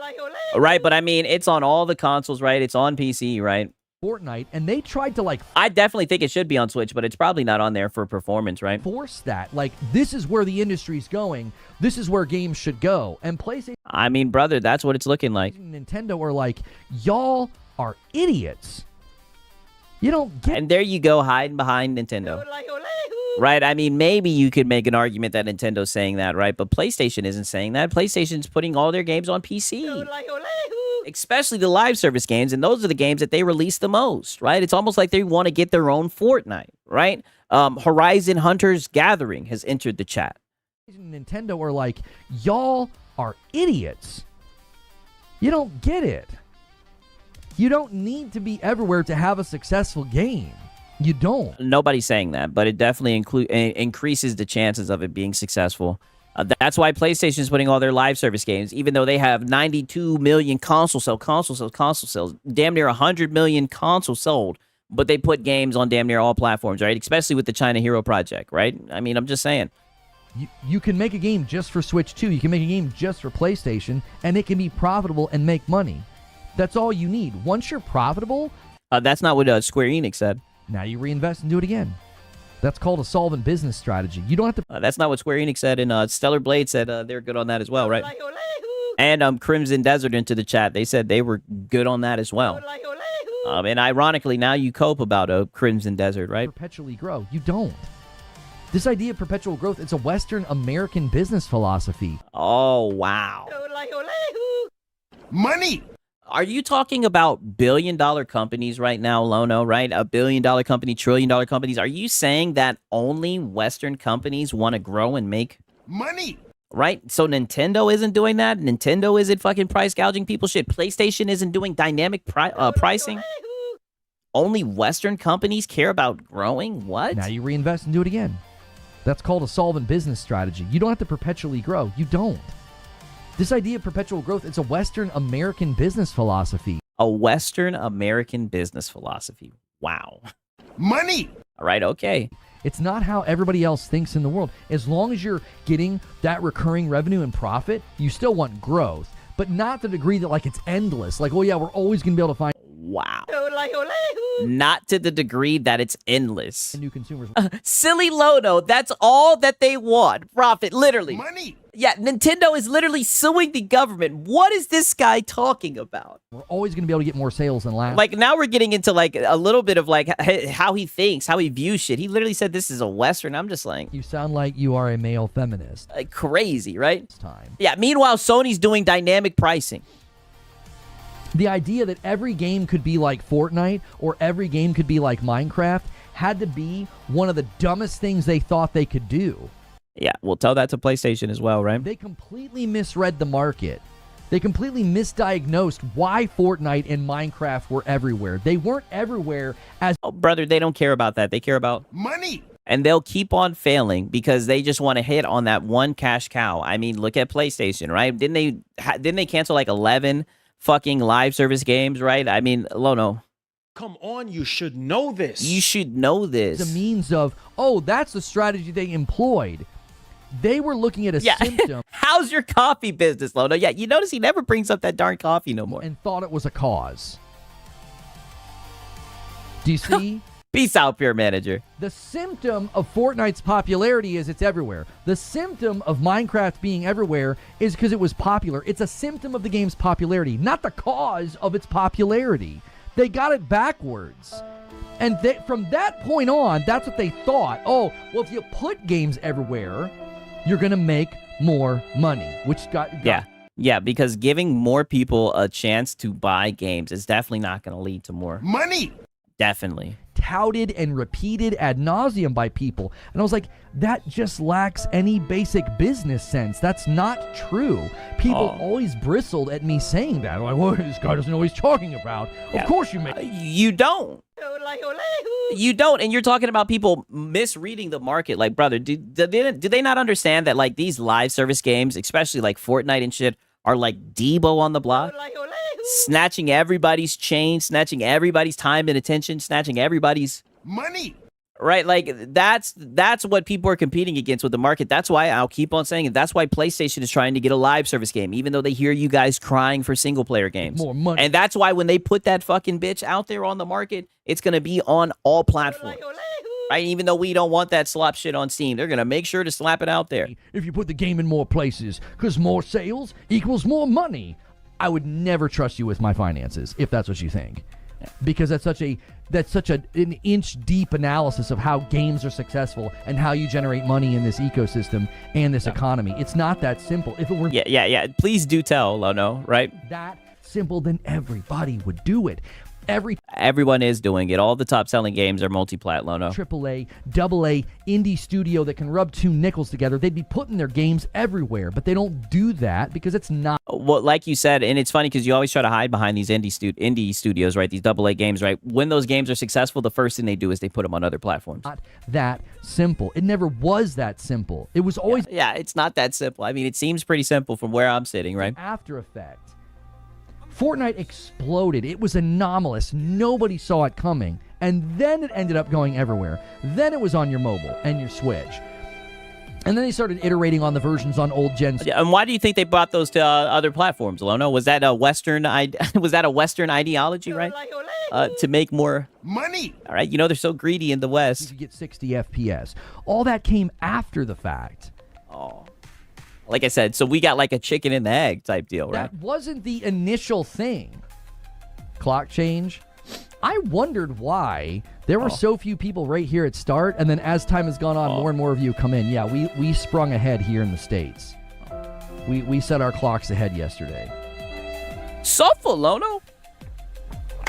Right, but I mean, it's on all the consoles, right? It's on PC, right? Fortnite, and they tried to like... I definitely think it should be on Switch, but it's probably not on there for performance, right? Force that. Like, this is where the industry's going. This is where games should go. And PlayStation... I mean, brother, that's what it's looking like. Nintendo are like, y'all are idiots. You don't get... And there you go, hiding behind Nintendo. Right? I mean, maybe you could make an argument that Nintendo's saying that, right? But PlayStation isn't saying that. PlayStation's putting all their games on PC. Especially the live service games, and those are the games that they release the most, right? It's almost like they want to get their own Fortnite, right? Horizon Hunters Gathering has entered the chat. Nintendo are like, y'all are idiots. You don't get it. You don't need to be everywhere to have a successful game. You don't. Nobody's saying that, but it definitely increases the chances of it being successful. That's why PlayStation is putting all their live service games, even though they have 92 million console sales, damn near 100 million consoles sold, but they put games on damn near all platforms, right? Especially with the China Hero Project, right? I mean, I'm just saying. You can make a game just for Switch too. You can make a game just for PlayStation, and it can be profitable and make money. That's all you need. Once you're profitable... that's not what Square Enix said. Now you reinvest and do it again. That's called a solvent business strategy. You don't have to... that's not what Square Enix said, and Stellar Blade said they're good on that as well, right? And Crimson Desert into the chat. They said they were good on that as well. And ironically, now you cope about Crimson Desert, right? Perpetually grow. You don't. This idea of perpetual growth, it's a Western American business philosophy. Oh, wow. Money! Are you talking about billion-dollar companies right now, Lono, right? A billion-dollar company, trillion-dollar companies. Are you saying that only Western companies want to grow and make money? Right? So Nintendo isn't doing that? Nintendo isn't fucking price gouging people? Shit, PlayStation isn't doing dynamic pricing? Only Western companies care about growing? What? Now you reinvest and do it again. That's called a solvent business strategy. You don't have to perpetually grow. You don't. This idea of perpetual growth, it's a Western American business philosophy. A Western American business philosophy. Wow. Money! All right, okay. It's not how everybody else thinks in the world. As long as you're getting that recurring revenue and profit, you still want growth, but not to the degree that like it's endless. Like, oh yeah, we're always going to be able to find Wow. Not to the degree that it's endless. new consumers. Silly Lono, that's all that they want. Profit, literally. Money! Yeah, Nintendo is literally suing the government. What is this guy talking about? We're always going to be able to get more sales than last. Like, now we're getting into, like, a little bit of, like, how he thinks, how he views shit. He literally said this is a Western. I'm just like... You sound like you are a male feminist. Crazy, right? This time. Yeah, meanwhile, Sony's doing dynamic pricing. The idea that every game could be like Fortnite or every game could be like Minecraft had to be one of the dumbest things they thought they could do. Yeah, we'll tell that to PlayStation as well, right? They completely misread the market. They completely misdiagnosed why Fortnite and Minecraft were everywhere. They weren't everywhere as... Oh, brother, they don't care about that. They care about... Money! And they'll keep on failing because they just want to hit on that one cash cow. I mean, look at PlayStation, right? Didn't they cancel like 11 fucking live service games, right? I mean, Lono. Come on, you should know this. You should know this. the means of, oh, that's the strategy they employed. They were looking at a symptom. How's your coffee business, Lono? Yeah, you notice he never brings up that darn coffee no more. And thought it was a cause. Do you see? Peace out, Pure Manager. The symptom of Fortnite's popularity is it's everywhere. The symptom of Minecraft being everywhere is because it was popular. It's a symptom of the game's popularity, not the cause of its popularity. They got it backwards. And from that point on, that's what they thought. Oh, well, if you put games everywhere, you're going to make more money, which got... Yeah, because giving more people a chance to buy games is definitely not going to lead to more. Money! Definitely. Touted and repeated ad nauseum by people. And I was like, that just lacks any basic business sense. That's not true. People always bristled at me saying that. Like, well, this guy doesn't know what he's talking about. Yeah. Of course you make... You don't. You don't. And you're talking about people misreading the market. Like, brother, do they not understand that, like, these live service games, especially like Fortnite and shit, are like Debo on the block? Snatching everybody's chain, snatching everybody's time and attention, snatching everybody's money. Right? Like, that's what people are competing against with the market. That's why I'll keep on saying it. That's why PlayStation is trying to get a live service game, even though they hear you guys crying for single player games. More money. And that's why when they put that fucking bitch out there on the market, it's going to be on all platforms. Right? Even though we don't want that slop shit on Steam, they're going to make sure to slap it out there. If you put the game in more places, because more sales equals more money. I would never trust you with my finances if that's what you think, because that's such an inch deep analysis of how games are successful and how you generate money in this ecosystem and this economy. It's not that simple. If it were yeah, please do tell, Lono, right? That simple, then everybody would do it. Everyone is doing it. All the top-selling games are multi-plat, Lono. AAA, AA, indie studio that can rub two nickels together. They'd be putting their games everywhere, but they don't do that because it's not. Well, like you said, and it's funny because you always try to hide behind these indie studios, right? These AA games, right? When those games are successful, the first thing they do is they put them on other platforms. Not that simple. It never was that simple. It was always... Yeah, it's not that simple. I mean, it seems pretty simple from where I'm sitting, right? After Effect. Fortnite exploded. It was anomalous. Nobody saw it coming. And then it ended up going everywhere. Then it was on your mobile and your Switch. And then they started iterating on the versions on old gens. Yeah, and why do you think they brought those to other platforms, Lono? Was that a Western ideology, right? To make more money. All right, you know they're so greedy in the West. You could get 60 FPS. All that came after the fact. Oh. Like I said, so we got like a chicken and the egg type deal, right? That wasn't the initial thing. Clock change. I wondered why there were so few people right here at start, and then as time has gone on, more and more of you come in. Yeah, we sprung ahead here in the States. We set our clocks ahead yesterday. Sofa, Lono?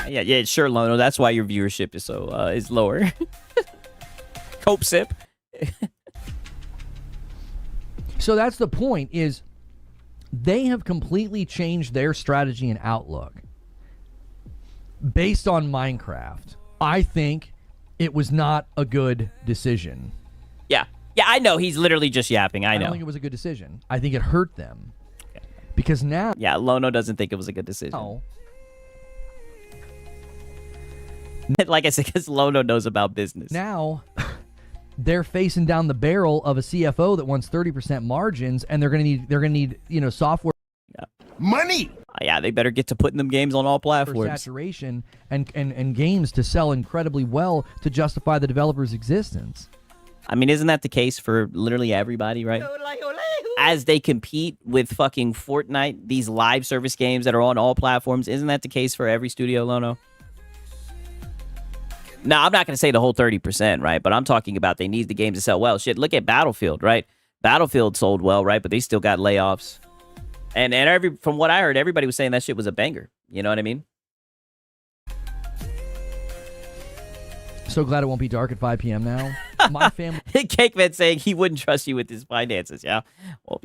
Yeah, sure, Lono. That's why your viewership is so is lower. Cope sip. So that's the point, is they have completely changed their strategy and outlook based on Minecraft. I think it was not a good decision. Yeah, I know he's literally just yapping. I I know. don't think it was a good decision. I think it hurt them. Because now... Yeah, Lono doesn't think it was a good decision. No. Like I said, because Lono knows about business. Now, they're facing down the barrel of a CFO that wants 30% margins, and they're gonna need software Money. Yeah, they better get to putting them games on all for platforms. saturation and games to sell incredibly well to justify the developer's existence. I mean, isn't that the case for literally everybody, right? As they compete with fucking Fortnite, these live service games that are on all platforms, isn't that the case for every studio, Lono? Now, I'm not going to say the whole 30%, right? But I'm talking about they need the games to sell well. Shit, look at Battlefield, right? Battlefield sold well, right? But they still got layoffs. And from what I heard, everybody was saying that shit was a banger. You know what I mean? So glad it won't be dark at 5 p.m. now. My family... Cakeman saying he wouldn't trust you with his finances, yeah? Well,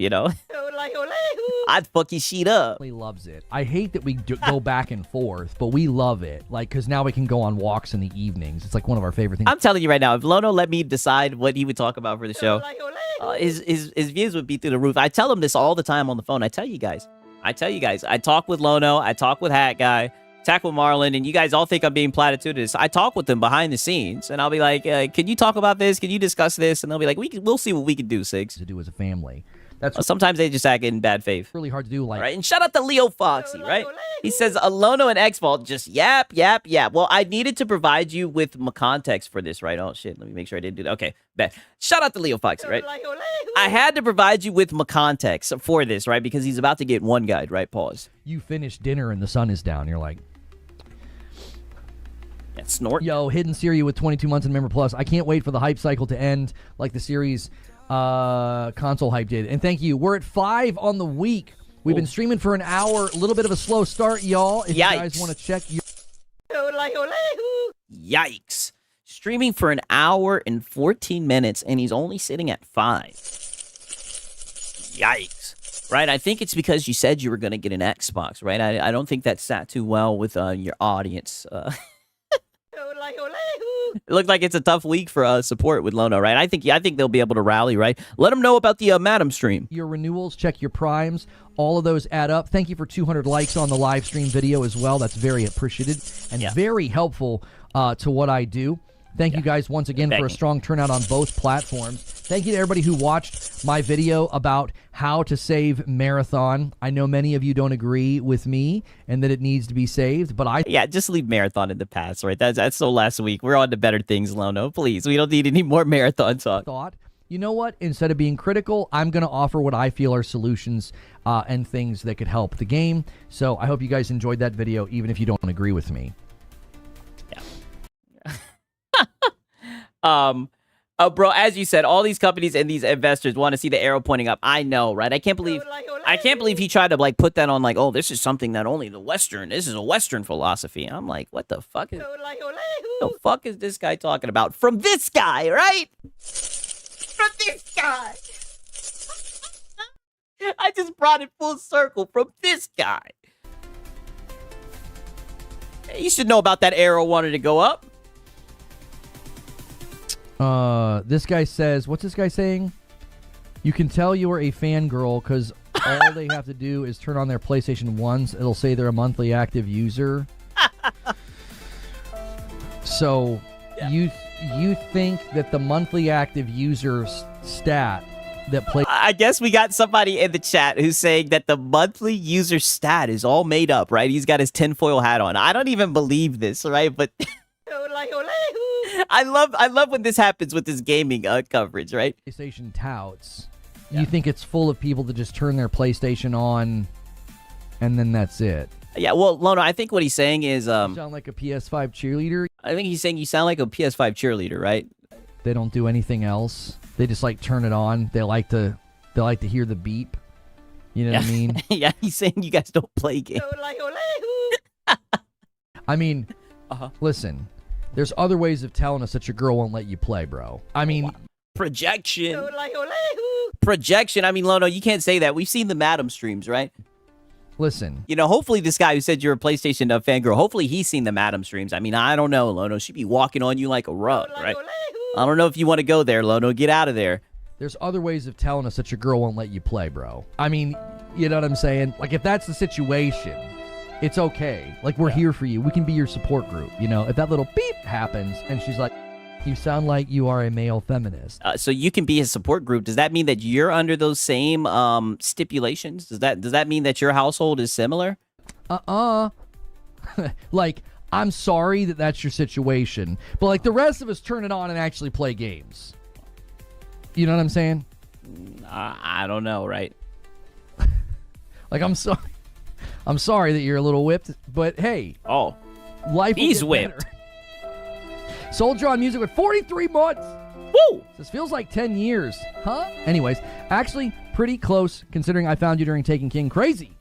I'd fuck your shit up. Loves it. I hate that we go back and forth, but we love it. Like, because now we can go on walks in the evenings. It's like one of our favorite things. I'm telling you right now, if Lono let me decide what he would talk about for the show, his views would be through the roof. I tell him this all the time on the phone. I tell you guys. I talk with Lono. I talk with Hat Guy. Talk with Marlon, and you guys all think I'm being platitudinous. I talk with them behind the scenes, and I'll be like, can you talk about this? Can you discuss this? And they'll be like, we'll see what we can do, Sigs. To do as a family. Sometimes they just act in bad faith. Really hard to do. Like, right? And shout out to Leo Foxy, right? He says, Lono and X-Vault just yap. Well, I needed to provide you with context for this, right? Oh, shit. Let me make sure I didn't do that. Okay, bet. Shout out to Leo Foxy, right? I had to provide you with context for this, right? Because he's about to get one guide, right? Pause. You finish dinner and the sun is down. You're like... Yeah, snort. Yo, Hidden Syria with 22 months in Member Plus. I can't wait for the hype cycle to end like the series console hype did. And thank you. We're at 5 on the week. We've been streaming for an hour. A little bit of a slow start, y'all. If you guys want to check your... Yikes. Streaming for an hour and 14 minutes, and he's only sitting at 5. Yikes. Right? I think it's because you said you were going to get an Xbox, right? I don't think that sat too well with your audience. It looked like it's a tough week for support with Lono, right? I think they'll be able to rally, right? Let them know about the Madam stream. Your renewals, check your primes. All of those add up. Thank you for 200 likes on the live stream video as well. That's very appreciated and very helpful to what I do. Thank you guys once again for a strong turnout on both platforms. Thank you to everybody who watched my video about how to save Marathon. I know many of you don't agree with me and that it needs to be saved, but I... Yeah, just leave Marathon in the past, right? That's so last week. We're on to better things, Lono. Please, we don't need any more Marathon talk. You know what? Instead of being critical, I'm going to offer what I feel are solutions and things that could help the game. So I hope you guys enjoyed that video, even if you don't agree with me. Bro, as you said, all these companies and these investors want to see the arrow pointing up. I know, right? I can't believe he tried to put that on oh, this is something that only this is a Western philosophy. I'm like, what the fuck is this guy talking about? From this guy, right? From this guy. I just brought it full circle from this guy. You should know about that arrow wanted to go up. This guy says, what's this guy saying? You can tell you're a fangirl because all they have to do is turn on their PlayStation once. It'll say they're a monthly active user. So you think that the monthly active user stat that play... I guess we got somebody in the chat who's saying that the monthly user stat is all made up, right? He's got his tinfoil hat on. I don't even believe this, right? But... I love when this happens with this gaming coverage, right? PlayStation touts. You think it's full of people that just turn their PlayStation on and then that's it. Yeah, well, Lono, I think what he's saying is... you sound like a PS5 cheerleader. I think he's saying you sound like a PS5 cheerleader, right? They don't do anything else. They just turn it on. They like to hear the beep. You know what I mean? Yeah, he's saying you guys don't play games. I mean, listen... There's other ways of telling us that your girl won't let you play, bro. I mean... Projection. Projection. I mean, Lono, you can't say that. We've seen the Madam streams, right? Listen. You know, hopefully this guy who said you're a PlayStation fangirl, hopefully he's seen the Madam streams. I mean, I don't know, Lono. She'd be walking on you like a rug, right? I don't know if you want to go there, Lono. Get out of there. There's other ways of telling us that your girl won't let you play, bro. I mean, you know what I'm saying? Like, if that's the situation, it's okay. Like, we're here for you. We can be your support group. You know, if that little beep happens and she's like, you sound like you are a male feminist. So you can be a support group. Does that mean that you're under those same stipulations? Does that mean that your household is similar? Like, I'm sorry that that's your situation, but like the rest of us turn it on and actually play games. You know what I'm saying? I don't know, right? Like, I'm sorry that you're a little whipped, but hey. Oh. Life will He's get whipped. better. Soldier on Music with 43 months. Woo! This feels like 10 years. Huh? Anyways, actually pretty close considering I found you during Taken King. Crazy.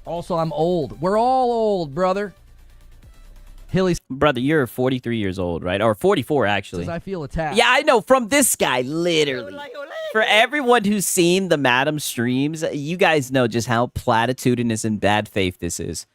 Also, I'm old. We're all old, brother. Hilly's brother, you're 43 years old, right? Or 44, actually. says I feel attacked. Yeah, I know. From this guy, literally. For everyone who's seen the Madam streams, you guys know just how platitudinous and bad faith this is.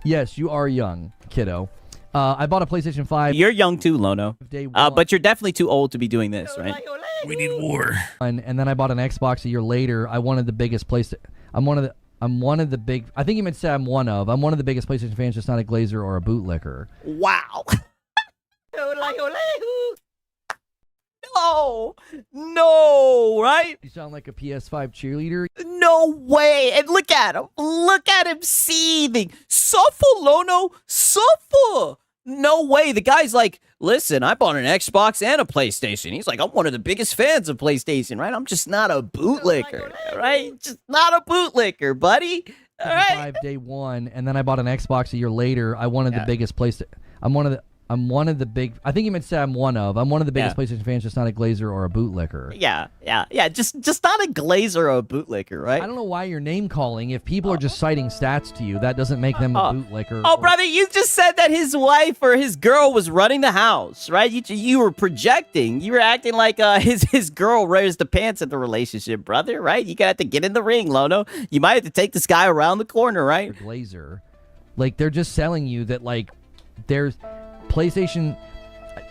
Yes, you are young, kiddo. I bought a PlayStation 5. You're young too, Lono. Day one. But you're definitely too old to be doing this, right? We need war. And then I bought an Xbox a year later. I wanted the biggest PlayStation. I'm one of the big. I think you meant to say I'm one of the biggest PlayStation fans, just not a glazer or a bootlicker. Wow. No, right? You sound like a PS5 cheerleader. No way. And look at him. Look at him seething. Suffer, Lono. Suffer. No way. The guy's like, listen, I bought an Xbox and a PlayStation. He's like, I'm one of the biggest fans of PlayStation, right? I'm just not a bootlicker, right? Just not a bootlicker, buddy. All right. Day one, and then I bought an Xbox a year later. I wanted the biggest PlayStation. I'm one of the big. I think you meant to say I'm one of the biggest PlayStation fans, just not a glazer or a bootlicker. Yeah. Just not a glazer or a bootlicker, right? I don't know why you're name calling. If people are just citing stats to you, that doesn't make them a bootlicker. Oh, brother, you just said that his wife or his girl was running the house, right? You were projecting. You were acting like his girl raised the pants in the relationship, brother, right? You gotta have to get in the ring, Lono. You might have to take this guy around the corner, right? Glazer, like they're just selling you that like there's PlayStation.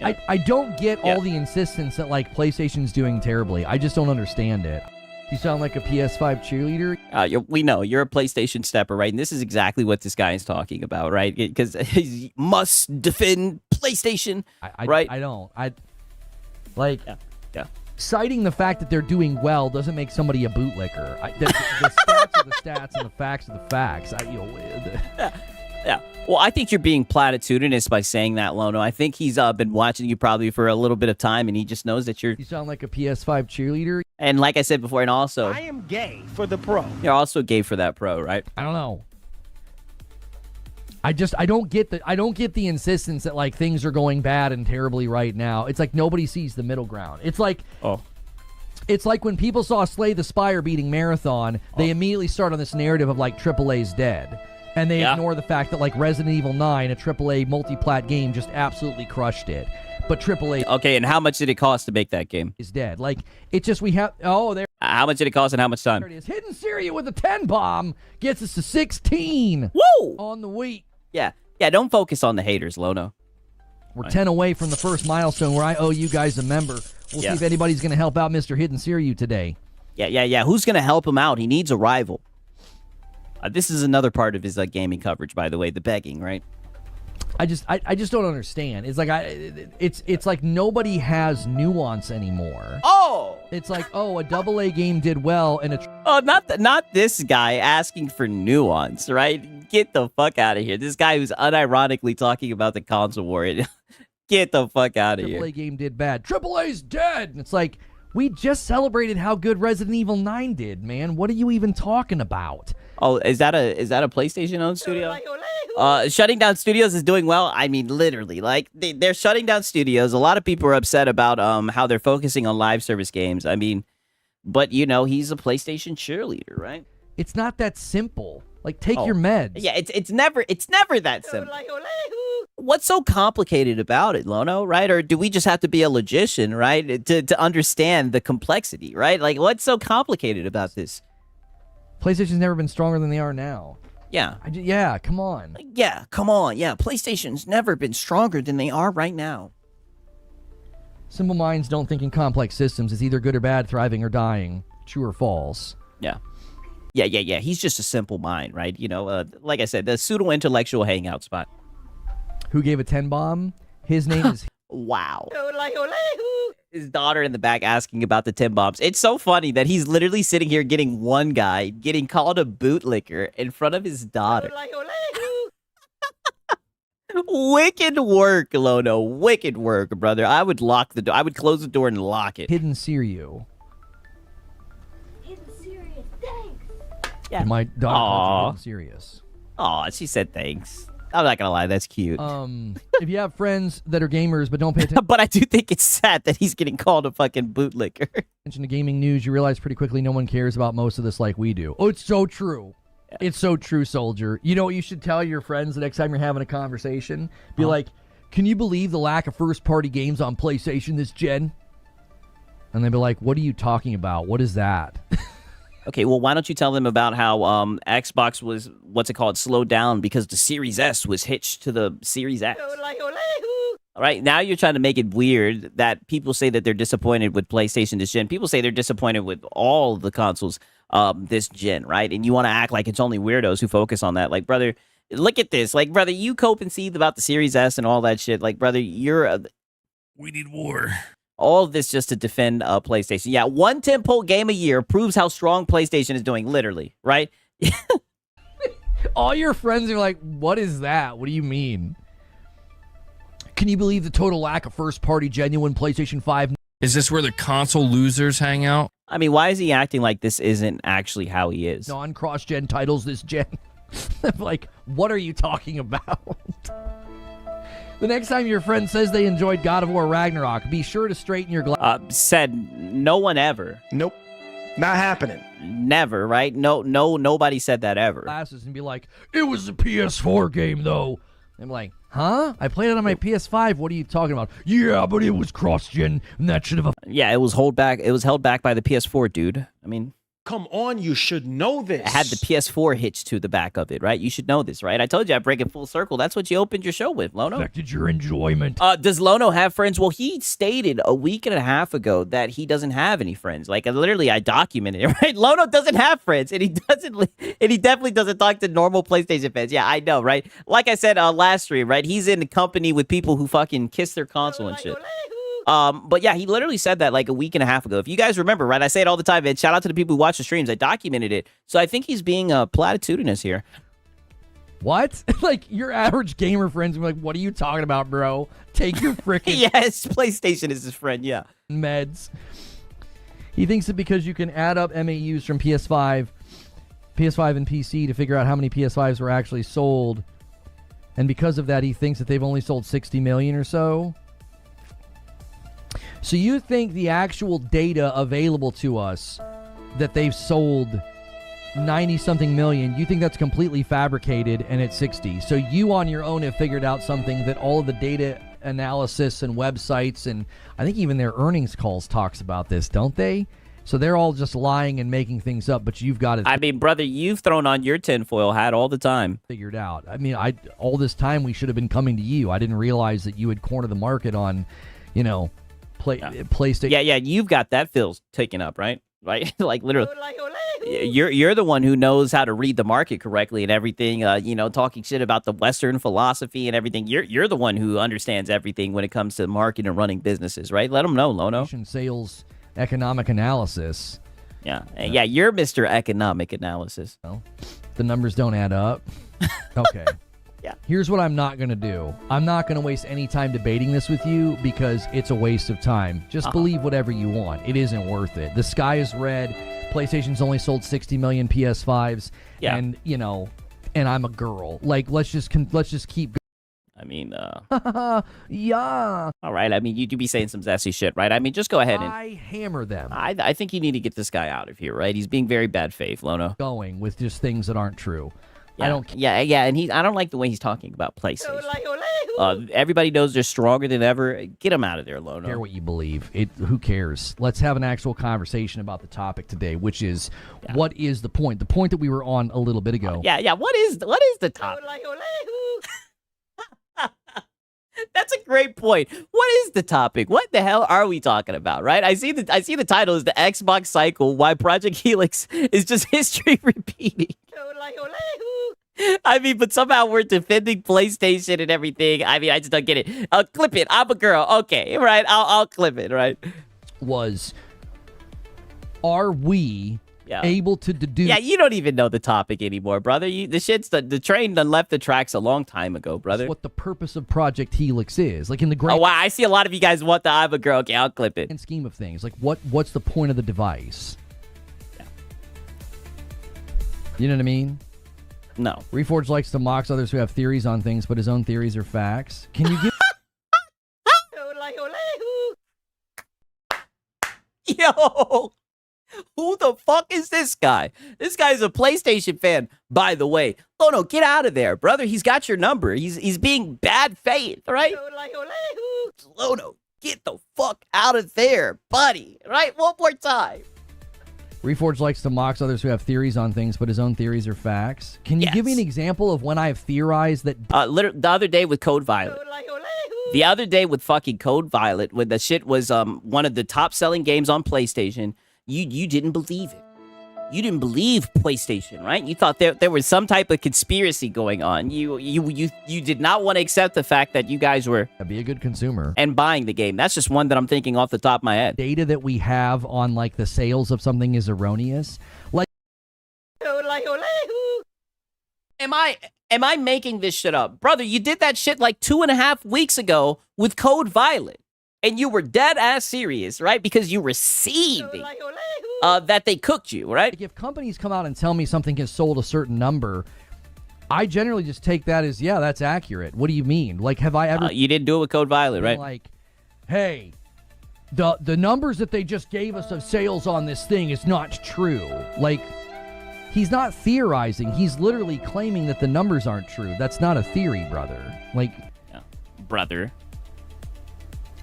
I don't get all the insistence that like PlayStation's doing terribly. I just don't understand it. You sound like a PS5 cheerleader. We know you're a PlayStation stepper, right? And this is exactly what this guy is talking about, right? Because he must defend PlayStation, right? I don't. Yeah. Citing the fact that they're doing well doesn't make somebody a bootlicker. The stats are the stats and the facts are the facts. Yeah. Well, I think you're being platitudinous by saying that, Lono. I think he's been watching you probably for a little bit of time, and he just knows that you're... You sound like a PS5 cheerleader. And like I said before, and also... I am gay for the pro. You're also gay for that pro, right? I don't know. I don't get the insistence that like things are going bad and terribly right now. It's like nobody sees the middle ground. It's like... It's like when people saw Slay the Spire beating Marathon, they immediately start on this narrative of like AAA's dead. And they ignore the fact that like Resident Evil 9, a AAA multi-plat game, just absolutely crushed it. But AAA... Okay, and how much did it cost to make that game? ...is dead. Like, it's just we have... Oh, there... How much did it cost and how much time? There it is. Hidden Syria with a 10 bomb gets us to 16. Woo! On the week. Yeah, don't focus on the haters, Lono. We're 10 away from the first milestone where I owe you guys a member. We'll see if anybody's going to help out Mr. Hidden Syria today. Yeah. Who's going to help him out? He needs a rival. This is another part of his gaming coverage, by the way, the begging, right? I just don't understand. It's like it's like nobody has nuance anymore. Oh, it's like a AA game did well and not this guy asking for nuance, right? Get the fuck out of here. This guy who's unironically talking about the console war. Get the fuck out of here. AAA game did bad. AAA's dead. And it's like we just celebrated how good Resident Evil 9 did, man. What are you even talking about? Oh, is that a PlayStation-owned studio? Shutting down studios is doing well. I mean, literally, like they're shutting down studios. A lot of people are upset about how they're focusing on live service games. I mean, but he's a PlayStation cheerleader, right? It's not that simple. Like, take your meds. Yeah, it's never that simple. What's so complicated about it, Lono, right? Or do we just have to be a logician, right, to understand the complexity, right? Like, what's so complicated about this? PlayStation's never been stronger than they are now. Yeah. Yeah, come on. Yeah, come on. Yeah, PlayStation's never been stronger than they are right now. Simple minds don't think in complex systems. It's either good or bad, thriving or dying. True or false. Yeah. Yeah. He's just a simple mind, right? You know, like I said, the pseudo-intellectual hangout spot. Who gave a 10 bomb? His name is... Wow. His daughter in the back asking about the 10 bombs. It's so funny that he's literally sitting here getting one guy getting called a bootlicker in front of his daughter. Wicked work, Lono. Wicked work, brother. I would lock the door. I would close the door and lock it. Hidden Sirio. Hidden serious, thanks. Yeah. My daughter is serious. Aw, she said thanks. I'm not gonna lie, that's cute. If you have friends that are gamers but don't pay attention But I do think it's sad that he's getting called a fucking bootlicker. to gaming news, you realize pretty quickly no one cares about most of this like we do. Oh, it's so true. Yeah. It's so true, soldier. You know what you should tell your friends the next time you're having a conversation? Be like, can you believe the lack of first-party games on PlayStation this gen? And they'd be like, what are you talking about? What is that? Okay, well, why don't you tell them about how Xbox was, slowed down because the Series S was hitched to the Series X. All right, now you're trying to make it weird that people say that they're disappointed with PlayStation this gen. People say they're disappointed with all the consoles this gen, right? And you want to act like it's only weirdos who focus on that. Like, brother, look at this. Like, brother, you cope and seethe about the Series S and all that shit. Like, brother, We need war. all of this just to defend PlayStation. Yeah, one tentpole game a year proves how strong PlayStation is doing, literally, right? All your friends are like, what is that? What do you mean? Can you believe the total lack of first-party genuine PlayStation 5? Is this where the console losers hang out? I mean, why is he acting like this isn't actually how he is? Non-cross-gen titles this gen. Like, what are you talking about? The next time your friend says they enjoyed God of War Ragnarok, be sure to straighten your glass. Said no one ever. Nope. Not happening. Never, right? Nobody said that ever. Glasses and be like, it was a PS4 game, though. I'm like, huh? I played it on my PS5. What are you talking about? Yeah, but it was cross-gen, and that should have... Yeah, it was held back by the PS4, dude. I mean... Come on, you should know this. It had the PS4 hitched to the back of it, right? You should know this, right? I told you I'd break it full circle. That's what you opened your show with, Lono. Affected your enjoyment. Does Lono have friends? Well, he stated a week and a half ago that he doesn't have any friends. Like, literally, I documented it, right? Lono doesn't have friends, and he definitely doesn't talk to normal PlayStation fans. Yeah, I know, right? Like I said last stream, right? He's in company with people who fucking kiss their console and shit. But yeah, he literally said that like a week and a half ago. If you guys remember, right? I say it all the time, man. Shout out to the people who watch the streams. I documented it. So I think he's being platitudinous here. What? Like, your average gamer friends are like, what are you talking about, bro? Take your freaking... Yes, PlayStation is his friend, yeah. Meds. He thinks that because you can add up MAUs from PS5 and PC to figure out how many PS5s were actually sold, and because of that, he thinks that they've only sold 60 million or so. So you think the actual data available to us that they've sold 90-something million, you think that's completely fabricated and it's 60. So you on your own have figured out something that all of the data analysis and websites and I think even their earnings calls talks about this, don't they? So they're all just lying and making things up, but you've got it. I mean, brother, you've thrown on your tinfoil hat all the time. Figured out. I mean, all this time we should have been coming to you. I didn't realize that you had cornered the market on, PlayStation. Yeah, you've got that Phil's taken up, right? Right? Like, literally. You're the one who knows how to read the market correctly and everything, talking shit about the Western philosophy and everything. You're the one who understands everything when it comes to marketing and running businesses, right? Let them know, Lono. Sales, economic analysis. Yeah, you're Mr. Economic Analysis. Well, the numbers don't add up. Okay. Yeah. Here's what I'm not going to do. I'm not going to waste any time debating this with you because it's a waste of time. Just believe whatever you want. It isn't worth it. The sky is red. PlayStation's only sold 60 million PS5s. Yeah. And, and I'm a girl. Like, let's just keep I mean, yeah. All right. I mean, you do be saying some sassy shit, right? I mean, just go ahead and... I hammer them. I think you need to get this guy out of here, right? He's being very bad faith, Lono. Going with just things that aren't true. Yeah. I don't. Yeah, and I don't like the way he's talking about PlayStation. Everybody knows they're stronger than ever. Get them out of there, Care Lono. what you believe. Who cares? Let's have an actual conversation about the topic today, which is what is the point? The point that we were on a little bit ago. Yeah. What is the topic? That's a great point. What is the topic? What the hell are we talking about, right? I see the title is the Xbox cycle, why Project Helix is just history repeating. I mean, but somehow we're defending PlayStation and everything. I mean, I just don't get it. Clip it. I'm a girl. Okay, right. I'll clip it, right? Are we able to deduce? Yeah, you don't even know the topic anymore, brother. The train done left the tracks a long time ago, brother. What the purpose of Project Helix is, like in the grand wow, I see a lot of you guys want the I'm a girl. Okay, I'll clip it. scheme of things, like what's the point of the device? Yeah. You know what I mean? No. Reforge likes to mock others who have theories on things, but his own theories are facts. Can you give? Yo, who the fuck is this guy? This guy's a PlayStation fan, by the way. Lono, get out of there, brother. He's got your number. He's being bad faith, right? Lono, get the fuck out of there, buddy. Right? One more time. Reforge likes to mock others who have theories on things, but his own theories are facts. Can you give me an example of when I've theorized that? The other day with Code Violet. The other day with fucking Code Violet, when the shit was one of the top selling games on PlayStation, you didn't believe it. You didn't believe PlayStation, right? You thought there was some type of conspiracy going on. You did not want to accept the fact that you guys were be a good consumer and buying the game. That's just one that I'm thinking off the top of my head. Data that we have on like the sales of something is erroneous. Like, am I making this shit up, brother? You did that shit like 2.5 weeks ago with Code Violet, and you were dead ass serious, right? Because you received that they cooked you, right? Like if companies come out and tell me something has sold a certain number, I generally just take that as, yeah, that's accurate. What do you mean? Like, have I ever... you didn't do it with Code Violet, right? Like, hey, the numbers that they just gave us of sales on this thing is not true. Like, he's not theorizing. He's literally claiming that the numbers aren't true. That's not a theory, brother. Like... Yeah. Brother.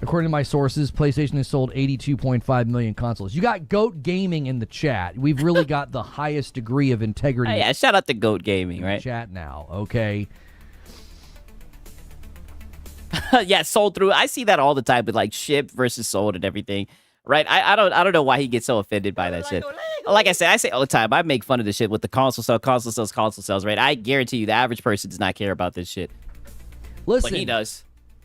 According to my sources, PlayStation has sold 82.5 million consoles. You got GOAT Gaming in the chat. We've really got the highest degree of integrity. Yeah, shout out to GOAT Gaming, right? Chat now, okay? Yeah, sold through. I see that all the time with like shipped versus sold and everything, right? I don't know why he gets so offended by that shit. Like I say all the time, I make fun of this shit with the console sales, right? I guarantee you the average person does not care about this shit. Listen, but he does.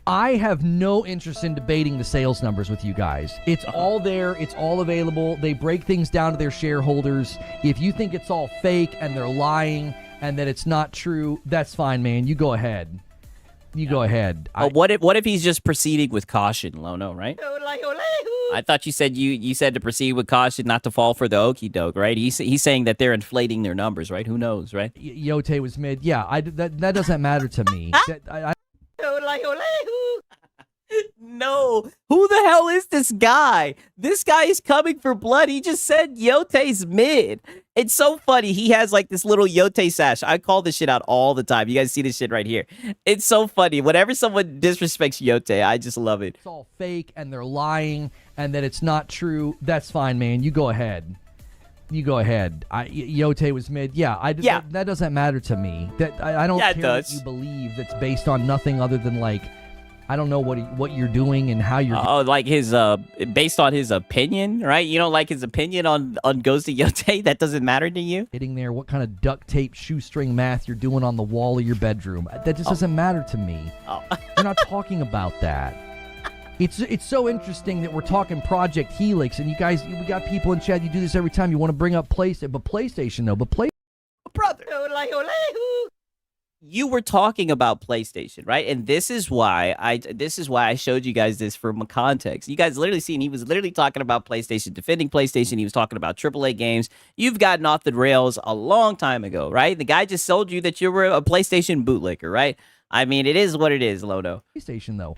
I have no interest in debating the sales numbers with you guys. It's all there. It's all available. They break things down to their shareholders. If you think it's all fake and they're lying and that it's not true, that's fine, man. You go ahead. Go ahead. What if he's just proceeding with caution, Lono, right? I thought you said you said to proceed with caution, not to fall for the okie doke, right? He's saying that they're inflating their numbers, right? Who knows, right? Yote was mid. Yeah, that doesn't matter to me. No, who the hell is this guy? This guy is coming for blood. He just said Yote's mid. It's so funny. He has like this little Yote sash. I call this shit out all the time. You guys see this shit right here. It's so funny. Whenever someone disrespects Yote, I just love it. It's all fake and they're lying and that it's not true. That's fine, man. You go ahead. Yote was mid. Yeah, that doesn't matter to me. I don't care what you believe. That's based on nothing other than like, I don't know what you're doing and how you're. Like his based on his opinion, right? You don't like his opinion on Ghost of Yote. That doesn't matter to you. Hitting there, what kind of duct tape shoestring math you're doing on the wall of your bedroom? That just doesn't matter to me. We're not talking about that. It's so interesting that we're talking Project Helix, and you guys, we got people in chat. You do this every time. You want to bring up PlayStation, but PlayStation though, brother. You were talking about PlayStation, right? And this is why I showed you guys this for context. You guys literally seen he was literally talking about PlayStation, defending PlayStation. He was talking about AAA games. You've gotten off the rails a long time ago, right? The guy just sold you that you were a PlayStation bootlicker, right? I mean, it is what it is, Lono. PlayStation though.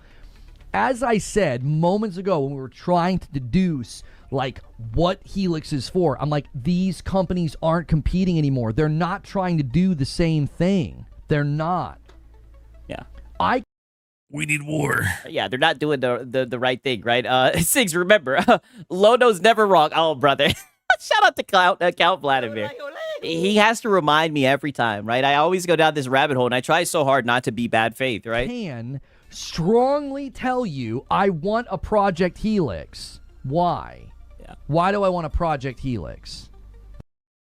As I said moments ago when we were trying to deduce like what Helix is for, I'm like, these companies aren't competing anymore. They're not trying to do the same thing. They're not. Yeah. We need war. Yeah, they're not doing the right thing, right? Six, remember, Lono's never wrong. Oh, brother. Shout out to Count Vladimir. He has to remind me every time, right? I always go down this rabbit hole, and I try so hard not to be bad faith, right? Can strongly tell you I want a Project Helix. Why? Yeah. Why do I want a Project Helix?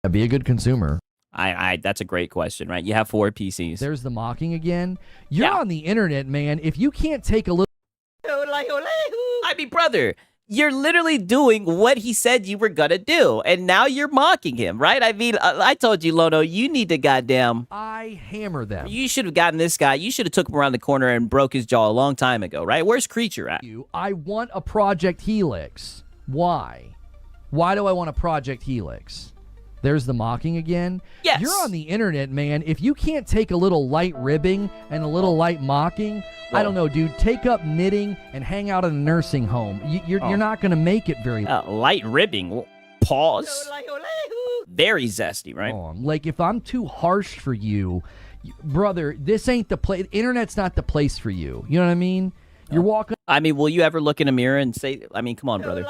Be a good consumer. That's a great question, right? You have 4 PCs. There's the mocking again. You're on the internet, man. If you can't take a little... I mean, brother, you're literally doing what he said you were gonna do, and now you're mocking him, right? I mean, I told you, Lono, you need to goddamn... I hammer them. You should have gotten this guy. You should have took him around the corner and broke his jaw a long time ago, right? Where's Creature at? I want a Project Helix. Why? Why do I want a Project Helix? There's the mocking again. Yes. You're on the internet, man. If you can't take a little light ribbing and a little light mocking, I don't know, dude. Take up knitting and hang out in a nursing home. You're not going to make it very light ribbing. Pause. Very zesty, right? Like, if I'm too harsh for you, brother, this ain't the place. Internet's not the place for you. You know what I mean? You're walking. I mean, will you ever look in a mirror and say, I mean, come on, brother.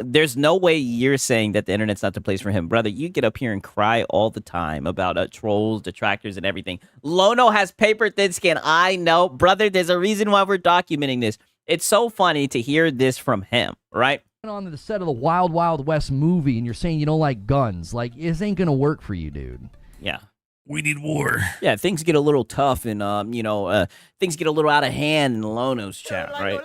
There's no way you're saying that the internet's not the place for him. Brother, you get up here and cry all the time about trolls, detractors, and everything. Lono has paper thin skin. I know. Brother, there's a reason why we're documenting this. It's so funny to hear this from him, right? On the set of the Wild Wild West movie, and you're saying you don't like guns. Like, this ain't going to work for you, dude. Yeah. We need war. Yeah, things get a little tough, and, things get a little out of hand in Lono's chat, right?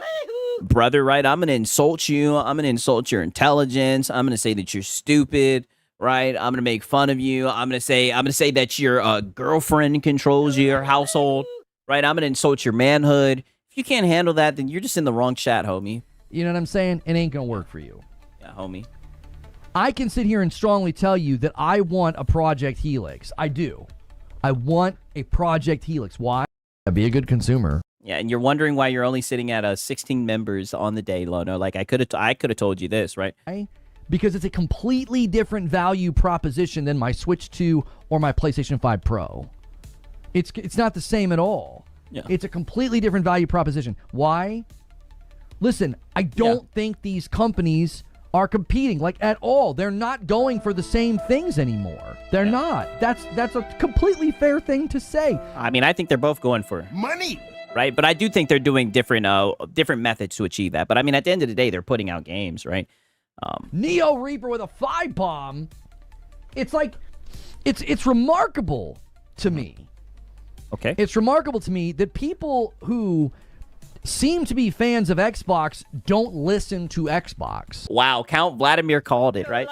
Brother, right? I'm going to insult you. I'm going to insult your intelligence. I'm going to say that you're stupid, right? I'm going to make fun of you. I'm going to say that your girlfriend controls your household, right? I'm going to insult your manhood. If you can't handle that, then you're just in the wrong chat, homie. You know what I'm saying? It ain't going to work for you. Yeah, homie. I can sit here and strongly tell you that I want a Project Helix. I do. I want a Project Helix. Why? Be a good consumer. Yeah, and you're wondering why you're only sitting at 16 members on the day, Lono. Like, I could have told you this, right? Because it's a completely different value proposition than my Switch 2 or my PlayStation 5 Pro. It's not the same at all. Yeah. It's a completely different value proposition. Why? Listen, I don't think these companies are competing, like, at all. They're not going for the same things anymore. They're not. That's a completely fair thing to say. I mean, I think they're both going for money. Right, but I do think they're doing different methods to achieve that. But I mean, at the end of the day, they're putting out games, right? Neo Reaper with a 5-bomb. It's like, it's remarkable to me. Okay. It's remarkable to me that people who seem to be fans of Xbox don't listen to Xbox. Wow, Count Vladimir called it, right?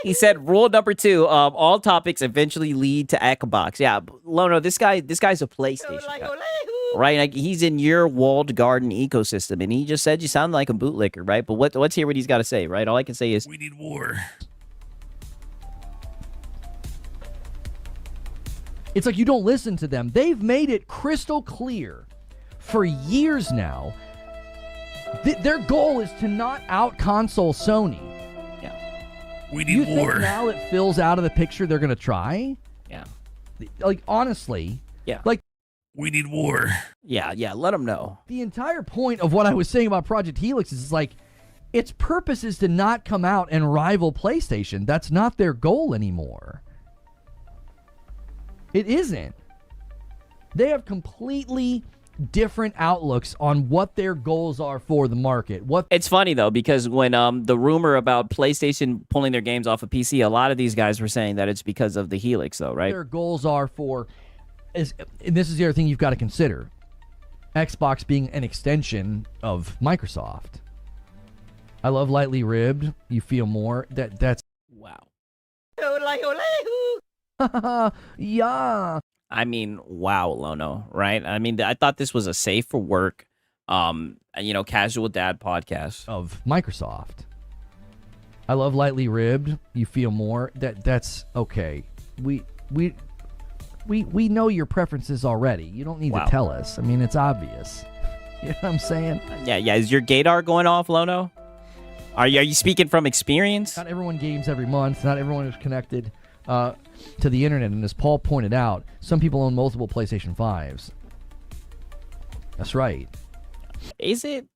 He said rule number 2, all topics eventually lead to Xbox. Yeah, Lono, this guy's a PlayStation guy. Right, like, he's in your walled garden ecosystem, and he just said you sound like a bootlicker, right? But let's hear what he's got to say, right? All I can say is we need war. It's like you don't listen to them. They've made it crystal clear for years now. Their goal is to not out-console Sony. Yeah. We need you war. Think now that Phil's out of the picture, they're going to try? Yeah. Like, honestly. Yeah. Like, we need war. Yeah, let them know. The entire point of what I was saying about Project Helix is like, its purpose is to not come out and rival PlayStation. That's not their goal anymore. It isn't. They have completely different outlooks on what their goals are for the market. It's funny, though, because when the rumor about PlayStation pulling their games off of PC, a lot of these guys were saying that it's because of the Helix, though, right? Their goals are for... and this is the other thing you've got to consider. Xbox being an extension of Microsoft. I love lightly ribbed. You feel more. That's wow. Yeah. I mean, wow, Lono, right? I mean, I thought this was a safe for work, casual dad podcast of Microsoft. I love lightly ribbed. You feel more. That's okay. We know your preferences already. You don't need to tell us. I mean, it's obvious. You know what I'm saying? Yeah. Is your gaydar going off, Lono? Are you speaking from experience? Not everyone games every month. Not everyone is connected to the internet. And as Paul pointed out, some people own multiple PlayStation 5s. That's right. Is it?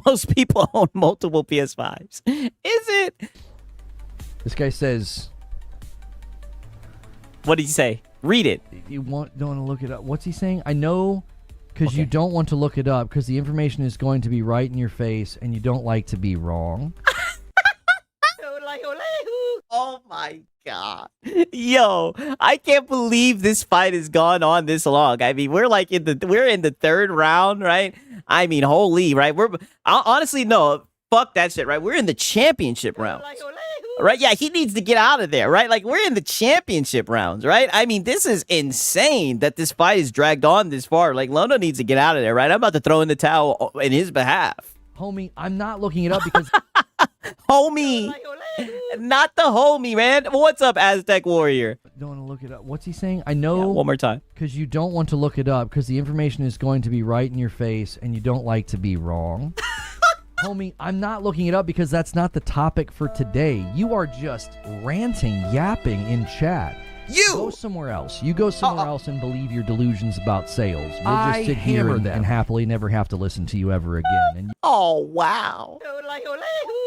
Most people own multiple PS5s. Is it? This guy says, what did he say? Read it. You don't want to look it up. What's he saying? I know, because you don't want to look it up because the information is going to be right in your face and you don't like to be wrong. Oh my God. Yo, I can't believe this fight has gone on this long. I mean, we're in the third round, right? I mean, holy, right? Honestly, no, fuck that shit, right? We're in the championship rounds. Right? Yeah, he needs to get out of there, right? Like, we're in the championship rounds, right? I mean, this is insane that this fight is dragged on this far. Like, Lono needs to get out of there, right? I'm about to throw in the towel in his behalf. Homie, I'm not looking it up because... Homie. Not the homie, man. What's up, Aztec Warrior? Don't want to look it up. What's he saying? I know. One more time. Because you don't want to look it up because the information is going to be right in your face and you don't like to be wrong. Homie, I'm not looking it up because that's not the topic for today. You are just ranting, yapping in chat. Go somewhere else. You go somewhere else and believe your delusions about sales. We'll just sit here and happily never have to listen to you ever again. And oh, wow.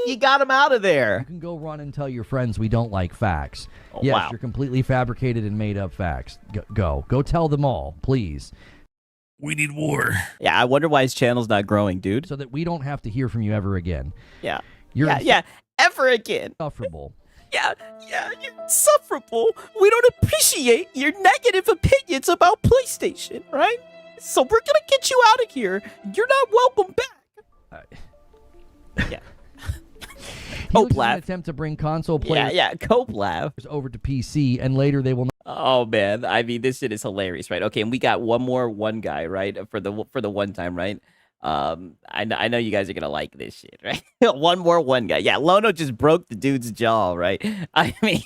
You got him out of there. You can go run and tell your friends we don't like facts. Oh, yes, wow. You're completely fabricated and made up facts. Go tell them all, please. We need war. Yeah, I wonder why his channel's not growing, dude. So that we don't have to hear from you ever again. Yeah. You're ever again. Insufferable. Yeah, you're insufferable. We don't appreciate your negative opinions about PlayStation, right? So we're gonna get you out of here. You're not welcome back. Yeah. Cope Lab. Attempt to bring console players. Yeah, Cope Lab over to PC, and later they will. Oh man, I mean this shit is hilarious, right? Okay, and we got one guy, right, for the one time, right? I know you guys are gonna like this shit, right? one guy. Yeah, Lono just broke the dude's jaw, right? I mean,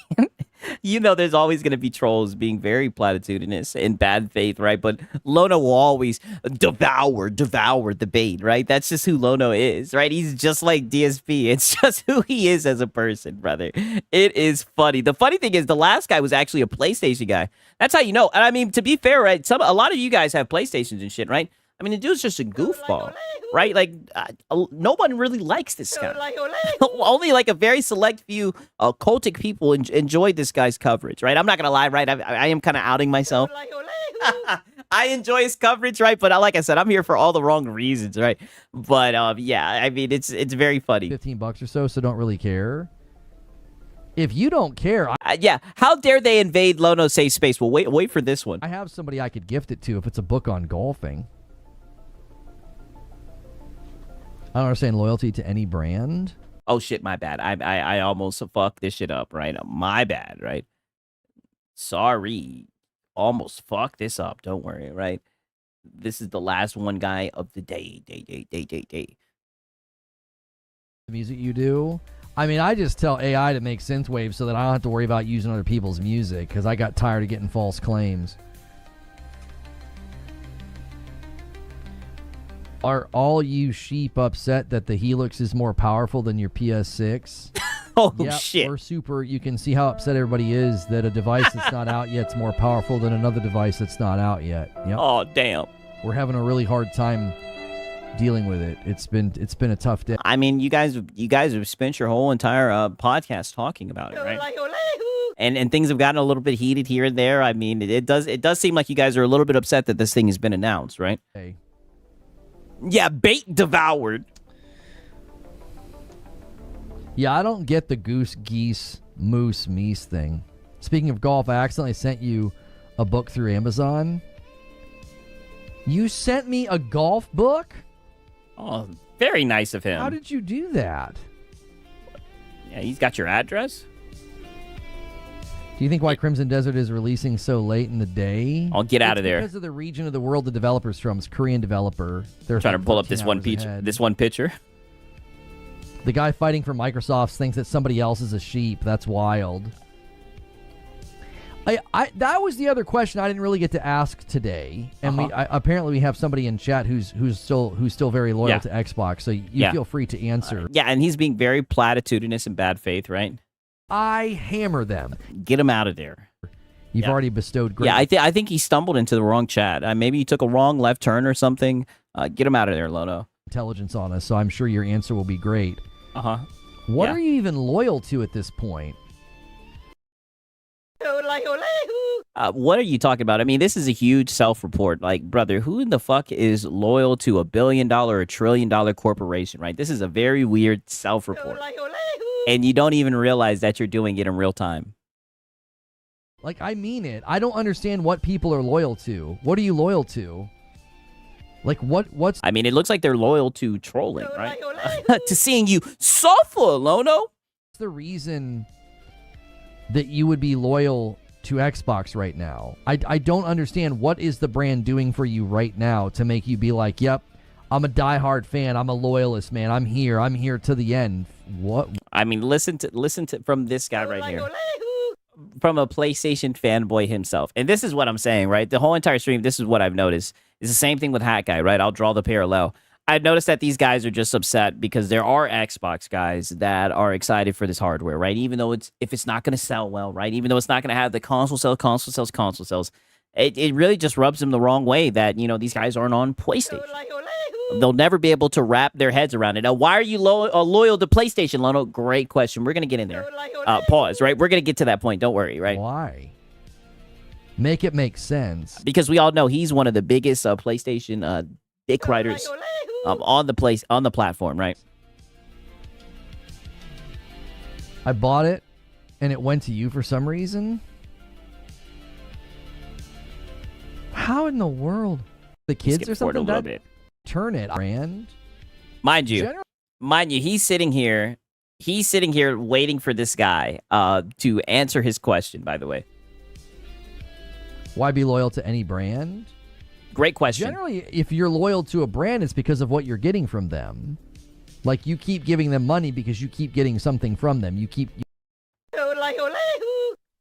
you know, there's always gonna be trolls being very platitudinous in bad faith, right? But Lono will always devour the bait, right? That's just who Lono is, right? He's just like DSP. It's just who he is as a person, brother. It is funny. The funny thing is, the last guy was actually a PlayStation guy. That's how you know. And I mean, to be fair, right? A lot of you guys have PlayStations and shit, right? I mean, the dude's just a goofball, right? Like, no one really likes this guy. Only like a very select few cultic people enjoy this guy's coverage, right? I'm not gonna lie, right? I am kind of outing myself. I enjoy his coverage, right? But like I said, I'm here for all the wrong reasons, right? But yeah, I mean, it's very funny. $15 or so don't really care. If you don't care, yeah, how dare they invade Lono's safe space? Well, wait for this one. I have somebody I could gift it to if it's a book on golfing. I don't understand loyalty to any brand. Oh shit, my bad. I almost fucked this shit up, right? My bad, right? Sorry. Almost fucked this up. Don't worry, right? This is the last one guy of the day. The music you do. I mean, I just tell AI to make synthwaves so that I don't have to worry about using other people's music because I got tired of getting false claims. Are all you sheep upset that the Helix is more powerful than your PS6? Oh, shit. We're super. You can see how upset everybody is that a device that's not out yet is more powerful than another device that's not out yet. Yep. Oh, damn. We're having a really hard time dealing with it. It's been a tough day. I mean, you guys have spent your whole entire podcast talking about it, right? And things have gotten a little bit heated here and there. I mean, it does seem like you guys are a little bit upset that this thing has been announced, right? Hey. Yeah, bait devoured. Yeah, I don't get the goose, geese, moose, meese thing. Speaking of golf, I accidentally sent you a book through Amazon. You sent me a golf book? Oh, very nice of him. How did you do that? Yeah, he's got your address. Do you think why Crimson Desert is releasing so late in the day? I'll get out of there. Because of the region of the world the developer's from. It's a Korean developer. They're trying to pull up this one picture. The guy fighting for Microsoft thinks that somebody else is a sheep. That's wild. That was the other question I didn't really get to ask today, and apparently we have somebody in chat who's still very loyal to Xbox. So you feel free to answer. Yeah, and he's being very platitudinous and bad faith, right? I hammer them. Get him out of there. You've already bestowed great. Yeah, I think he stumbled into the wrong chat. Maybe he took a wrong left turn or something. Get him out of there, Lono. Intelligence on us, so I'm sure your answer will be great. Uh-huh. What are you even loyal to at this point? What are you talking about? I mean, this is a huge self-report. Like, brother, who in the fuck is loyal to $1 billion or $1 trillion corporation, right? This is a very weird self-report. And you don't even realize that you're doing it in real time. Like, I mean it. I don't understand what people are loyal to. What are you loyal to? Like, what's... I mean, it looks like they're loyal to trolling, right? To seeing you suffer, Lono. What's the reason that you would be loyal to Xbox right now? I don't understand. What is the brand doing for you right now to make you be like, yep, I'm a diehard fan. I'm a loyalist, man. I'm here to the end. What? I mean, listen to from this guy right here. From a PlayStation fanboy himself. And this is what I'm saying, right? The whole entire stream, this is what I've noticed. It's the same thing with Hat Guy, right? I'll draw the parallel. I've noticed that these guys are just upset because there are Xbox guys that are excited for this hardware, right? Even though if it's not going to sell well, right? Even though it's not going to have the console sales, it really just rubs them the wrong way that, you know, these guys aren't on PlayStation. They'll never be able to wrap their heads around it. Now, why are you loyal to PlayStation, Lono? Great question. We're going to get in there. Pause, right? We're going to get to that point. Don't worry, right? Why? Make it make sense. Because we all know he's one of the biggest PlayStation dick riders on the platform, right? I bought it, and it went to you for some reason. How in the world? The kids or something? A little bit. Turn it, brand. Mind you, he's sitting here waiting for this guy to answer his question, by the way. Why be loyal to any brand? Great question. Generally, if you're loyal to a brand, it's because of what you're getting from them. Like, you keep giving them money because you keep getting something from them.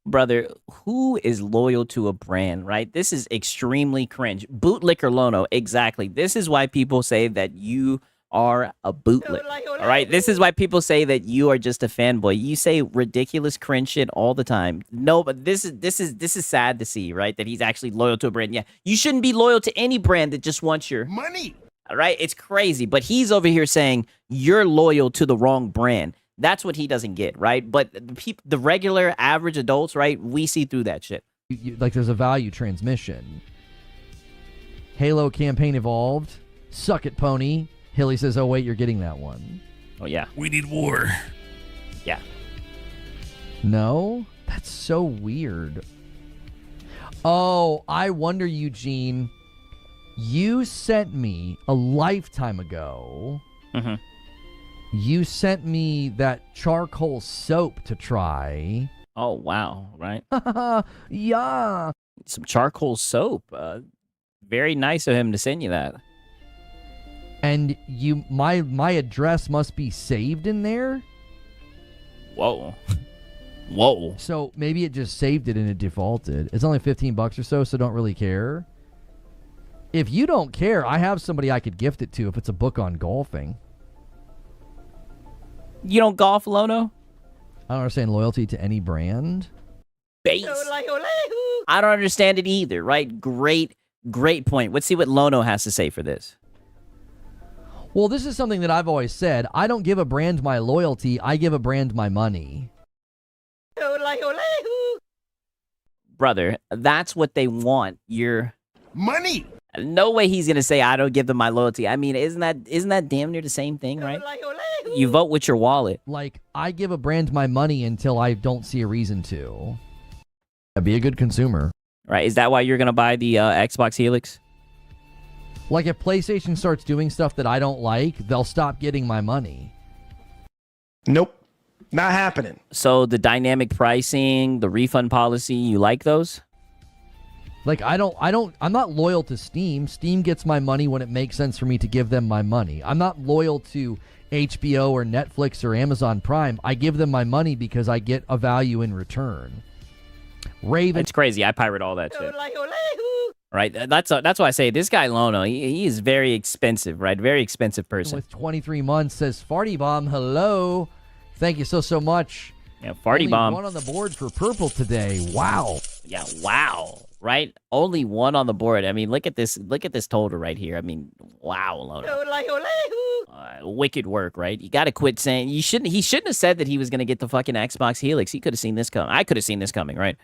Brother, who is loyal to a brand, right? This is extremely cringe. Bootlicker Lono, exactly. This is why people say that you are a bootlick. All right? This is why people say that you are just a fanboy. You say ridiculous cringe shit all the time. No, but this is sad to see, right? That he's actually loyal to a brand. Yeah, you shouldn't be loyal to any brand that just wants your money. All right? It's crazy. But he's over here saying you're loyal to the wrong brand. That's what he doesn't get, right? But the regular average adults, right? We see through that shit. Like, there's a value transmission. Halo campaign evolved. Suck it, pony. Hilly says, oh, wait, you're getting that one. Oh, yeah. We need war. Yeah. No? That's so weird. Oh, I wonder, Eugene. You sent me a lifetime ago. Mm-hmm. You sent me that charcoal soap to try. Oh, wow. Right? Yeah. Some charcoal soap. Very nice of him to send you that. And my address must be saved in there? Whoa. Whoa. So maybe it just saved it and it defaulted. It's only $15 or so don't really care. If you don't care, I have somebody I could gift it to if it's a book on golfing. You don't golf, Lono? I don't understand loyalty to any brand. Base. I don't understand it either, right? Great point. Let's see what Lono has to say for this. Well, this is something that I've always said. I don't give a brand my loyalty. I give a brand my money. Brother, that's what they want. Your money. No way he's gonna say I don't give them my loyalty. I mean, isn't that damn near the same thing, right? You vote with your wallet. Like, I give a brand my money until I don't see a reason to. Be a good consumer. Right? Is that why you're gonna buy the Xbox Helix? Like, if PlayStation starts doing stuff that I don't like, they'll stop getting my money. Nope. Not happening. So the dynamic pricing, the refund policy, you like those? Like, I'm not loyal to Steam. Steam gets my money when it makes sense for me to give them my money. I'm not loyal to HBO or Netflix or Amazon Prime. I give them my money because I get a value in return. Raven. It's crazy. I pirate all that shit. Right? That's why I say this guy Lono, he is very expensive, right? Very expensive person. With 23 months says, Farty Bomb, hello. Thank you so much. Yeah, farty Only bomb. one on the board for purple today. Wow. Yeah, wow. Right? Only one on the board. I mean, look at this total right here. I mean, wow, Lono. Wicked work, right? You got to quit saying he shouldn't have said that he was going to get the fucking Xbox Helix. He could have seen this coming. I could have seen this coming, right?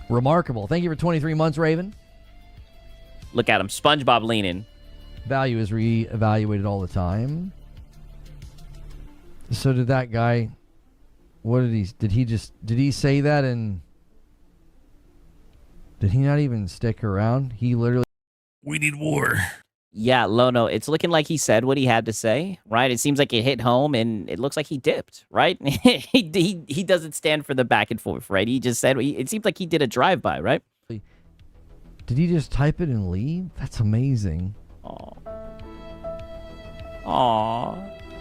Remarkable. Thank you for 23 months, Raven. Look at him, SpongeBob leaning. Value is reevaluated all the time. So did that guy, did he say that and did he not even stick around? He literally. We need war. Yeah, Lono, it's looking like he said what he had to say, right? It seems like it hit home and it looks like he dipped, right? he doesn't stand for the back and forth, right? He just said, it seems like he did a drive-by, right? Did he just type it and leave? That's amazing. Aww.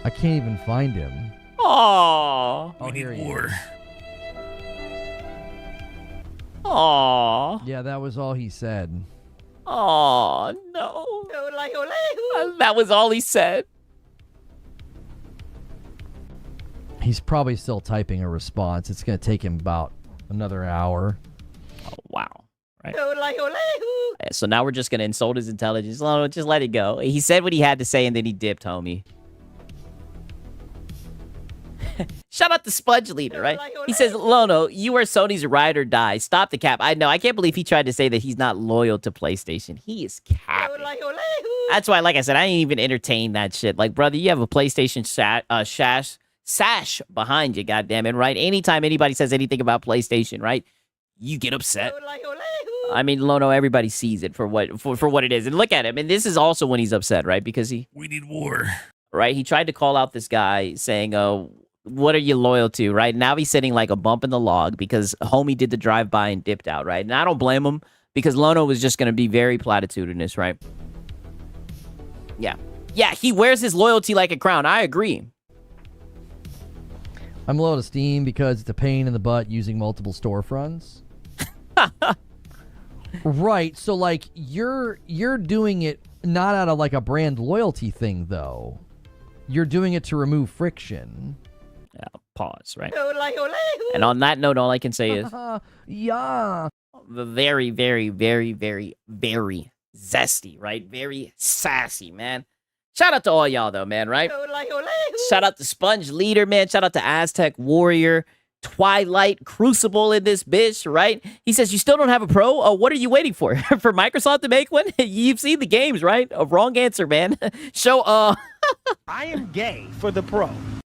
I can't even find him. Aww. We need war. Aww. Yeah, that was all he said. Aww, no. That was all he said. He's probably still typing a response. It's going to take him about another hour. Oh, wow. Right. So now we're just going to insult his intelligence. Lono, just let it go. He said what he had to say and then he dipped, homie. Shout out to Sponge Leader, right? He says, Lono, you are Sony's ride or die. Stop the cap. I know. I can't believe he tried to say that he's not loyal to PlayStation. He is capping. That's why, like I said, I ain't even entertain that shit. Like, brother, you have a PlayStation sash behind you, goddammit, right? Anytime anybody says anything about PlayStation, right? You get upset. I mean, Lono, everybody sees it for what it is. And look at him. And this is also when he's upset, right? Because we need war. Right? He tried to call out this guy saying, what are you loyal to, right? Now he's sitting like a bump in the log because homie did the drive-by and dipped out, right? And I don't blame him because Lono was just going to be very platitudinous, right? Yeah. Yeah, he wears his loyalty like a crown. I agree. I'm loyal to Steam because it's a pain in the butt using multiple storefronts. Right. So, like, you're doing it not out of, like, a brand loyalty thing, though. You're doing it to remove friction. Yeah, pause, right? And on that note, all I can say is... yeah. Very, very, very, very, very zesty, right? Very sassy, man. Shout out to all y'all, though, man, right? Shout out to Sponge Leader, man. Shout out to Aztec Warrior. Twilight Crucible in this bitch, right? He says, you still don't have a pro? Oh, what are you waiting for? For Microsoft to make one? You've seen the games, right? Wrong answer, man. I am gay for the pro.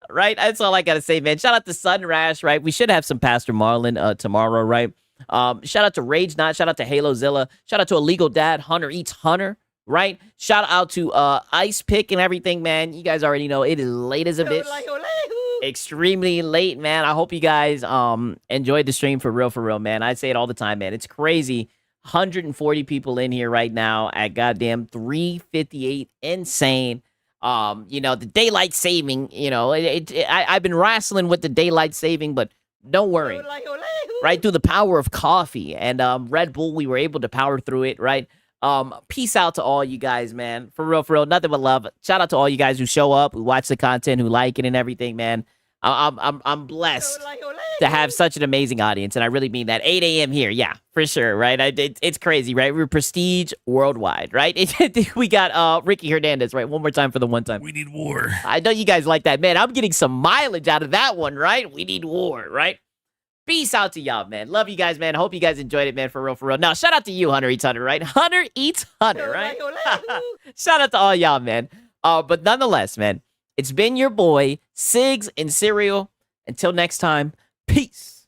Right? That's all I gotta say, man. Shout out to Sunrash, right? We should have some Pastor Marlin tomorrow, right? Shout out to Rage Not. Shout out to HaloZilla. Shout out to Illegal Dad. Hunter Eats Hunter, right? Shout out to Ice Pick and everything, man. You guys already know it is late as a bitch. Extremely late, man. I hope you guys enjoyed the stream for real, man. I say it all the time, man. It's crazy. 140 people in here right now at goddamn 3:58. Insane. The daylight saving, I've been wrestling with the daylight saving, but don't worry. Right, through the power of coffee and Red Bull, we were able to power through it, right? Peace out to all you guys, man. For real, nothing but love. Shout out to all you guys who show up, who watch the content, who like it and everything, man. I'm blessed to have such an amazing audience, and I really mean that. 8 a.m. here, yeah, for sure, right? It's crazy, right? We're prestige worldwide, right? We got Ricky Hernandez, right? One more time for the one time. We need war. I know you guys like that, man. I'm getting some mileage out of that one, right? We need war, right? Peace out to y'all, man. Love you guys, man. Hope you guys enjoyed it, man. For real. Now, shout out to you, Hunter Eats Hunter, right? Hunter Eats Hunter, right? Shout out to all y'all, man. But nonetheless, man, it's been your boy, Sigs and Cereal. Until next time, peace.